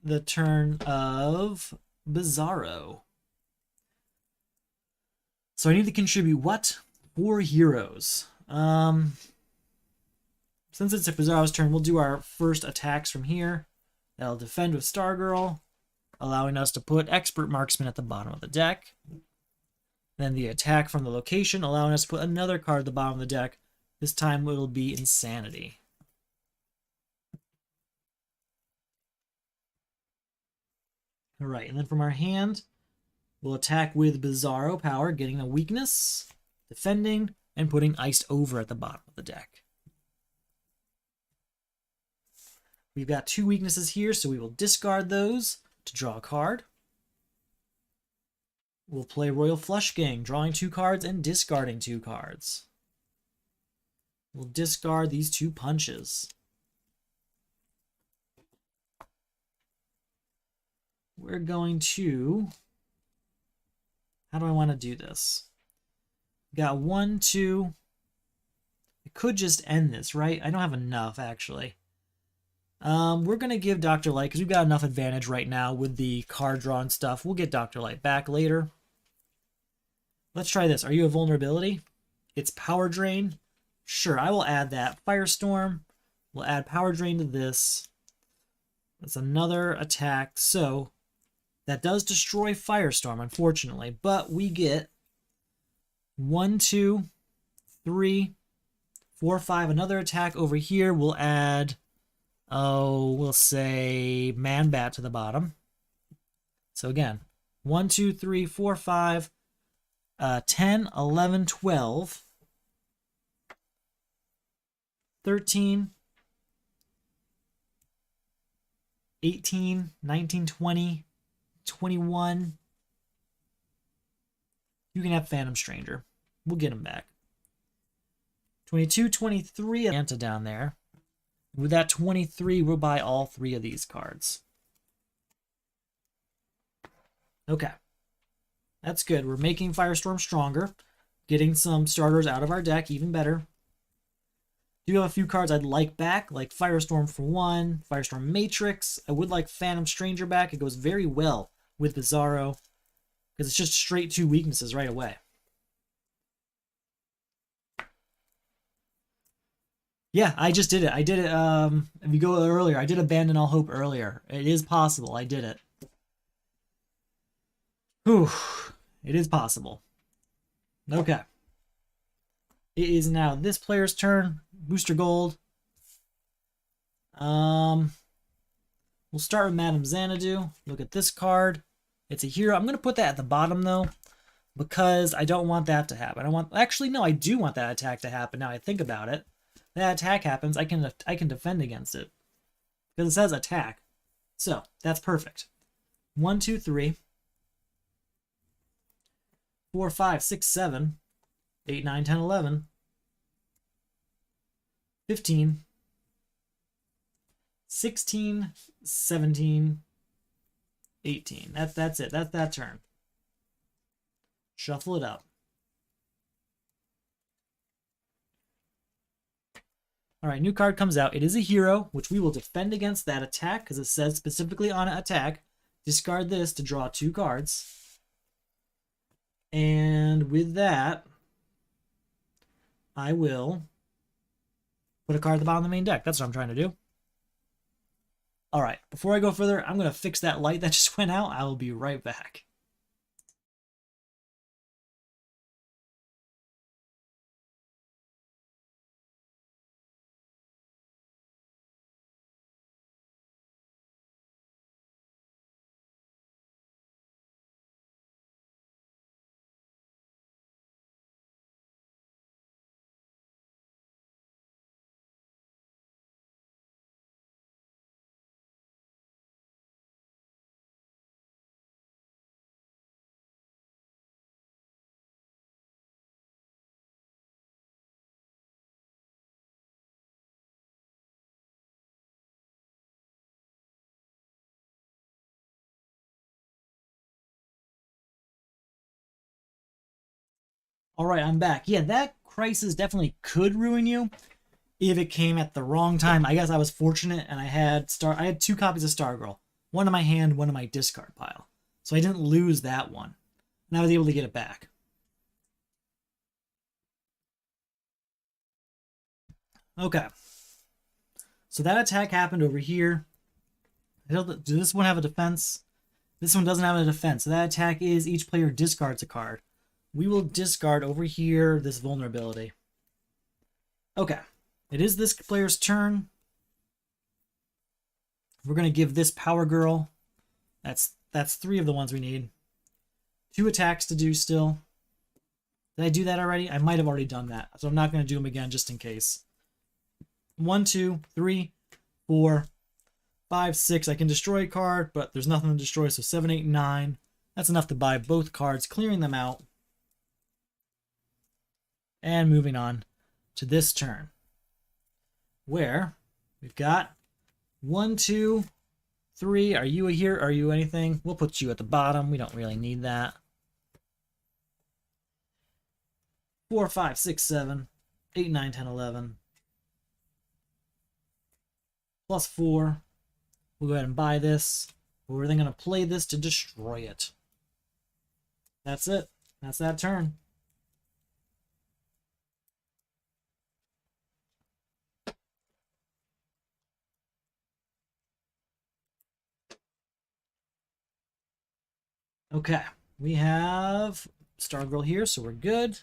the turn of Bizarro. So I need to contribute what? 4 heroes. Since it's a Bizarro's turn, we'll do our first attacks from here. That'll defend with Stargirl, allowing us to put Expert Marksman at the bottom of the deck. Then the attack from the location, allowing us to put another card at the bottom of the deck. This time it'll be Insanity. Alright, and then from our hand, we'll attack with Bizarro Power, getting a weakness, defending, and putting Iced Over at the bottom of the deck. We've got 2 weaknesses here, so we will discard those to draw a card. We'll play Royal Flush Gang, drawing 2 cards and discarding 2 cards. We'll discard these 2 punches. We're going to... How do I want to do this? Got 1, 2... I could just end this, right? I don't have enough, actually. We're going to give Dr. Light, because we've got enough advantage right now with the card drawing stuff. We'll get Dr. Light back later. Let's try this. Are you a vulnerability? It's Power Drain. Sure, I will add that. Firestorm. We'll add Power Drain to this. That's another attack. So, that does destroy Firestorm, unfortunately. But we get 1, 2, 3, 4, 5. Another attack over here. We'll add... we'll say Man-Bat to the bottom. So again, 1, 2, 3, 4, 5, 10, 11, 12, 13, 18, 19, 20, 21. You can have Phantom Stranger. We'll get him back. 22, 23, Santa down there. With that 23, we'll buy all 3 of these cards. Okay. That's good. We're making Firestorm stronger. Getting some starters out of our deck, even better. Do have a few cards I'd like back, like Firestorm for 1, Firestorm Matrix. I would like Phantom Stranger back. It goes very well with Bizarro, because it's just straight 2 weaknesses right away. Yeah, I just did it. I did it, if you go earlier, I did Abandon All Hope earlier. It is possible. I did it. Whew. It is possible. Okay. It is now this player's turn. Booster Gold. We'll start with Madame Xanadu. Look at this card. It's a hero. I'm going to put that at the bottom, though, because I don't want that to happen. Actually, no, I do want that attack to happen now I think about it. That attack happens, I can defend against it. Because it says attack. So, that's perfect. 1, 2, 3. 4, 5, 6, 7. 8, 9, 10, 11. 15. 16, 17, 18. That's it. That's that turn. Shuffle it up. Alright, new card comes out. It is a hero, which we will defend against that attack, because it says specifically on it, attack. Discard this to draw 2 cards. And with that, I will put a card at the bottom of the main deck. That's what I'm trying to do. Alright, before I go further, I'm going to fix that light that just went out. I will be right back. Alright, I'm back. Yeah, that crisis definitely could ruin you if it came at the wrong time. I guess I was fortunate and I had 2 copies of Stargirl. One in my hand, one in my discard pile. So I didn't lose that one. And I was able to get it back. Okay. So that attack happened over here. Does this one have a defense? This one doesn't have a defense. So that attack is each player discards a card. We will discard over here this vulnerability. Okay. It is this player's turn. We're going to give this Power Girl. That's 3 of the ones we need. 2 attacks to do still. Did I do that already? I might have already done that. So I'm not going to do them again just in case. 1, 2, 3, 4, 5, 6. I can destroy a card, but there's nothing to destroy. So 7, 8, 9. That's enough to buy both cards, clearing them out. And moving on to this turn, where we've got 1, 2, 3. Are you a hero? Are you anything? We'll put you at the bottom. We don't really need that. 4, 5, 6, 7, 8, 9, 10, 11. Plus 4. We'll go ahead and buy this. We're then going to play this to destroy it. That's it. That's that turn. Okay, we have Stargirl here, so we're good.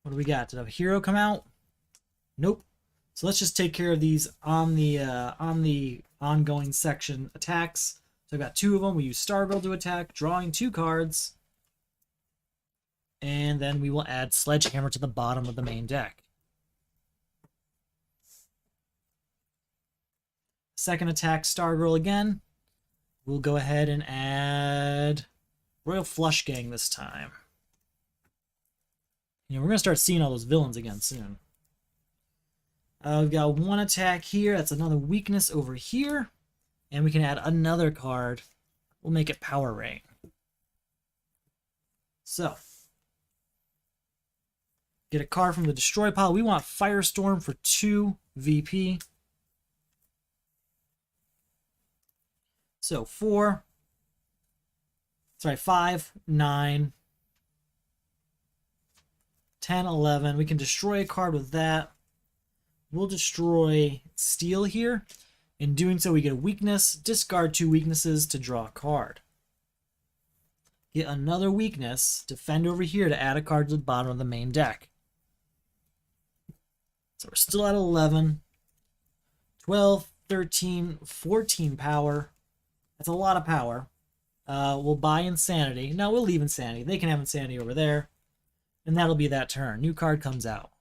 What do we got? Did a hero come out? Nope. So let's just take care of these on the ongoing section attacks. So I've got 2 of them. We use Stargirl to attack, drawing 2 cards. And then we will add Sledgehammer to the bottom of the main deck. Second attack, Stargirl again. We'll go ahead and add Royal Flush Gang this time. You know, we're going to start seeing all those villains again soon. We've got 1 attack here. That's another weakness over here. And we can add another card. We'll make it Power Rain. So, get a card from the Destroy pile. We want Firestorm for 2 VP. So 5, 9, 10, 11. We can destroy a card with that. We'll destroy Steel here. In doing so, we get a weakness. Discard 2 weaknesses to draw a card. Get another weakness. Defend over here to add a card to the bottom of the main deck. So we're still at 11. 12, 13, 14 power. That's a lot of power. We'll buy Insanity. No, we'll leave Insanity. They can have Insanity over there. And that'll be that turn. New card comes out.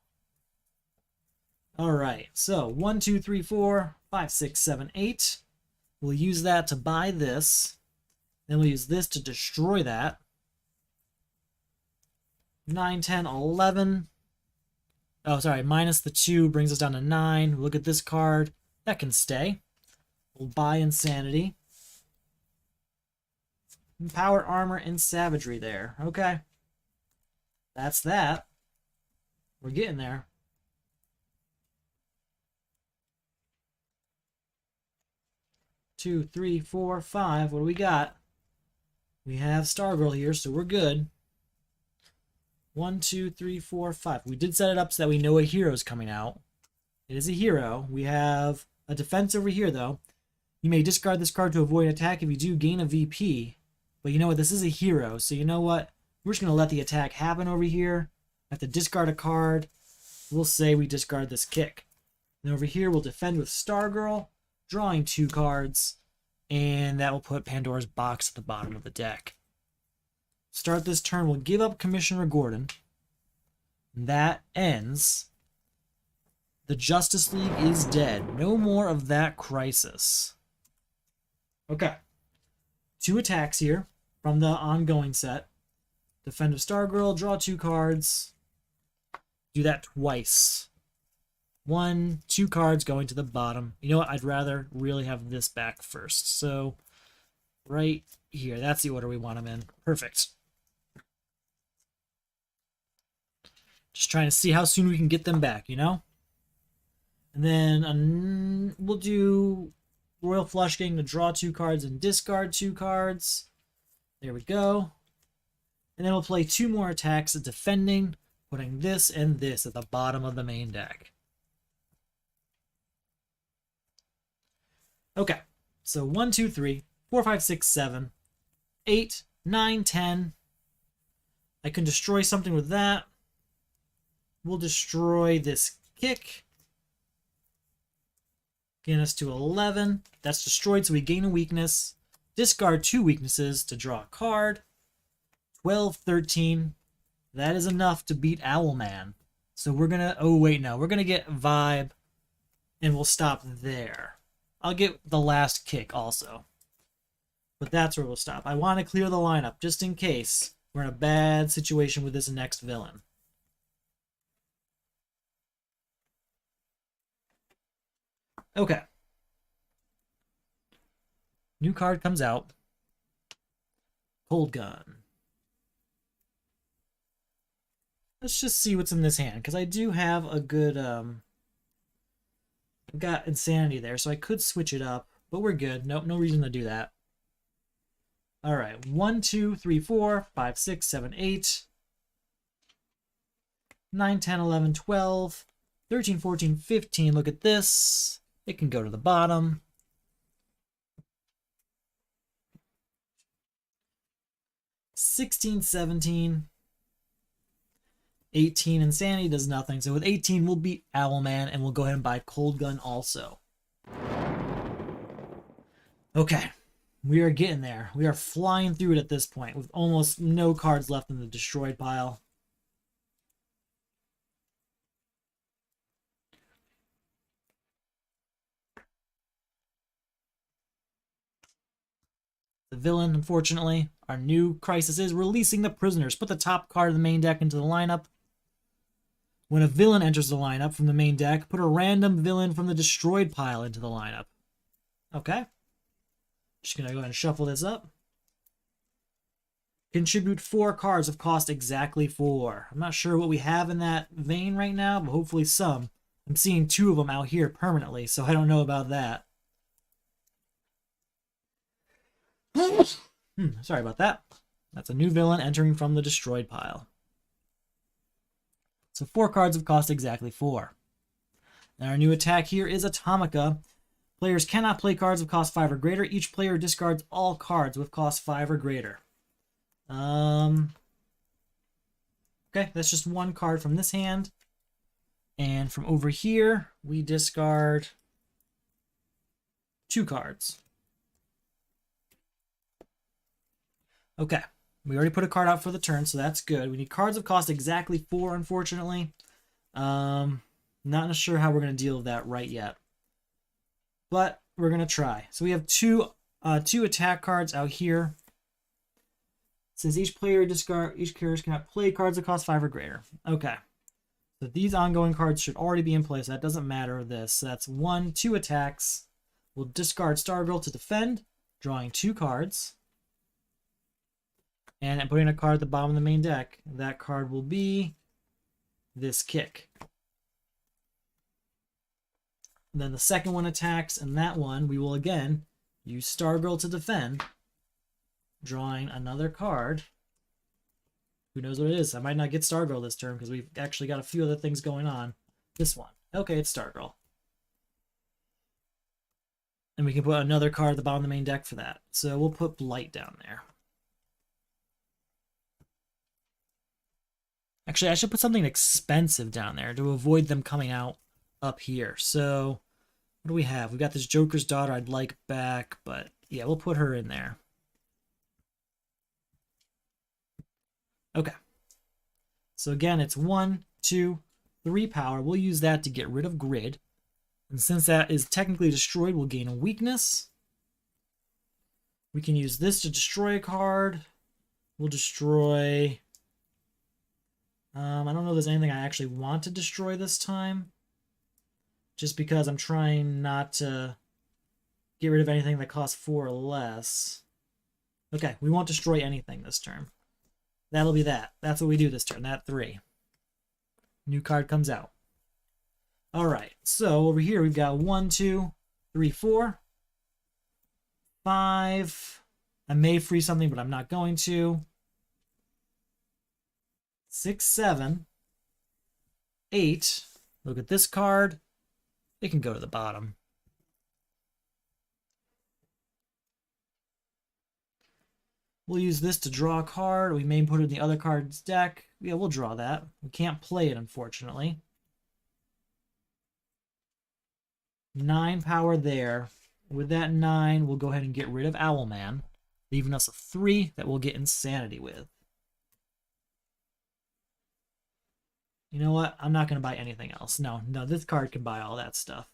Alright, so 1, 2, 3, 4, 5, 6, 7, 8. We'll use that to buy this. Then we'll use this to destroy that. 9, 10, 11. Oh, sorry, minus the 2 brings us down to 9. Look at this card. That can stay. We'll buy Insanity. Power, Armor, and Savagery there. Okay. That's that. We're getting there. Two, 3, 4, 5. What do we got? We have Stargirl here, so we're good. 1, 2, 3, 4, 5. We did set it up so that we know a hero's coming out. It is a hero. We have a defense over here, though. You may discard this card to avoid an attack. If you do, gain a VP. But you know what? This is a hero, so you know what? We're just going to let the attack happen over here. I have to discard a card. We'll say we discard this kick. And over here, we'll defend with Stargirl, drawing 2 cards. And that will put Pandora's Box at the bottom of the deck. Start this turn. We'll give up Commissioner Gordon. That ends. The Justice League is dead. No more of that crisis. Okay. 2 attacks here from the ongoing set. Defend with Stargirl, draw 2 cards. Do that twice. 1, 2 cards going to the bottom. You know what? I'd rather really have this back first. So, right here. That's the order we want them in. Perfect. Just trying to see how soon we can get them back, you know? And then we'll do Royal Flush Gang to draw 2 cards and discard 2 cards. There we go. And then we'll play 2 more attacks defending, putting this and this at the bottom of the main deck. Okay, so 1, 2, 3, 4, 5, 6, 7, 8, 9, 10. I can destroy something with that. We'll destroy this kick. Getting us to 11. That's destroyed, so we gain a weakness. Discard 2 weaknesses to draw a card. 12, 13. That is enough to beat Owlman. So we're going to... Oh, wait, no. We're going to get Vibe, and we'll stop there. I'll get the last kick also. But that's where we'll stop. I want to clear the lineup, just in case we're in a bad situation with this next villain. Okay. New card comes out. Cold Gun. Let's just see what's in this hand, because I do have a good... I've got Insanity there, so I could switch it up, but we're good. Nope, no reason to do that. Alright, 1, 2, 3, 4, 5, 6, 7, 8, 9, 10, 11, 12, 13, 14, 15. Look at this. It can go to the bottom. 16, 17, 18. Insanity does nothing. So with 18, we'll beat Owlman, and we'll go ahead and buy Cold Gun also. Okay, we are getting there. We are flying through it at this point with almost no cards left in the destroyed pile. The villain, unfortunately, our new crisis is releasing the prisoners. Put the top card of the main deck into the lineup. When a villain enters the lineup from the main deck, put a random villain from the destroyed pile into the lineup. Okay. Just going to go ahead and shuffle this up. Contribute 4 cards of cost exactly 4. I'm not sure what we have in that vein right now, but hopefully some. I'm seeing 2 of them out here permanently, so I don't know about that. Sorry about that. That's a new villain entering from the destroyed pile. So 4 cards of cost exactly 4. Now our new attack here is Atomica. Players cannot play cards of cost 5 or greater. Each player discards all cards with cost 5 or greater. Okay, that's just 1 card from this hand. And from over here, we discard 2 cards. Okay, we already put a card out for the turn, so that's good. We need cards of cost exactly 4, unfortunately. Not sure how we're going to deal with that right yet. But we're going to try. So we have two attack cards out here. Since each player cannot play cards that cost 5 or greater. Okay. So these ongoing cards should already be in place. So that doesn't matter this. So that's 2 attacks. We'll discard Stargirl to defend, drawing 2 cards. And I'm putting a card at the bottom of the main deck. That card will be this kick. And then the second one attacks, and that one we will again use Stargirl to defend, drawing another card. Who knows what it is? I might not get Stargirl this turn because we've actually got a few other things going on. This one. Okay, it's Stargirl. And we can put another card at the bottom of the main deck for that. So we'll put Blight down there. Actually, I should put something expensive down there to avoid them coming out up here. So, what do we have? We've got this Joker's Daughter I'd like back, but yeah, we'll put her in there. Okay. So again, it's 1, 2, 3 power. We'll use that to get rid of Grid. And since that is technically destroyed, we'll gain a weakness. We can use this to destroy a card. We'll destroy... I don't know if there's anything I actually want to destroy this time. Just because I'm trying not to get rid of anything that costs 4 or less. Okay, we won't destroy anything this turn. That'll be that. That's what we do this turn, that 3. New card comes out. All right, so over here we've got 1, 2, 3, 4, 5. I may free something, but I'm not going to. 6, 7, 8. Look at this card. It can go to the bottom. We'll use this to draw a card. We may put it in the other card's deck. Yeah, we'll draw that. We can't play it, unfortunately. 9 power there. With that 9, we'll go ahead and get rid of Owlman, leaving us a 3 that we'll get Insanity with. You know what? I'm not going to buy anything else. No, this card can buy all that stuff.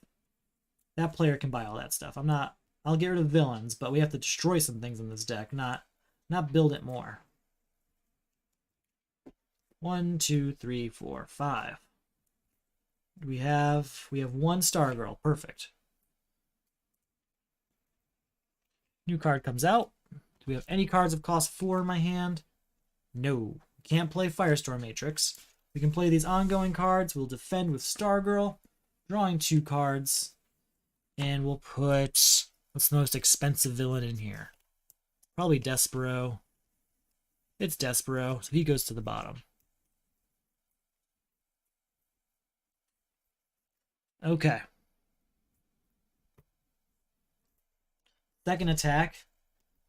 That player can buy all that stuff. I'll get rid of villains, but we have to destroy some things in this deck, not build it more. 1, 2, 3, 4, 5. We have 1 Stargirl. Perfect. New card comes out. Do we have any cards of cost 4 in my hand? No. Can't play Firestorm Matrix. We can play these ongoing cards. We'll defend with Stargirl, drawing 2 cards, and we'll put, what's the most expensive villain in here? Probably Despero. It's Despero, so he goes to the bottom. Okay. Second attack.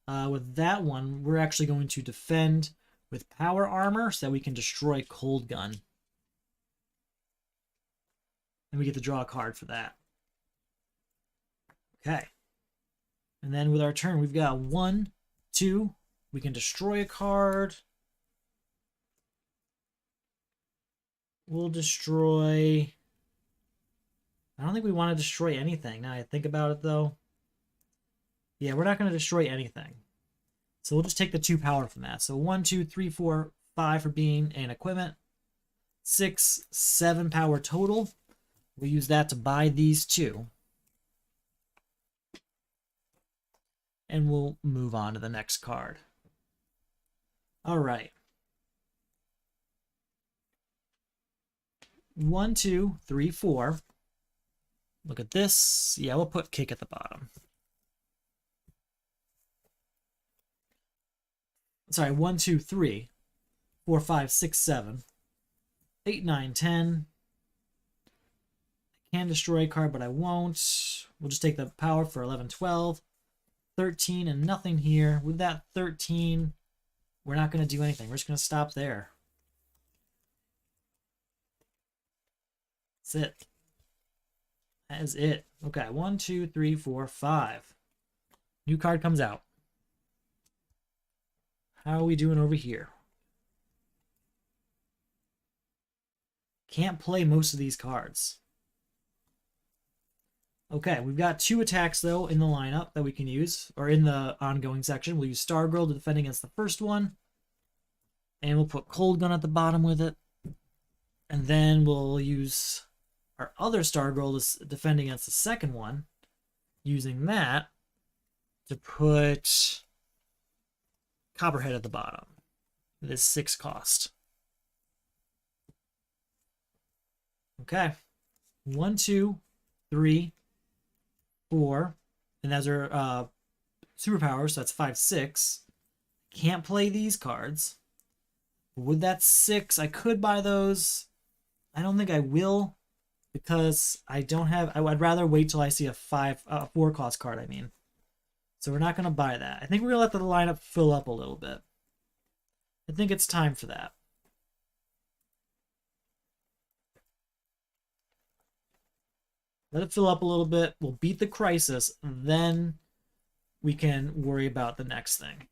With that one, we're actually going to defend with power armor so that we can destroy Cold Gun. And we get to draw a card for that. Okay. And then with our turn, we've got 1, 2. We can destroy a card. We'll destroy... I don't think we want to destroy anything. Now I think about it, though. Yeah, we're not going to destroy anything. So we'll just take the 2 power from that. So 1, 2, 3, 4, 5 for being and equipment. 6, 7 power total. We'll use that to buy these 2. And we'll move on to the next card. All right. 1, 2, 3, 4. Look at this. Yeah, we'll put Kick at the bottom. Sorry, 1, 2, 3, 4, 5, 6, 7, 8, 9, 10. I can destroy a card, but I won't. We'll just take the power for 11, 12, 13, and nothing here. With that 13, we're not going to do anything. We're just going to stop there. That's it. That is it. Okay, 1, 2, 3, 4, 5. New card comes out. How are we doing over here? Can't play most of these cards. Okay, we've got 2 attacks, though, in the lineup that we can use, or in the ongoing section. We'll use Stargirl to defend against the first one, and we'll put Cold Gun at the bottom with it, and then we'll use our other Stargirl to defend against the second one, using that to put Copperhead at the bottom. It is 6 cost. Okay. 1, 2, 3, 4. And those are superpowers, so that's 5, 6. Can't play these cards. With that 6, I could buy those. I don't think I will, because I don't have... I'd rather wait till I see a 4 cost card, I mean. So we're not going to buy that. I think we're going to let the lineup fill up a little bit. I think it's time for that. Let it fill up a little bit. We'll beat the crisis. Then we can worry about the next thing.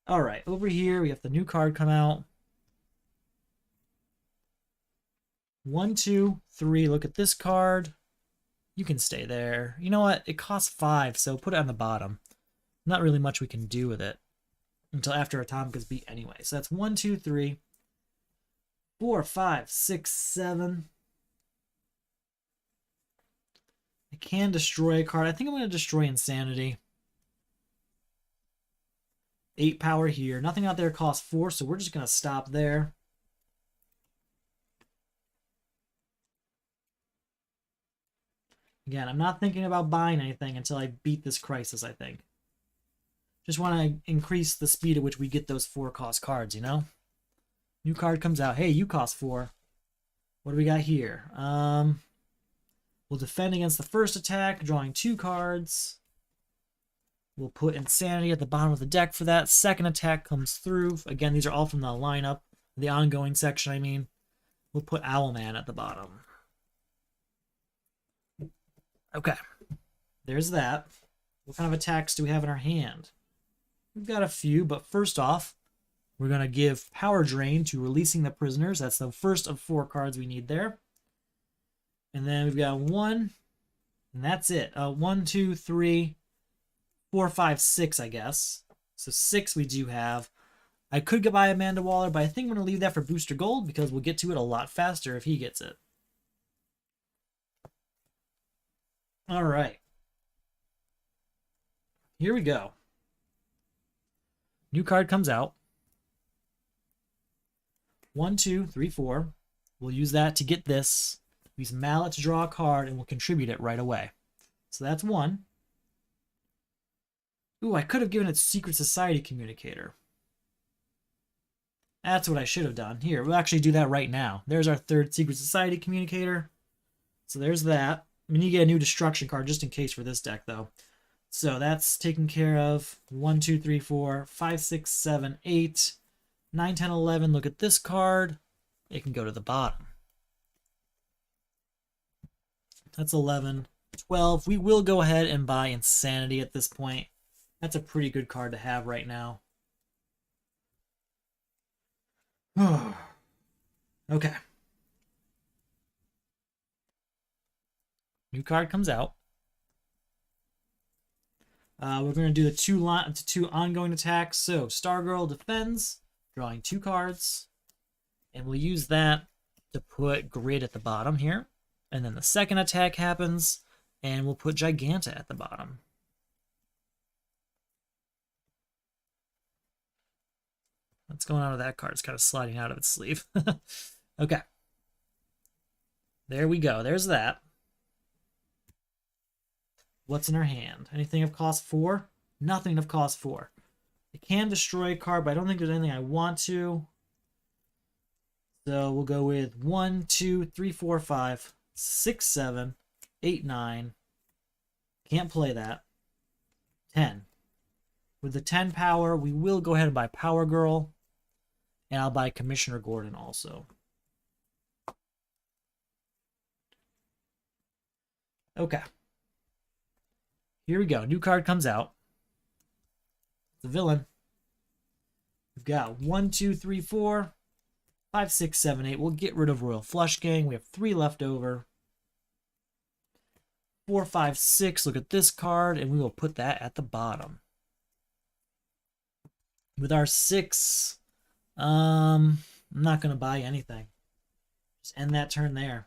All right, over here we have the new card come out. 1, 2, 3. Look at this card. You can stay there. You know what? It costs 5, so put it on the bottom. Not really much we can do with it until after Atomic is beat anyway. So that's 1, 2, 3, 4, 5, 6, 7. I can destroy a card. I think I'm going to destroy Insanity. 8 power here. Nothing out there costs 4, so we're just going to stop there. Again, I'm not thinking about buying anything until I beat this crisis, I think. Just want to increase the speed at which we get those 4-cost cards, you know? New card comes out. Hey, you cost 4. What do we got here? We'll defend against the first attack, drawing 2 cards. We'll put Insanity at the bottom of the deck for that. Second attack comes through. Again, these are all from the lineup. The ongoing section, I mean. We'll put Owlman at the bottom. Okay. There's that. What kind of attacks do we have in our hand? We've got a few, but first off, we're going to give Power Drain to Releasing the Prisoners. That's the first of 4 cards we need there. And then we've got 1, and that's it. 1, 2, 3, 4, 5, 6, I guess. So 6 we do have. I could get by Amanda Waller, but I think I'm going to leave that for Booster Gold because we'll get to it a lot faster if he gets it. All right. Here we go. New card comes out. 1, 2, 3, 4. We'll use that to get this. Use Mallet to draw a card, and we'll contribute it right away. So that's 1. Ooh, I could have given it Secret Society Communicator. That's what I should have done. Here, we'll actually do that right now. There's our 3rd Secret Society Communicator. So there's that. I mean, you get a new destruction card just in case for this deck, though. So that's taken care of. 1, 2, 3, 4, 5, 6, 7, 8, 9, 10, 11. Look at this card. It can go to the bottom. That's 11. 12. We will go ahead and buy Insanity at this point. That's a pretty good card to have right now. Okay. New card comes out. We're going to do the 2 ongoing attacks. So Stargirl defends, drawing 2 cards. And we'll use that to put Grid at the bottom here. And then the second attack happens, and we'll put Giganta at the bottom. What's going on with that card? It's kind of sliding out of its sleeve. Okay. There we go. There's that. What's in our hand? Anything of cost 4? Nothing of cost 4. I can destroy a card, but I don't think there's anything I want to. So we'll go with 1, 2, 3, 4, 5, 6, 7, 8, 9. Can't play that. 10. With the 10 power, we will go ahead and buy Power Girl. And I'll buy Commissioner Gordon also. Okay. Here we go. New card comes out. The villain. We've got 1, 2, 3, 4, 5, 6, 7, 8. We'll get rid of Royal Flush Gang. We have 3 left over. 4, 5, 6. Look at this card, and we will put that at the bottom. With our 6, I'm not going to buy anything. Just end that turn there.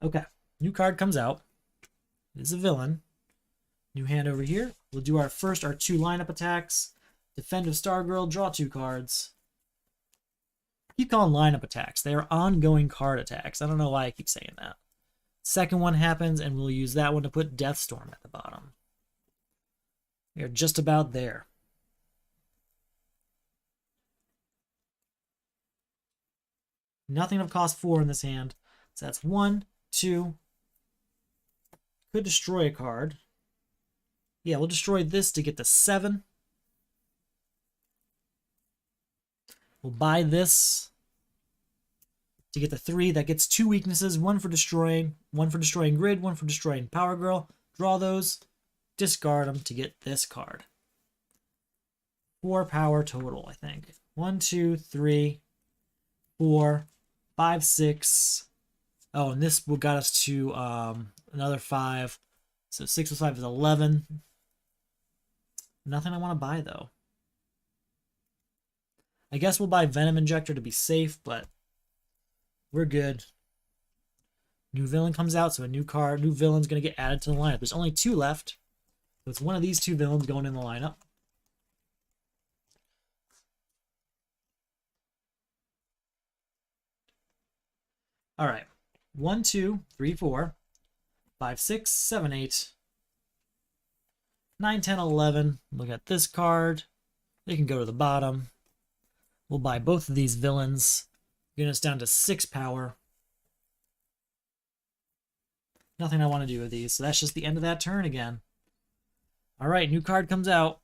Okay, new card comes out. It's a villain. New hand over here. We'll do our 2 lineup attacks. Defend with Stargirl, draw 2 cards. Keep calling lineup attacks. They are ongoing card attacks. I don't know why I keep saying that. Second one happens, and we'll use that one to put Deathstorm at the bottom. We are just about there. Nothing of cost 4 in this hand. So that's 1, 2. Could destroy a card. Yeah, we'll destroy this to get to 7. We'll buy this to get the 3. That gets 2 weaknesses. 1 for destroying Grid, 1 for destroying Power Girl. Draw those. Discard them to get this card. 4 power total, I think. 1, 2, 3, 4, 5, 6. Oh, and this got us to another 5. So 6 plus 5 is 11. Nothing I want to buy, though. I guess we'll buy Venom Injector to be safe, but we're good. New villain comes out, so a new card, new villain's going to get added to the lineup. There's only 2 left. So it's one of these 2 villains going in the lineup. All right. 1, 2, 3, 4, 5, 6, 7, 8, 9, 10, 11. Look at this card. They can go to the bottom. We'll buy both of these villains. Getting us down to 6 power. Nothing I want to do with these, so that's just the end of that turn again. All right, new card comes out.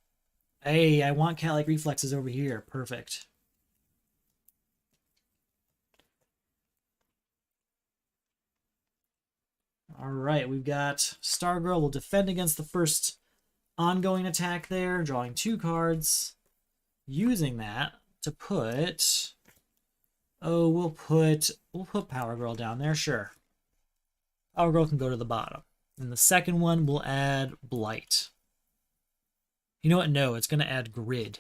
Hey, I want cat-like reflexes over here. Perfect. All right, we've got Stargirl will defend against the first ongoing attack there, drawing 2 cards. Using that to put... Oh, we'll put Power Girl down there, sure. Power Girl can go to the bottom. And the second one will add Blight. You know what? No, it's going to add Grid.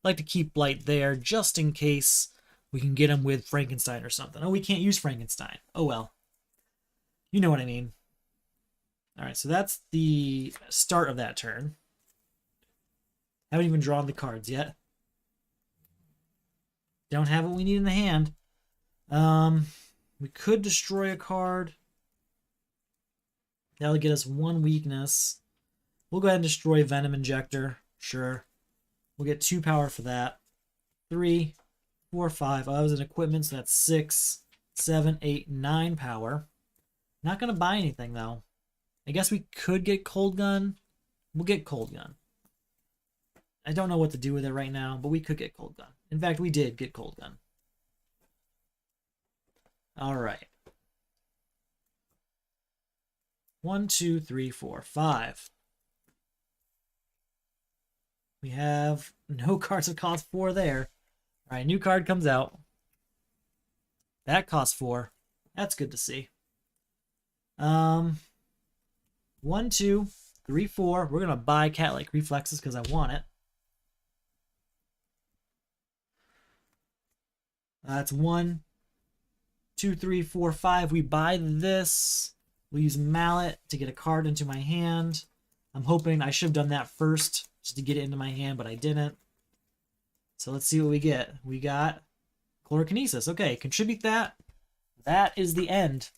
I'd like to keep Blight there just in case we can get him with Frankenstein or something. Oh, we can't use Frankenstein. Oh, well. You know what I mean. All right, so that's the start of that turn. Haven't even drawn the cards yet. Don't have what we need in the hand. We could destroy a card. That'll get us 1 weakness. We'll go ahead and destroy Venom Injector. Sure. We'll get 2 power for that. 3, 4, 5. Oh, that was an equipment, so that's 6, 7, 8, 9 power. Not going to buy anything, though. I guess we could get Cold Gun. We'll get Cold Gun. I don't know what to do with it right now, but we could get Cold Gun. In fact, we did get Cold Gun. All right. 1, 2, 3, 4, 5. We have no cards that cost 4 there. All right, new card comes out. That costs 4. That's good to see. 1, 2, 3, 4. We're gonna buy cat-like reflexes because I want it. That's 1, 2, 3, 4, 5. We buy this. We'll use Mallet to get a card into my hand. I'm hoping I should have done that first just to get it into my hand, but I didn't. So let's see what we get. We got Chlorokinesis. Okay, contribute that. That is the end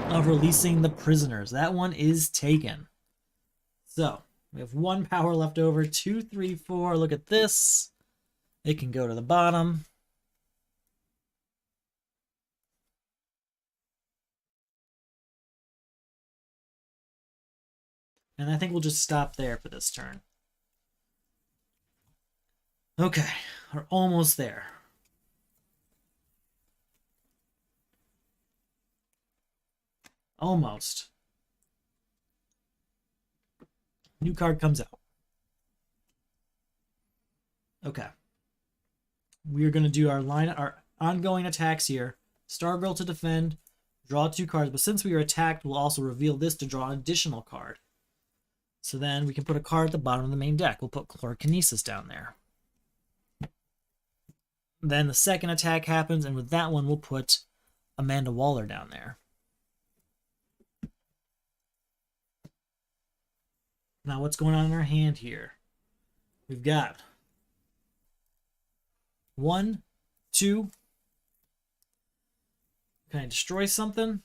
of releasing the prisoners. That one is taken. So we have 1 power left over. 2, 3, 4. Look at this. It can go to the bottom. And I think we'll just stop there for this turn. Okay, we're almost there. Almost. New card comes out. Okay. We are going to do our ongoing attacks here. Stargirl to defend, draw 2 cards, but since we are attacked, we'll also reveal this to draw an additional card. So then we can put a card at the bottom of the main deck. We'll put Chlorokinesis down there. Then the second attack happens, and with that one, we'll put Amanda Waller down there. Now, what's going on in our hand here? We've got 1, 2. Can I destroy something?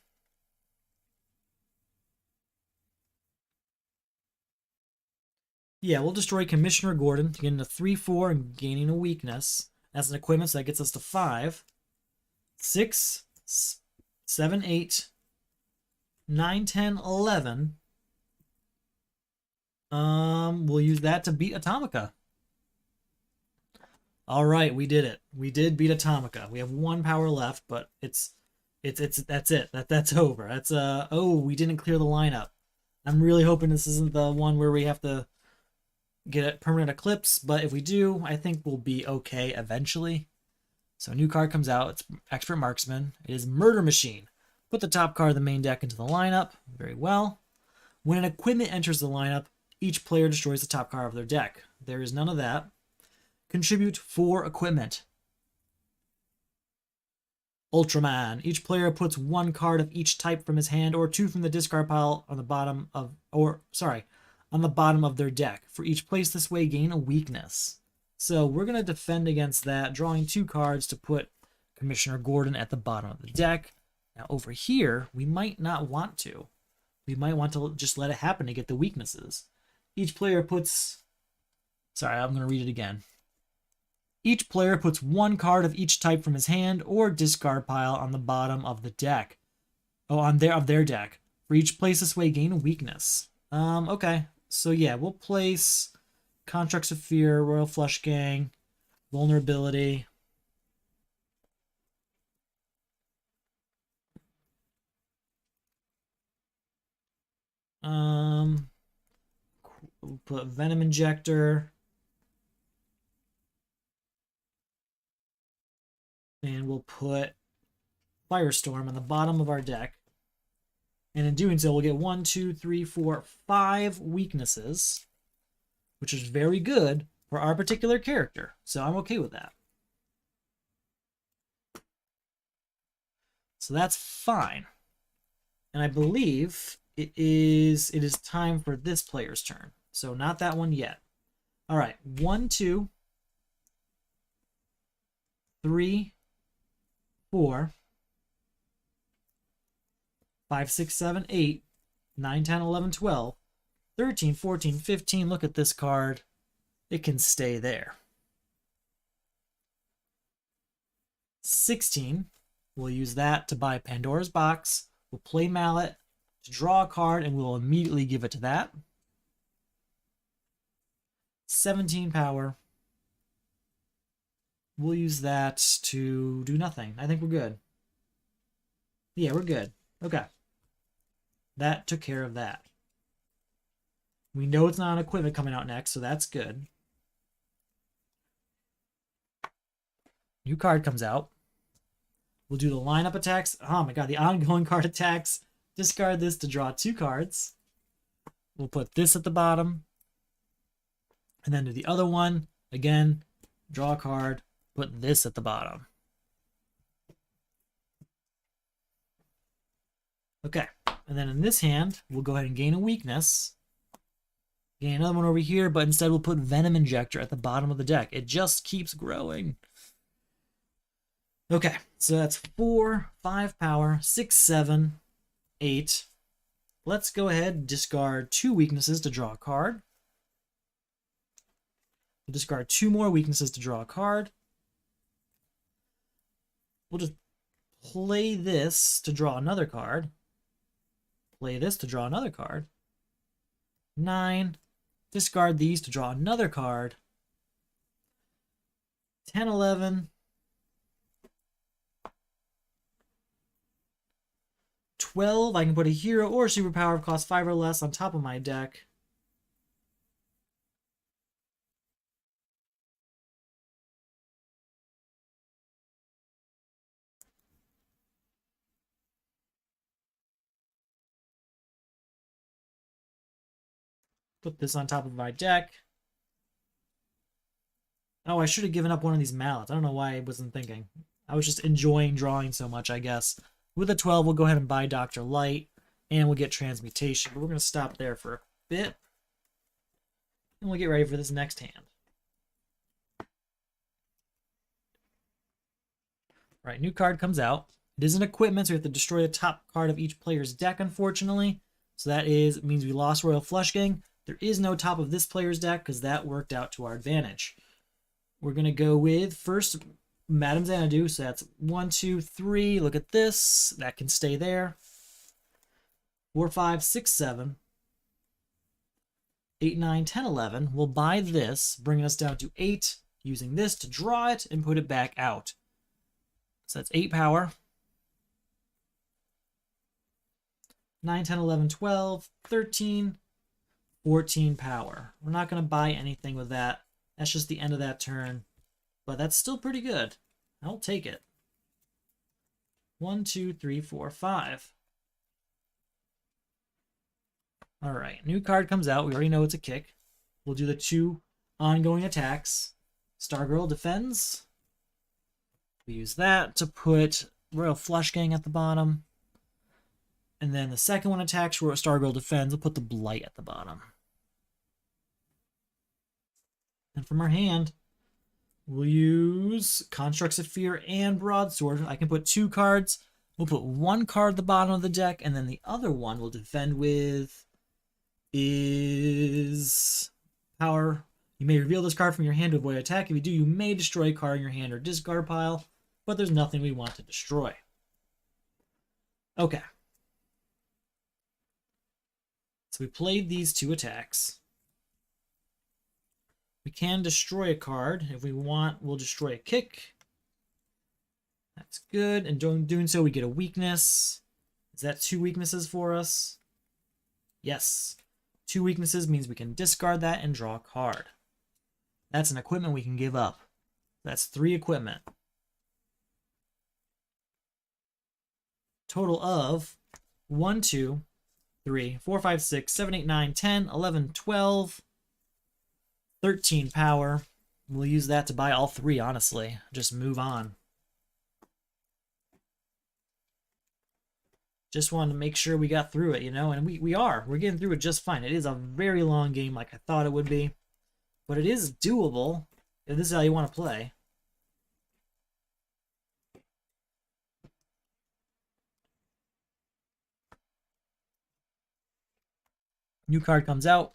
Yeah, we'll destroy Commissioner Gordon to get into 3, 4 and gaining a weakness. That's an equipment, so that gets us to 5. 6, 7, 8, 9, 10, 11. We'll use that to beat Atomica. All right, we did it. We did beat Atomica. We have 1 power left, but that's it. That's over. That's oh, we didn't clear the lineup. I'm really hoping this isn't the one where we have to get a permanent eclipse, but if we do, I think we'll be okay eventually. So a new card comes out. It's Expert Marksman. It is Murder Machine. Put the top card of the main deck into the lineup. Very well. When an equipment enters the lineup, each player destroys the top card of their deck. There is none of that. Contribute 4 equipment. Ultraman. Each player puts 1 card of each type from his hand or 2 from the discard pile on the bottom of, on the bottom of their deck. For each place this way, gain a weakness. So we're going to defend against that, drawing 2 cards to put Commissioner Gordon at the bottom of the deck. Now over here, we might not want to. We might want to just let it happen to get the weaknesses. Each player puts... Sorry, I'm going to read it again. Each player puts 1 card of each type from his hand or discard pile on the bottom of the deck. Oh, on their deck. For each place this way, gain a weakness. Okay. So yeah, we'll place Constructs of Fear, Royal Flush Gang, Vulnerability. We'll put Venom Injector. And we'll put Firestorm on the bottom of our deck. And in doing so, we'll get 1, 2, 3, 4, 5 weaknesses, which is very good for our particular character. So I'm okay with that. So that's fine. And I believe it is time for this player's turn. So not that one yet. All right, 1, 2, 3, 4, 5, 6, 7, 8, 9, 10, 11, 12, 13, 14, 15. Look at this card. It can stay there. 16. We'll use that to buy Pandora's Box. We'll play Mallet to draw a card, and we'll immediately give it to that. 17 power. We'll use that to do nothing. I think we're good. Yeah, we're good. Okay. That took care of that. We know it's not an equipment coming out next, so that's good. New card comes out. We'll do the lineup attacks. Oh my god, the ongoing card attacks. Discard this to draw 2 cards. We'll put this at the bottom. And then do the other one. Again, draw a card. Put this at the bottom. Okay. And then in this hand, we'll go ahead and gain a weakness. Gain another one over here, but instead we'll put Venom Injector at the bottom of the deck. It just keeps growing. Okay, so that's 4, 5 power, 6, 7, 8. Let's go ahead and discard 2 weaknesses to draw a card. We'll discard 2 more weaknesses to draw a card. We'll just play this to draw another card. Play this to draw another card. 9. Discard these to draw another card. 10, 11. 12. I can put a hero or a superpower of cost 5 or less on top of my deck. Put this on top of my deck. Oh, I should have given up one of these mallets. I don't know why I wasn't thinking. I was just enjoying drawing so much, I guess. With a 12, we'll go ahead and buy Dr. Light, and we'll get Transmutation. But we're going to stop there for a bit, and we'll get ready for this next hand. All right, new card comes out. It is an equipment, so we have to destroy the top card of each player's deck, unfortunately. So that means we lost Royal Flush Gang. There is no top of this player's deck because that worked out to our advantage. We're going to go with, first, Madame Xanadu. So that's 1, 2, 3. Look at this. That can stay there. 4, 5, 6, 7. 8, 9, 10, 11. We'll buy this, bringing us down to 8, using this to draw it and put it back out. So that's 8 power. 9, 10, 11, 12, 13, 14 power. We're not going to buy anything with that. That's just the end of that turn. But that's still pretty good. I'll take it. 1, 2, 3, 4, 5. All right, new card comes out. We already know it's a kick. We'll do the 2 ongoing attacks. Stargirl defends. We use that to put Royal Flush Gang at the bottom. And then the second one attacks where Stargirl defends. We'll put the Blight at the bottom. And from our hand, we'll use Constructs of Fear and Broadsword. I can put 2 cards. We'll put 1 card at the bottom of the deck, and then the other one we'll defend with is Power. You may reveal this card from your hand to avoid attack. If you do, you may destroy a card in your hand or discard pile, but there's nothing we want to destroy. Okay. So we played these 2 attacks. We can destroy a card. If we want, we'll destroy a kick. That's good. And doing so, we get a weakness. Is that 2 weaknesses for us? Yes. 2 weaknesses means we can discard that and draw a card. That's an equipment we can give up. That's 3 equipment. Total of 1, 2, 3, 4, 5, 6, 7, 8, 9, 10, 11, 12, 13 power. We'll use that to buy all 3, honestly. Just move on. Just wanted to make sure we got through it, you know, and we are. We're getting through it just fine. It is a very long game like I thought it would be, but it is doable if this is how you want to play. New card comes out.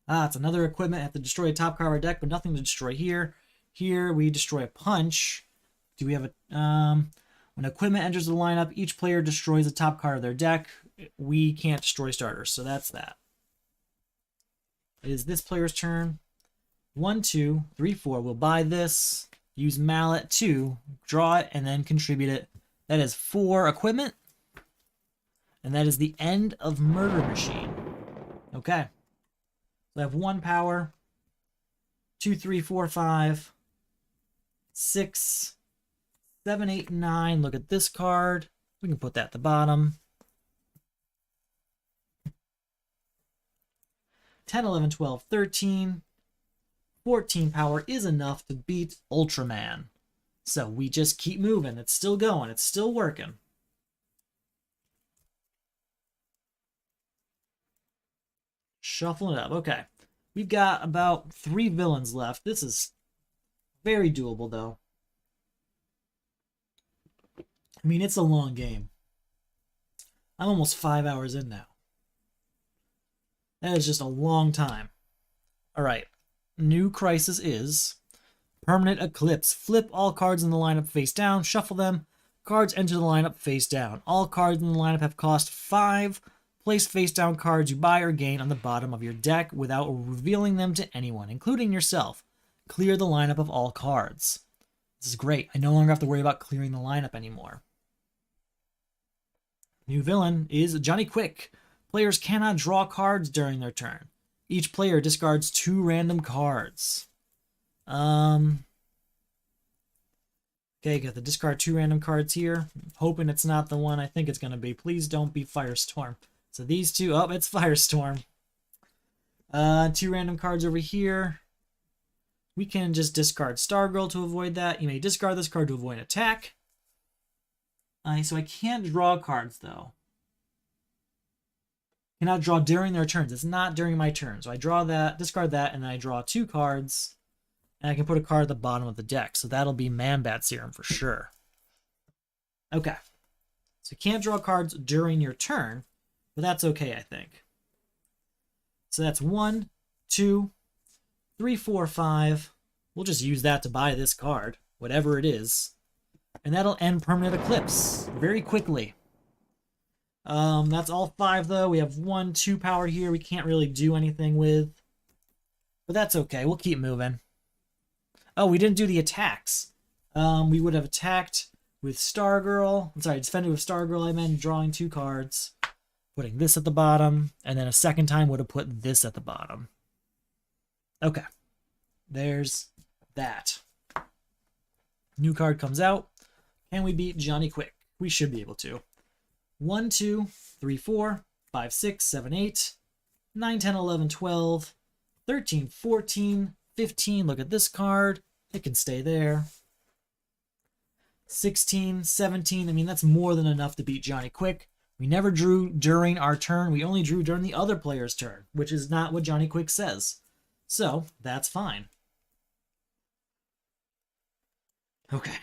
It's another equipment. I have to destroy a top card of our deck, but nothing to destroy here. Here we destroy a punch. Do we have a... When equipment enters the lineup, each player destroys a top card of their deck. We can't destroy starters, so that's that. It is this player's turn. 1, 2, 3, 4. We'll buy this, use Mallet to draw it, and then contribute it. That is 4 equipment. And that is the end of Murder Machine. Okay. So I have 1 power. 2, 3, 4, 5. 6... 7, 8, 9. Look at this card. We can put that at the bottom. 10, 11, 12, 13. 14 power is enough to beat Ultraman. So we just keep moving. It's still going. It's still working. Shuffling it up. Okay. We've got about 3 villains left. This is very doable, though. I mean, it's a long game. I'm almost 5 hours in now. That is just a long time. Alright. New crisis is Permanent Eclipse. Flip all cards in the lineup face down. Shuffle them. Cards enter the lineup face down. All cards in the lineup have cost 5. Place face down cards you buy or gain on the bottom of your deck without revealing them to anyone, including yourself. Clear the lineup of all cards. This is great. I no longer have to worry about clearing the lineup anymore. New villain is Johnny Quick. Players cannot draw cards during their turn. Each player discards 2 random cards. Okay, got the discard 2 random cards here. Hoping it's not the one I think it's going to be. Please don't be Firestorm. So these 2, oh, it's Firestorm. 2 random cards over here. We can just discard Stargirl to avoid that. You may discard this card to avoid attack. So I can't draw cards, though. Cannot draw during their turns. It's not during my turn. So I draw that, discard that, and then I draw 2 cards. And I can put a card at the bottom of the deck. So that'll be Man-Bat Serum for sure. Okay. So you can't draw cards during your turn, but that's okay, I think. So that's 1, 2, 3, 4, 5. We'll just use that to buy this card, whatever it is. And that'll end Permanent Eclipse very quickly. That's all 5, though. We have 1, 2 power here we can't really do anything with. But that's okay. We'll keep moving. Oh, we didn't do the attacks. We would have attacked with Stargirl. I'm sorry, defended with Stargirl. I meant drawing 2 cards. Putting this at the bottom. And then a second time would have put this at the bottom. Okay. There's that. New card comes out. Can we beat Johnny Quick? We should be able to. 1, 2, 3, 4, 5, 6, 7, 8, 9, 10, 11, 12, 13, 14, 15. Look at this card. It can stay there. 16, 17. I mean, that's more than enough to beat Johnny Quick. We never drew during our turn. We only drew during the other player's turn, which is not what Johnny Quick says. So, that's fine. Okay.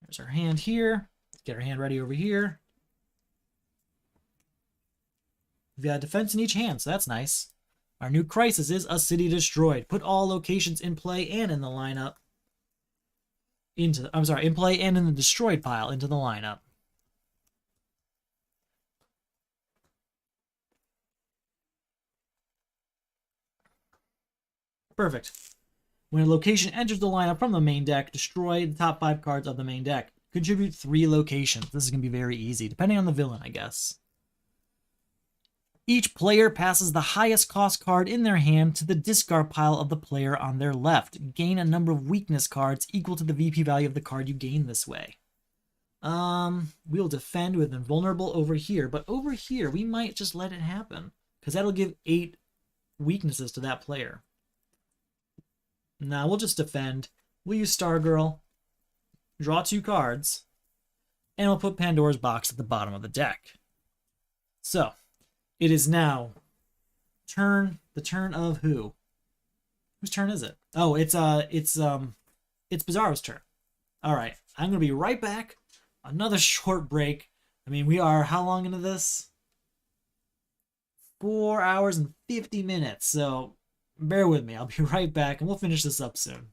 There's our hand here. Let's get our hand ready over here. We've got a defense in each hand, so that's nice. Our new crisis is a city destroyed. Put all locations in play and in the lineup into, I'm sorry, in play and in the destroyed pile into the lineup. Perfect. When a location enters the lineup from the main deck, destroy the top 5 cards of the main deck. Contribute 3 locations. This is going to be very easy, depending on the villain, I guess. Each player passes the highest cost card in their hand to the discard pile of the player on their left. Gain a number of weakness cards equal to the VP value of the card you gain this way. We'll defend with invulnerable over here, but over here we might just let it happen, because that'll give 8 weaknesses to that player. Now we'll just defend. We'll use Stargirl, draw 2 cards, and we'll put Pandora's Box at the bottom of the deck. So, it is now the turn of who? Whose turn is it? Oh, it's Bizarro's turn. All right, I'm gonna be right back. Another short break. I mean, we are how long into this? 4 hours and 50 minutes. So bear with me. I'll be right back, and we'll finish this up soon.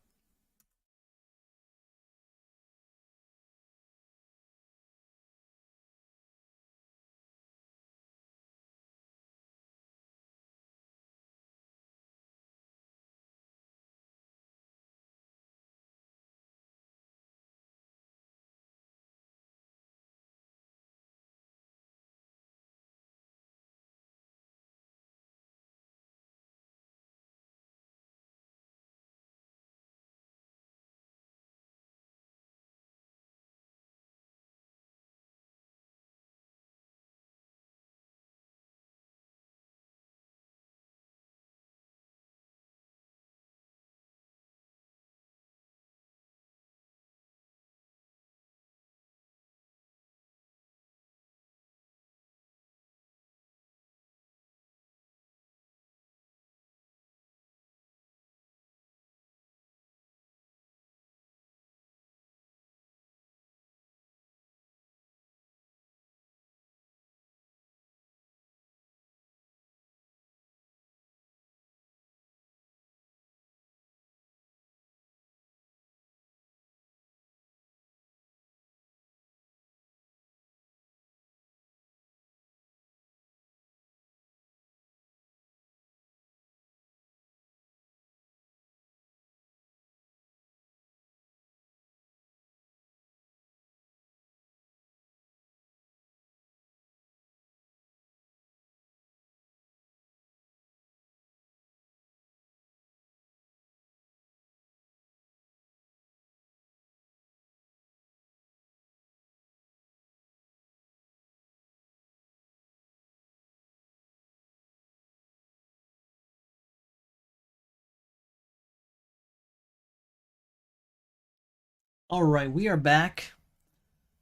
All right, we are back.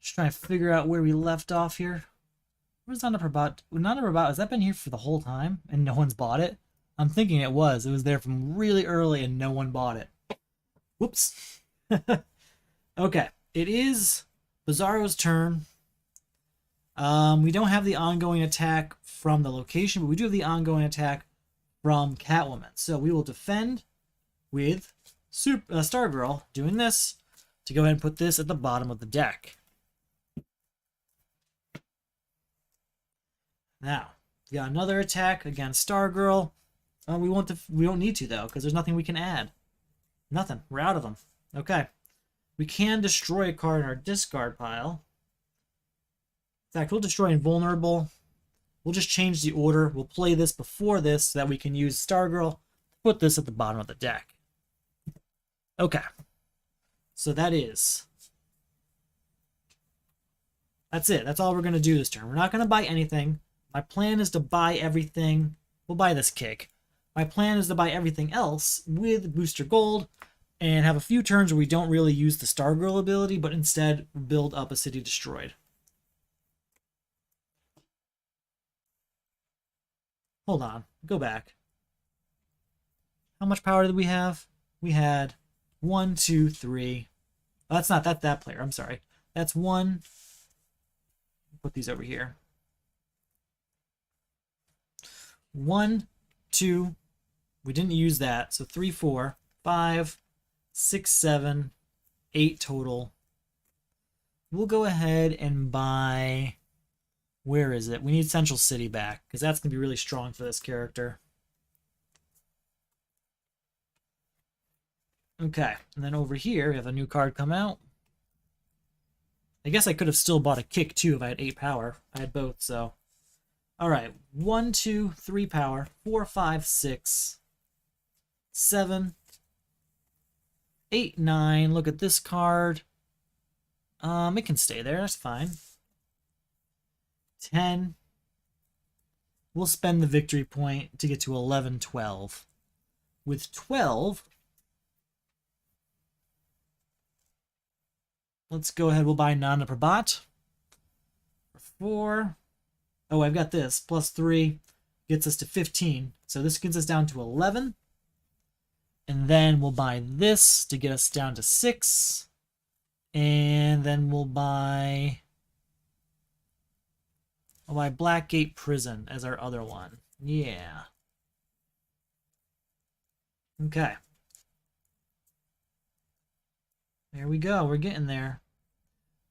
Just trying to figure out where we left off here. Where's Nana Prabat? Nana Prabat, has that been here for the whole time and no one's bought it? I'm thinking it was. It was there from really early and no one bought it. Whoops. Okay, it is Bizarro's turn. We don't have the ongoing attack from the location, but we do have the ongoing attack from Catwoman. So we will defend with Stargirl doing this to go ahead and put this at the bottom of the deck. Now, we got another attack against Stargirl. We don't need to though, because there's nothing we can add. Nothing. We're out of them. Okay. We can destroy a card in our discard pile. In fact, we'll destroy Invulnerable. We'll just change the order. We'll play this before this so that we can use Stargirl to put this at the bottom of the deck. Okay. So that's it. That's all we're going to do this turn. We're not going to buy anything. My plan is to buy everything. We'll buy this kick. My plan is to buy everything else with Booster Gold, and have a few turns where we don't really use the Stargirl ability, but instead build up a city destroyed. Hold on, go back. How much power did we have? We had 1, 2, 3. Oh, that's not that player. I'm sorry. That's 1. Put these over here. 1, 2. We didn't use that, so 3, 4, 5, 6, 7, 8 total. We'll go ahead and buy. Where is it? We need Central City back, because that's going to be really strong for this character. Okay, and then over here, we have a new card come out. I guess I could have still bought a kick, too, if I had 8 power. I had both, so. Alright, 1, 2, 3 power, 4, 5, 6, 7, 8, 9. Look at this card. It can stay there, that's fine. 10. We'll spend the victory point to get to 11, 12. With 12, let's go ahead, we'll buy Nana Prabhat. For 4. Oh, I've got this. Plus 3 gets us to 15. So this gets us down to 11. And then we'll buy this to get us down to 6. And then we'll buy Blackgate Prison as our other one. Yeah. Okay. There we go. We're getting there.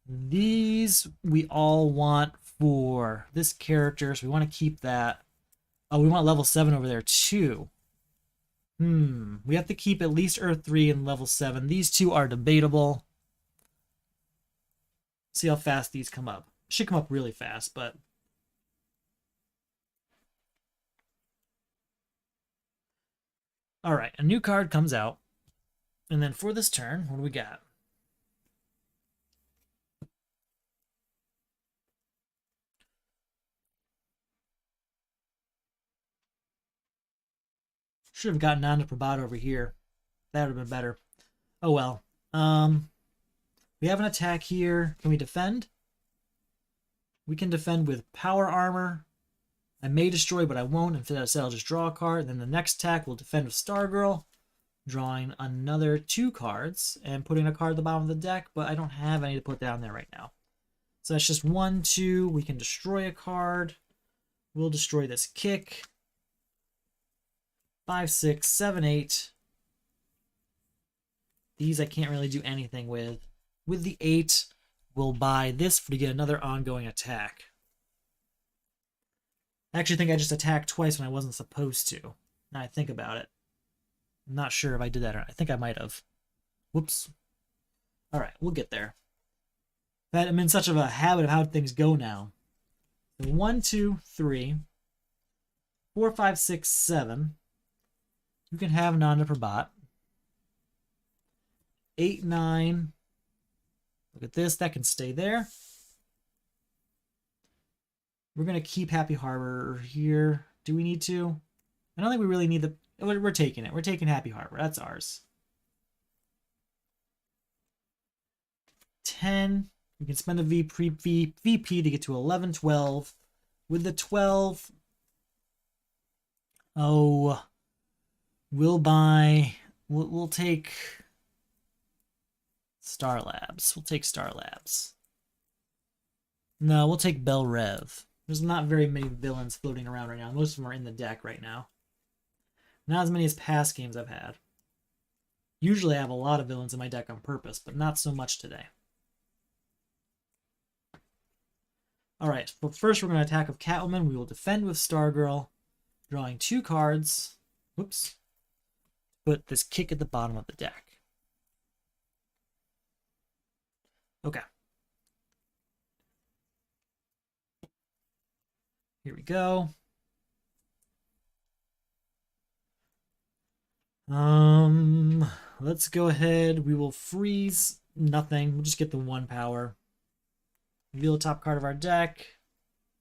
These we all want for this character, so we want to keep that. Oh, we want level 7 over there too. We have to keep at least Earth 3 and level 7. These two are debatable. See how fast these come up. Should come up really fast, but... Alright, a new card comes out. And then for this turn, what do we got? Should have gotten Nanda Prabhat over here. That would have been better. Oh well. We have an attack here. Can we defend? We can defend with power armor. I may destroy, but I won't. Instead, I'll just draw a card. And then the next attack will defend with Stargirl, drawing another 2 cards and putting a card at the bottom of the deck, but I don't have any to put down there right now. So that's just 1, 2. We can destroy a card. We'll destroy this kick. 5, 6, 7, 8. These I can't really do anything with. With the 8, we'll buy this to get another ongoing attack. I actually think I just attacked twice when I wasn't supposed to. Now I think about it. I'm not sure if I did that or not. I think I might have. Whoops. Alright, we'll get there. I'm in such of a habit of how things go now. So 1, 2, 3, 4, 5, 6, 7. You can have Nanda Prabhat. 8, 9. Look at this. That can stay there. We're going to keep Happy Harbor here. Do we need to? I don't think we really need the... We're taking it. We're taking Happy Harbor. That's ours. 10. We can spend a VP to get to 11, 12. With the 12... Oh... We'll buy... We'll take... Star Labs. We'll take Star Labs. No, we'll take Bell Rev. There's not very many villains floating around right now. Most of them are in the deck right now. Not as many as past games I've had. Usually I have a lot of villains in my deck on purpose, but not so much today. Alright, but first we're going to attack with Catwoman. We will defend with Stargirl, drawing 2 cards. Whoops. Put this kick at the bottom of the deck. Okay. Here we go. Let's go ahead. We will freeze nothing. We'll just get the 1 power. Reveal the top card of our deck.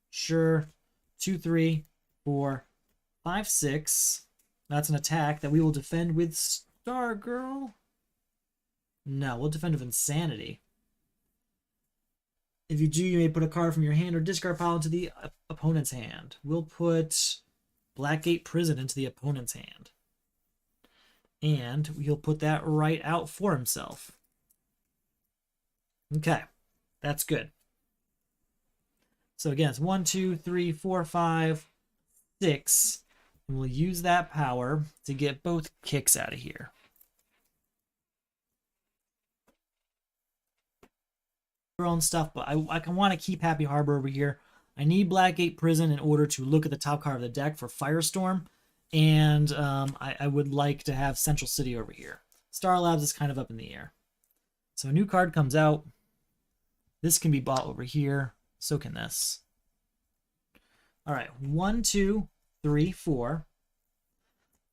Sure. 2, 3, 4, 5, 6. That's an attack that we will defend with Stargirl. No, we'll defend with Insanity. If you do, you may put a card from your hand or discard pile into the opponent's hand. We'll put Blackgate Prison into the opponent's hand. And he'll put that right out for himself. Okay, that's good. So again, it's 1, 2, 3, 4, 5, 6. And we'll use that power to get both kicks out of here. And stuff, but I want to keep Happy Harbor over here. I need Blackgate Prison in order to look at the top card of the deck for Firestorm, and I would like to have Central City over here. Star Labs is kind of up in the air. So a new card comes out. This can be bought over here. So can this. All right, 1, 2, 3, 4,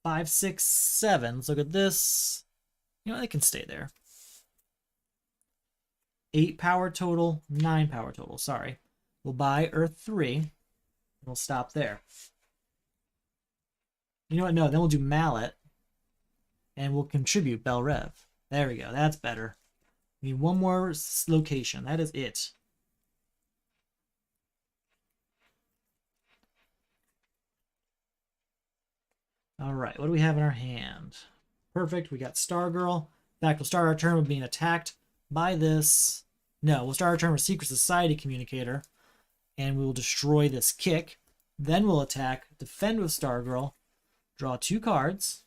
5, 6, 7. Let's look at this. You know, they can stay there. 8 power total, 9 power total. Sorry. We'll buy Earth 3. And we'll stop there. You know what? No, then we'll do Mallet. And we'll contribute Bell Rev. There we go. That's better. We need one more location. That is it. All right. What do we have in our hand? Perfect. We got Stargirl. In fact, we'll start our turn with being attacked by this. No, we'll start our turn with Secret Society Communicator, and we will destroy this kick. Then we'll attack, defend with Stargirl, draw 2 cards,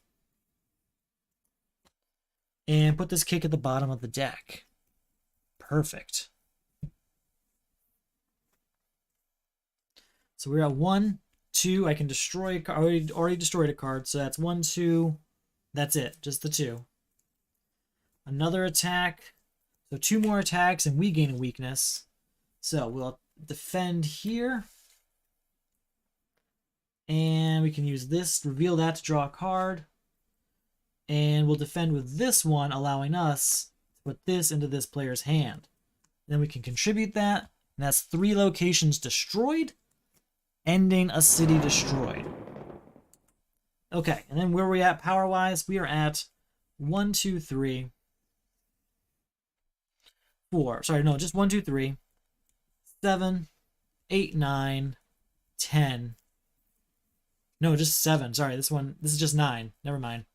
and put this kick at the bottom of the deck. Perfect. So we're at 1, 2. I can destroy a card. Already destroyed a card, so that's 1, 2. That's it, just the 2. Another attack. So 2 more attacks, and we gain a weakness. So we'll defend here. And we can use this, reveal that to draw a card. And we'll defend with this one, allowing us to put this into this player's hand. Then we can contribute that. And that's 3 locations destroyed, ending a city destroyed. Okay, and then where are we at power-wise? We are at 1, 2, 3. 4. Sorry, no, just 1, 2, 3, 7, 8, 9, 10. No, just 7. Sorry, this is just 9. Never mind.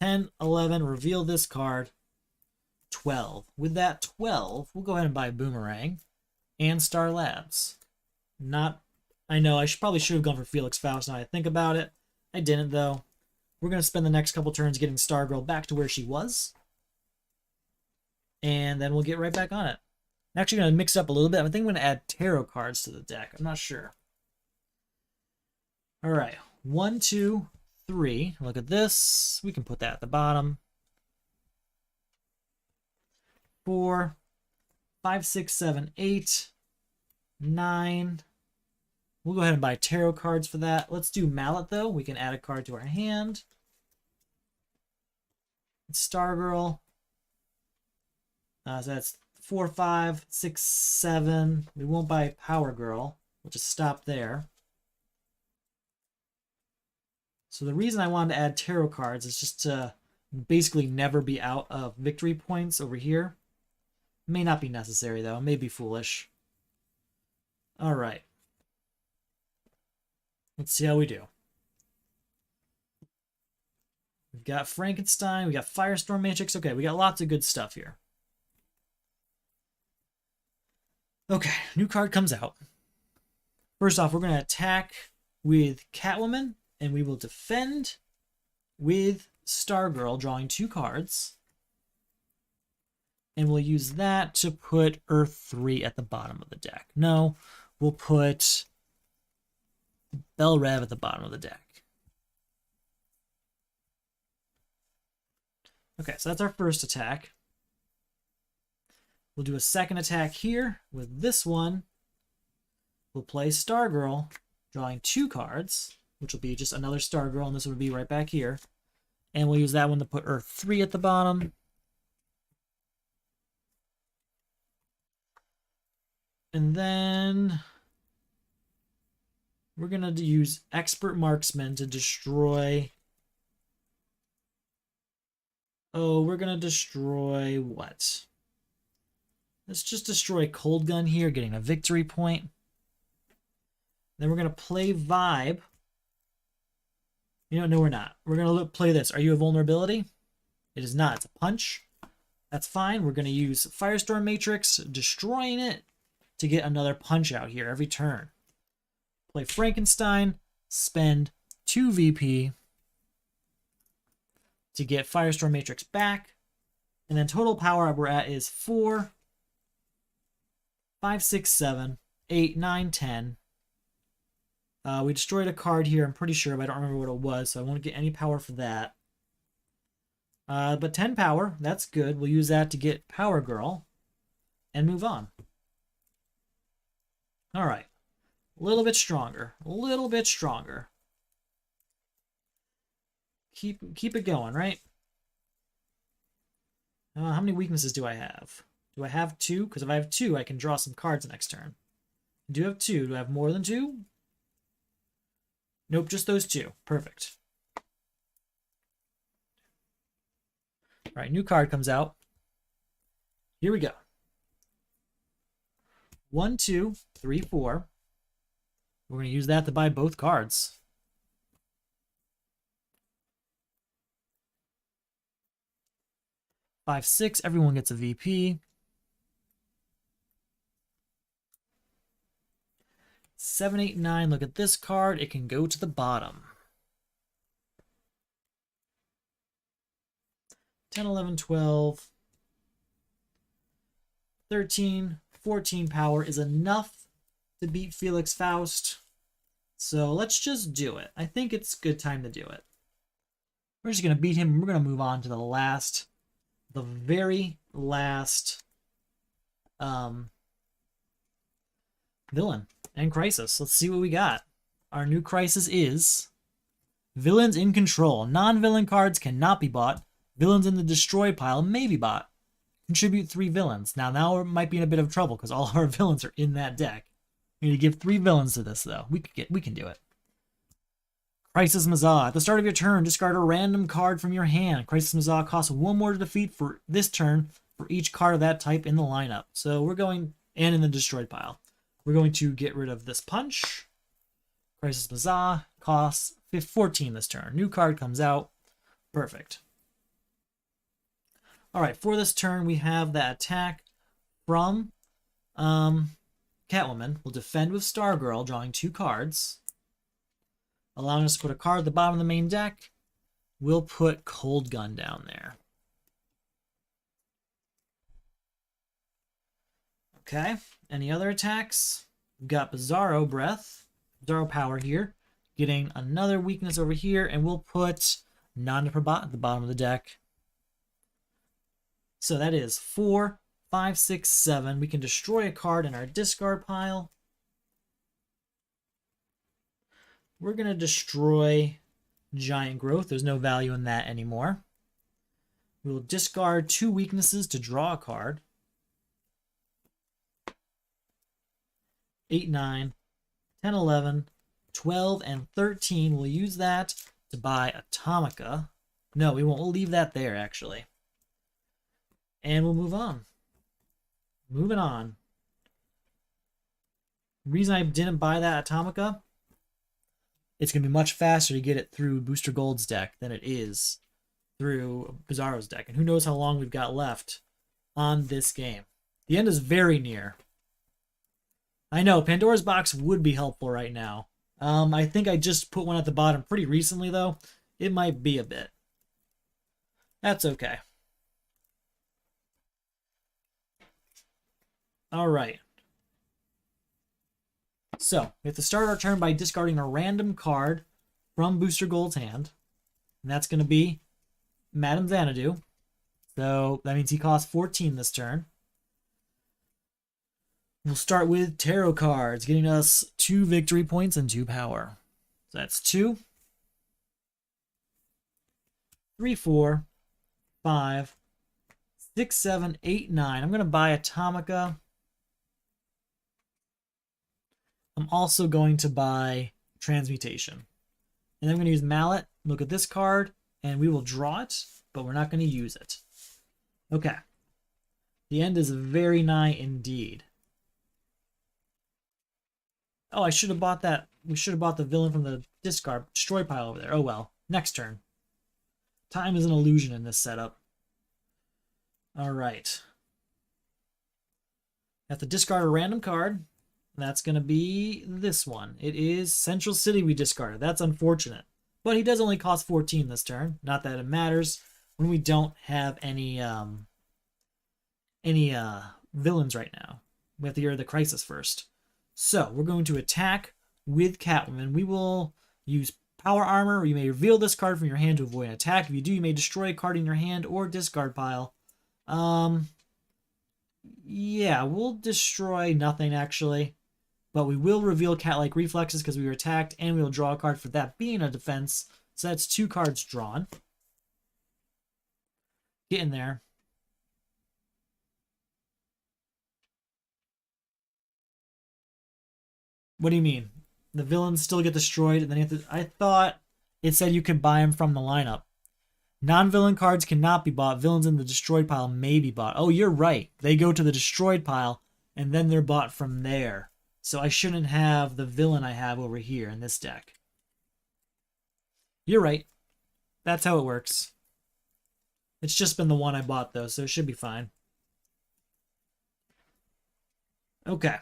10, 11, reveal this card. 12. With that 12, we'll go ahead and buy Boomerang and Star Labs. I know, I probably should have gone for Felix Faust now I think about it. I didn't, though. We're going to spend the next couple turns getting Stargirl back to where she was. And then we'll get right back on it. I'm actually going to mix it up a little bit. I think I'm going to add tarot cards to the deck. I'm not sure. All right. 1, 2, 3. Look at this. We can put that at the bottom. 4, 5, 6, 7, 8, 9. We'll go ahead and buy tarot cards for that. Let's do Mallet, though. We can add a card to our hand. Stargirl. So that's 4, 5, 6, 7. We won't buy Power Girl. We'll just stop there. So the reason I wanted to add tarot cards is just to basically never be out of victory points over here. May not be necessary, though. May be foolish. All right. Let's see how we do. We've got Frankenstein. We got Firestorm Matrix. Okay, we got lots of good stuff here. Okay, new card comes out. First off, we're going to attack with Catwoman, and we will defend with Stargirl, drawing 2 cards. And we'll use that to put Earth 3 at the bottom of the deck. No, we'll put Bell Rev at the bottom of the deck. Okay, so that's our first attack. We'll do a second attack here with this one. We'll play Stargirl, drawing 2 cards, which will be just another Stargirl, and this will be right back here. And we'll use that one to put Earth 3 at the bottom. And then we're going to use Expert Marksman to destroy Oh, we're going to destroy what? Let's just destroy Cold Gun here, getting a victory point. Then we're going to play Vibe. You know, no, we're not. We're going to play this. Are you a vulnerability? It is not. It's a punch. That's fine. We're going to use Firestorm Matrix, destroying it to get another punch out here every turn. Play Frankenstein, spend 2 VP to get Firestorm Matrix back. And then total power we're at is 4, 5, 6, 7, 8, 9, 10. We destroyed a card here, I'm pretty sure, but I don't remember what it was, so I won't get any power for that. But 10 power, that's good. We'll use that to get Power Girl and move on. All right. A little bit stronger. A little bit stronger. Keep it going, right? How many weaknesses do I have? Do I have 2? Because if I have 2, I can draw some cards next turn. I do have 2. Do I have more than 2? Nope, just those 2. Perfect. All right, new card comes out. Here we go. 1, 2, 3, 4. We're going to use that to buy both cards. Five, 6. Everyone gets a VP. 7, 8, 9. Look at this card. It can go to the bottom. 10, 11, 12. 13, 14 power is enough to beat Felix Faust. So let's just do it. I think it's a good time to do it. We're just going to beat him, and we're going to move on to the very last villain and crisis. Let's see what we got. Our new crisis is Villains in Control. Non-villain cards cannot be bought. Villains in the destroy pile may be bought. Contribute 3 villains. Now we might be in a bit of trouble because all of our villains are in that deck. We need to give 3 villains to this, though. We can do it. Crisis Mazah. At the start of your turn, discard a random card from your hand. Crisis Mazah costs 1 more to defeat for this turn for each card of that type in the lineup. So we're going, and in the destroyed pile. We're going to get rid of this punch. Crisis Mazah costs 14 this turn. New card comes out. Perfect. All right, for this turn, we have that attack from Catwoman. We'll defend with Stargirl, drawing 2 cards. Allowing us to put a card at the bottom of the main deck. We'll put Cold Gun down there. Okay, any other attacks? We've got Bizarro Breath, Bizarro Power here. Getting another weakness over here, and we'll put Non-Probot at the bottom of the deck. So that is 4, 5, 6, 7. We can destroy a card in our discard pile. We're going to destroy Giant Growth. There's no value in that anymore. We will discard 2 weaknesses to draw a card. 8, 9, 10, 11, 12, and 13. We'll use that to buy Atomica. No, we won't. We'll leave that there, actually. And we'll move on. Moving on. The reason I didn't buy that Atomica, it's going to be much faster to get it through Booster Gold's deck than it is through Bizarro's deck. And who knows how long we've got left on this game. The end is very near. I know, Pandora's Box would be helpful right now. I think I just put one at the bottom pretty recently, though. It might be a bit. That's okay. All right. So, we have to start our turn by discarding a random card from Booster Gold's hand. And that's going to be Madame Xanadu. So, that means he costs 14 this turn. We'll start with tarot cards, getting us 2 victory points and 2 power. So that's 2, 3, 4, 5, 6, 7, 8, 9. I'm going to buy Atomica. I'm also going to buy Transmutation. And then I'm going to use Mallet, look at this card, and we will draw it. but we're not going to use it. Okay. The end is very nigh indeed. Oh, I should have bought that. We should have bought the villain from the discard destroy pile over there. Oh well. Next turn. Time is an illusion in this setup. All right. Have to discard a random card. That's going to be this one. It is Central City we discarded. That's unfortunate. But he does only cost 14 this turn. Not that it matters when we don't have any villains right now. We have to get rid of the Crisis first. So we're going to attack with Catwoman. We will use Power Armor. You may reveal this card from your hand to avoid an attack. If you do, you may destroy a card in your hand or discard pile. Yeah, we'll destroy nothing actually. But we will reveal cat-like reflexes because we were attacked, and we'll draw a card for that being a defense. So that's 2 cards drawn. Get in there. What do you mean? The villains still get destroyed, and then you have to... I thought it said you could buy them from the lineup. Non-villain cards cannot be bought. Villains in the destroyed pile may be bought. Oh, you're right. They go to the destroyed pile, and then they're bought from there. So I shouldn't have the villain I have over here in this deck. You're right. That's how it works. It's just been the one I bought, though, so it should be fine. Okay.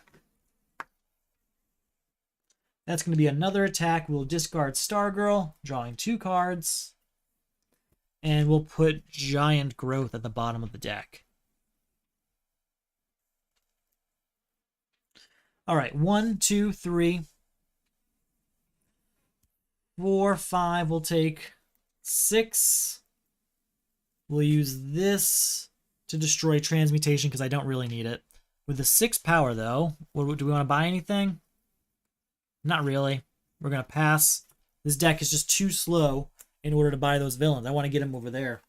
That's going to be another attack. We'll discard Stargirl, drawing 2 cards. And we'll put Giant Growth at the bottom of the deck. All right, 1, 2, 3, 4, 5. We'll take 6. We'll use this to destroy Transmutation because I don't really need it. With the 6 power, though, do we want to buy anything? Not really. We're going to pass. This deck is just too slow in order to buy those villains. I want to get them over there.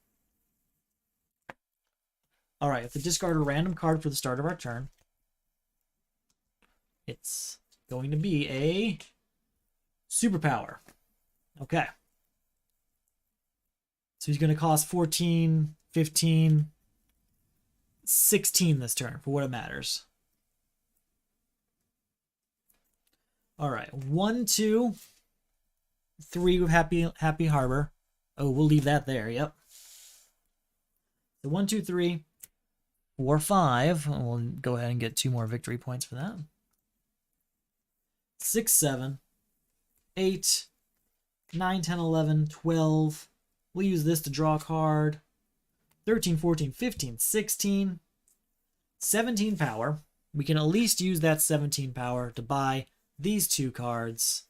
All right, if we discard a random card for the start of our turn, it's going to be a superpower. Okay. So he's going to cost 14, 15, 16 this turn for what it matters. All right. 1, 2, 3 with Happy Harbor. Oh, we'll leave that there. Yep. So 1, 2, 3, 4, 5. We'll go ahead and get 2 more victory points for that. 6, 7, 8, 9, 10, 11, 12. We'll use this to draw a card. 13, 14, 15, 16, 17 power. We can at least use that 17 power to buy these 2 cards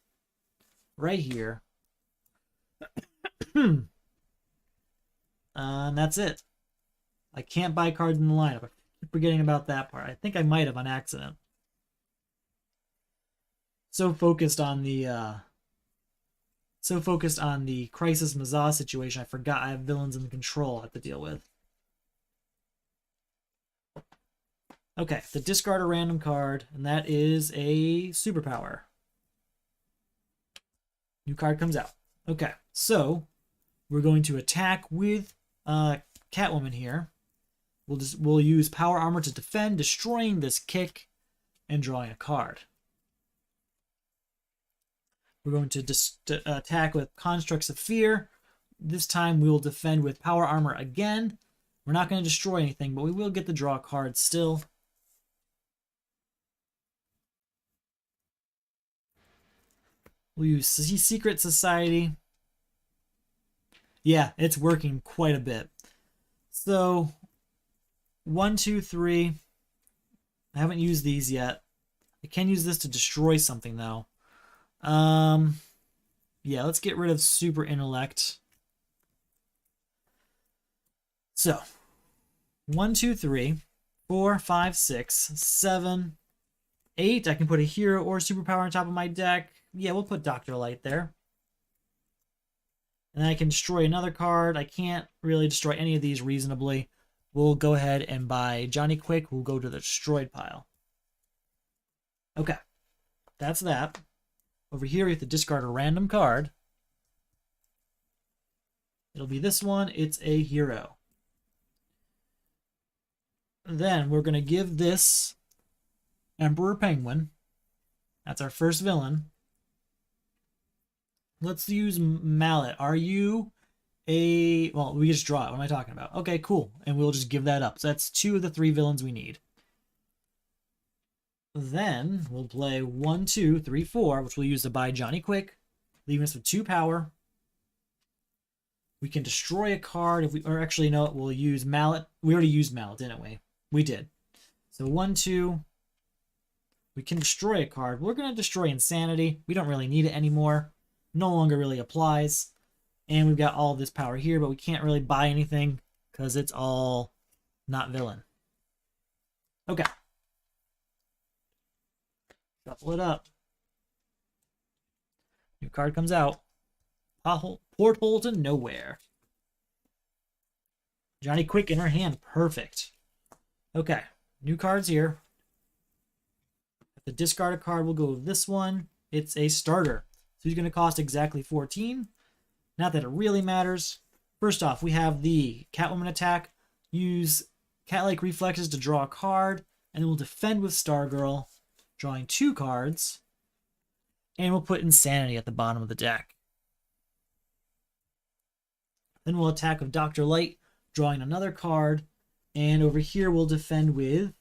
right here. And that's it. I can't buy cards in the lineup. I keep forgetting about that part. I think I might have on accident. So focused on the Crisis Mazah situation, I forgot I have villains in control I have to deal with. Okay, to discard a random card, and that is a superpower. New card comes out. Okay, so we're going to attack with Catwoman here. We'll use Power Armor to defend, destroying this kick and drawing a card. We're going to attack with Constructs of Fear. This time we will defend with Power Armor again. We're not going to destroy anything, but we will get the draw card still. We'll use Secret Society. Yeah, it's working quite a bit. So, 1, 2, 3. I haven't used these yet. I can use this to destroy something, though. Yeah, let's get rid of Super Intellect. So, 1, 2, 3, 4, 5, 6, 7, 8. I can put a hero or superpower on top of my deck. Yeah, we'll put Dr. Light there. And then I can destroy another card. I can't really destroy any of these reasonably. We'll go ahead and buy Johnny Quick, who'll go to the destroyed pile. Okay, that's that. Over here, we have to discard a random card. It'll be this one. It's a hero. Then we're going to give this Emperor Penguin. That's our first villain. Let's use Mallet. Are you a... Well, we just draw it. What am I talking about? Okay, cool. And we'll just give that up. So that's 2 of the 3 villains we need. Then we'll play 1, 2, 3, 4, which we'll use to buy Johnny Quick, leaving us with 2 power. We can destroy a card if we... Or actually, no, we'll use Mallet. We already used Mallet, didn't we? We did. So 1, 2... We can destroy a card. We're going to destroy Insanity. We don't really need it anymore. No longer really applies. And we've got all this power here, but we can't really buy anything because it's all not villain. Okay. Shuffle it up. New card comes out. Porthole to Nowhere. Johnny Quick in our hand. Perfect. Okay. New cards here. The discarded card will go with this one. It's a starter. So he's going to cost exactly 14. Not that it really matters. First off, we have the Catwoman attack. Use cat-like reflexes to draw a card. And then we'll defend with Stargirl, drawing 2 cards. And we'll put Insanity at the bottom of the deck. Then we'll attack with Dr. Light, drawing another card. And over here we'll defend with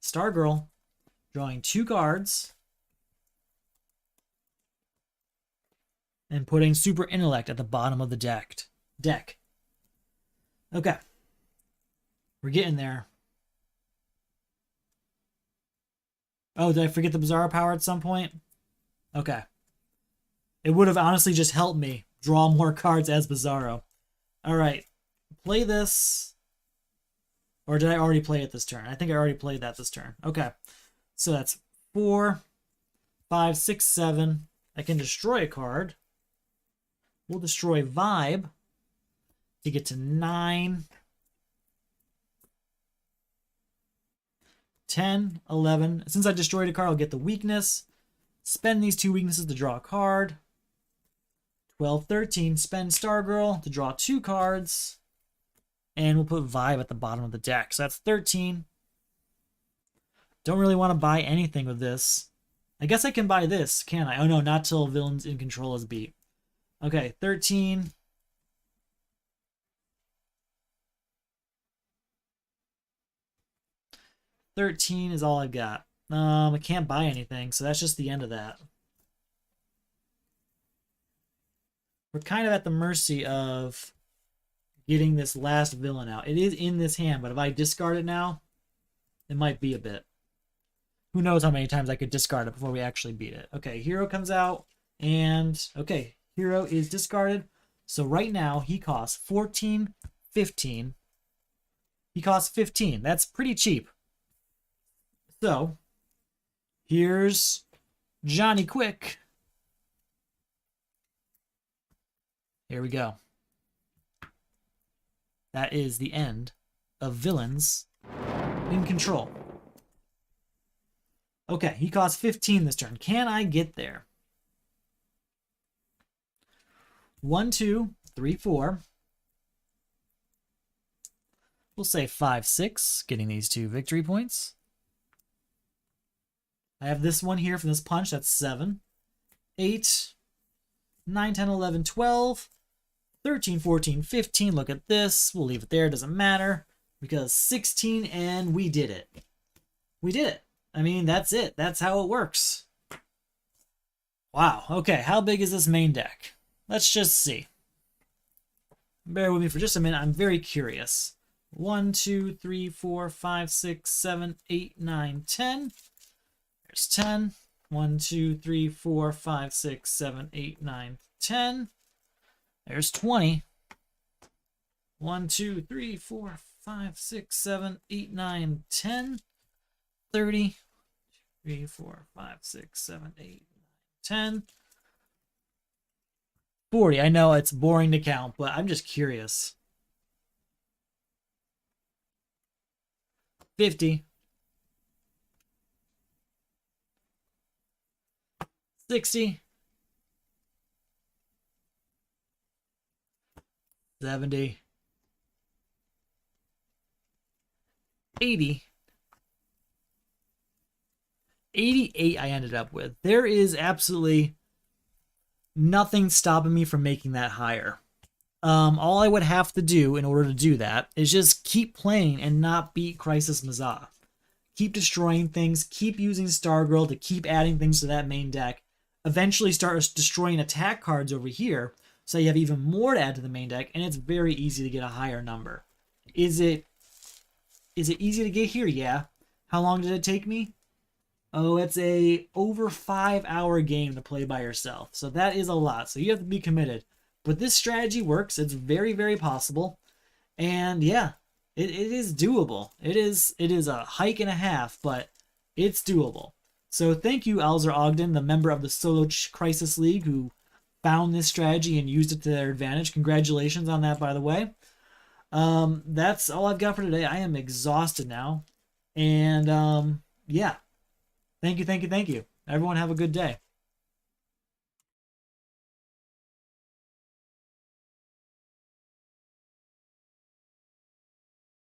Stargirl, drawing 2 cards. And putting Super Intellect at the bottom of the deck. Okay. We're getting there. Oh, did I forget the Bizarro power at some point? Okay. It would have honestly just helped me draw more cards as Bizarro. Alright. Play this. Or did I already play it this turn? I think I already played that this turn. Okay. So that's 4, 5, 6, 7. I can destroy a card. We'll destroy Vibe to get to 9, 10, 11. Since I destroyed a card, I'll get the weakness. Spend these 2 weaknesses to draw a card. 12, 13. Spend Stargirl to draw 2 cards. And we'll put Vibe at the bottom of the deck. So that's 13. Don't really want to buy anything with this. I guess I can buy this, can I? Oh no, not till Villains in Control is beat. Okay, 13. $13 is all I've got. I can't buy anything, so that's just the end of that. We're kind of at the mercy of getting this last villain out. It is in this hand, but if I discard it now, it might be a bit. Who knows how many times I could discard it before we actually beat it. Okay, Hero comes out, and okay, Hero is discarded. So right now, he costs 14, 15. He costs 15. That's pretty cheap. So, here's Johnny Quick. Here we go. That is the end of Villains in Control. Okay, he costs 15 this turn. Can I get there? 1, 2, 3, 4. We'll say 5, 6, getting these 2 victory points. I have this one here from this punch. That's 7. 8, 9, 10, 11, 12. 13, 14, 15. Look at this. We'll leave it there. Doesn't matter. Because 16, and we did it. We did it. I mean, that's it. That's how it works. Wow. Okay, how big is this main deck? Let's just see. Bear with me for just a minute. I'm very curious. 1, 2, 3, 4, 5, 6, 7, 8, 9, 10. There's 10. 1, 2, 3, 4, 5, 6, 7, 8, 9, 10. There's 20. 1, 2, 3, 4, 5, 6, 7, 8, 9, 10. 30. 3, 4, 5, 6, 7, 8, 9, 10. 40. I know it's boring to count, but I'm just curious. 50. 60. 70, 80, 88 I ended up with. There is absolutely nothing stopping me from making that higher. All I would have to do in order to do that is just keep playing and not beat Crisis Mazah. Keep destroying things, keep using Stargirl to keep adding things to that main deck. Eventually start destroying attack cards over here, so you have even more to add to the main deck, and it's very easy to get a higher number. Is it easy to get here? Yeah. How long did it take me? Oh, it's a over 5-hour game to play by yourself. So that is a lot. So you have to be committed. But this strategy works. It's very, very possible. And yeah, it is doable. It is a hike and a half, but it's doable. So thank you, Alzer Ogden, the member of the Solo Crisis League, who found this strategy and used it to their advantage. Congratulations on that, by the way. That's all I've got for today. I am exhausted now. And yeah. Thank you. Everyone have a good day.